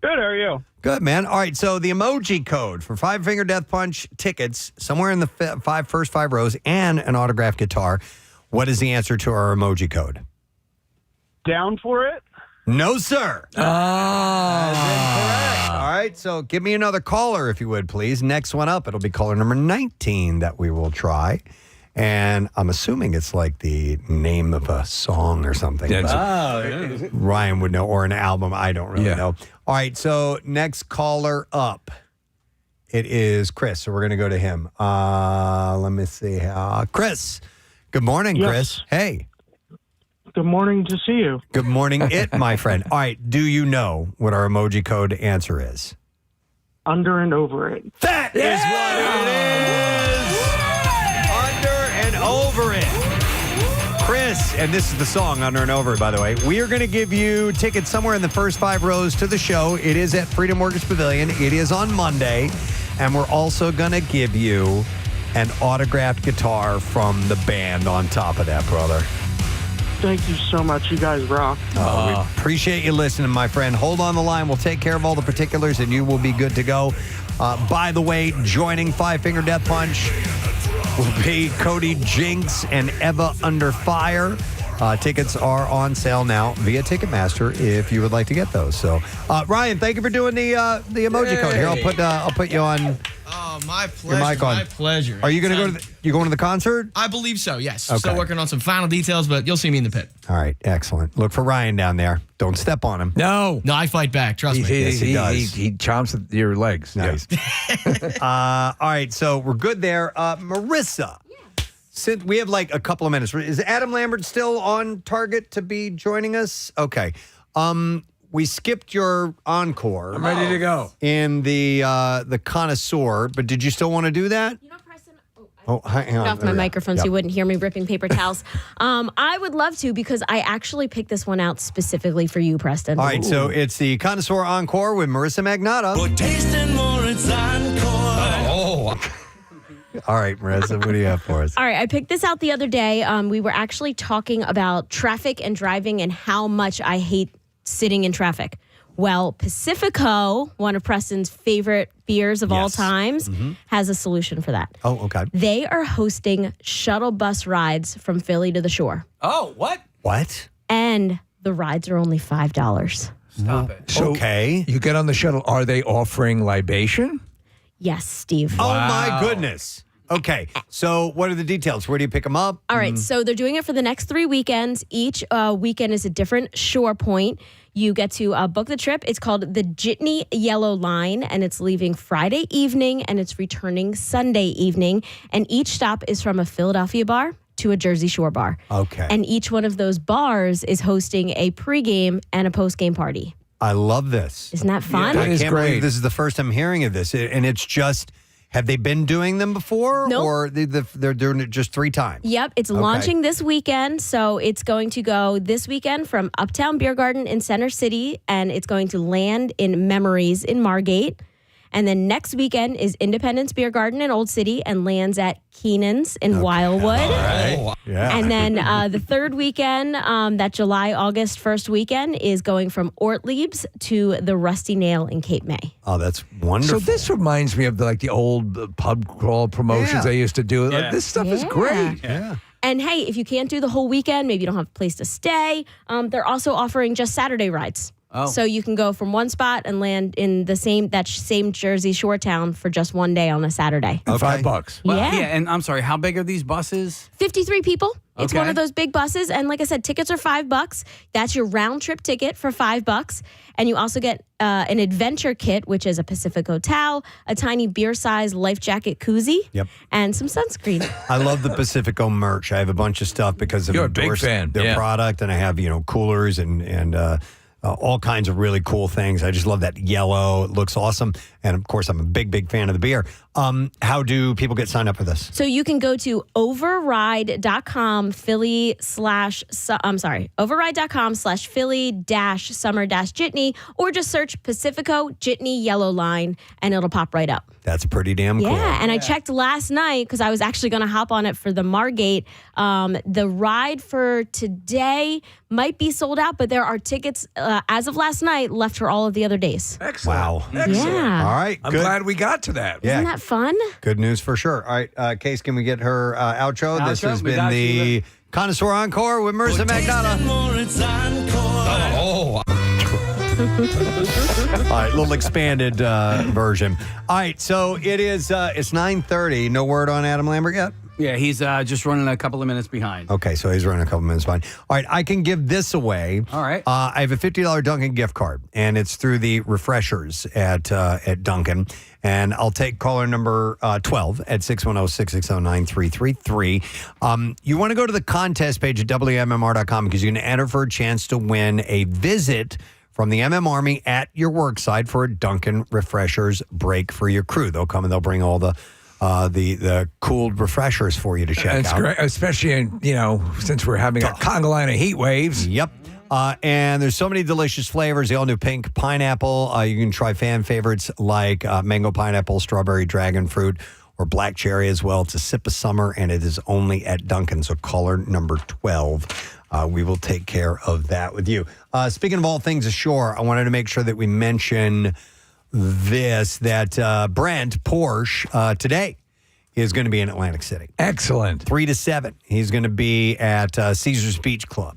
Good, how are you? Good, man. All right, so the emoji code for Five Finger Death Punch tickets, somewhere in the first five rows, and an autographed guitar. What is the answer to our emoji code? Down for it? No, sir. That's incorrect. All right, so give me another caller, if you would, please. Next one up, it'll be caller number 19 that we will try. And I'm assuming it's like the name of a song or something. Yeah. Ryan would know, or an album. I don't really know. All right, so next caller up, it is Chris. So we're going to go to him. Let me see. Chris. Good morning, Yes. Chris. Hey. Good morning to see you. Good morning, my friend. All right, do you know what our emoji code answer is? Under and over it. That is what it is. Under and over it. Chris, and this is the song, Under and Over It, by the way. We are going to give you tickets somewhere in the first five rows to the show. It is at Freedom Mortgage Pavilion. It is on Monday. And we're also going to give you an autographed guitar from the band on top of that, brother. Thank you so much. You guys rock. We appreciate you listening, my friend. Hold on the line. We'll take care of all the particulars, and you will be good to go. By the way, joining Five Finger Death Punch will be Cody Jinks and Eva Under Fire. Tickets are on sale now via Ticketmaster if you would like to get those. So, Ryan, thank you for doing the emoji code here. I'll put you on. Oh, my Your pleasure. mic on. My pleasure. Are you going to go to you going to the concert? I believe so, yes. Okay. Still working on some final details, but you'll see me in the pit. All right, excellent. Look for Ryan down there. Don't step on him. No. No, I fight back. Trust me. Yes, he does. He chomps at your legs. Nice. All right, so we're good there. Marissa, since we have like a couple of minutes, is Adam Lambert still on target to be joining us? Okay. We skipped your encore. I'm ready to go. In the Connoisseur, but did you still want to do that? You know, Preston. Hang on. Off my microphone so you wouldn't hear me ripping paper towels. I would love to because I actually picked this one out specifically for you, Preston. All right, so it's the Connoisseur Encore with Marissa Magnotta. For tasting more, it's Encore. All right, Marissa, what do you have for us? All right, I picked this out the other day. We were actually talking about traffic and driving and how much I hate sitting in traffic. Well, Pacifico, one of Preston's favorite beers of all times, has a solution for that. Oh, okay. They are hosting shuttle bus rides from Philly to the shore. Oh, what? What? And the rides are only $5. Stop it. So okay. You get on the shuttle. Are they offering libation? Yes, Steve. Oh, my goodness. Okay, so what are the details? Where do you pick them up? All right, so they're doing it for the next 3 weekends. Each weekend is a different shore point. You get to book the trip. It's called the Jitney Yellow Line, and it's leaving Friday evening, and it's returning Sunday evening. And each stop is from a Philadelphia bar to a Jersey Shore bar. Okay. And each one of those bars is hosting a pregame and a postgame party. I love this. Isn't that fun? I can't believe this is the first I'm hearing of this. And it's just... Have they been doing them before? Nope. Or they're doing it just 3 times? Yep, it's launching this weekend. So it's going to go this weekend from Uptown Beer Garden in Center City, and it's going to land in Memories in Margate. And then next weekend is Independence Beer Garden in Old City and lands at Keenan's in Wildwood. All right. Yeah. And then the third weekend, that July-August first weekend, is going from Ortlieb's to the Rusty Nail in Cape May. Oh, that's wonderful. So this reminds me of the old pub crawl promotions I used to do. Yeah. Like, this stuff is great. Yeah. And hey, if you can't do the whole weekend, maybe you don't have a place to stay, they're also offering just Saturday rides. Oh. So you can go from one spot and land in the same Jersey Shore town for just one day on a Saturday. $5. Well, Yeah. and I'm sorry, how big are these buses? 53 people. It's Okay. one of those big buses. And like I said, tickets are $5. That's your round trip ticket for $5. And you also get an adventure kit, which is a Pacifico towel, a tiny beer-sized life jacket koozie, Yep. and some sunscreen. I love the Pacifico merch. I have a bunch of stuff because I've You're a big endorsed fan. their Yeah. product, and I have coolers and all kinds of really cool things. I just love that yellow. It looks awesome. And of course, I'm a big fan of the beer. How do people get signed up for this? So you can go to override.com override.com/Philly-summer-jitney, or just search Pacifico Jitney Yellow Line and it'll pop right up. That's pretty damn cool. Yeah, and I checked last night because I was actually going to hop on it for the Margate. The ride for today might be sold out, but there are tickets as of last night left for all of the other days. Excellent. Wow. Excellent. Yeah. All right. I'm good. glad we got to that. Yeah. Isn't that fun? Good news for sure. All right, Case, can we get her outro? This Outro? has We been got the you. Connoisseur Encore with Marissa McDonough. Oh. All right, little expanded version. All right, so it's 9:30. No word on Adam Lambert yet? Yeah, he's just running a couple of minutes behind. Okay, so he's running a couple minutes behind. All right, I can give this away. All right. I have a $50 Dunkin' gift card, and it's through the refreshers at Dunkin'. And I'll take caller number 12 at 610-660-9333. You want to go to the contest page at WMMR.com because you can enter for a chance to win a visit from the MM Army at your work site for a Dunkin' Refreshers break for your crew. They'll come and they'll bring all the cooled refreshers for you to check It's out. great, especially since we're having a conga line of heat waves. Yep. And there's so many delicious flavors. The all-new pink pineapple. You can try fan favorites like mango pineapple, strawberry dragon fruit, or black cherry as well. It's a sip of summer, and it is only at Dunkin'. So caller number 12. We will take care of that with you. Speaking of all things ashore, I wanted to make sure that we mention that Brent Porsche today is going to be in Atlantic City. Excellent. 3 to 7. He's going to be at Caesars Beach Club.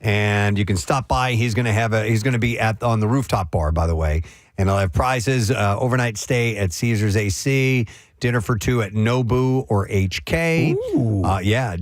And you can stop by. He's going to be on the rooftop bar, by the way. And I'll have prizes, overnight stay at Caesars AC, dinner for two at Nobu or HK.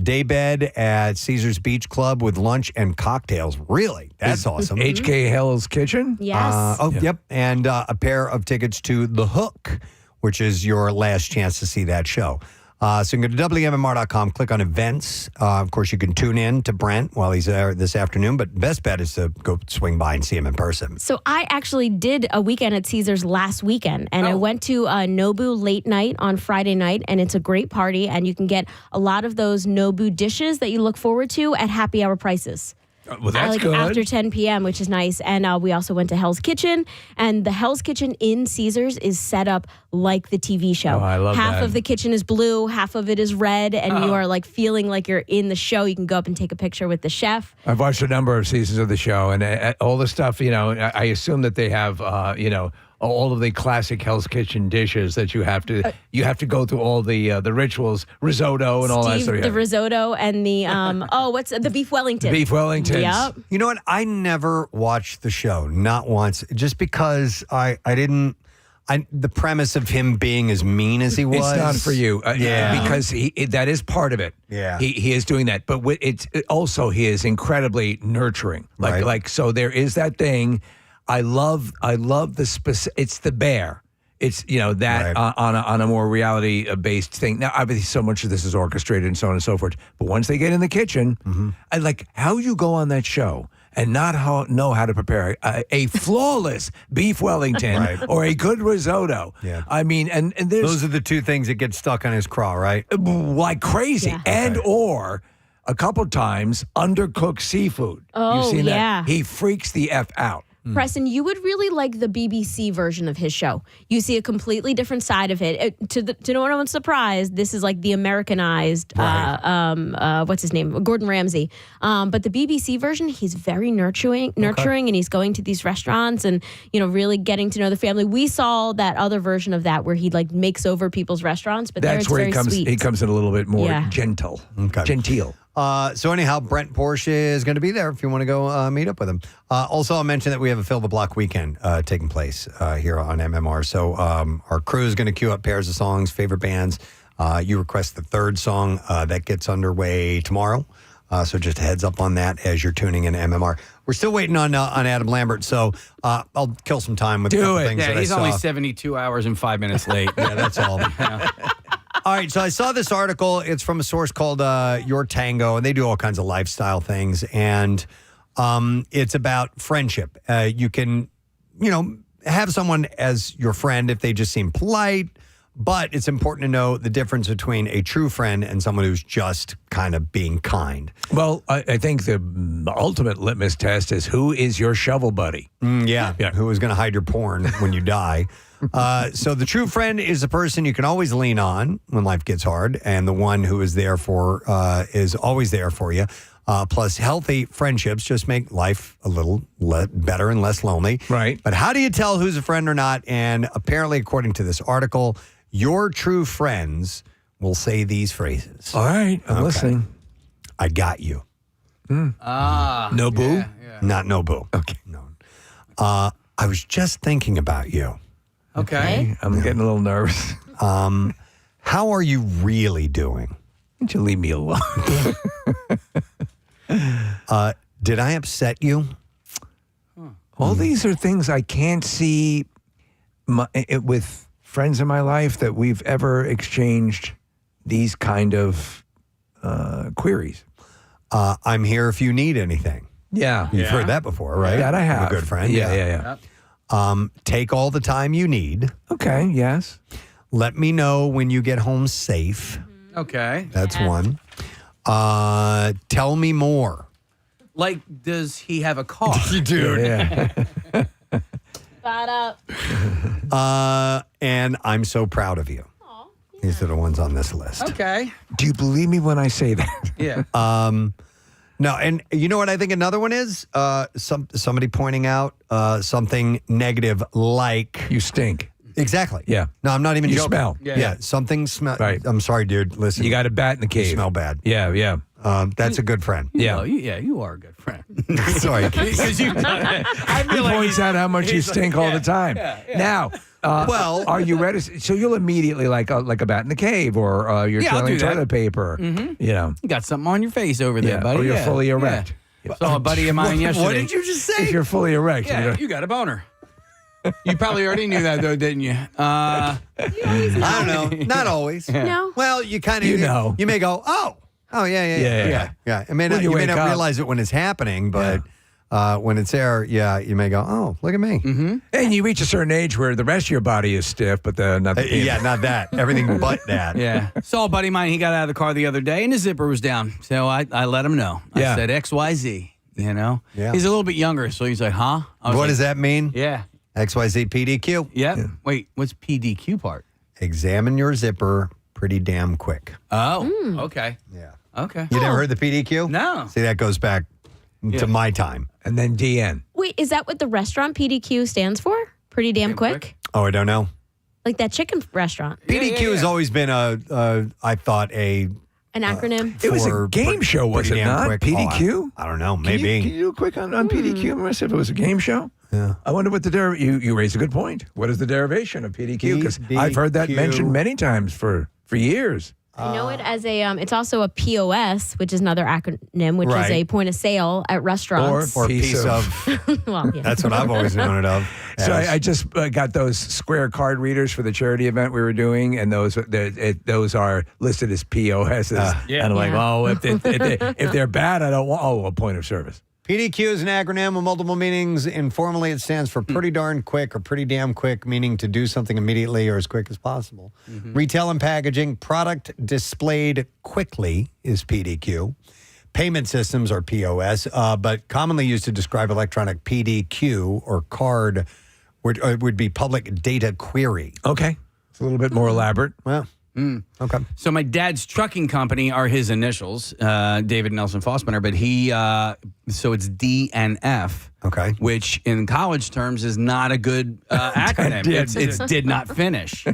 Day bed at Caesars Beach Club with lunch and cocktails. Really? That's awesome. HK Hell's Kitchen? Yes. Yep. And a pair of tickets to The Hook, which is your last chance to see that show. So you can go to WMMR.com, click on events. Of course, you can tune in to Brent while he's there this afternoon, but best bet is to go swing by and see him in person. So I actually did a weekend at Caesars last weekend, and I went to Nobu late night on Friday night, and it's a great party, and you can get a lot of those Nobu dishes that you look forward to at happy hour prices. Well, that's good. After 10 p.m., which is nice. And we also went to Hell's Kitchen. And the Hell's Kitchen in Caesars is set up like the TV show. Oh, I love half that. of the kitchen is blue, half of it is red, and you are like feeling like you're in the show. You can go up and take a picture with the chef. I've watched a number of seasons of the show, and all the stuff, I assume that they have, all of the classic Hell's Kitchen dishes that you have to go through all the rituals, risotto and all that stuff. The risotto and the what's the beef Wellington? Beef Wellingtons. Yep. You know what? I never watched the show, not once, just because the premise of him being as mean as he was. It's not for you. Yeah. Because that is part of it. Yeah. He is doing that. But also he is incredibly nurturing. So there is that thing. I love the specific. It's the bear. It's that on a more reality based thing. Now, obviously, so much of this is orchestrated and so on and so forth. But once they get in the kitchen, I like how you go on that show and not know how to prepare a flawless beef Wellington or a good risotto. Yeah. I mean, and those are the two things that get stuck on his craw, right? Like crazy, Yeah. or a couple times undercooked seafood. Oh, You've seen yeah. that? He freaks the F out. Preston, you would really like the BBC version of his show. You see a completely different side of it. To no one's surprise, this is like the Americanized, what's his name? Gordon Ramsay. But the BBC version, he's very nurturing, and he's going to these restaurants and, really getting to know the family. We saw that other version of that where he like makes over people's restaurants, but that's where he comes in a little bit more gentle. Genteel. So anyhow, Brent Porsche is going to be there if you want to go meet up with him. Also, I'll mention that we have a Fill the Block weekend taking place here on MMR. So our crew is going to queue up pairs of songs, favorite bands. You request the third song that gets underway tomorrow. So just a heads up on that as you're tuning in to MMR. We're still waiting on Adam Lambert, so I'll kill some time with a couple things that I he's saw. only 72 hours and 5 minutes late. Yeah, that's all. All right, so I saw this article. It's from a source called Your Tango, and they do all kinds of lifestyle things. And it's about friendship. You can, have someone as your friend if they just seem polite, but it's important to know the difference between a true friend and someone who's just kind of being kind. Well, I think the ultimate litmus test is who is your shovel buddy? Yeah. Who is going to hide your porn when you die? So the true friend is the person you can always lean on when life gets hard, and the one who is there is always there for you. Plus, healthy friendships just make life a little better and less lonely. Right. But how do you tell who's a friend or not? And apparently, according to this article, your true friends will say these phrases. All right, I'm listening. I got you. No boo? Yeah. Not no boo. Okay. No. I was just thinking about you. Okay. I'm getting a little nervous. How are you really doing? Why don't you leave me alone? Did I upset you? All these are things I can't see with friends in my life that we've ever exchanged these kind of queries. I'm here if you need anything. Yeah. You've heard that before, right? That I have. A good friend. Yeah. Take all the time you need. Okay, yes. Let me know when you get home safe. Okay. That's one. Tell me more. Like, does he have a car? Dude. Yeah. Spot up. And I'm so proud of you. These are the ones on this list. Okay. Do you believe me when I say that? Yeah. No, and you know what I think another one is? Somebody pointing out something negative like... You stink. Exactly. Yeah. No, I'm not even You joking. smell. Yeah. Something smells... Right. I'm sorry, dude. Listen. You got a bat in the cave. You smell bad. Yeah. That's a good friend. Yeah. You are a good friend. Sorry. Because you've done it. I He feel like points out how much you stink all the time. Now, well, are you ready? So you'll immediately like a bat in the cave, or you're I'll trailing do that. toilet paper. You know, You got something on your face over there, buddy. or you're Yeah. fully erect. Yeah. Saw a buddy of mine yesterday. What did you just say? If you're fully erect, Yeah, you got a boner. You probably already knew that, though, didn't you? I don't know. Not always. No. Well, you kind of... You know. You may go, oh, yeah. It may not, you you may wake not up. realize it when it's happening, but when it's there, you may go, oh, look at me. and you reach a certain age where the rest of your body is stiff, but not the penis. Yeah, not that. Everything but that. Yeah. Saw a buddy of mine, he got out of the car the other day and his zipper was down. So I let him know. I said XYZ, Yeah. He's a little bit younger, so he's like, huh? What does that mean? Yeah. XYZ PDQ. Yep. Wait, what's PDQ part? Examine your zipper pretty damn quick. Oh, okay. Yeah. Okay. You never heard the PDQ? No. See, that goes back to my time. And then DN. Wait, is that what the restaurant PDQ stands for? Pretty damn quick? Oh, I don't know. Like that chicken restaurant. PDQ has always been I thought An acronym? It was a for game show, was pretty it damn not? quick. PDQ? I don't know. Can Maybe. you do a quick on PDQ? Remember if it was a game show? Yeah. I wonder what you raised a good point. What is the derivation of PDQ? Because I've heard that PDQ. mentioned many times for years. I know it as it's also a POS, which is another acronym, which is Right. a point of sale at restaurants. Or piece of. Well, yeah. That's what I've always known it of. So as. I just got those square card readers for the charity event we were doing, and those are listed as POSs. And I'm like, if they're bad, I don't want a point of service. PDQ is an acronym with multiple meanings. Informally, it stands for pretty darn quick or pretty damn quick, meaning to do something immediately or as quick as possible. Retail and packaging, product displayed quickly is PDQ. Payment systems, or POS, but commonly used to describe electronic PDQ or card would be public data query. Okay. It's a little bit more elaborate. Well, okay. So my dad's trucking company are his initials, David Nelson Fossbender, but so it's DNF. Okay. Which in college terms is not a good acronym. It's did not finish.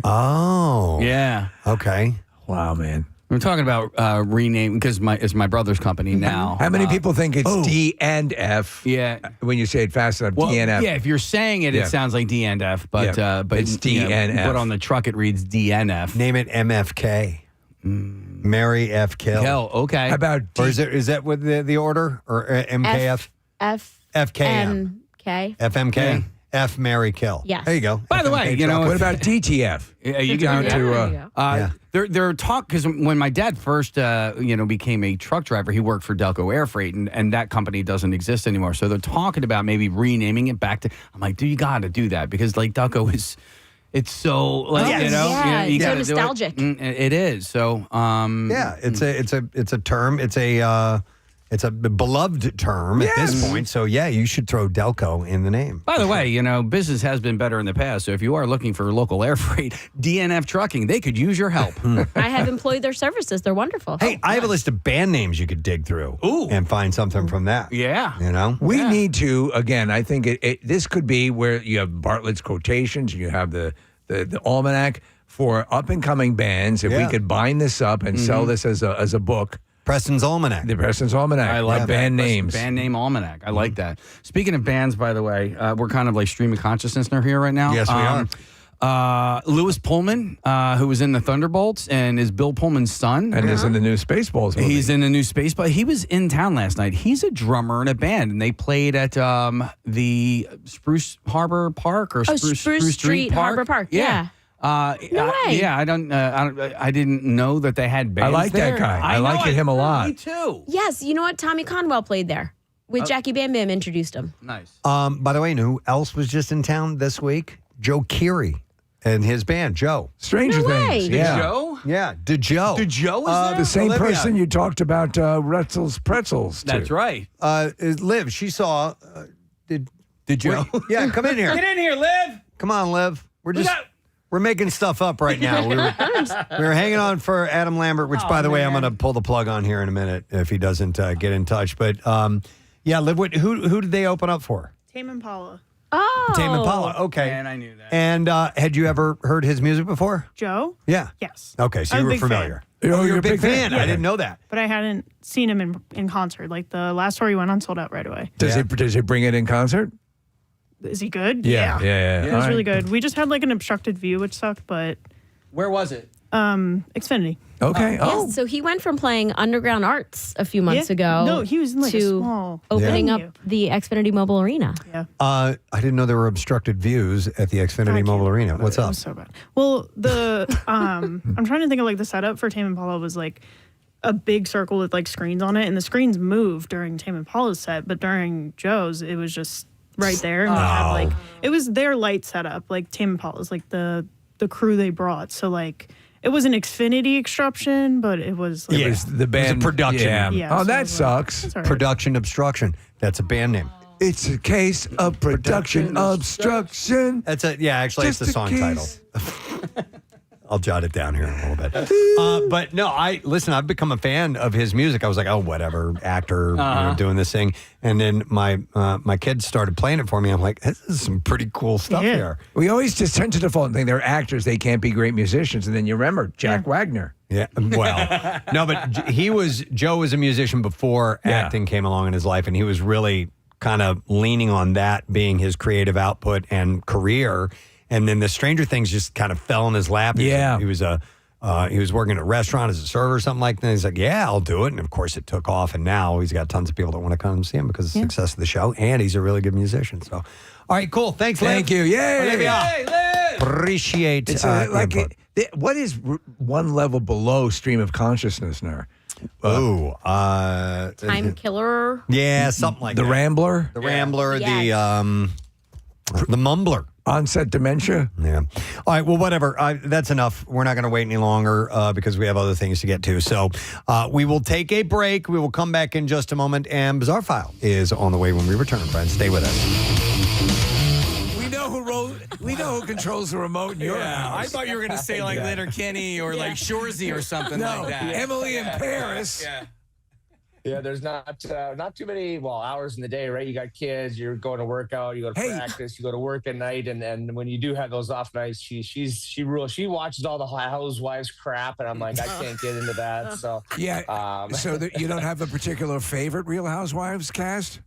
Oh. Yeah. Okay. Wow, man. We're talking about rename because it's my brother's company now. How many people think it's D and F? Yeah. When you say it fast enough, Well, DNF. yeah, if you're saying it, Yeah. it sounds like D and F, but it's DNF. But on the truck, it reads DNF. Name it MFK. Mary F. Kill. Kill, okay. How about or is that what the order? Or MKF? FKM. FMK. FMK? Yeah. F, Mary, Kill. Yes. There you go. By the way, what about DTF? You Down can to they're talk because when my dad first became a truck driver, he worked for Delco Air Freight, and that company doesn't exist anymore. So they're talking about maybe renaming it back to. I'm like, dude, you got to do that because like Delco is, it's so like you so gotta nostalgic. Do it. It is so. It's a term. It's a beloved term at this point. So yeah, you should throw Delco in the name. By the way, business has been better in the past. So if you are looking for local air freight, DNF Trucking, they could use your help. I have employed their services. They're wonderful. Hey, I have a list of band names you could dig through and find something from that. Yeah. We need to, again, I think this could be where you have Bartlett's quotations, you have the almanac for up-and-coming bands. If we could bind this up and sell this as a book. Preston's Almanac. The Preston's Almanac. I like band names. Band name almanac. I like that. Speaking of bands, by the way, we're kind of like streaming Consciousnessner here right now. Yes, we are. Lewis Pullman, who was in the Thunderbolts and is Bill Pullman's son. And is in the new Spaceballs movie. He's in the new Spaceballs. He was in town last night. He's a drummer in a band, and they played at the Spruce Harbor Park or Spruce Street Harbor Park. Yeah. No way. Yeah, I didn't know that they had bands. I like there. that guy. I like him a lot. Me too. Yes, you know what? Tommy Conwell played there. With Jackie Bam Bam introduced him. Nice. By the way, you know who else was just in town this week? Joe Keery and his band, Joe. Stranger Things. Yeah. Joe? Yeah, DeJoe. DeJoe is there? The same Olivia. person you talked about Retzel's Pretzels to. That's right. Liv, she saw. Did Joe? Yeah, come in here. Get in here, Liv. Come on, Liv. We're making stuff up right now. We were hanging on for Adam Lambert, which, by the way, I'm going to pull the plug on here in a minute if he doesn't get in touch. But yeah, Liv, who did they open up for? Tame Impala. Oh. Tame Impala. Okay. And I knew that. And had you ever heard his music before? Joe? Yeah. Yes. Okay, so I'm you a were big familiar. fan. Oh, you're a big fan. Yeah. I didn't know that. But I hadn't seen him in concert. Like the last tour he went on sold out right away. Does he bring it in concert? Is he good? Yeah. It was All really right. good. We just had like an obstructed view, which sucked, but Where was it? Xfinity. Okay. Yes, so he went from playing Underground Arts a few months ago. No, he was in like a to small opening venue. up the Xfinity Mobile Arena. Yeah. I didn't know there were obstructed views at the Xfinity Mobile Arena. What's It up? was so bad. Well, I'm trying to think of like the setup for Tame Impala was like a big circle with like screens on it, and the screens moved during Tame Impala's set, but during Joe's, it was just right there, and they had like it was their light setup, like Tame Impala's, like the crew they brought. So like it was an Xfinity obstruction, but it was like, It was the band. It was a production. Yeah. Yeah, Oh, so that it was like, sucks. that's all right. Production obstruction. That's a band name. It's a case of production obstruction. That's a actually Just it's the a song title. case. I'll jot it down here in a little bit. But no, I've become a fan of his music. I was like, oh, whatever, actor, doing this thing. And then my kids started playing it for me. I'm like, this is some pretty cool stuff here. We always just tend to default and think they're actors. They can't be great musicians. And then you remember Jack Wagner. Yeah, well, no, but Joe was a musician before acting came along in his life, and he was really kind of leaning on that being his creative output and career. And then the Stranger Things just kind of fell in his lap. He was working at a restaurant as a server or something like that. He's like, yeah, I'll do it. And of course it took off. And now he's got tons of people that want to come and see him because of the success of the show. And he's a really good musician. So, all right, cool. Thanks, Liv. Thank you. Yay. Olivia. Appreciate It's your input. what is one level below stream of consciousness now? Time Killer. Yeah, something like the that. Rambler? The Rambler, Yes. the Mumbler. Onset dementia? Yeah. All right, well, whatever. That's enough. We're not going to wait any longer because we have other things to get to. So we will take a break. We will come back in just a moment. And Bizarre File is on the way when we return, friends. Stay with us. We know who controls the remote in your house. I thought you were going to say like Letterkenny or like Shorzy or something like that. Emily in Paris. Yeah, there's not too many hours in the day, right? You got kids, you're going to work out, you go to practice, you go to work at night, and when you do have those off nights, she watches all the housewives crap, and I'm like, I can't get into that. So you don't have a particular favorite Real Housewives cast?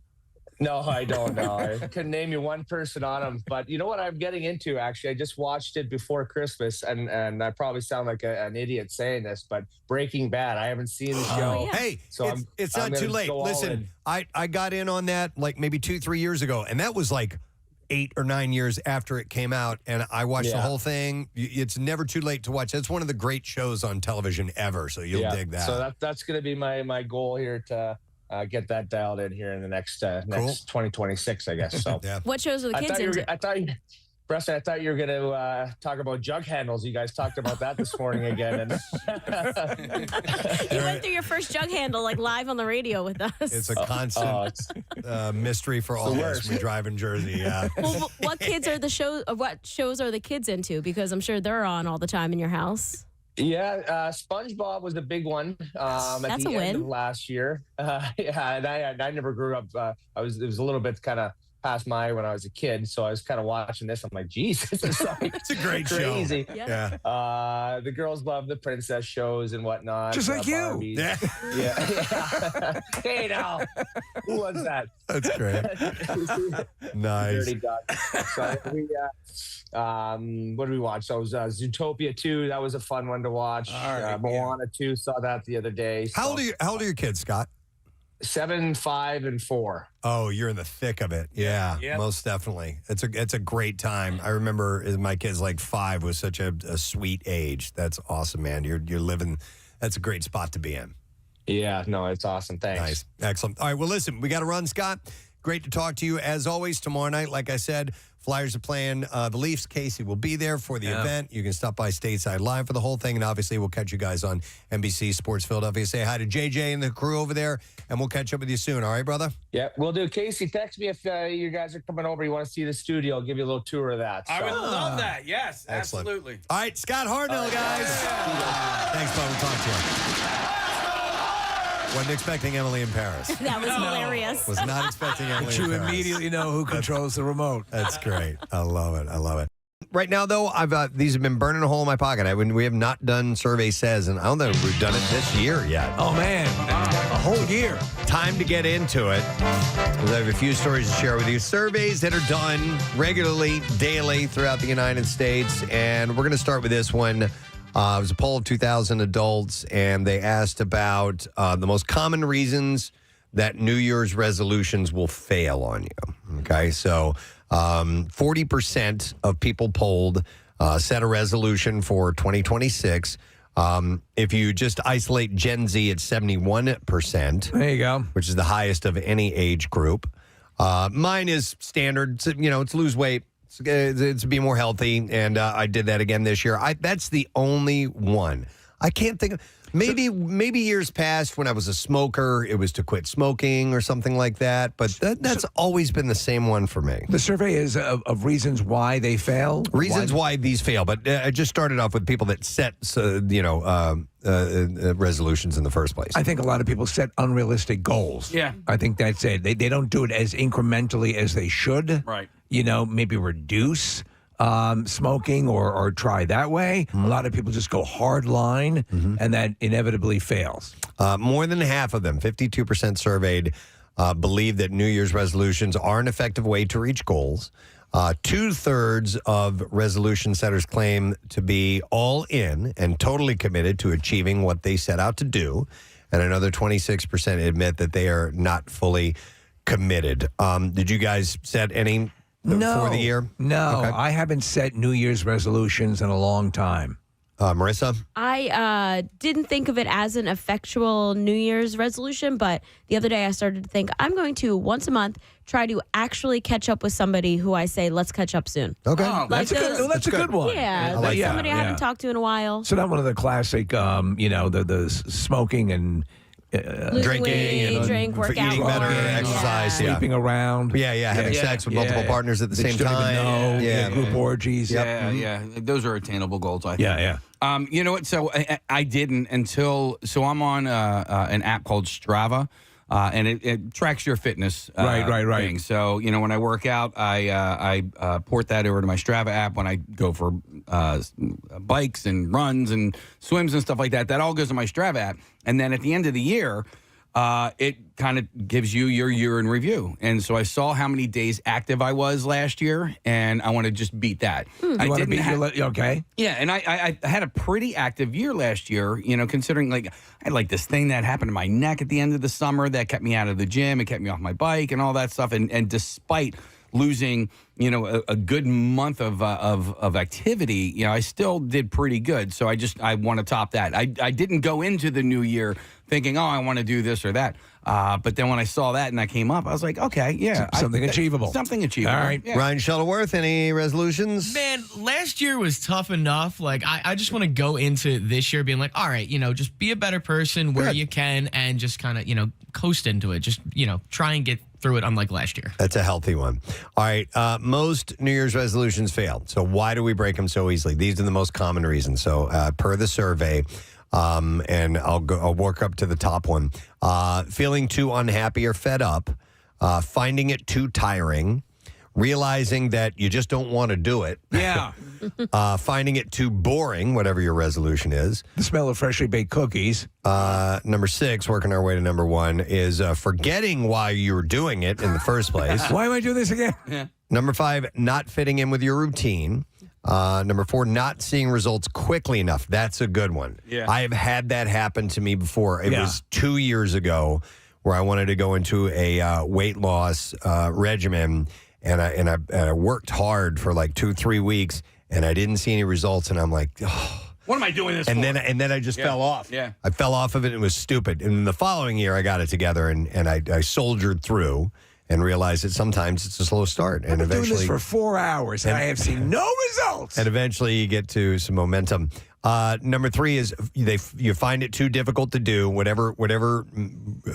No, I don't know. I couldn't name you one person on them. But you know what I'm getting into, actually? I just watched it before Christmas, and I probably sound like an idiot saying this, but Breaking Bad, I haven't seen the show. Hey, so it's I'm not too gonna late. go all Listen, in. I got in on that like maybe 2-3 years ago, and that was like 8 or 9 years after it came out, and I watched the whole thing. It's never too late to watch. It's one of the great shows on television ever, so you'll dig that. So that's going to be my goal here to get that dialed in here in the next 2026, I guess. So What shows are the kids into? Preston, I thought you were going to talk about jug handles. You guys talked about that this morning again. And You went through your first jug handle like live on the radio with us. It's a constant mystery for all of us when we drive in Jersey. Yeah. Well, what shows are the kids into? Because I'm sure they're on all the time in your house. Yeah, SpongeBob was a big one at That's the a end win. of last year. And I never grew up. It was a little bit kind of past when I was a kid, so I was kind of watching this. I'm like, geez, this is like it's a great crazy. show. Yeah. The girls love the princess shows and whatnot. Just like you. Barbies. Yeah. Hey, now, who was that? That's great. Nice. Dirty dog. So what did we watch? So it was Zootopia 2. That was a fun one to watch. Moana 2. Saw that the other day. How old are your kids, Scott? 7, 5, and 4. Oh, you're in the thick of it. Yeah, most definitely. It's a great time. I remember my kids like 5 was such a sweet age. That's awesome, man. You're living. That's a great spot to be in. Yeah, no, it's awesome. Thanks. Nice, excellent. All right, well, listen, we got to run, Scott. Great to talk to you as always. Tomorrow night, like I said, Flyers are playing the Leafs. Casey will be there for the event. You can stop by Stateside Live for the whole thing, and obviously we'll catch you guys on NBC Sports Philadelphia. Say hi to JJ and the crew over there, and we'll catch up with you soon. All right, brother? Yeah, we'll do. Casey, text me if you guys are coming over. You want to see the studio. I'll give you a little tour of that. I would love that. Yes, Excellent. absolutely. All right, Scott Hartnell, guys. Thanks, Bob. We'll talk to you. Wasn't expecting Emily in Paris. That was hilarious. Was not expecting Emily But in you Paris. immediately know who controls the remote. That's great. I love it. I love it. Right now, though, these have been burning a hole in my pocket. We have not done Survey Says, and I don't know if we've done it this year yet. Oh, man. A whole year. Time to get into it. I have a few stories to share with you. Surveys that are done regularly, daily throughout the United States. And we're going to start with this one. It was a poll of 2,000 adults, and they asked about the most common reasons that New Year's resolutions will fail on you. Okay, so 40% of people polled set a resolution for 2026. If you just isolate Gen Z, it's 71%. There you go. Which is the highest of any age group. Mine is standard. It's lose weight. It's be more healthy, and I did that again this year. That's the only one. I can't think of maybe years past when I was a smoker, it was to quit smoking or something like that. But that's always been the same one for me. The survey is of reasons why they fail. Reasons why these fail, but I just started off with people that set resolutions in the first place. I think a lot of people set unrealistic goals. Yeah. I think that's it. They don't do it as incrementally as they should. Right. Maybe reduce smoking or try that way. A lot of people just go hard line, and that inevitably fails. More than half of them, 52% surveyed, believe that New Year's resolutions are an effective way to reach goals. 2/3 of resolution setters claim to be all in and totally committed to achieving what they set out to do. And another 26% admit that they are not fully committed. Did you guys set any for the year? No, Okay. I haven't set New Year's resolutions in a long time. Marissa? I didn't think of it as an effectual New Year's resolution, but the other day I started to think I'm going to once a month try to actually catch up with somebody who I say, let's catch up soon. Okay. Oh, that's a good one. Yeah, like somebody I haven't talked to in a while. So not one of the classic, the smoking and drinking, and work out, eating better, exercise, sleeping around. Having sex with multiple partners at the same time. Group orgies. Yeah. Those are attainable goals, I think. Yeah. You know what? So I didn't until I'm on an app called Strava. And it tracks your fitness. Right. Thing. So, when I work out, I port that over to my Strava app. When I go for bikes and runs and swims and stuff like that, that all goes to my Strava app. And then at the end of the year, it kind of gives you your year in review. And so I saw how many days active I was last year, and I want to just beat that. I want to beat okay? Yeah, and I had a pretty active year last year, considering I had this thing that happened to my neck at the end of the summer that kept me out of the gym. It kept me off my bike and all that stuff. And despite losing, a good month of activity, I still did pretty good. So I want to top that. I didn't go into the new year thinking, I want to do this or that. But then when I saw that and that came up, I was like, okay, yeah. Something achievable. Something achievable. All right. Yeah. Ryan Shuttleworth, any resolutions? Man, last year was tough enough. I just want to go into this year being like, all right, just be a better person where you can and just kind of, coast into it. Just, try and get through it unlike last year. That's a healthy one. All right. Most New Year's resolutions failed. So why do we break them so easily? These are the most common reasons. So per the survey, and I'll work up to the top one. Feeling too unhappy or fed up, finding it too tiring, realizing that you just don't want to do it. Yeah. Finding it too boring, whatever your resolution is. The smell of freshly baked cookies. Number 6, working our way to number 1, is forgetting why you were doing it in the first place. Why am I doing this again? Yeah. Number 5, not fitting in with your routine. Number 4, not seeing results quickly enough. That's a good one. Yeah. I have had that happen to me before. It was 2 years ago where I wanted to go into a weight loss regimen, and I worked hard for 2-3 weeks, and I didn't see any results, and I'm like, oh. What am I doing this and for? then I just fell off. Yeah. I fell off of it, and it was stupid. And the following year, I got it together, and I soldiered through and realized that sometimes it's a slow start. And I've been eventually, doing this for 4 hours, and I have seen no results. And eventually you get to some momentum. Number 3 is you find it too difficult to do. Whatever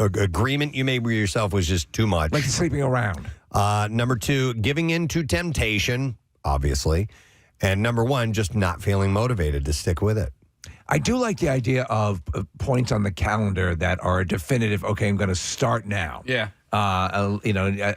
agreement you made with yourself was just too much. Like sleeping around. Number 2, giving in to temptation, obviously. And number 1, just not feeling motivated to stick with it. I do like the idea of points on the calendar that are definitive. Okay, I'm going to start now. Yeah. I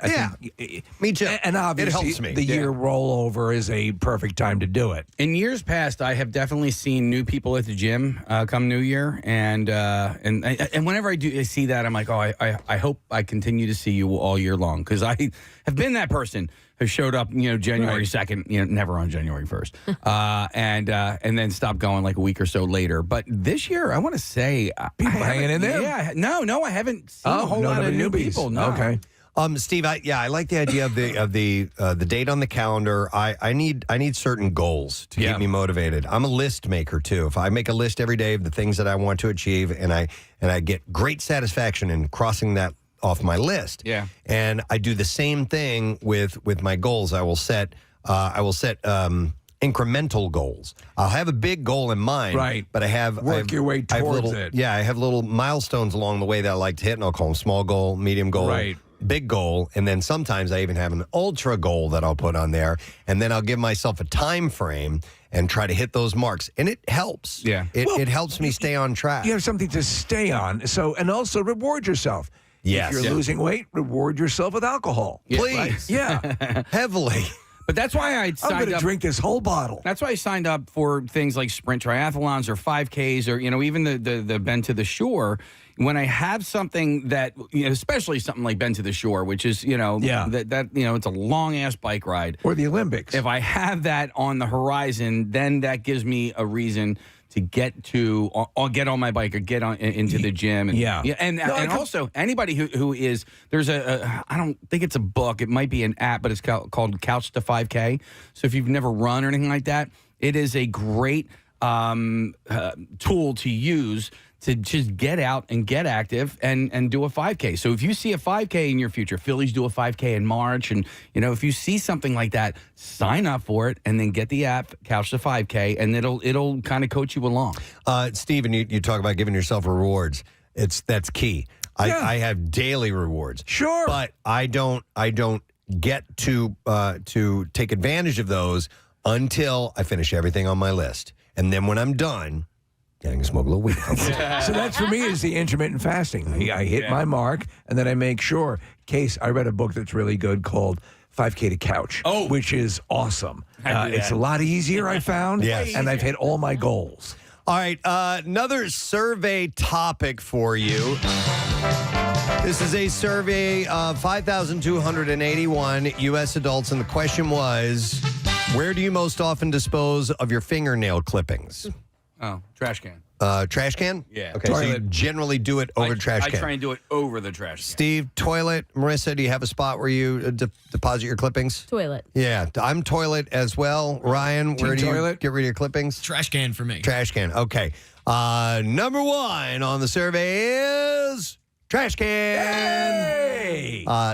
think, me too. And obviously, it helps me. The year rollover is a perfect time to do it. In years past, I have definitely seen new people at the gym come New Year, and whenever I see that, I'm like, I hope I continue to see you all year long, because I have been that person who showed up, January 2nd, never on January 1st, and then stopped going like a week or so later. But this year, I want to say people hanging in there. Yeah, no, I haven't seen a whole lot of new people. No. Okay. Steve, I like the idea of the date on the calendar. I need certain goals to keep me motivated. I'm a list maker too. If I make a list every day of the things that I want to achieve, and I get great satisfaction in crossing that off my list. Yeah. And I do the same thing with my goals. I will set incremental goals. I'll have a big goal in mind, right? But I have your way towards it. Yeah, I have little milestones along the way that I like to hit, and I'll call them small goal, medium goal, right, big goal, and then sometimes I even have an ultra goal that I'll put on there, and then I'll give myself a time frame and try to hit those marks, and it helps. Yeah, it helps me stay on track. You have something to stay on. So, and also reward yourself. Yes. If you're losing weight, reward yourself with alcohol. Yeah, please. right. Yeah. Heavily. But that's why I I'm signed going to up. drink this whole bottle. That's why I signed up for things like sprint triathlons or 5Ks or, even the Bend to the Shore. When I have something that, especially something like Bend to the Shore, which is, that it's a long ass bike ride. Or the Olympics. If I have that on the horizon, then that gives me a reason to get to, or get on my bike or get on into the gym. And, also anybody who is, there's I don't think it's a book. It might be an app, but it's called Couch to 5K. So if you've never run or anything like that, it is a great tool to use to just get out and get active and do a 5K. So if you see a 5K in your future, Phillies do a 5K in March, and if you see something like that, sign up for it and then get the app, Couch to 5K, and it'll kind of coach you along. Stephen, you talk about giving yourself rewards. That's key. I have daily rewards. Sure. But I don't get to take advantage of those until I finish everything on my list. And then when I'm done, I can smoke a little weed. So that's for me is the intermittent fasting. I hit my mark, and then I make sure. Case, I read a book that's really good called 5K to Couch, which is awesome. It's a lot easier, I found, and I've hit all my goals. All right, another survey topic for you. This is a survey of 5,281 U.S. adults, and the question was, where do you most often dispose of your fingernail clippings? Oh, trash can. Trash can? Yeah. Okay, so you generally do it over trash can. I try and do it over the trash can. Steve, toilet. Marissa, do you have a spot where you deposit your clippings? Toilet. Yeah, I'm toilet as well. Ryan, where do you get rid of your clippings? Trash can for me. Trash can. Okay. Number one on the survey is trash can.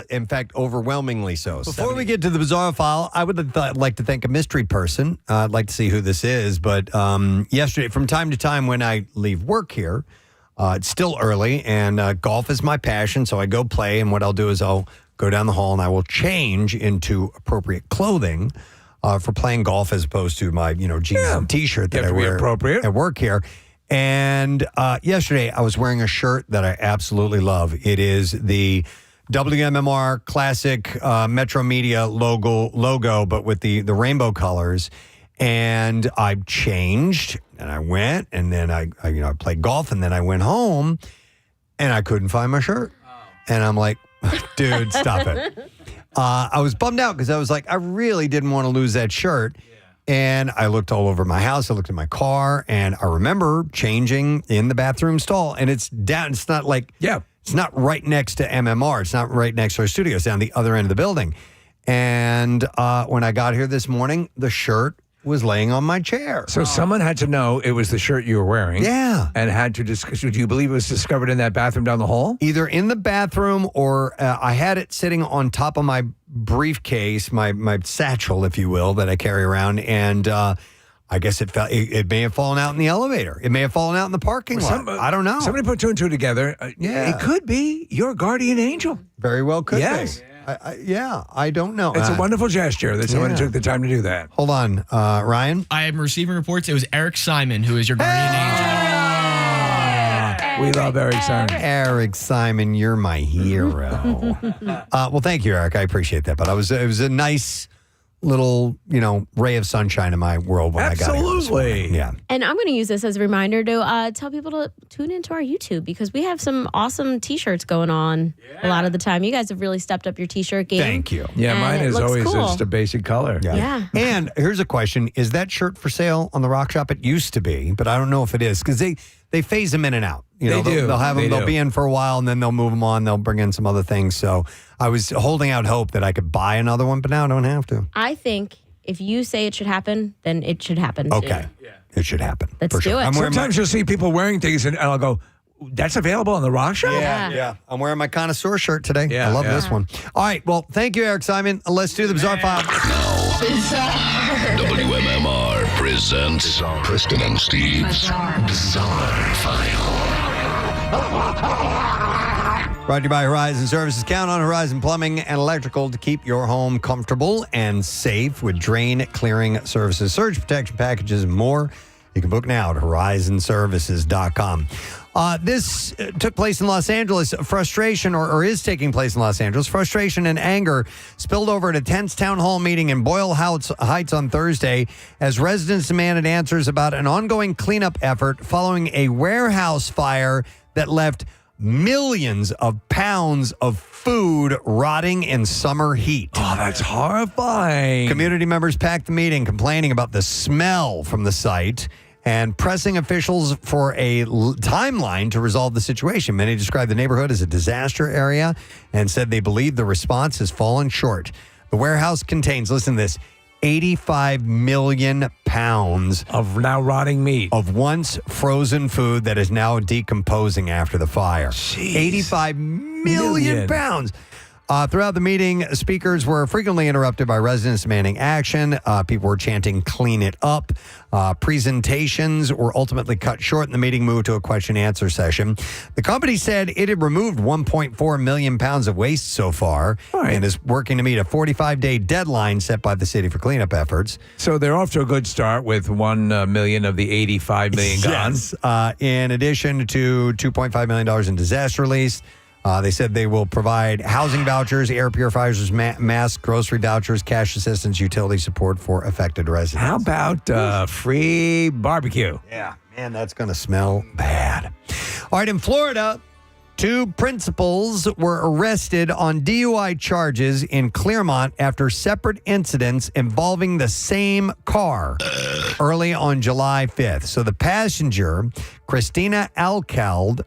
In fact, overwhelmingly so. Before we get to the bizarre file, I would like to thank a mystery person. I'd like to see who this is. But yesterday, from time to time when I leave work here, it's still early, and golf is my passion. So I go play, and what I'll do is I'll go down the hall, and I will change into appropriate clothing for playing golf as opposed to my jeans and T-shirt that I wear at work here. And yesterday, I was wearing a shirt that I absolutely love. It is the WMMR classic Metro Media logo, but with the rainbow colors. And I changed, and I went, and then I played golf, and then I went home, and I couldn't find my shirt. And I'm like, dude, stop it. I was bummed out because I was like, I really didn't want to lose that shirt. And I looked all over my house. I looked in my car, and I remember changing in the bathroom stall. And it's down. It's not like, it's not right next to MMR. It's not right next to our studio. It's down the other end of the building. And when I got here this morning, the shirt was laying on my chair. So someone had to know it was the shirt you were wearing. Yeah. And had to discuss. Do you believe it was discovered in that bathroom down the hall? Either in the bathroom or I had it sitting on top of my briefcase, my satchel, if you will, that I carry around. And I guess it may have fallen out in the elevator. It may have fallen out in the parking lot. I don't know. Somebody put two and two together. It could be your guardian angel. Very well could be. I don't know. It's a wonderful gesture that somebody took the time to do that. Hold on, Ryan. I am receiving reports. It was Eric Simon, who is your guardian angel. We love Eric Simon. Eric Simon, you're my hero. Well, thank you, Eric. I appreciate that. But it was a nice little, ray of sunshine in my world when I got here this morning. Yeah. And I'm going to use this as a reminder to tell people to tune into our YouTube because we have some awesome T-shirts going on a lot of the time. You guys have really stepped up your T-shirt game. Thank you. Yeah, mine is always just a basic color. Yeah. And here's a question. Is that shirt for sale on the Rock Shop? It used to be, but I don't know if it is because they phase them in and out. They do. They'll have them. They'll be in for a while, and then they'll move them on. They'll bring in some other things. So I was holding out hope that I could buy another one, but now I don't have to. I think if you say it should happen, then it should happen. Okay. It should happen. Let's for do sure. it. Sometimes you'll see people wearing things, and I'll go, that's available on the Rock Shop? Yeah. I'm wearing my Connoisseur shirt today. Yeah, I love this one. All right. Well, thank you, Eric Simon. Let's do the Bizarre File. WMMR presents Preston and Steve's Bizarre File. Brought to you by Horizon Services. Count on Horizon Plumbing and Electrical to keep your home comfortable and safe with drain clearing services, surge protection packages, and more. You can book now at horizonservices.com. This took place in Los Angeles. Frustration, or is taking place in Los Angeles. Frustration and anger spilled over at a tense town hall meeting in Boyle Heights on Thursday as residents demanded answers about an ongoing cleanup effort following a warehouse fire that left millions of pounds of food rotting in summer heat. Oh, that's horrifying. Community members packed the meeting complaining about the smell from the site and pressing officials for a timeline to resolve the situation. Many described the neighborhood as a disaster area and said they believe the response has fallen short. The warehouse contains, listen to this, 85 million pounds of now rotting meat of once frozen food that is now decomposing after the fire. Jeez. 85 million pounds. Throughout the meeting, speakers were frequently interrupted by residents demanding action. People were chanting, "Clean it up." Presentations were ultimately cut short, and the meeting moved to a question-and-answer session. The company said it had removed 1.4 million pounds of waste so far and is working to meet a 45-day deadline set by the city for cleanup efforts. So they're off to a good start with 1 million of the 85 million gone. Yes. In addition to $2.5 million in disaster relief, they said they will provide housing vouchers, air purifiers, masks, grocery vouchers, cash assistance, utility support for affected residents. How about free barbecue? Yeah, man, that's going to smell bad. All right, in Florida, 2 principals were arrested on DUI charges in Clermont after separate incidents involving the same car early on July 5th. So the passenger, Christina Alcalde,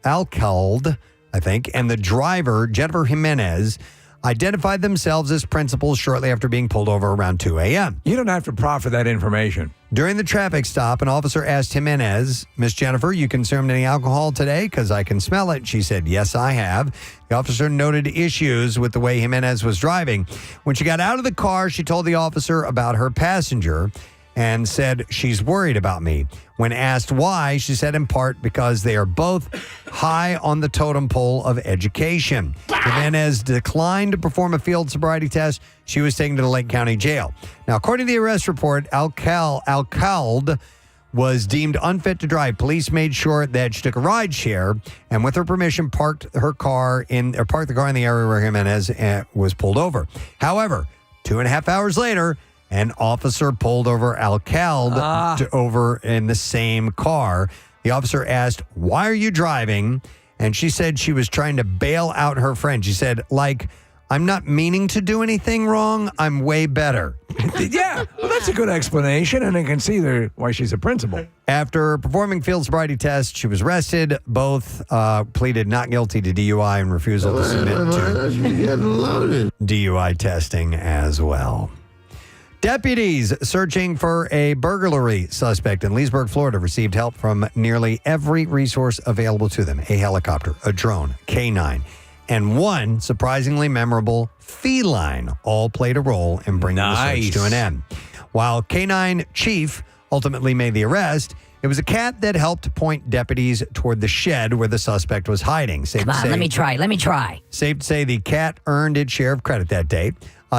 I think, and the driver, Jennifer Jimenez, identified themselves as principals shortly after being pulled over around 2 a.m. You don't have to proffer that information. During the traffic stop, an officer asked Jimenez, "Miss Jennifer, you consumed any alcohol today? Because I can smell it." She said, "Yes, I have." The officer noted issues with the way Jimenez was driving. When she got out of the car, she told the officer about her passenger and said, "She's worried about me." When asked why, she said in part because they are both high on the totem pole of education. Jimenez declined to perform a field sobriety test. She was taken to the Lake County Jail. Now, according to the arrest report, Alcalde was deemed unfit to drive. Police made sure that she took a ride share and, with her permission, parked the car in the area where Jimenez was pulled over. However, 2.5 hours later, an officer pulled over Alcalde over in the same car. The officer asked, "Why are you driving?" And she said she was trying to bail out her friend. She said, "I'm not meaning to do anything wrong. I'm way better." Yeah, well, that's a good explanation, and I can see why she's a principal. After performing field sobriety tests, she was arrested. Both pleaded not guilty to DUI and refusal to submit to DUI testing as well. Deputies searching for a burglary suspect in Leesburg, Florida, received help from nearly every resource available to them. A helicopter, a drone, K9, and one surprisingly memorable feline all played a role in bringing the search to an end. While K9 chief ultimately made the arrest, it was a cat that helped point deputies toward the shed where the suspect was hiding. Come on, let me try. Safe to say the cat earned its share of credit that day.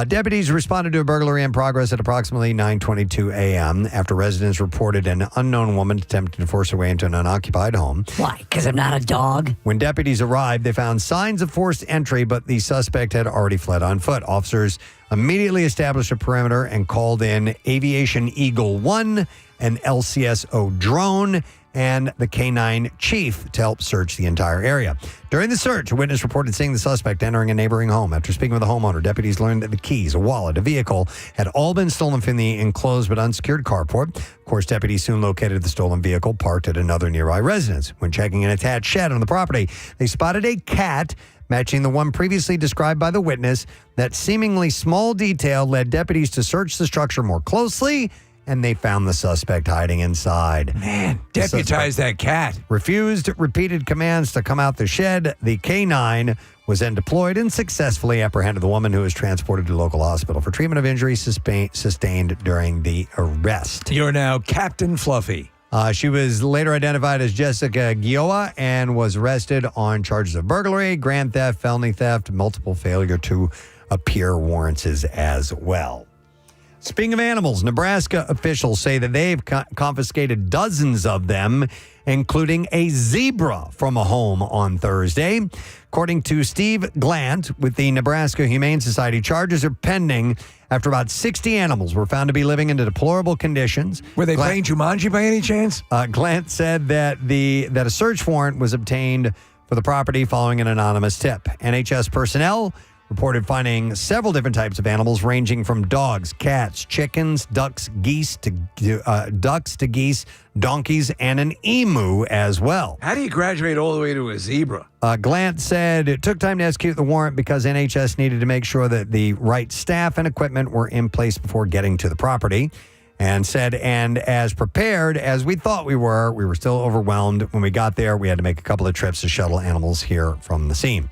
Deputies responded to a burglary in progress at approximately 9:22 a.m. after residents reported an unknown woman attempting to force her way into an unoccupied home. Why? Because I'm not a dog? When deputies arrived, they found signs of forced entry, but the suspect had already fled on foot. Officers immediately established a perimeter and called in Aviation Eagle 1, an LCSO drone, and the K9 chief to help search the entire area. During the search, a witness reported seeing the suspect entering a neighboring home. After speaking with the homeowner, deputies learned that the keys, a wallet, a vehicle had all been stolen from the enclosed but unsecured carport. Of course, deputies soon located the stolen vehicle parked at another nearby residence. When checking an attached shed on the property, they spotted a cat matching the one previously described by the witness. That seemingly small detail led deputies to search the structure more closely, and they found the suspect hiding inside. Man, deputize that cat. Refused repeated commands to come out the shed. The K9 was then deployed and successfully apprehended the woman, who was transported to a local hospital for treatment of injuries sustained during the arrest. You're now Captain Fluffy. She was later identified as Jessica Gioa and was arrested on charges of burglary, grand theft, felony theft, multiple failure to appear warrants as well. Speaking of animals, Nebraska officials say that they've confiscated dozens of them, including a zebra from a home on Thursday. According to Steve Glant with the Nebraska Humane Society, charges are pending after about 60 animals were found to be living in deplorable conditions. Were they playing Jumanji by any chance? Glant said that a search warrant was obtained for the property following an anonymous tip. NHS personnel reported finding several different types of animals ranging from dogs, cats, chickens, ducks to geese, donkeys, and an emu as well. How do you graduate all the way to a zebra? Glant said it took time to execute the warrant because NHS needed to make sure that the right staff and equipment were in place before getting to the property. And said, and as prepared as we thought we were still overwhelmed. When we got there, we had to make a couple of trips to shuttle animals here from the scene.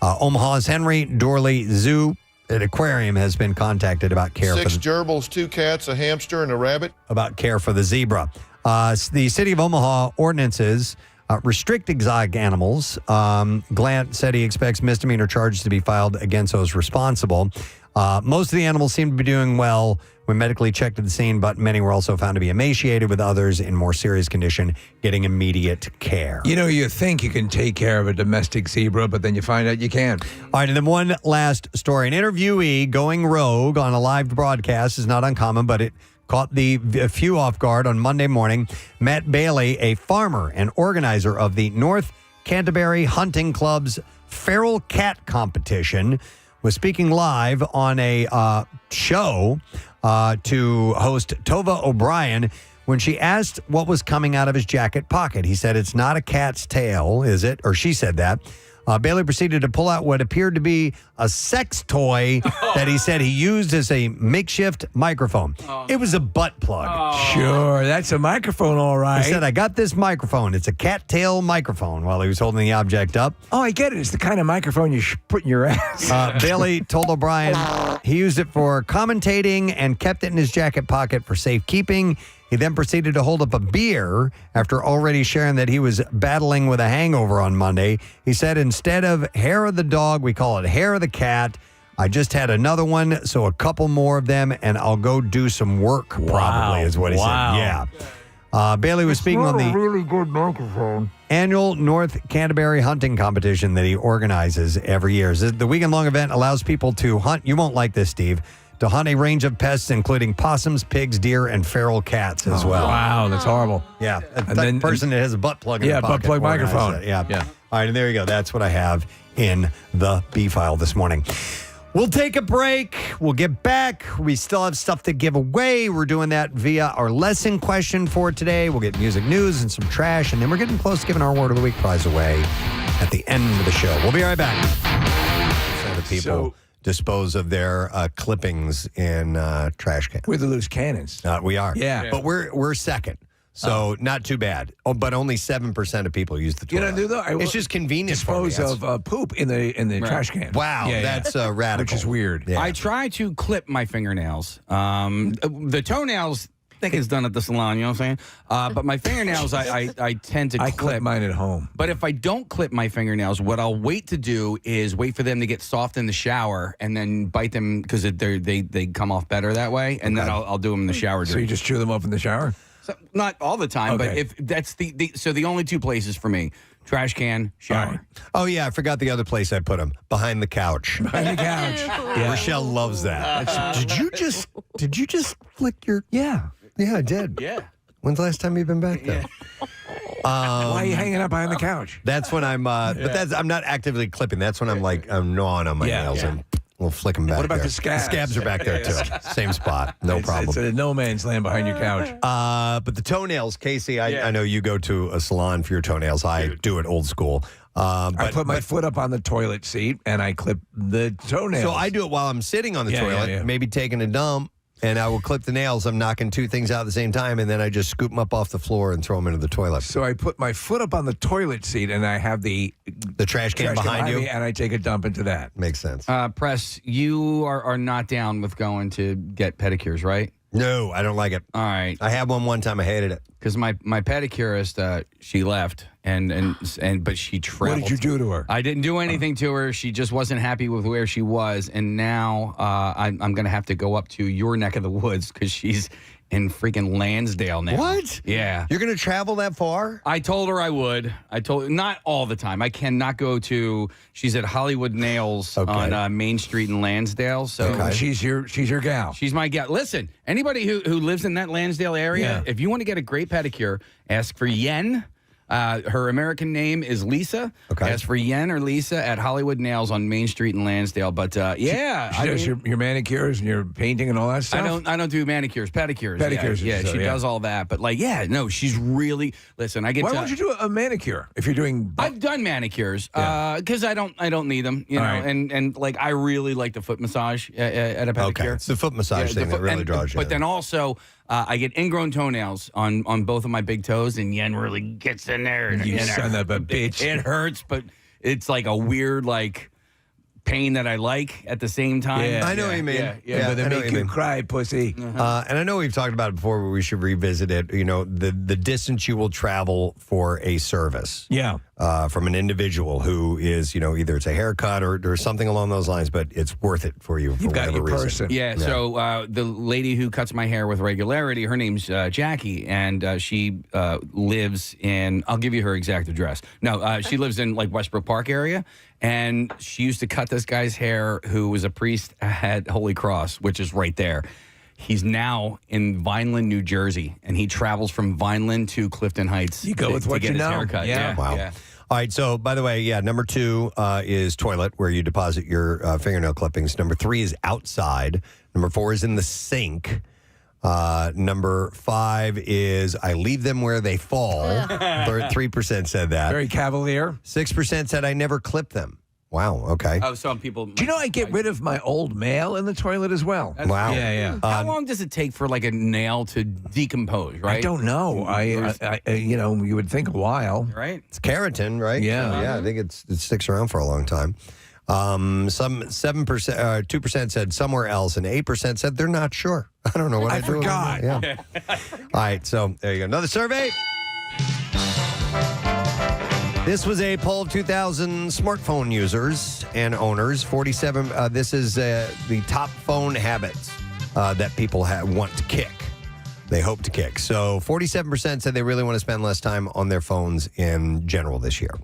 Omaha's Henry Dorley Zoo and Aquarium has been contacted about care 6 for the gerbils, 2 cats, a hamster, and a rabbit. About care for the zebra. The city of Omaha ordinances restrict exotic animals. Glant said he expects misdemeanor charges to be filed against those responsible. Most of the animals seem to be doing well when medically checked at the scene, but many were also found to be emaciated, with others in more serious condition getting immediate care. You know, you think you can take care of a domestic zebra, but then you find out you can't. All right, and then one last story. An interviewee going rogue on a live broadcast is not uncommon, but it caught a few off guard on Monday morning. Matt Bailey, a farmer and organizer of the North Canterbury Hunting Club's Feral Cat Competition, was speaking live on a show to host Tova O'Brien when she asked what was coming out of his jacket pocket. He said, "It's not a cat's tail, is it?" Or she said that. Bailey proceeded to pull out what appeared to be a sex toy that he said he used as a makeshift microphone. It was a butt plug. Sure, that's a microphone, all right. He said, "I got this microphone. It's a cattail microphone," while he was holding the object up. Oh, I get it. It's the kind of microphone you put in your ass. Bailey told O'Brien he used it for commentating and kept it in his jacket pocket for safekeeping. He then proceeded to hold up a beer after already sharing that he was battling with a hangover on Monday. He said, "Instead of hair of the dog, we call it hair of the cat. I just had another one, so a couple more of them, and I'll go do some work," probably is what he said. Yeah. Bailey was speaking on the really good microphone. annual North Canterbury hunting competition that he organizes every year. The weekend-long event allows people to hunt. You won't like this, Steve. To hunt a range of pests, including possums, pigs, deer, and feral cats as well. Wow, that's horrible. Yeah, that person that has a butt plug in their pocket. Butt plug microphone. That. Yeah. All right, and there you go. That's what I have in the B-file this morning. We'll take a break. We'll get back. We still have stuff to give away. We're doing that via our lesson question for today. We'll get music news and some trash, and then we're getting close to giving our Word of the Week prize away at the end of the show. We'll be right back. So the people dispose of their clippings in trash cans. We're the loose cannons. We are. Yeah. But we're second. So not too bad. Oh, but only 7% of people use the toilet. You know, though, it's just convenient. Dispose of poop in the trash can. Wow, that's radical. Which is weird. Yeah. I try to clip my fingernails. The toenails, I think it's done at the salon, you know what I'm saying? But my fingernails, I tend to clip. I clip mine at home. But if I don't clip my fingernails, what I'll wait to do is wait for them to get soft in the shower and then bite them because they come off better that way. And then I'll do them in the shower. So you just chew them up in the shower? So, not all the time, but if that's so the only two places for me: trash can, shower. Right. Oh yeah, I forgot the other place I put them, behind the couch. Behind the couch. Yeah. Rochelle loves that. Did you just flick your? Yeah, I did. Yeah. When's the last time you've been back there? Why are you hanging up behind the couch? That's when I'm. But I'm not actively clipping. That's when I'm I'm gnawing on my nails and we'll flick them back. What about there. the scabs? The scabs are back there too. Same spot. No problem. It's a no man's land behind your couch. But the toenails, Casey, I know you go to a salon for your toenails. I do it old school. I put my foot up on the toilet seat and I clip the toenails. So I do it while I'm sitting on the toilet, maybe taking a dump, and I will clip the nails. I'm knocking two things out at the same time, and then I just scoop them up off the floor and throw them into the toilet. So I put my foot up on the toilet seat and I have the trash can behind you, me, and I take a dump into that. Makes sense. Press, you are not down with going to get pedicures, right? No, I don't like it. All right. I had one time. I hated it. Because my pedicurist, she left but she traveled. What did you do to her? I didn't do anything to her. She just wasn't happy with where she was, and now I'm going to have to go up to your neck of the woods because she's in freaking Lansdale now. What? Yeah. You're going to travel that far? I told her I would. Not all the time. I cannot go to. She's at Hollywood Nails on Main Street in Lansdale. So she's your gal. She's my gal. Listen, anybody who lives in that Lansdale area, if you want to get a great pedicure, ask for Yen. Her American name is Lisa. Okay. As for Yen or Lisa at Hollywood Nails on Main Street in Lansdale. But yeah, She does your manicures and your painting and all that stuff. I don't do manicures, pedicures. Pedicures. Yeah, she does all that. But she's really listen. I get. Why won't you do a manicure if you're doing? I've done manicures because I don't need them. You know, right. and I really like the foot massage at a pedicure. Okay, it's the foot massage thing that really draws you. But then also. I get ingrown toenails on both of my big toes, and Yen really gets in there. And You son of a bitch. It hurts, but it's like a weird pain that I like at the same time. Yeah, I know what you mean. Yeah, but they make you cry, pussy. And I know we've talked about it before, but we should revisit it. You know, the distance you will travel for a service. Yeah. From an individual who is, either it's a haircut or something along those lines, but it's worth it for you for You've got whatever your reason. person. Yeah, so the lady who cuts my hair with regularity, her name's Jackie, and she lives in, I'll give you her exact address. No, she lives in Westbrook Park area, and she used to cut this guy's hair who was a priest at Holy Cross, which is right there. He's now in Vineland, New Jersey, and he travels from Vineland to Clifton Heights. You go with what to get you his know. haircut. Yeah. Wow. Yeah. All right, so by the way, number 2 is toilet, where you deposit your fingernail clippings. Number 3 is outside. Number 4 is in the sink. Number 5 is I leave them where they fall. 3% said that. Very cavalier. 6% said I never clip them. Wow, okay. Oh, some people. Do you know I get rid of my old mail in the toilet as well? Wow. Yeah. How long does it take for a nail to decompose? Right. I don't know. I you would think a while. Right. It's keratin, right? Yeah. So, I think it sticks around for a long time. Some 2% said somewhere else, and 8% said they're not sure. I don't know what I do. forgot. Yeah. All right, so there you go. Another survey. This was a poll of 2,000 smartphone users and owners. 47. This is the top phone habits that people want to kick. They hope to kick. So 47% said they really want to spend less time on their phones in general this year.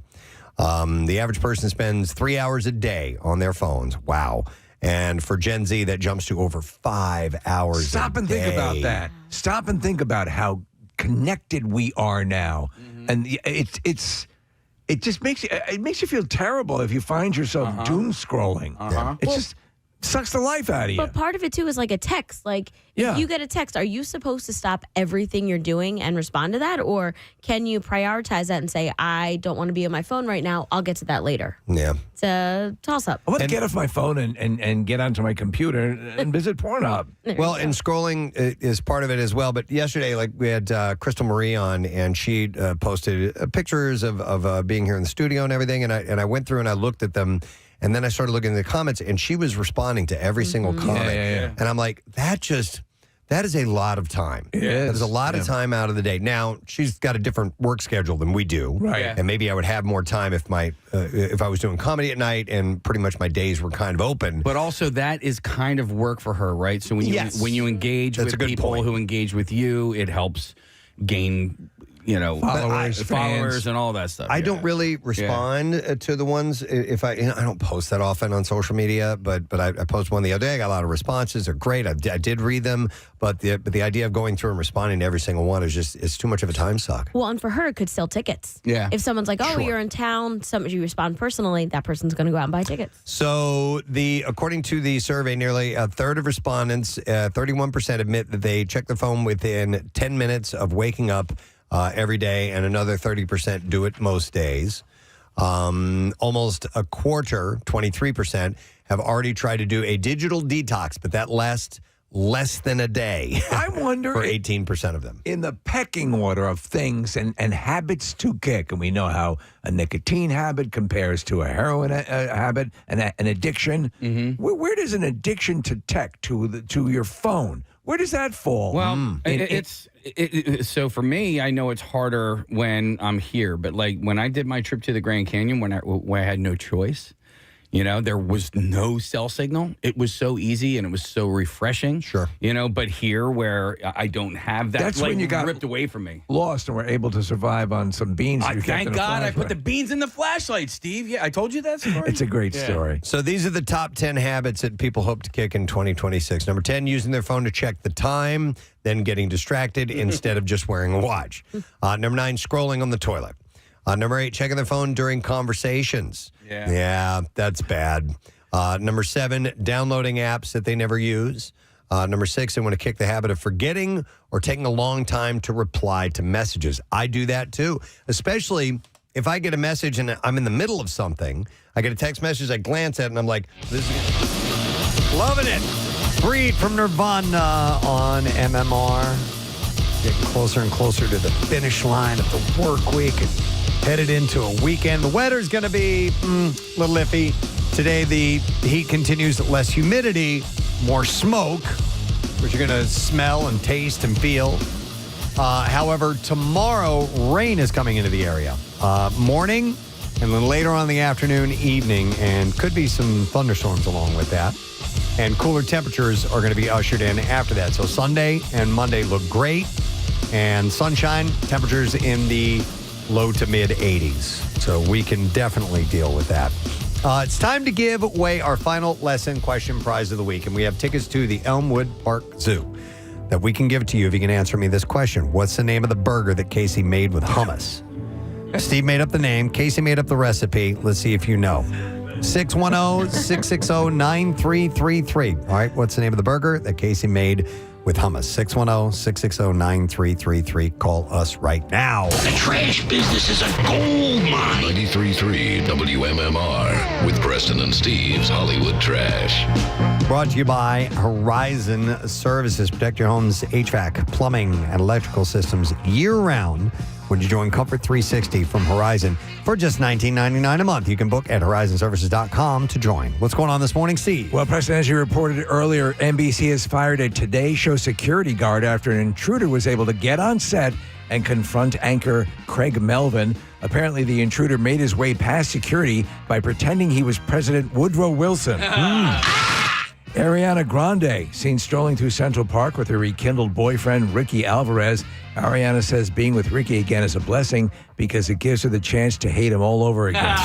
The average person spends 3 hours a day on their phones. Wow. And for Gen Z, that jumps to over 5 hours. Stop and think about that. Stop and think about how connected we are now, and it just makes you feel terrible if you find yourself doom scrolling. It just sucks the life out of you. But part of it too is like a text. Like if you get a text, are you supposed to stop everything you're doing and respond to that, or can you prioritize that and say, I don't want to be on my phone right now, I'll get to that later? Yeah. It's a toss-up. I want to get off my phone and get onto my computer and visit Pornhub. Well, and scrolling is part of it as well. But yesterday, we had Crystal Marie on, and she posted pictures of being here in the studio and everything. And I went through and I looked at them, and then I started looking at the comments, and she was responding to every single comment. Yeah. And I'm like, that is a lot of time. It That is. is a lot of time out of the day. Now, she's got a different work schedule than we do. Right. Yeah. And maybe I would have more time if I was doing comedy at night and pretty much my days were kind of open. But also that is kind of work for her, right? So when you engage with people who engage with you, it helps gain followers and all that stuff. I don't really respond to the ones if I don't post that often on social media, but I posted one the other day. I got a lot of responses. They're great. I did read them, but the idea of going through and responding to every single one is too much of a time suck. Well, and for her, it could sell tickets. Yeah. If someone's like, Sure. you're in town, you respond personally, that person's going to go out and buy tickets. So according to the survey, nearly a third of respondents, 31% admit that they check the phone within 10 minutes of waking up every day, and another 30% do it most days. Almost a quarter, 23%, have already tried to do a digital detox, but that lasts less than a day. I wonder for 18% of them. In the pecking order of things and habits to kick, and we know how a nicotine habit compares to a heroin habit and an addiction. Where does an addiction to tech, to your phone, where does that fall? Well, so for me, I know it's harder when I'm here, but when I did my trip to the Grand Canyon, when I had no choice, there was no cell signal. It was so easy and it was so refreshing. Sure. But here where I don't have that, That's when you got ripped away from me. Lost and were able to survive on some beans. Thank God I put the beans in the flashlight, Steve. Yeah, I told you that story. It's a great story. So these are the top 10 habits that people hope to kick in 2026. Number 10, using their phone to check the time, then getting distracted instead of just wearing a watch. Number 9, scrolling on the toilet. Number 8, checking their phone during conversations. Yeah. Yeah, that's bad. Number 7, downloading apps that they never use. Number 6, they want to kick the habit of forgetting or taking a long time to reply to messages. I do that too, especially if I get a message and I'm in the middle of something. I get a text message, I glance at it, and I'm like, this is loving it. Breathe from Nirvana on MMR. Getting closer and closer to the finish line of the work week and headed into a weekend. The weather's going to be a little iffy. Today, the heat continues, less humidity, more smoke, which you're going to smell and taste and feel. However, tomorrow, rain is coming into the area. Morning, and then later on in the afternoon, evening, and could be some thunderstorms along with that. And cooler temperatures are going to be ushered in after that. So Sunday and Monday look great. And sunshine, temperatures in the low to mid 80s. So we can definitely deal with that. It's time to give away our final lesson question prize of the week. And we have tickets to the Elmwood Park Zoo that we can give to you if you can answer me this question. What's the name of the burger that Casey made with hummus? Steve made up the name. Casey made up the recipe. Let's see if you know. 610-660-9333. All right, what's the name of the burger that Casey made with hummus? 610-660-9333. Call us right now. The trash business is a gold mine. 93.3 WMMR with Preston and Steve's Hollywood Trash. Brought to you by Horizon Services. Protect your home's HVAC, plumbing, and electrical systems year-round when you join Comfort 360 from Horizon for just $19.99 a month. You can book at horizonservices.com to join. What's going on this morning, Steve? Well, Preston, as you reported earlier, NBC has fired a Today Show security guard after an intruder was able to get on set and confront anchor Craig Melvin. Apparently, the intruder made his way past security by pretending he was President Woodrow Wilson. Ariana Grande, seen strolling through Central Park with her rekindled boyfriend, Ricky Alvarez. Ariana says being with Ricky again is a blessing because it gives her the chance to hate him all over again.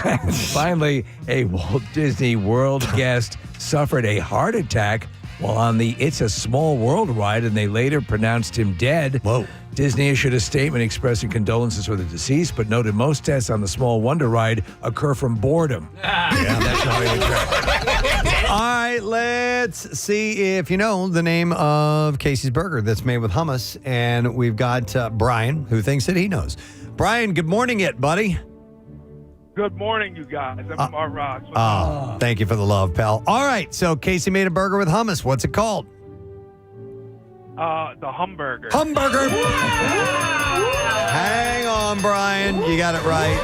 And finally, a Walt Disney World guest suffered a heart attack while on the It's a Small World ride, and they later pronounced him dead. Whoa. Disney issued a statement expressing condolences for the deceased, but noted most deaths on the Small Wonder ride occur from boredom. Yeah, that's how you All right, let's see if you know the name of Casey's burger that's made with hummus. And we've got Brian, who thinks that he knows. Brian, good morning, buddy. Good morning, you guys. I'm Mark Rocks. What's up? Thank you for the love, pal. All right, so Casey made a burger with hummus. What's it called? The Humburger. Humburger. Hang on, Brian. You got it right.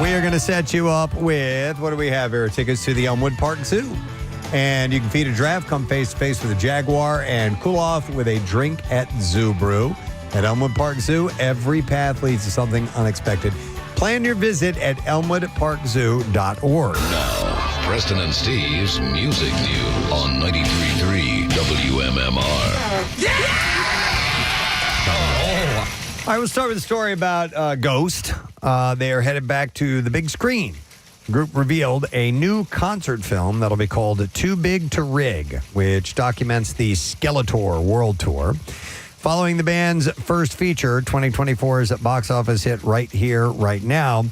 We are going to set you up with, what do we have here? Tickets to the Elmwood Park Zoo. And you can feed a giraffe, come face-to-face with a jaguar, and cool off with a drink at Zoo Brew. At Elmwood Park Zoo, every path leads to something unexpected. Plan your visit at elmwoodparkzoo.org. Now, Preston and Steve's Music News on 93.3 WMMR. I will start with a story about Ghost. They are headed back to the big screen. The group revealed a new concert film that'll be called Too Big to Rig, which documents the Skeletor World Tour. Following the band's first feature, 2024's box office hit Right Here, Right Now,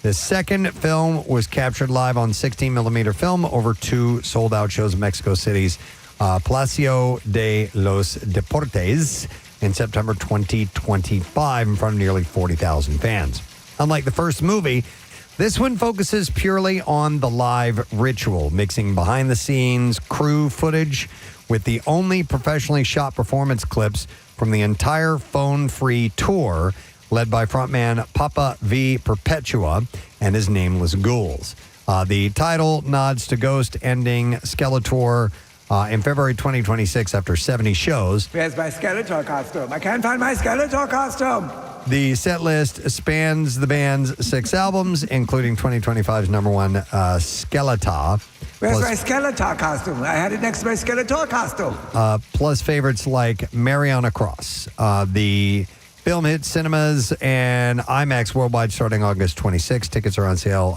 the second film was captured live on 16mm film over 2 sold-out shows in Mexico City's Palacio de los Deportes in September 2025 in front of nearly 40,000 fans. Unlike the first movie, this one focuses purely on the live ritual, mixing behind-the-scenes crew footage with the only professionally shot performance clips from the entire phone-free tour, led by frontman Papa V. Perpetua and his nameless ghouls. The title nods to Ghost ending Skeletor in February 2026 after 70 shows. Where's my Skeletor costume? I can't find my Skeletor costume. The set list spans the band's 6 albums, including 2025's number 1, Skeletor. Where's my Skeletor costume? I had it next to my Skeletor costume. Plus favorites like Mariana Cross. The film hits cinemas and IMAX worldwide starting August 26. Tickets are on sale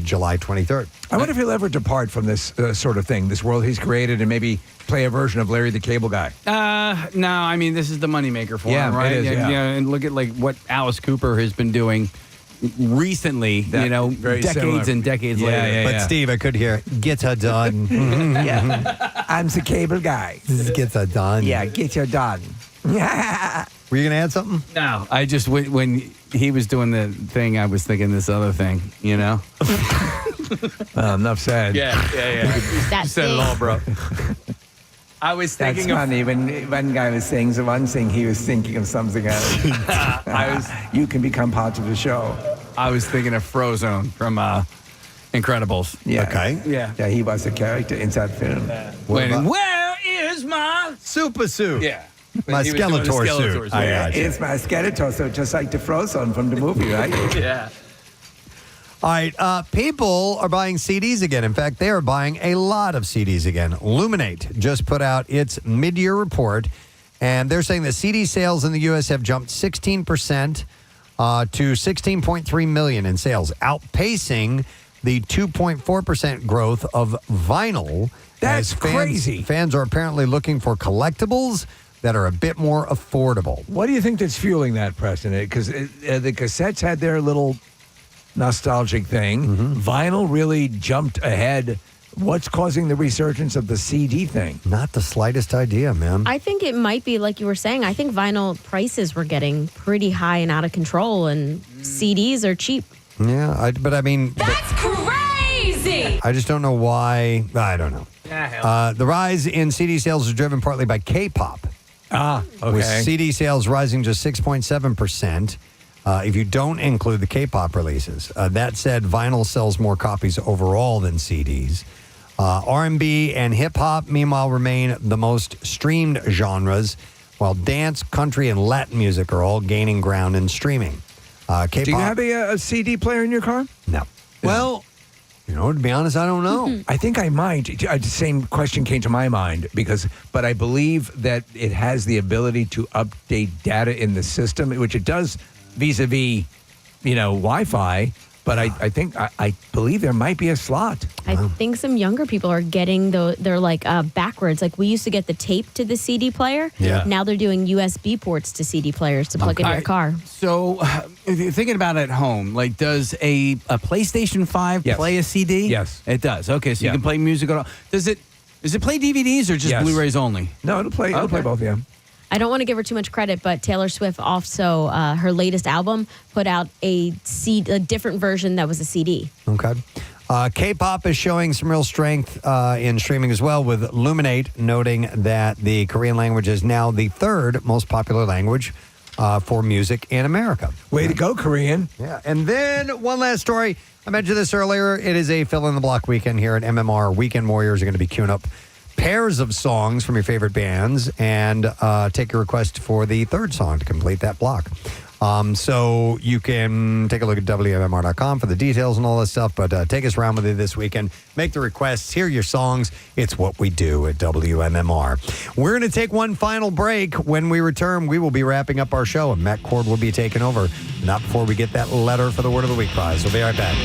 July 23rd. I wonder if he'll ever depart from this sort of thing, this world he's created, and maybe play a version of Larry the Cable Guy. No, I mean, this is the moneymaker for him, right? It is, yeah. And look at like what Alice Cooper has been doing recently, decades similar. and decades later. But Steve, I could hear, get her done. I'm the cable guy. Get her done. Yeah, get her done. Were you going to add something? No, I just, when he was doing the thing, I was thinking this other thing, Well, enough said. Yeah. That You said it thing. all, bro. I was That's thinking of funny. When one guy was saying the one thing, he was thinking of something else. You can become part of the show. I was thinking of Frozone from Incredibles. Yeah. Okay. Yeah, he was a character in that film. Where is my super suit? Yeah. My He was doing the Skeletor suit. I gotcha. It's my Skeletor suit, just like the Frozone from the movie, right? Yeah. All right, people are buying CDs again. In fact, they are buying a lot of CDs again. Luminate just put out its mid-year report, and they're saying that CD sales in the U.S. have jumped 16% to 16.3 million in sales, outpacing the 2.4% growth of vinyl. That's as crazy. Fans are apparently looking for collectibles that are a bit more affordable. What do you think that's fueling that, Preston? Because the cassettes had their little nostalgic thing. Vinyl really jumped ahead. What's causing the resurgence of the CD thing? Not the slightest idea, man. I think it might be like you were saying. I think vinyl prices were getting pretty high and out of control, and CDs are cheap. Yeah, but I mean... That's crazy! I just don't know why. I don't know. The rise in CD sales is driven partly by K-pop. Okay. With CD sales rising to 6.7%. If you don't include the K-pop releases. That said, vinyl sells more copies overall than CDs. R&B and hip-hop, meanwhile, remain the most streamed genres, while dance, country, and Latin music are all gaining ground in streaming. K-pop, Do you have a CD player in your car? No. Well, to be honest, I don't know. I think I might. The same question came to my mind but I believe that it has the ability to update data in the system, which it does vis-a-vis, Wi-Fi. But I believe there might be a slot. I think some younger people are getting they're like backwards. Like we used to get the tape to the CD player. Yeah. Now they're doing USB ports to CD players to plug in your car. So, if you're thinking about it at home, like, does a PlayStation 5 play a CD? Yes. It does. Okay, so you can play music on. Does it play DVDs or just Yes. Blu-rays only? No, it'll play both, yeah. I don't want to give her too much credit, but Taylor Swift also, her latest album, put out a different version that was a CD. Okay. K-pop is showing some real strength in streaming as well, with Luminate noting that the Korean language is now the third most popular language for music in America. Way to go, Korean. Yeah. And then one last story. I mentioned this earlier. It is a fill-in-the-block weekend here at MMR. Weekend Warriors are going to be queuing up pairs of songs from your favorite bands and take a request for the third song to complete that block. So you can take a look at WMMR.com for the details and all that stuff, but take us around with it this weekend. Make the requests, hear your songs. It's what we do at WMMR. We're going to take one final break. When we return, we will be wrapping up our show, and Matt Cord will be taking over. Not before we get that letter for the Word of the Week prize. We'll be right back.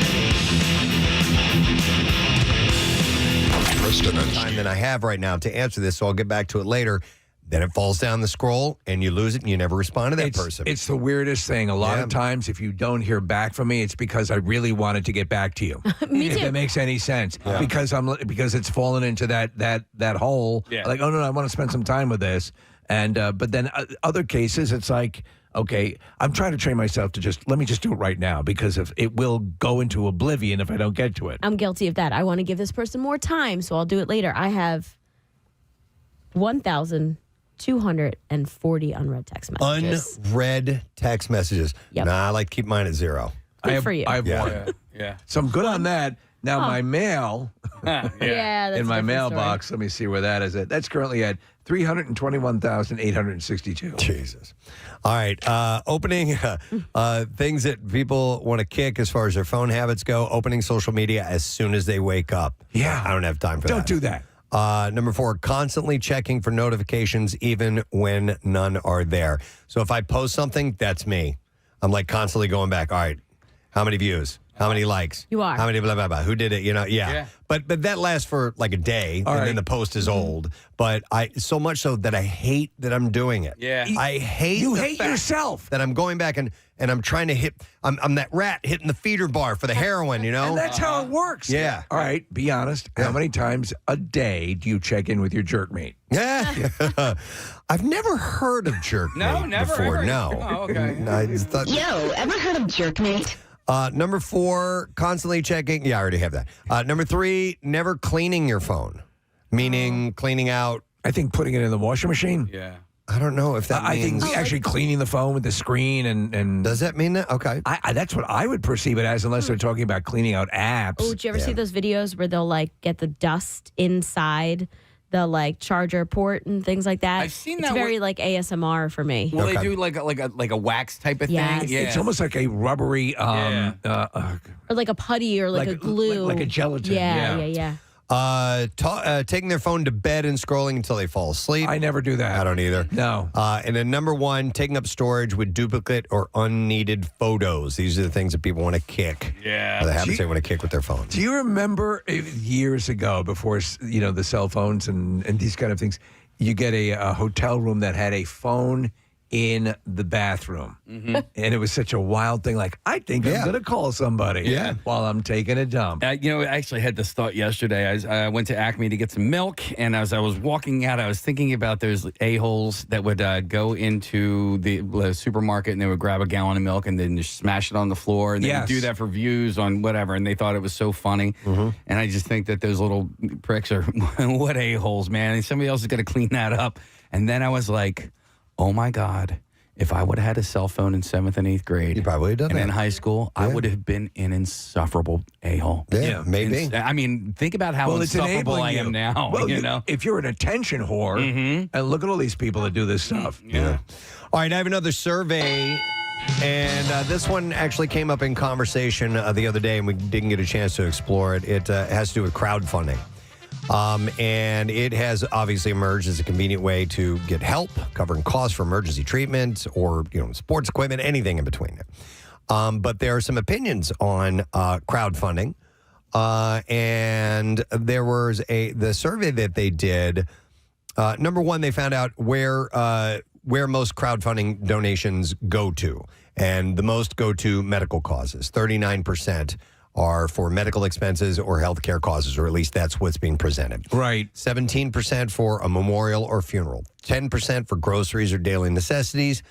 Time than I have right now to answer this, so I'll get back to it later. Then it falls down the scroll, and you lose it, and you never respond to that person. It's the weirdest thing. A lot of times, if you don't hear back from me, it's because I really wanted to get back to you. Me if too. it makes any sense, because it's fallen into that hole. Yeah. Like, oh no, I want to spend some time with this, and but then other cases, it's like, okay, I'm trying to train myself to let me just do it right now, because if it will go into oblivion if I don't get to it. I'm guilty of that. I want to give this person more time, so I'll do it later. I have 1,240 unread text messages. Unread text messages. Yep. Nah, I like to keep mine at zero. Good for you. I have one. Yeah. So I'm good on that. Now my mail Yeah, that's in a my different mailbox. Let me see where that is. That's currently at 321,862. Jesus. All right. Opening things that people want to kick as far as their phone habits go. Opening social media as soon as they wake up. Yeah. I don't have time for that. Don't do that. Number 4, constantly checking for notifications even when none are there. So if I post something, that's me. I'm like constantly going back. All right, how many views? How many likes? You are. How many blah, blah, blah. Who did it? Yeah. Yeah. But that lasts for like a day, and then the post is old. But so much so that I hate that I'm doing it. Yeah. I hate You the hate fact yourself. that I'm going back and I'm trying to hit, I'm that rat hitting the feeder bar for the heroin, you know? And that's how it works. Yeah. All right, be honest. How many times a day do you check in with your jerk mate? Yeah. I've never heard of jerkmate never before. heard. No. Oh, okay. I just thought, Yo, ever heard of jerkmate? number 4, constantly checking. Yeah, I already have that. Number 3, never cleaning your phone, meaning cleaning out. I think putting it in the washing machine. Yeah. I don't know if that I means. think actually cleaning the phone with the screen and Does that mean that? Okay. that's what I would perceive it as, unless they're talking about cleaning out apps. Oh, did you ever see those videos where they'll like get the dust inside the like charger port and things like that? I've seen it's that very like ASMR for me. Well, they do like a wax type of Yes. thing. Yeah. It's almost like a rubbery, Or like a putty or like a glue. like a gelatin. Yeah. Taking their phone to bed and scrolling until they fall asleep. I never do that. I don't either. No. And then number 1, taking up storage with duplicate or unneeded photos. These are the things that people want to kick. Yeah. Or the habits they want to kick with their phones. Do you remember years ago, before the cell phones and these kind of things, you get a hotel room that had a phone in the bathroom. Mm-hmm. And it was such a wild thing. Like, I think I'm going to call somebody while I'm taking a dump. I actually had this thought yesterday. I went to Acme to get some milk, and as I was walking out, I was thinking about those a-holes that would go into the supermarket and they would grab a gallon of milk and then just smash it on the floor. And they would do that for views on whatever, and they thought it was so funny. And I just think that those little pricks are, what a-holes, man. And somebody else is going to clean that up. And then I was like, oh my God, if I would have had a cell phone in 7th and 8th grade, you probably would have done and that. in high school, I would have been an insufferable a-hole. Yeah, maybe. I mean, think about how It's insufferable enabling I am you. now. Well, you know, if you're an attention whore, and look at all these people that do this stuff. Yeah. All right, I have another survey. And this one actually came up in conversation the other day, and we didn't get a chance to explore it. It has to do with crowdfunding. And it has obviously emerged as a convenient way to get help, covering costs for emergency treatment or, sports equipment, anything in between. But there are some opinions on crowdfunding. And there was the survey that they did. Number 1, they found out where most crowdfunding donations go to. And the most go to medical causes. 39% are for medical expenses or healthcare causes, or at least that's what's being presented. Right. 17% for a memorial or funeral. 10% for groceries or daily necessities.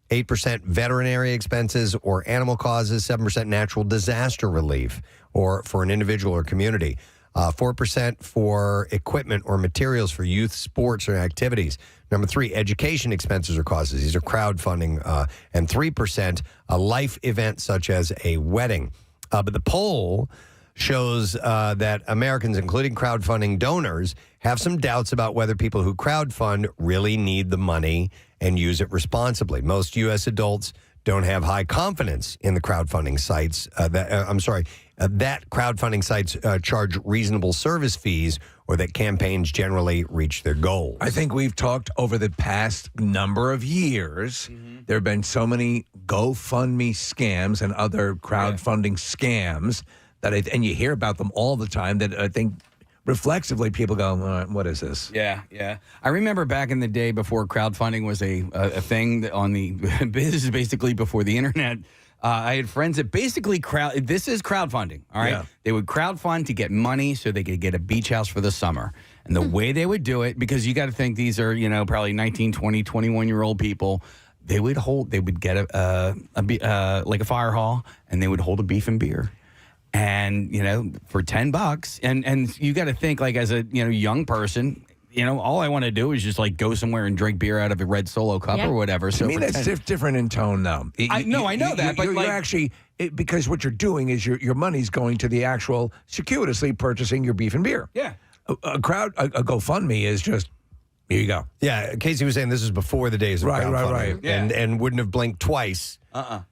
8% veterinary expenses or animal causes. 7% natural disaster relief or for an individual or community. 4% for equipment or materials for youth sports or activities. Number 3, education expenses or causes. These are crowdfunding. And 3%, a life event such as a wedding. But the poll shows that Americans, including crowdfunding donors, have some doubts about whether people who crowdfund really need the money and use it responsibly. Most U.S. adults don't have high confidence in the crowdfunding sites. That crowdfunding sites charge reasonable service fees or that campaigns generally reach their goals. I think we've talked over the past number of years. There have been so many GoFundMe scams and other crowdfunding scams and you hear about them all the time that I think reflexively people go, what is this? Yeah. I remember back in the day before crowdfunding was a thing on the this is basically before the internet. I had friends that basically this is crowdfunding, all right? Yeah. They would crowdfund to get money so they could get a beach house for the summer. And the way they would do it, because you got to think these are, probably 19, 20, 21-year-old people, they would get like a fire hall, and they would hold a beef and beer. And, for $10, and you got to think, like, as a, young person, all I want to do is just like go somewhere and drink beer out of a red Solo cup or whatever. So to me, that's different in tone, though. I know that, but you're actually because what you're doing is your money's going to the actual circuitously purchasing your beef and beer. Yeah, a GoFundMe is just Here you go. Yeah, Casey was saying this is before the days of crowdfunding. Right. Yeah. And wouldn't have blinked twice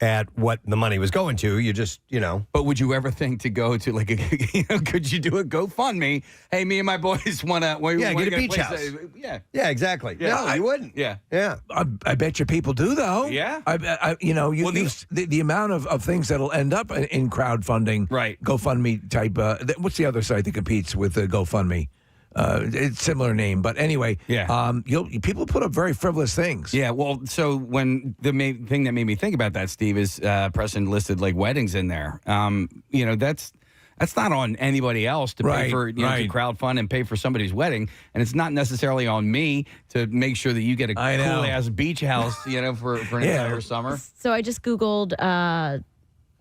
at what the money was going to. You just, But would you ever think to go to could you do a GoFundMe? Hey, me and my boys want to get a beach house. Yeah, exactly. Yeah. No, you wouldn't. Yeah. I bet you people do though. Yeah. The amount of things that'll end up in crowdfunding. Right. GoFundMe type. What's the other site that competes with GoFundMe? It's similar name, but anyway. Yeah. People put up very frivolous things. Yeah. Well, so when the main thing that made me think about that, Steve, is Preston listed like weddings in there. That's not on anybody else to pay for to crowdfund and pay for somebody's wedding, and it's not necessarily on me to make sure that you get a cool ass beach house, for an entire summer. So I just Googled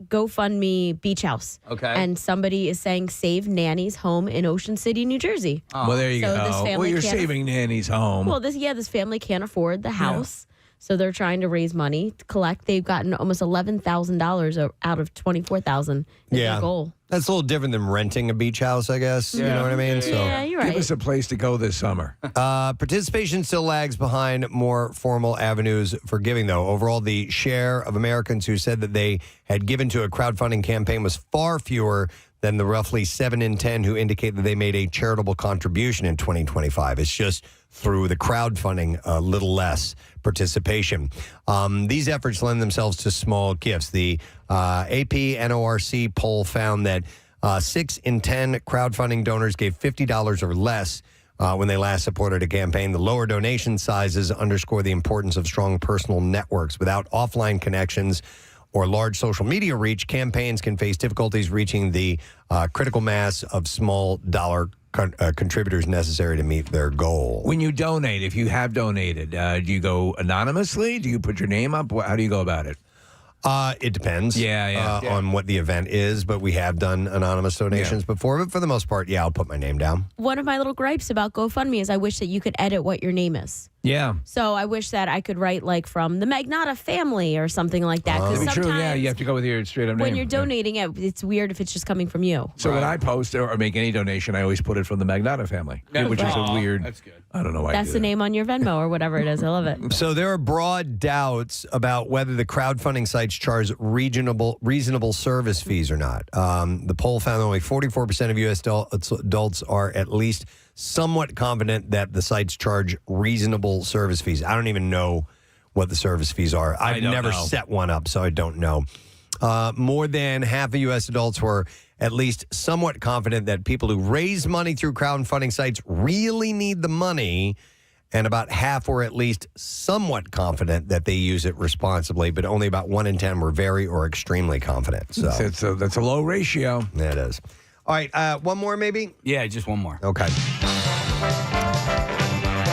GoFundMe beach house. Okay. And somebody is saying save Nanny's home in Ocean City, New Jersey. Oh. Well, there you So go. this family You're can't saving Nanny's home. Well, this family can't afford the house. So they're trying to raise money to collect. They've gotten almost $11,000 out of $24,000 is their goal. That's a little different than renting a beach house, I guess. You know what I mean? Yeah, you're right. Give us a place to go this summer. Participation still lags behind more formal avenues for giving, though. Overall, the share of Americans who said that they had given to a crowdfunding campaign was far fewer than the roughly 7 in 10 who indicate that they made a charitable contribution in 2025. It's just through the crowdfunding, a little less participation. These efforts lend themselves to small gifts. The AP NORC poll found that 6 in 10 crowdfunding donors gave $50 or less when they last supported a campaign. The lower donation sizes underscore the importance of strong personal networks. Without offline connections or large social media reach, campaigns can face difficulties reaching the critical mass of small dollar contributors necessary to meet their goal. When you donate, if you have donated, do you go anonymously? Do you put your name up? How do you go about it? It depends Yeah. on what the event is, but we have done anonymous donations before. But for the most part, I'll put my name down. One of my little gripes about GoFundMe is I wish that you could edit what your name is. Yeah. So I wish that I could write like from the Magnotta family or something like that. That'd be true. Yeah, sometimes you have to go with your straight up name. when you're donating it, it's weird if it's just coming from you. So when I post or make any donation, I always put it from the Magnotta family, which is a weird. That's good. I don't know why. That's the name on your Venmo or whatever it is. I love it. So there are broad doubts about whether the crowdfunding sites charge reasonable service fees or not. The poll found only 44% of U.S. adults are at least somewhat confident that the sites charge reasonable service fees. I don't even know what the service fees are. I've never set one up, so I don't know. More than half of U.S. adults were at least somewhat confident that people who raise money through crowdfunding sites really need the money, and about half were at least somewhat confident that they use it responsibly, but only about 1 in 10 were very or extremely confident. So that's a low ratio. Yeah, it is. All right, one more maybe? Yeah, just one more. Okay.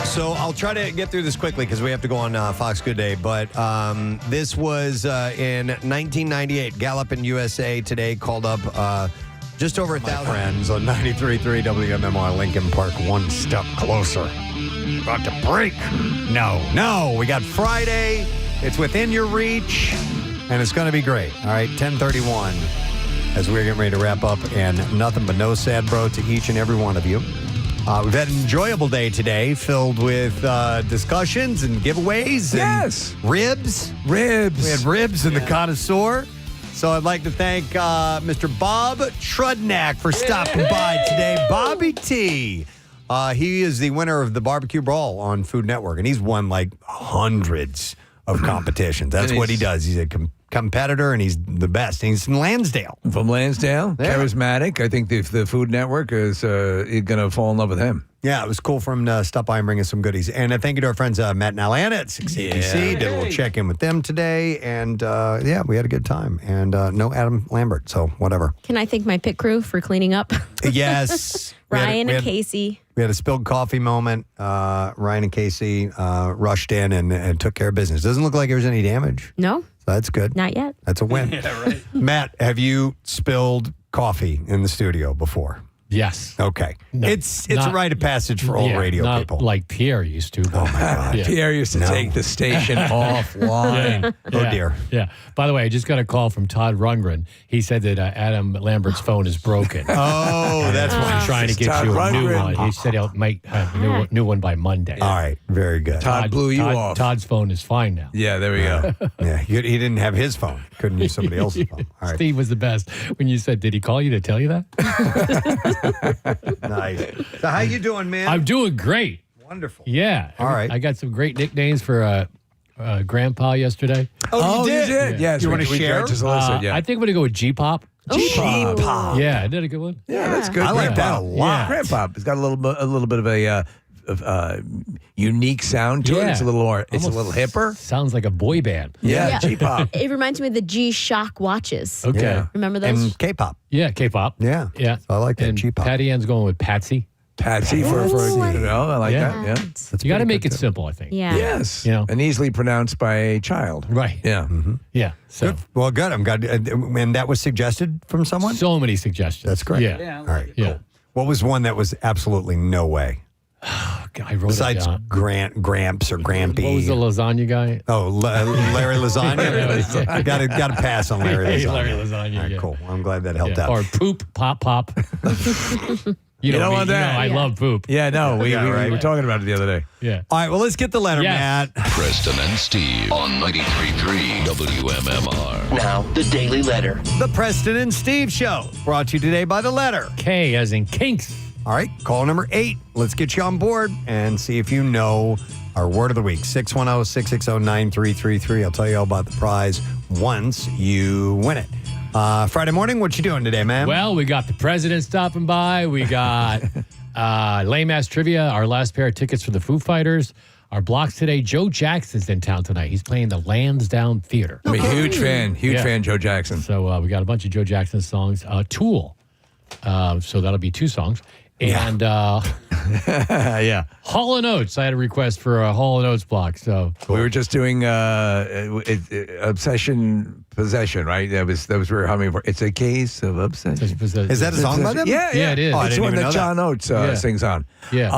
So I'll try to get through this quickly because we have to go on Fox Good Day. But this was in 1998. Gallup in USA Today called up just over 1,000 friends on 93.3 WMMR Lincoln Park, one step closer. About to break. No. We got Friday. It's within your reach, and it's going to be great. All right, 10:31 as we're getting ready to wrap up, and nothing but no sad bro to each and every one of you. We've had an enjoyable day today filled with discussions and giveaways. And ribs. We had ribs in the Connoisseur. So I'd like to thank Mr. Bob Trudnak for stopping by today. Bobby T. He is the winner of the Barbecue Brawl on Food Network, and he's won like hundreds of competitions. That's what he does. He's a competitor, and he's the best. And he's from Lansdale. From Lansdale, charismatic. I think the Food Network is going to fall in love with him. Yeah, it was cool for him to stop by and bring us some goodies. And thank you to our friends Matt and Atlanta at 6ABC. Did a little check-in with them today. And, we had a good time. And no Adam Lambert, so whatever. Can I thank my pit crew for cleaning up? Yes. Ryan and Casey. We had a spilled coffee moment. Ryan and Casey rushed in and took care of business. Doesn't look like there was any damage. No. So that's good. Not yet. That's a win. Yeah, right. Matt, have you spilled coffee in the studio before? Yes. Okay. No, it's a rite of passage for all radio not people. like Pierre used to. Oh, my God. Yeah. Pierre used to take the station offline. Oh, dear. Yeah. By the way, I just got a call from Todd Rundgren. He said that Adam Lambert's phone is broken. Oh, that's why. He's trying to get Todd you a new Rundgren. one. He said he might have a new one by Monday. All right. Very good. Todd blew you off. Todd's phone is fine now. Yeah, there we go. Yeah, he didn't have his phone. Couldn't use somebody else's phone. All right. Steve was the best when you said, did he call you to tell you that? Nice. So how you doing, man? I'm doing great. Wonderful. Yeah. All right. I got some great nicknames for Grandpa yesterday. Oh, you did? Yes. You want to share? Just solicit, yeah. I think I'm going to go with G-Pop. G-pop. Yeah, I did a good one. Yeah, that's good. I like that a Grandpop. lot. Grandpa. It's got a little bit of a unique sound to it. Yeah. It's a little more. It's a Almost little hipper. Sounds like a boy band. Yeah, G-pop. It reminds me of the G-Shock watches. Okay. Yeah. Remember those? And K-pop. Yeah, K-pop. Yeah. Yeah. I like that And G-pop. Patty Ann's going with Patsy. Patsy for I like Yeah. that. Yeah. You got to make it simple, I think. Yeah. Yes. You know. And easily pronounced by a child. Right. Yeah. Yeah. So Good. Well, good. I'm glad. And that was suggested from someone? so many suggestions. That's great. Yeah. All right. Yeah. Cool. What was one that was absolutely no way? I wrote Besides it down. Gramps or Grampy. What was the lasagna guy? Oh, Larry Lasagna. I got to pass on Larry Lasagna. Larry Lasagna. All right, yeah. cool. I'm glad that helped Yeah. out. Or poop, pop, pop. You don't know want me, that. I love poop. Yeah, no, we right. were talking about it the other day. Yeah. All right, well, let's get the letter, Yes. Matt. Preston and Steve on 93.3 WMMR. Now, the Daily Letter. The Preston and Steve Show, brought to you today by the letter. K as in kinks. All right, call number 8. Let's get you on board and see if you know our word of the week. 610-660-9333. I'll tell you all about the prize once you win it. Friday morning, what you doing today, man? Well, we got the president stopping by. We got lame ass trivia, our last pair of tickets for the Foo Fighters. Our blocks today, Joe Jackson's in town tonight. He's playing the Lansdowne Theater. I'm a huge fan, Joe Jackson. So we got a bunch of Joe Jackson songs. Tool. So that'll be 2 songs. And Yeah. Hall & Oates. I had a request for a Hall & Oates block. So We were just doing obsession possession, right? That was we were humming for. It's a case of obsession. Is that a song by them? Yeah, Yeah, it is. Oh, I It's didn't one even that know John Oates sings on. Yeah.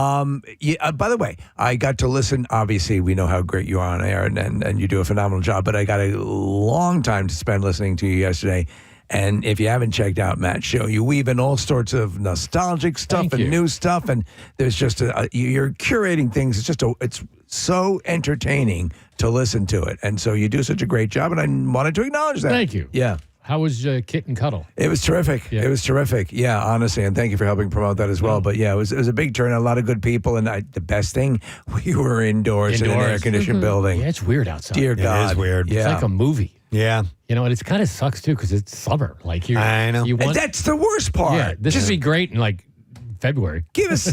By the way, I got to listen. Obviously, we know how great you are on air, and you do a phenomenal job. But I got a long time to spend listening to you yesterday. And if you haven't checked out Matt's show, you weave in all sorts of nostalgic stuff Thank and you. new stuff, and there's just you're curating things. It's so entertaining to listen to it, and so you do such a great job. And I wanted to acknowledge that. Thank you. Yeah. How was Kit and Cuddle? It was terrific. Yeah. It was terrific. Yeah, honestly, and thank you for helping promote that as well. But yeah, it was a big turnout, a lot of good people, and the best thing, we were indoors in an air conditioned building. Yeah, it's weird outside. Dear God, It is weird. Yeah, It's like a movie. Yeah. You know, and it's kind of sucks too because it's summer. Like I know. You and want, that's the worst part. yeah, this would be great in like February. Give us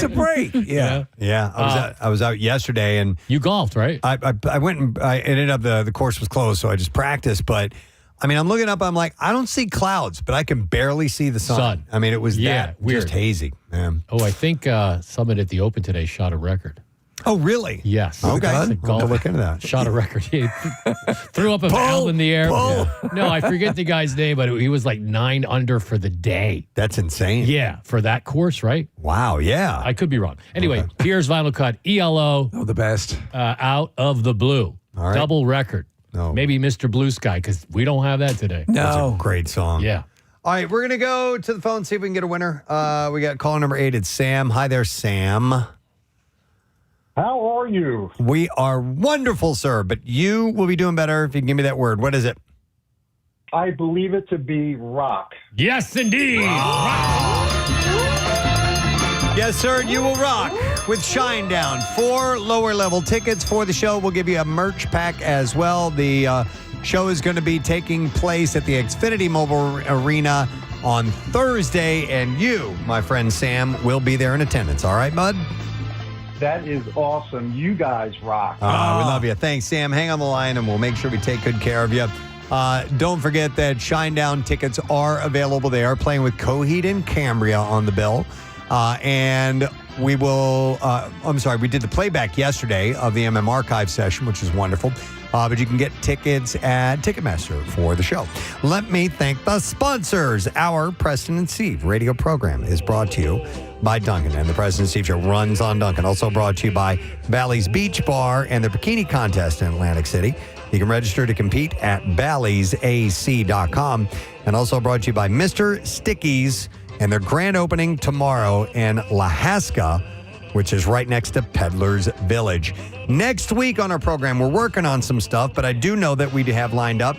a break. Yeah. Yeah. I was out yesterday and You golfed, right? I went and I ended up the course was closed, so I just practiced. But I mean, I'm looking up. I'm like, I don't see clouds, but I can barely see the sun. I mean, it was weird. just hazy. Yeah. Oh, I think Summit at the Open today shot a record. Oh, really? Yes. Okay. It's a I'll golf- go look into that. Shot a record. He threw up a valve in the air. No, I forget the guy's name, but he was like 9 under for the day. That's insane. Yeah, for that course, right? Wow. Yeah. I could be wrong. Anyway, Pierre's Vinyl Cut, ELO. Oh, the best. Out of the Blue. All right. Double record. No. Maybe Mr. Blue Sky, because we don't have that today. That's No. a great song. Yeah. All right, we're going to go to the phone, see if we can get a winner. We got caller number 8. It's Sam. Hi there, Sam. How are you? We are wonderful, sir, but you will be doing better if you can give me that word. What is it? I believe it to be rock. Yes, indeed. Yes, sir, you will rock with Shinedown. 4 lower level tickets for the show. We'll give you a merch pack as well. The show is going to be taking place at the Xfinity Mobile Arena on Thursday, and you, my friend Sam, will be there in attendance. All right, bud? That is awesome. You guys rock. We love you. Thanks, Sam. Hang on the line, and we'll make sure we take good care of you. Don't forget that Shinedown tickets are available. They are playing with Coheed and Cambria on the bill. And we will, we did the playback yesterday of the MM Archive session, which is wonderful. But you can get tickets at Ticketmaster for the show. Let me thank the sponsors. Our Preston and Steve radio program is brought to you by Duncan, and the Preston and Steve show runs on Duncan. Also brought to you by Bally's Beach Bar and the Bikini Contest in Atlantic City. You can register to compete at balliesac.com. And also brought to you by Mr. Sticky's and their grand opening tomorrow in Lahaska, which is right next to Peddler's Village. Next week on our program, we're working on some stuff, but I do know that we have lined up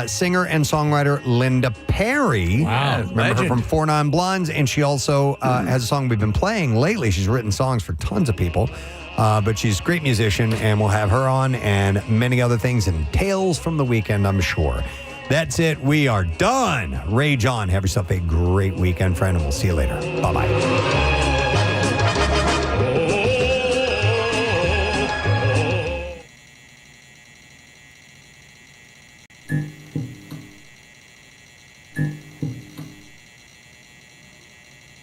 singer and songwriter Linda Perry. Wow, Remember legend. her from 4 Non Blondes, and she also has a song we've been playing lately. She's written songs for tons of people, but she's a great musician, and we'll have her on and many other things and tales from the weekend, I'm sure. That's it. We are done. Rage on. Have yourself a great weekend, friend, and we'll see you later. Bye-bye.